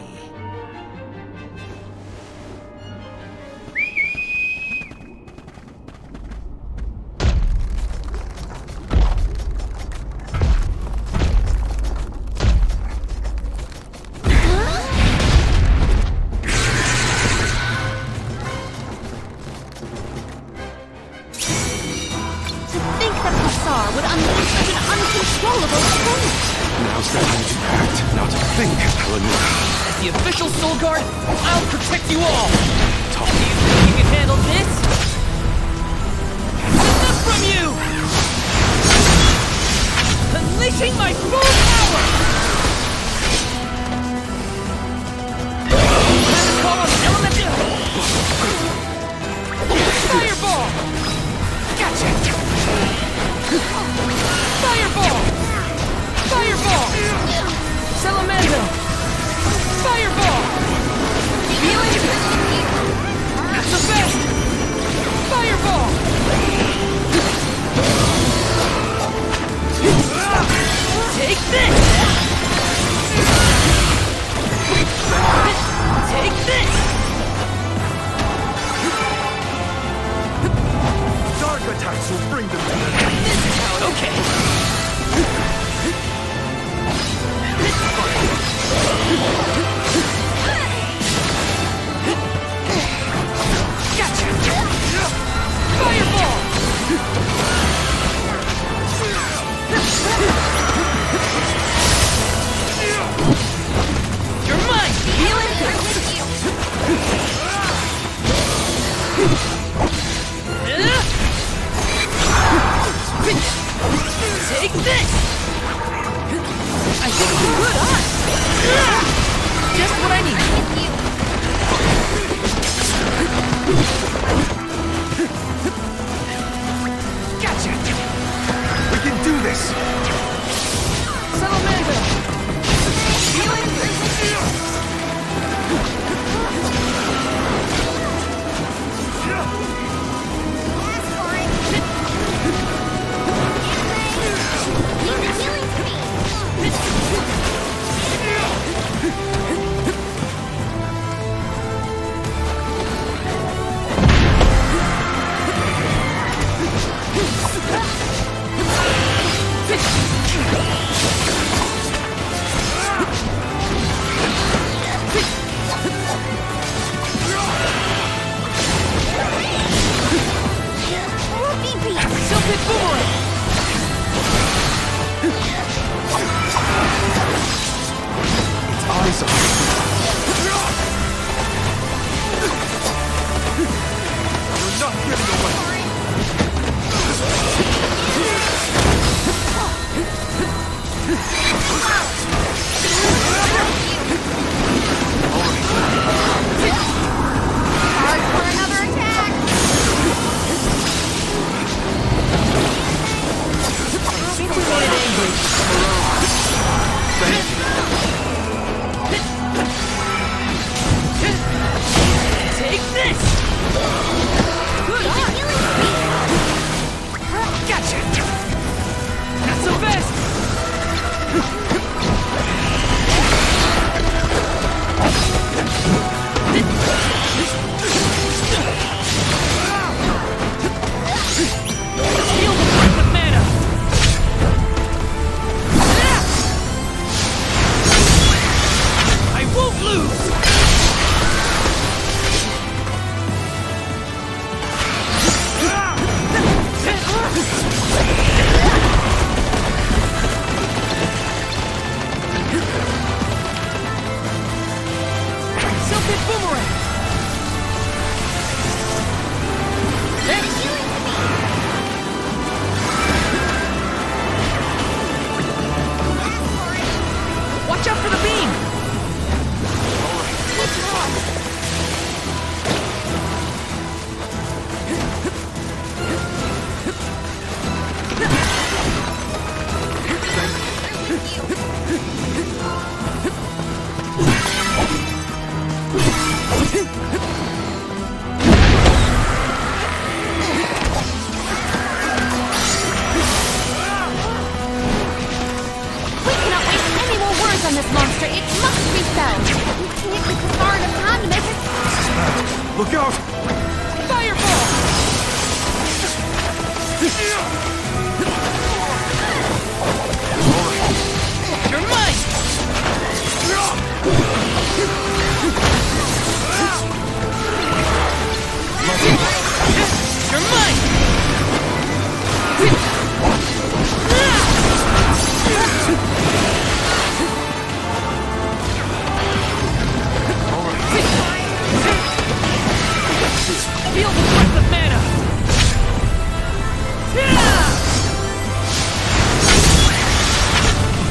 Now's the time to act, not to think, Palomina. As the official Soul Guard, I'll protect you all! Talk. Do you think you can handle this? Enough from you! Unleashing my full power! Time to call on elemental... Fireball! Gotcha! Fireball! Fireball! Salamando! Fireball! Feeling? That's the best! Fireball! Take this! Take this! Dark attacks will bring them to their knees. This is how it, okay. Fireball! You're mine! Feel it? Take this! I think it's a good eye! Just what I need! Gotcha! We can do this! Salamanda! Feeling? Boomerang! Watch out for the beam! On this monster, it must be felled. We can't get far enough time to make it. Look out! Fireball! You're mine! You're mine! Feel the breath of mana!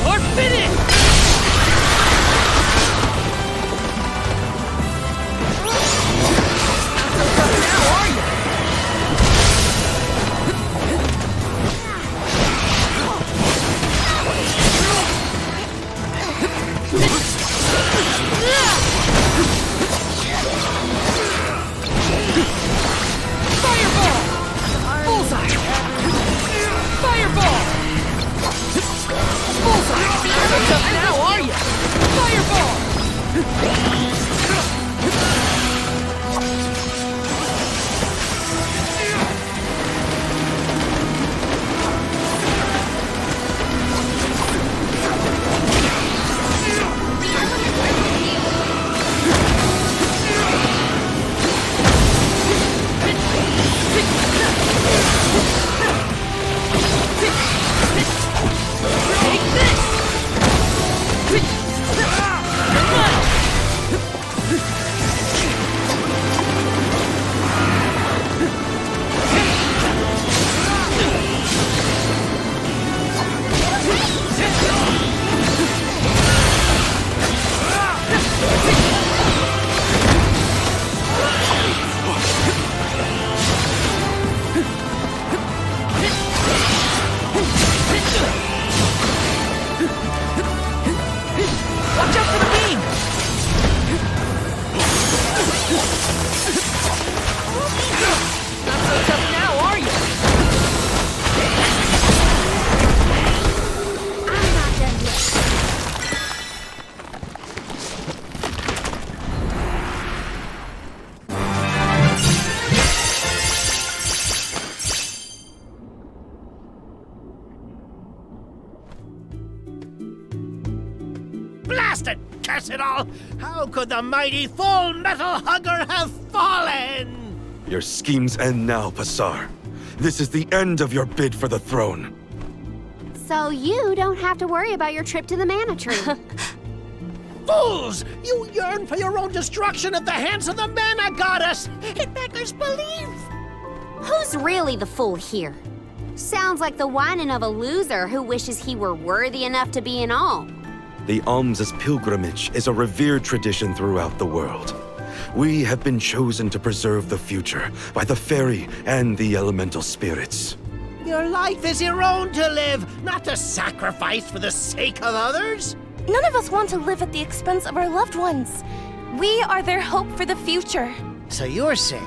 Or finish! Now are you? Now are you? Fireball! Blast it! Curse it all! How could the mighty Full Metal Hugger have fallen? Your schemes end now, Passar. This is the end of your bid for the throne. So you don't have to worry about your trip to the mana tree. Fools! You yearn for your own destruction at the hands of the mana goddess! It beggars belief! Who's really the fool here? Sounds like the whining of a loser who wishes he were worthy enough to be an alm. The alms' pilgrimage is a revered tradition throughout the world. We have been chosen to preserve the future by the faerie and the elemental spirits. Your life is your own to live, not to sacrifice for the sake of others. None of us want to live at the expense of our loved ones. We are their hope for the future. So you're saying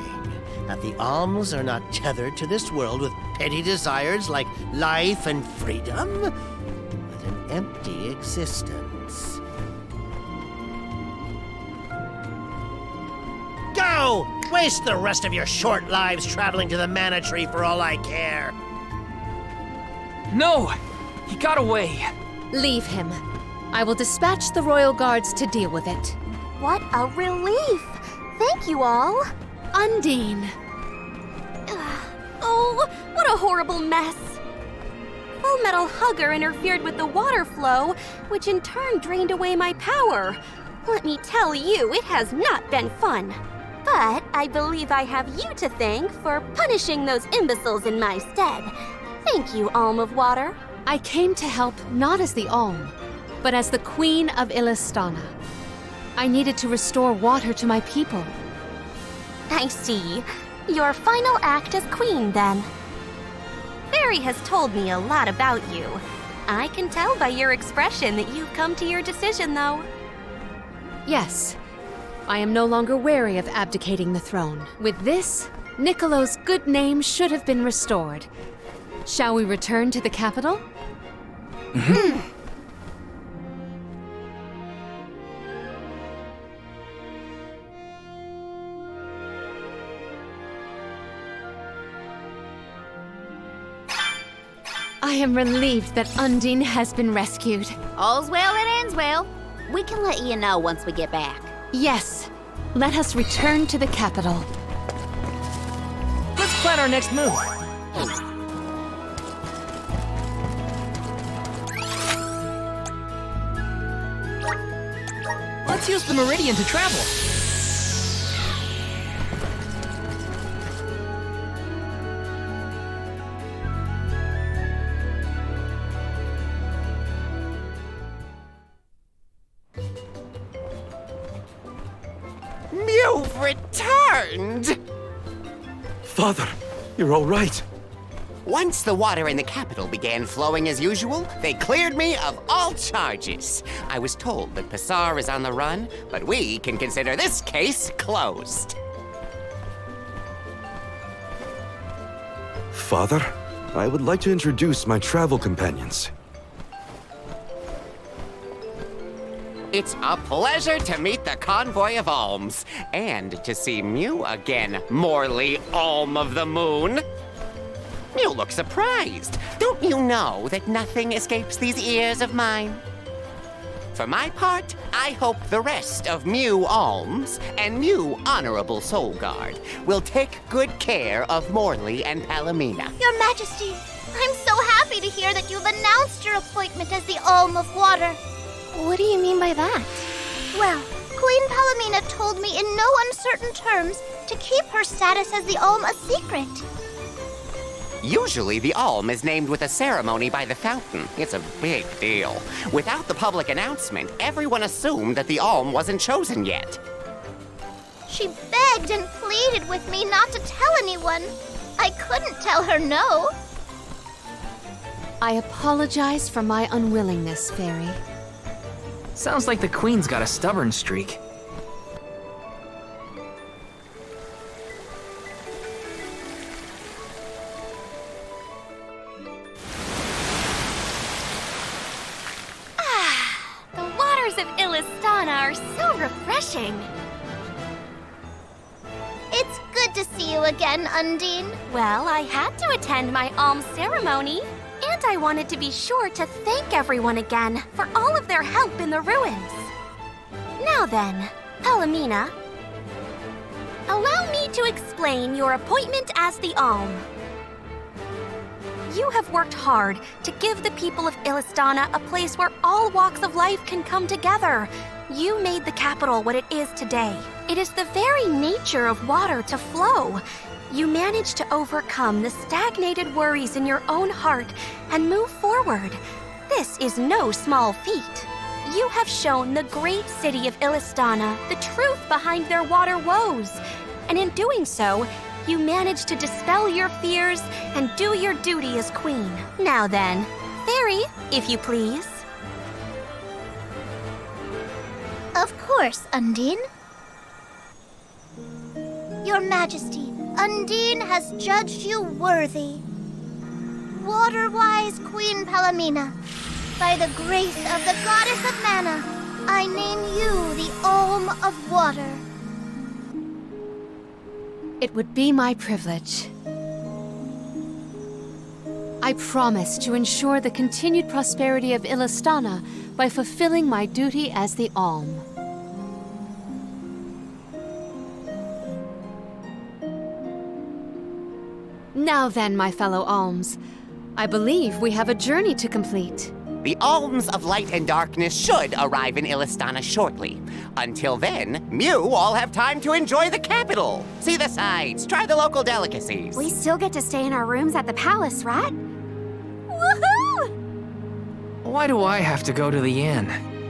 that the alms are not tethered to this world with petty desires like life and freedom, but an empty existence. Go! Waste the rest of your short lives traveling to the mana tree for all I care. No! He got away. Leave him. I will dispatch the royal guards to deal with it. What a relief! Thank you all. Undine. Oh, what a horrible mess. Full Metal Hugger interfered with the water flow, which in turn drained away my power. Let me tell you, it has not been fun. But I believe I have you to thank for punishing those imbeciles in my stead. Thank you, Alm of Water. I came to help not as the Alm, but as the Queen of Illistana. I needed to restore water to my people. I see. Your final act as queen, then. Faerie has told me a lot about you. I can tell by your expression that you've come to your decision, though. Yes. I am no longer wary of abdicating the throne. With this, Niccolo's good name should have been restored. Shall we return to the capital? I am relieved that Undine has been rescued. All's well that ends well. We can let you know once we get back. Yes. Let us return to the capital. Let's plan our next move. Let's use the meridian to travel. You've returned! Father, you're all right. Once the water in the capital began flowing as usual, they cleared me of all charges. I was told that Passar is on the run, but we can consider this case closed. Father, I would like to introduce my travel companions. It's a pleasure to meet the convoy of alms, and to see Mew again, Morley, Alm of the Moon. You look surprised. Don't you know that nothing escapes these ears of mine? For my part, I hope the rest of Mew Alms and Mew Honorable Soul Guard will take good care of Morley and Palomina. Your Majesty, I'm so happy to hear that you've announced your appointment as the Alm of Water. What do you mean by that? Well, Queen Palomina told me in no uncertain terms to keep her status as the Alm a secret. Usually, the Alm is named with a ceremony by the fountain. It's a big deal. Without the public announcement, everyone assumed that the Alm wasn't chosen yet. She begged and pleaded with me not to tell anyone. I couldn't tell her no. I apologize for my unwillingness, Faerie. Sounds like the Queen's got a stubborn streak. The waters of Illistana are so refreshing. It's good to see you again, Undine. Well, I had to attend my alms ceremony, and I wanted to be sure to thank everyone again for all of their help in the ruins. Now then, Palomina, allow me to explain your appointment as the Alm. You have worked hard to give the people of Illistana a place where all walks of life can come together. You made the capital what it is today. It is the very nature of water to flow. You managed to overcome the stagnated worries in your own heart and move forward. This is no small feat. You have shown the great city of Illistana the truth behind their water woes. And in doing so, you managed to dispel your fears and do your duty as queen. Now then, Faerie, if you please. Of course, Undine. Your Majesty, Undine has judged you worthy. Water-wise Queen Palomina, by the grace of the Goddess of Mana, I name you the Alm of Water. It would be my privilege. I promise to ensure the continued prosperity of Illistana by fulfilling my duty as the Alm. Now then, my fellow alms, I believe we have a journey to complete. The alms of light and darkness should arrive in Illistana shortly. Until then, Mew all have time to enjoy the capital. See the sights, try the local delicacies. We still get to stay in our rooms at the palace, right? Woohoo! Why do I have to go to the inn?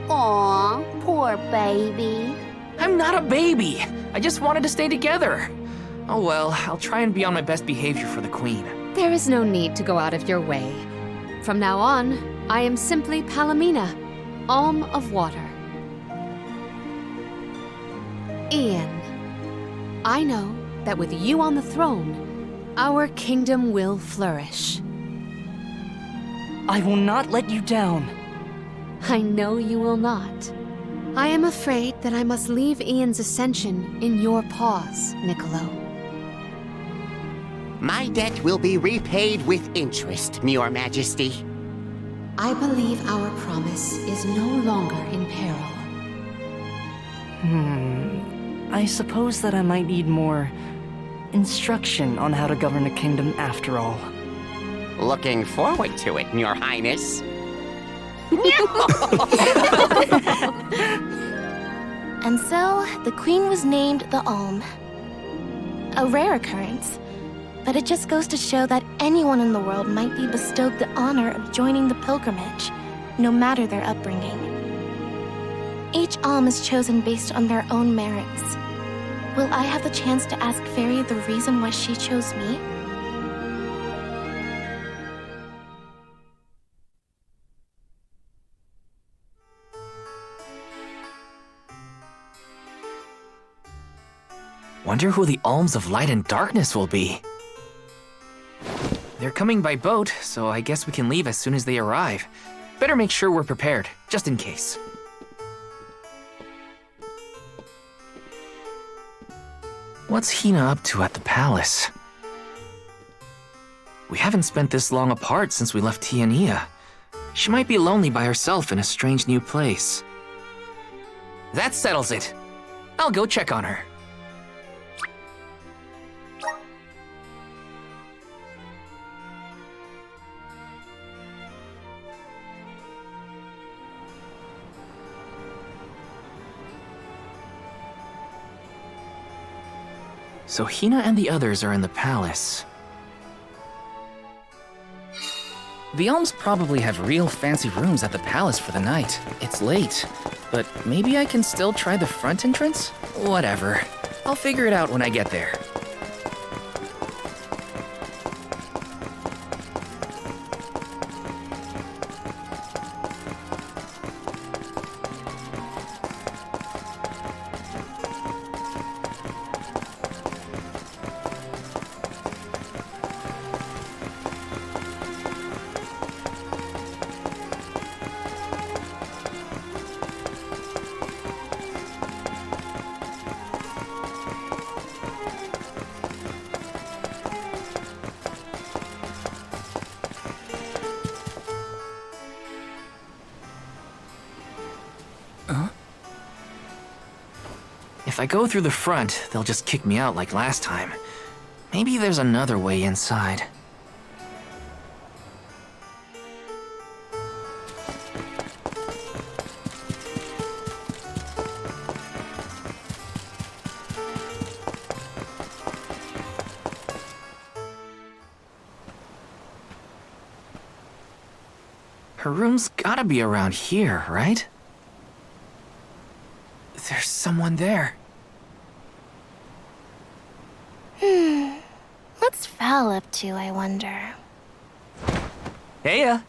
Aw, poor baby. I'm not a baby. I just wanted to stay together. Oh well, I'll try and be on my best behavior for the queen. There is no need to go out of your way. From now on, I am simply Palomina, Alm of Water. Ian, I know that with you on the throne, our kingdom will flourish. I will not let you down. I know you will not. I am afraid that I must leave Ian's ascension in your paws, Niccolo. My debt will be repaid with interest, Your Majesty. I believe our promise is no longer in peril. I suppose that I might need more instruction on how to govern a kingdom after all. Looking forward to it, Your Highness. And so, the queen was named the Alm. A rare occurrence, but it just goes to show that anyone in the world might be bestowed the honor of joining the pilgrimage, no matter their upbringing. Each Alm is chosen based on their own merits. Will I have the chance to ask Faerie the reason why she chose me? Wonder who the Alms of Light and Darkness will be. They're coming by boat, so I guess we can leave as soon as they arrive. Better make sure we're prepared, just in case. What's Hina up to at the palace? We haven't spent this long apart since we left Tiania. She might be lonely by herself in a strange new place. That settles it. I'll go check on her. So Hina and the others are in the palace. The Alms probably have real fancy rooms at the palace for the night. It's late, but maybe I can still try the front entrance? Whatever. I'll figure it out when I get there. If I go through the front, they'll just kick me out like last time. Maybe there's another way inside. Her room's gotta be around here, right? There's someone there. What's Val up to, I wonder? Heya!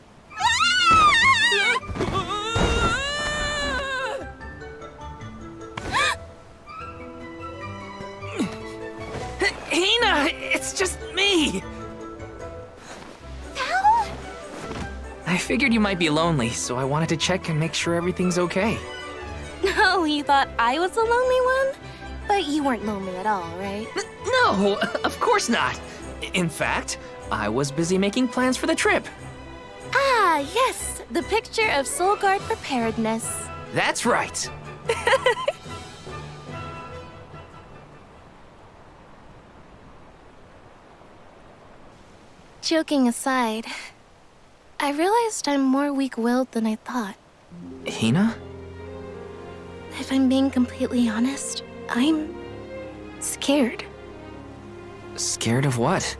Hina! It's just me! Val? I figured you might be lonely, so I wanted to check and make sure everything's okay. Oh, you thought I was the lonely one? But you weren't lonely at all, right? No, of course not. In fact, I was busy making plans for the trip. Ah, yes, the picture of Soul Guard preparedness. That's right. Joking aside, I realized I'm more weak-willed than I thought. Hina? If I'm being completely honest, I'm scared. Scared of what?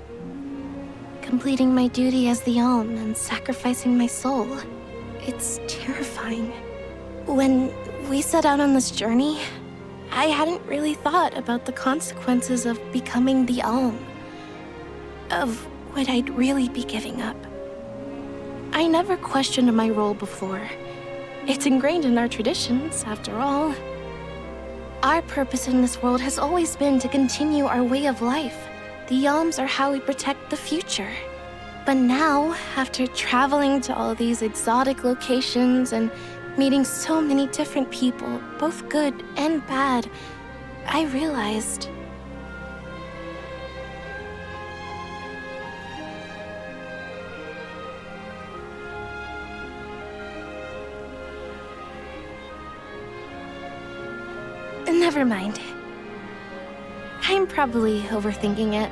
Completing my duty as the Alm and sacrificing my soul. It's terrifying. When we set out on this journey, I hadn't really thought about the consequences of becoming the Alm. Of what I'd really be giving up. I never questioned my role before. It's ingrained in our traditions, after all. Our purpose in this world has always been to continue our way of life. The Alms are how we protect the future. But now, after traveling to all these exotic locations and meeting so many different people, both good and bad, I realized... Never mind. I'm probably overthinking it.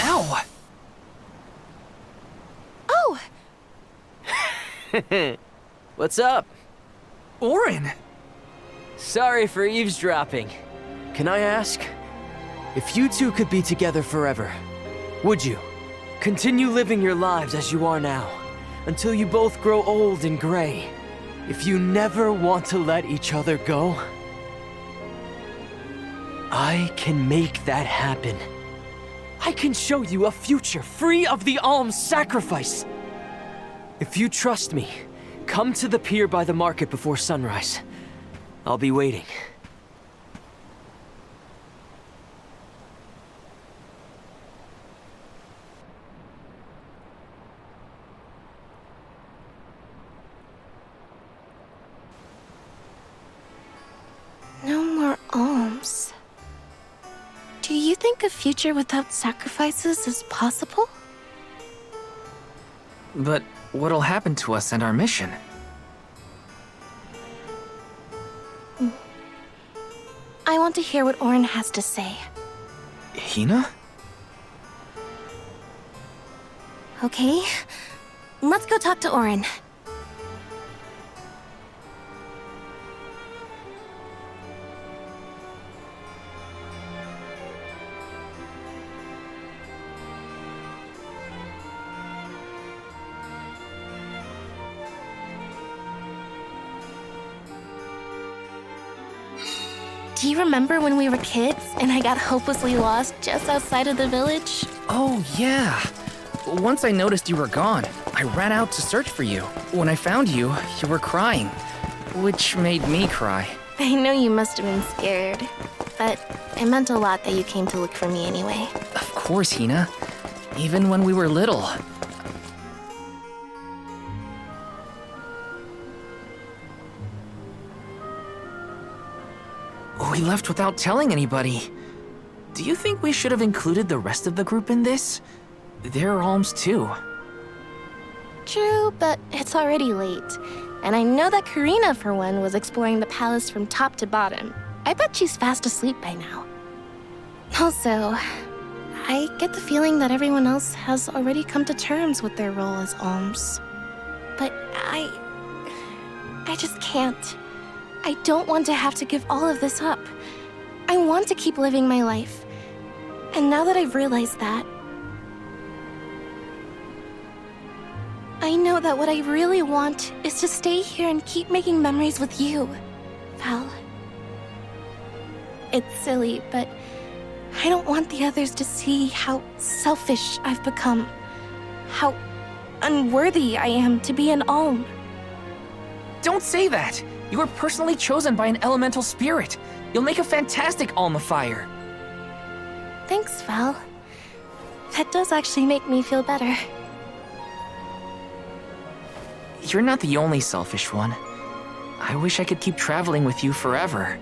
Ow! Oh! What's up? Orin! Sorry for eavesdropping. Can I ask? If you two could be together forever, would you? Continue living your lives as you are now, until you both grow old and gray. If you never want to let each other go, I can make that happen. I can show you a future free of the Alm's sacrifice. If you trust me, come to the pier by the market before sunrise. I'll be waiting. No more alms. Do you think a future without sacrifices is possible? But what'll happen to us and our mission? I want to hear what Orin has to say. Hina? Okay, let's go talk to Orin. Do you remember when we were kids and I got hopelessly lost just outside of the village? Oh, yeah. Once I noticed you were gone, I ran out to search for you. When I found you, you were crying, which made me cry. I know you must have been scared, but it meant a lot that you came to look for me anyway. Of course, Hina. Even when we were little. We left without telling anybody. Do you think we should have included the rest of the group in this? They're alms too. True, but it's already late. And I know that Karina, for one, was exploring the palace from top to bottom. I bet she's fast asleep by now. Also, I get the feeling that everyone else has already come to terms with their role as alms. But I just can't. I don't want to have to give all of this up. I want to keep living my life. And now that I've realized that, I know that what I really want is to stay here and keep making memories with you, Val. It's silly, but I don't want the others to see how selfish I've become. How unworthy I am to be an alm. Don't say that! You were personally chosen by an elemental spirit. You'll make a fantastic Alma Fire. Thanks, Val. That does actually make me feel better. You're not the only selfish one. I wish I could keep traveling with you forever.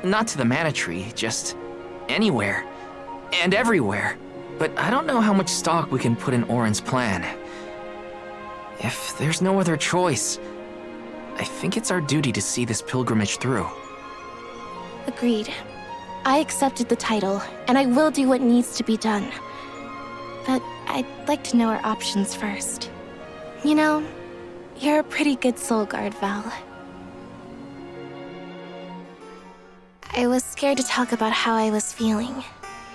Not to the Mana Tree, just anywhere. And everywhere. But I don't know how much stock we can put in Orin's plan. If there's no other choice, I think it's our duty to see this pilgrimage through. Agreed. I accepted the title, and I will do what needs to be done. But I'd like to know our options first. You know, you're a pretty good soul guard, Val. I was scared to talk about how I was feeling.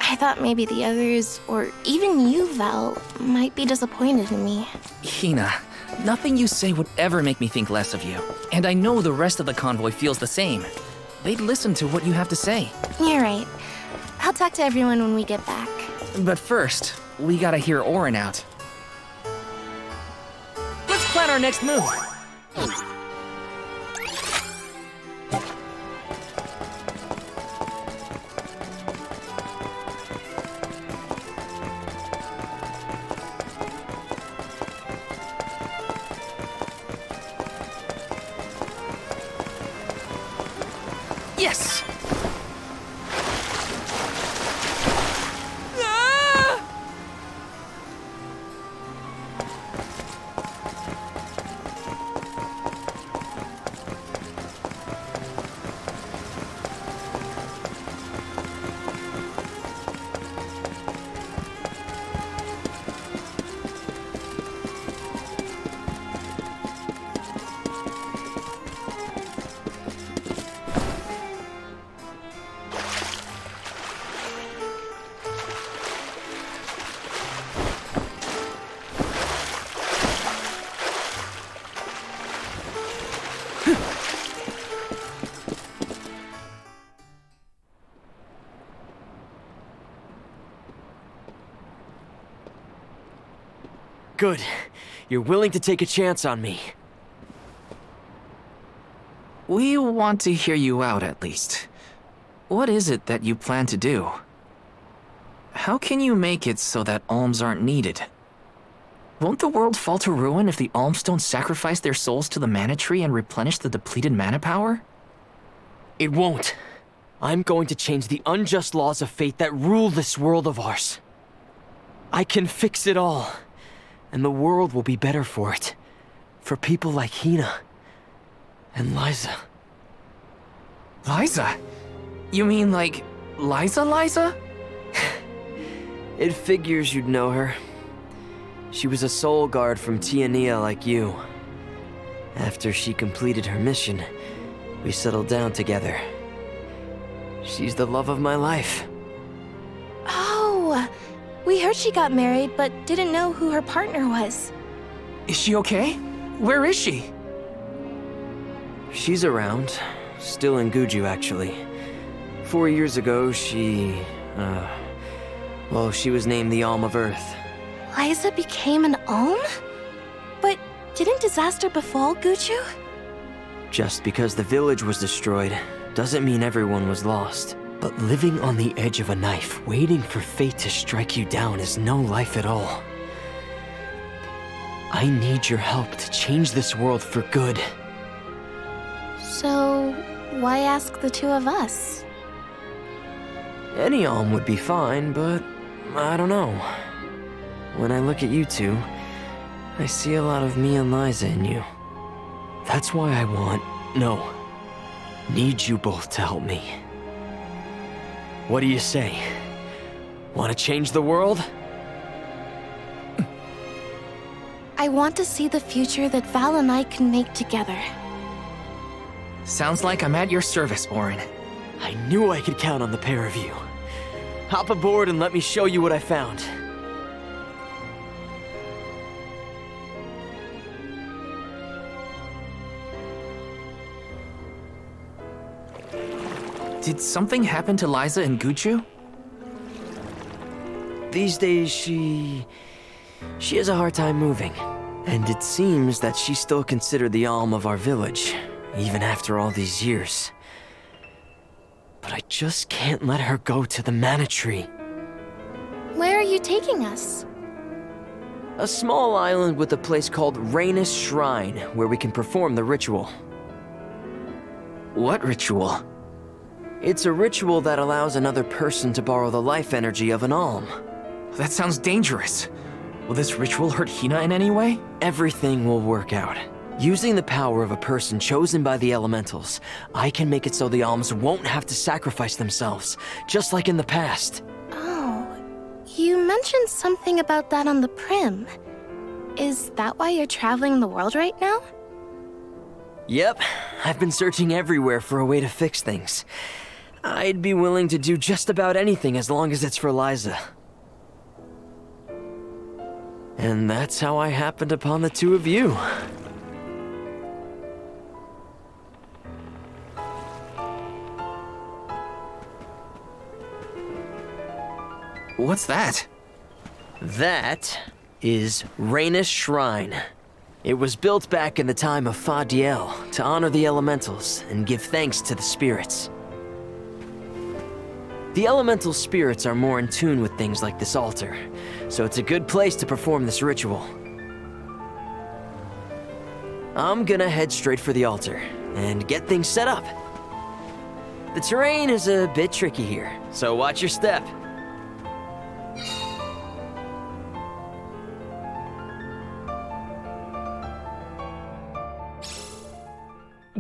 I thought maybe the others, or even you, Val, might be disappointed in me. Hina, nothing you say would ever make me think less of you. And I know the rest of the convoy feels the same. They'd listen to what you have to say. You're right. I'll talk to everyone when we get back. But first, we gotta hear Orin out. Let's plan our next move. Yes! Good. You're willing to take a chance on me. We want to hear you out, at least. What is it that you plan to do? How can you make it so that alms aren't needed? Won't the world fall to ruin if the alms don't sacrifice their souls to the mana tree and replenish the depleted mana power? It won't. I'm going to change the unjust laws of fate that rule this world of ours. I can fix it all. And the world will be better for it. For people like Hina. And Liza. Liza? You mean like Liza? It figures you'd know her. She was a soul guard from Tiania like you. After she completed her mission, we settled down together. She's the love of my life. Oh, we heard she got married, but didn't know who her partner was. Is she okay? Where is she? She's around. Still in Guju, actually. 4 years ago, she was named the Alm of Earth. Liza became an Alm? But didn't disaster befall Guju? Just because the village was destroyed doesn't mean everyone was lost. But living on the edge of a knife, waiting for fate to strike you down is no life at all. I need your help to change this world for good. So, why ask the two of us? Any Alm would be fine, but I don't know. When I look at you two, I see a lot of me and Liza in you. That's why I need you both to help me. What do you say? Want to change the world? I want to see the future that Val and I can make together. Sounds like I'm at your service, Orin. I knew I could count on the pair of you. Hop aboard and let me show you what I found. Did something happen to Liza and Guju? These days, she has a hard time moving. And it seems that she's still considered the Alm of our village, even after all these years. But I just can't let her go to the mana tree. Where are you taking us? A small island with a place called Ruinous Shrine, where we can perform the ritual. What ritual? It's a ritual that allows another person to borrow the life energy of an alm. That sounds dangerous. Will this ritual hurt Hina in any way? Everything will work out. Using the power of a person chosen by the elementals, I can make it so the alms won't have to sacrifice themselves, just like in the past. Oh, you mentioned something about that on the Prim. Is that why you're traveling the world right now? Yep, I've been searching everywhere for a way to fix things. I'd be willing to do just about anything as long as it's for Liza. And that's how I happened upon the two of you. What's that? That is Ruinous Shrine. It was built back in the time of faerie to honor the elementals and give thanks to the spirits. The elemental spirits are more in tune with things like this altar, so it's a good place to perform this ritual. I'm gonna head straight for the altar and get things set up. The terrain is a bit tricky here, so watch your step.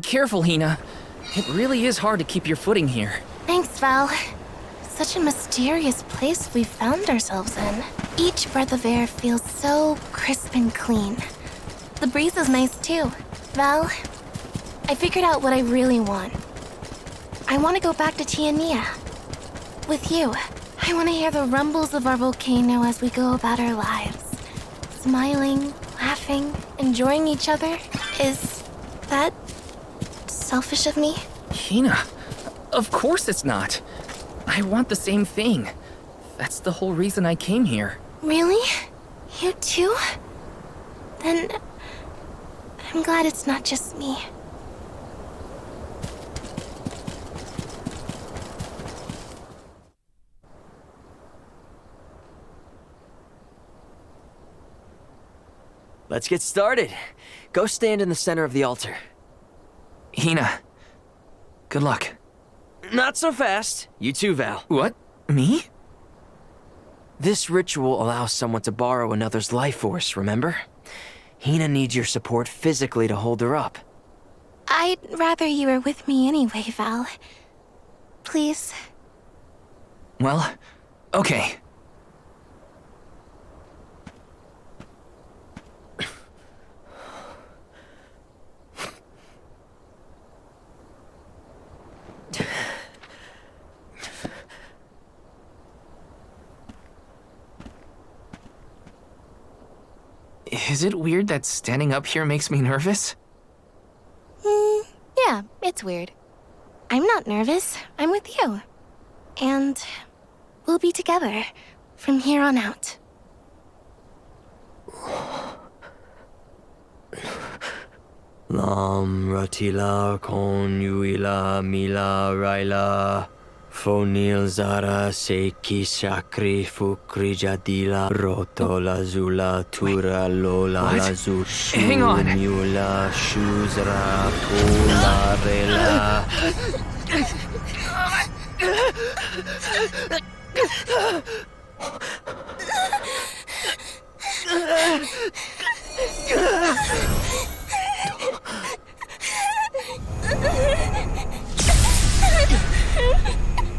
Careful, Hina. It really is hard to keep your footing here. Thanks, Val. Such a mysterious place we've found ourselves in. Each breath of air feels so crisp and clean. The breeze is nice too. Val, I figured out what I really want. I want to go back to Tiania. With you. I want to hear the rumbles of our volcano as we go about our lives. Smiling, laughing, enjoying each other. Is that selfish of me? Hina, of course it's not. I want the same thing. That's the whole reason I came here. Really? You too? Then I'm glad it's not just me. Let's get started. Go stand in the center of the altar. Hina, good luck. Not so fast. You too, Val. What? Me? This ritual allows someone to borrow another's life force, remember? Hina needs your support physically to hold her up. I'd rather you were with me anyway, Val. Please. Well, okay. Is it weird that standing up here makes me nervous? Yeah, it's weird. I'm not nervous. I'm with you. And we'll be together from here on out. Lam ratila kon yuila mila raila fonil zara seki shakri fukri jadila roto lazula tura lola lazu Hang on. mula shuzra tola rela.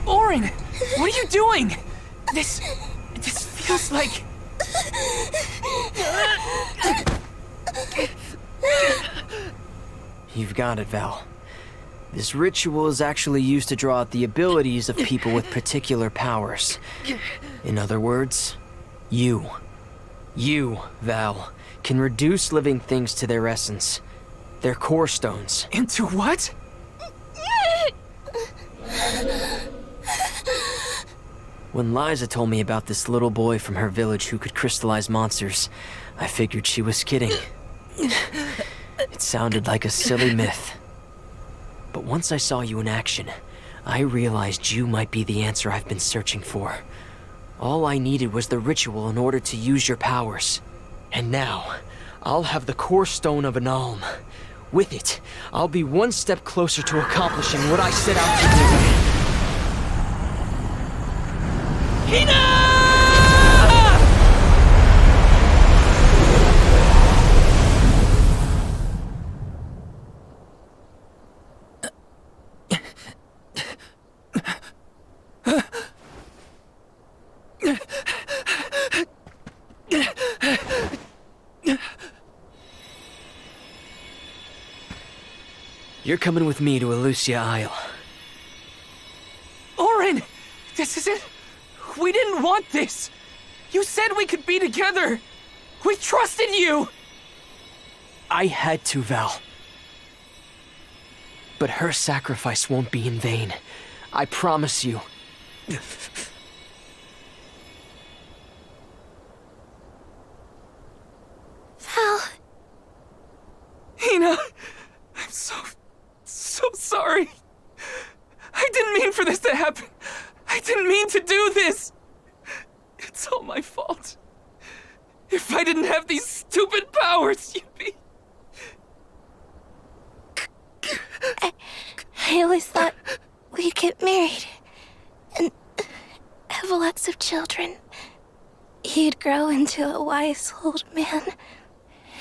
Orin, what are you doing? This feels like... You've got it, Val. This ritual is actually used to draw out the abilities of people with particular powers. In other words, you, Val, can reduce living things to their essence, their core stones. Into what? When Liza told me about this little boy from her village who could crystallize monsters, I figured she was kidding. It sounded like a silly myth. But once I saw you in action, I realized you might be the answer I've been searching for. All I needed was the ritual in order to use your powers. And now, I'll have the core stone of an alm. With it, I'll be one step closer to accomplishing what I set out to do. Hina! You're coming with me to Elusia Isle. Orin! This isn't... We didn't want this! You said we could be together! We trusted you! I had to, Val. But her sacrifice won't be in vain. I promise you. Val. Hina! I'm so sorry. I didn't mean for this to happen. I didn't mean to do this. It's all my fault. If I didn't have these stupid powers, you'd be... I always thought we'd get married and have lots of children. You'd grow into a wise old man,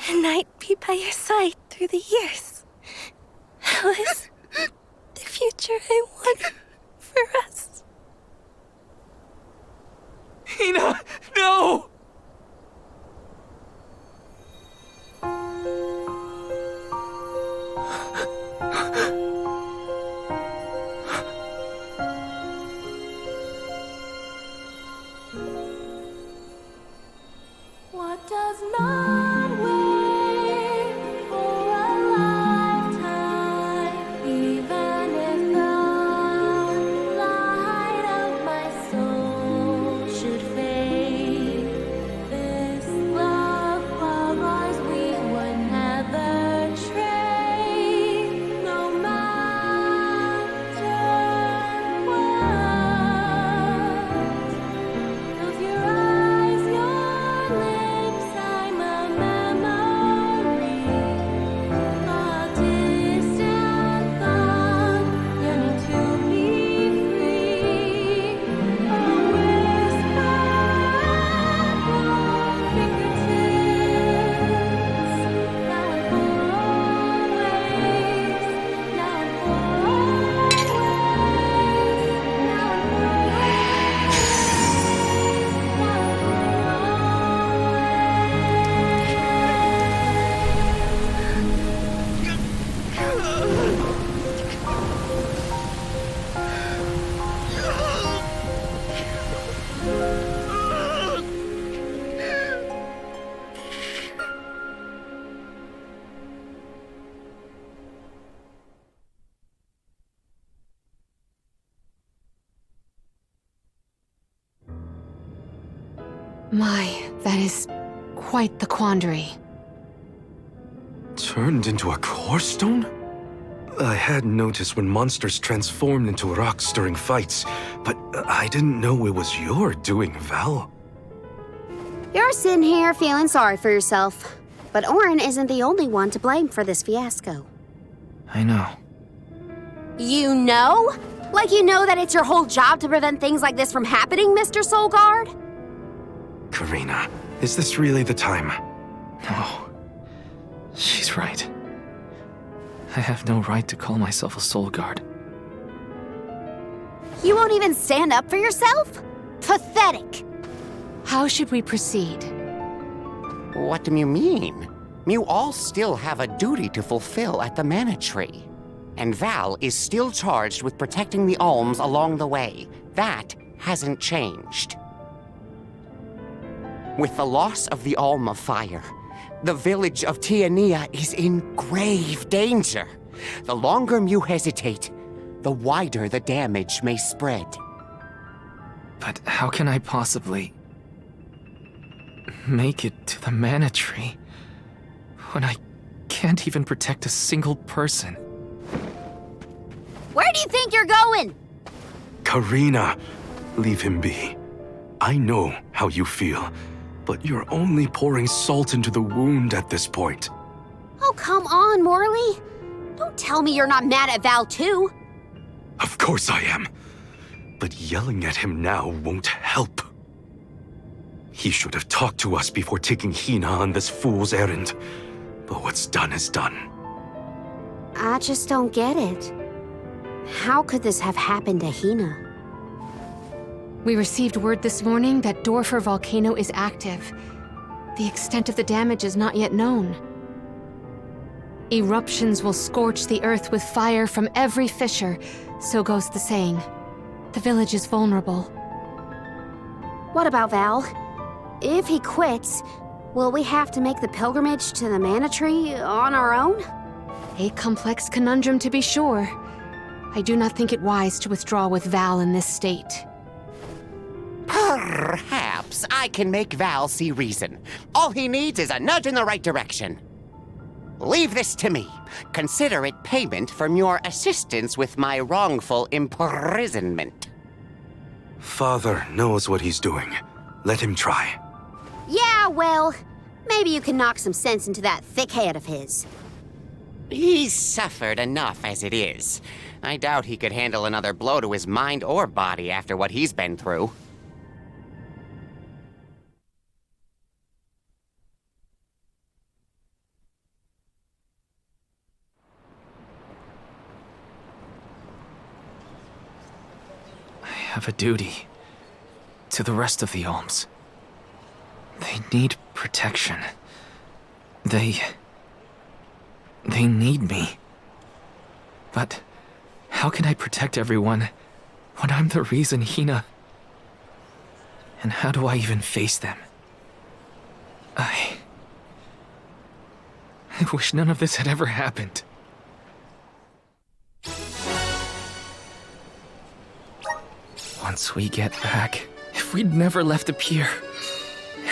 and I'd be by your side through the years. That was the future I wanted for us. Hina, no! What does not wait for a lifetime, even if the light of my soul should fade? This love of ours we would never trade, no matter what. Close your eyes, your lips, I'm a memory, a distant thought, yearning to be free, a whisper at your fingertips, now and for always, now and for always, now and for My, that is quite the quandary. Turned into a core stone? I had noticed when monsters transformed into rocks during fights, but I didn't know it was your doing, Val. You're sitting here feeling sorry for yourself. But Orin isn't the only one to blame for this fiasco. I know. You know? Like you know that it's your whole job to prevent things like this from happening, Mr. Soulguard? Karina, is this really the time? No. She's right. I have no right to call myself a soul guard. You won't even stand up for yourself? Pathetic. How should we proceed? What do you mean? You all still have a duty to fulfill at the Mana Tree. And Val is still charged with protecting the alms along the way. That hasn't changed. With the loss of the Alm of Fire, the village of Tiania is in grave danger. The longer you hesitate, the wider the damage may spread. But how can I possibly make it to the Mana Tree when I can't even protect a single person? Where do you think you're going? Karina, leave him be. I know how you feel, but you're only pouring salt into the wound at this point. Oh, come on, Morley. Don't tell me you're not mad at Val, too. Of course I am. But yelling at him now won't help. He should have talked to us before taking Hina on this fool's errand. But what's done is done. I just don't get it. How could this have happened to Hina? We received word this morning that Dorfer Volcano is active. The extent of the damage is not yet known. Eruptions will scorch the earth with fire from every fissure, so goes the saying. The village is vulnerable. What about Val? If he quits, will we have to make the pilgrimage to the Mana Tree on our own? A complex conundrum to be sure. I do not think it wise to withdraw with Val in this state. Perhaps I can make Val see reason. All he needs is a nudge in the right direction. Leave this to me. Consider it payment from your assistance with my wrongful imprisonment. Father knows what he's doing. Let him try. Yeah, well, maybe you can knock some sense into that thick head of his. He's suffered enough as it is. I doubt he could handle another blow to his mind or body after what he's been through. I have a duty to the rest of the alms. They need protection. They need me. But how can I protect everyone when I'm the reason Hina... And how do I even face them? I wish none of this had ever happened. Once we get back, if we'd never left the pier,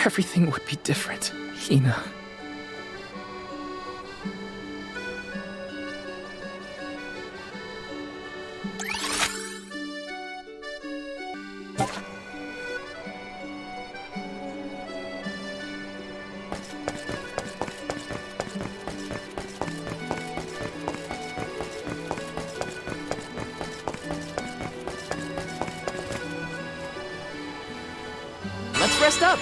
everything would be different, Hina. Let's rest up.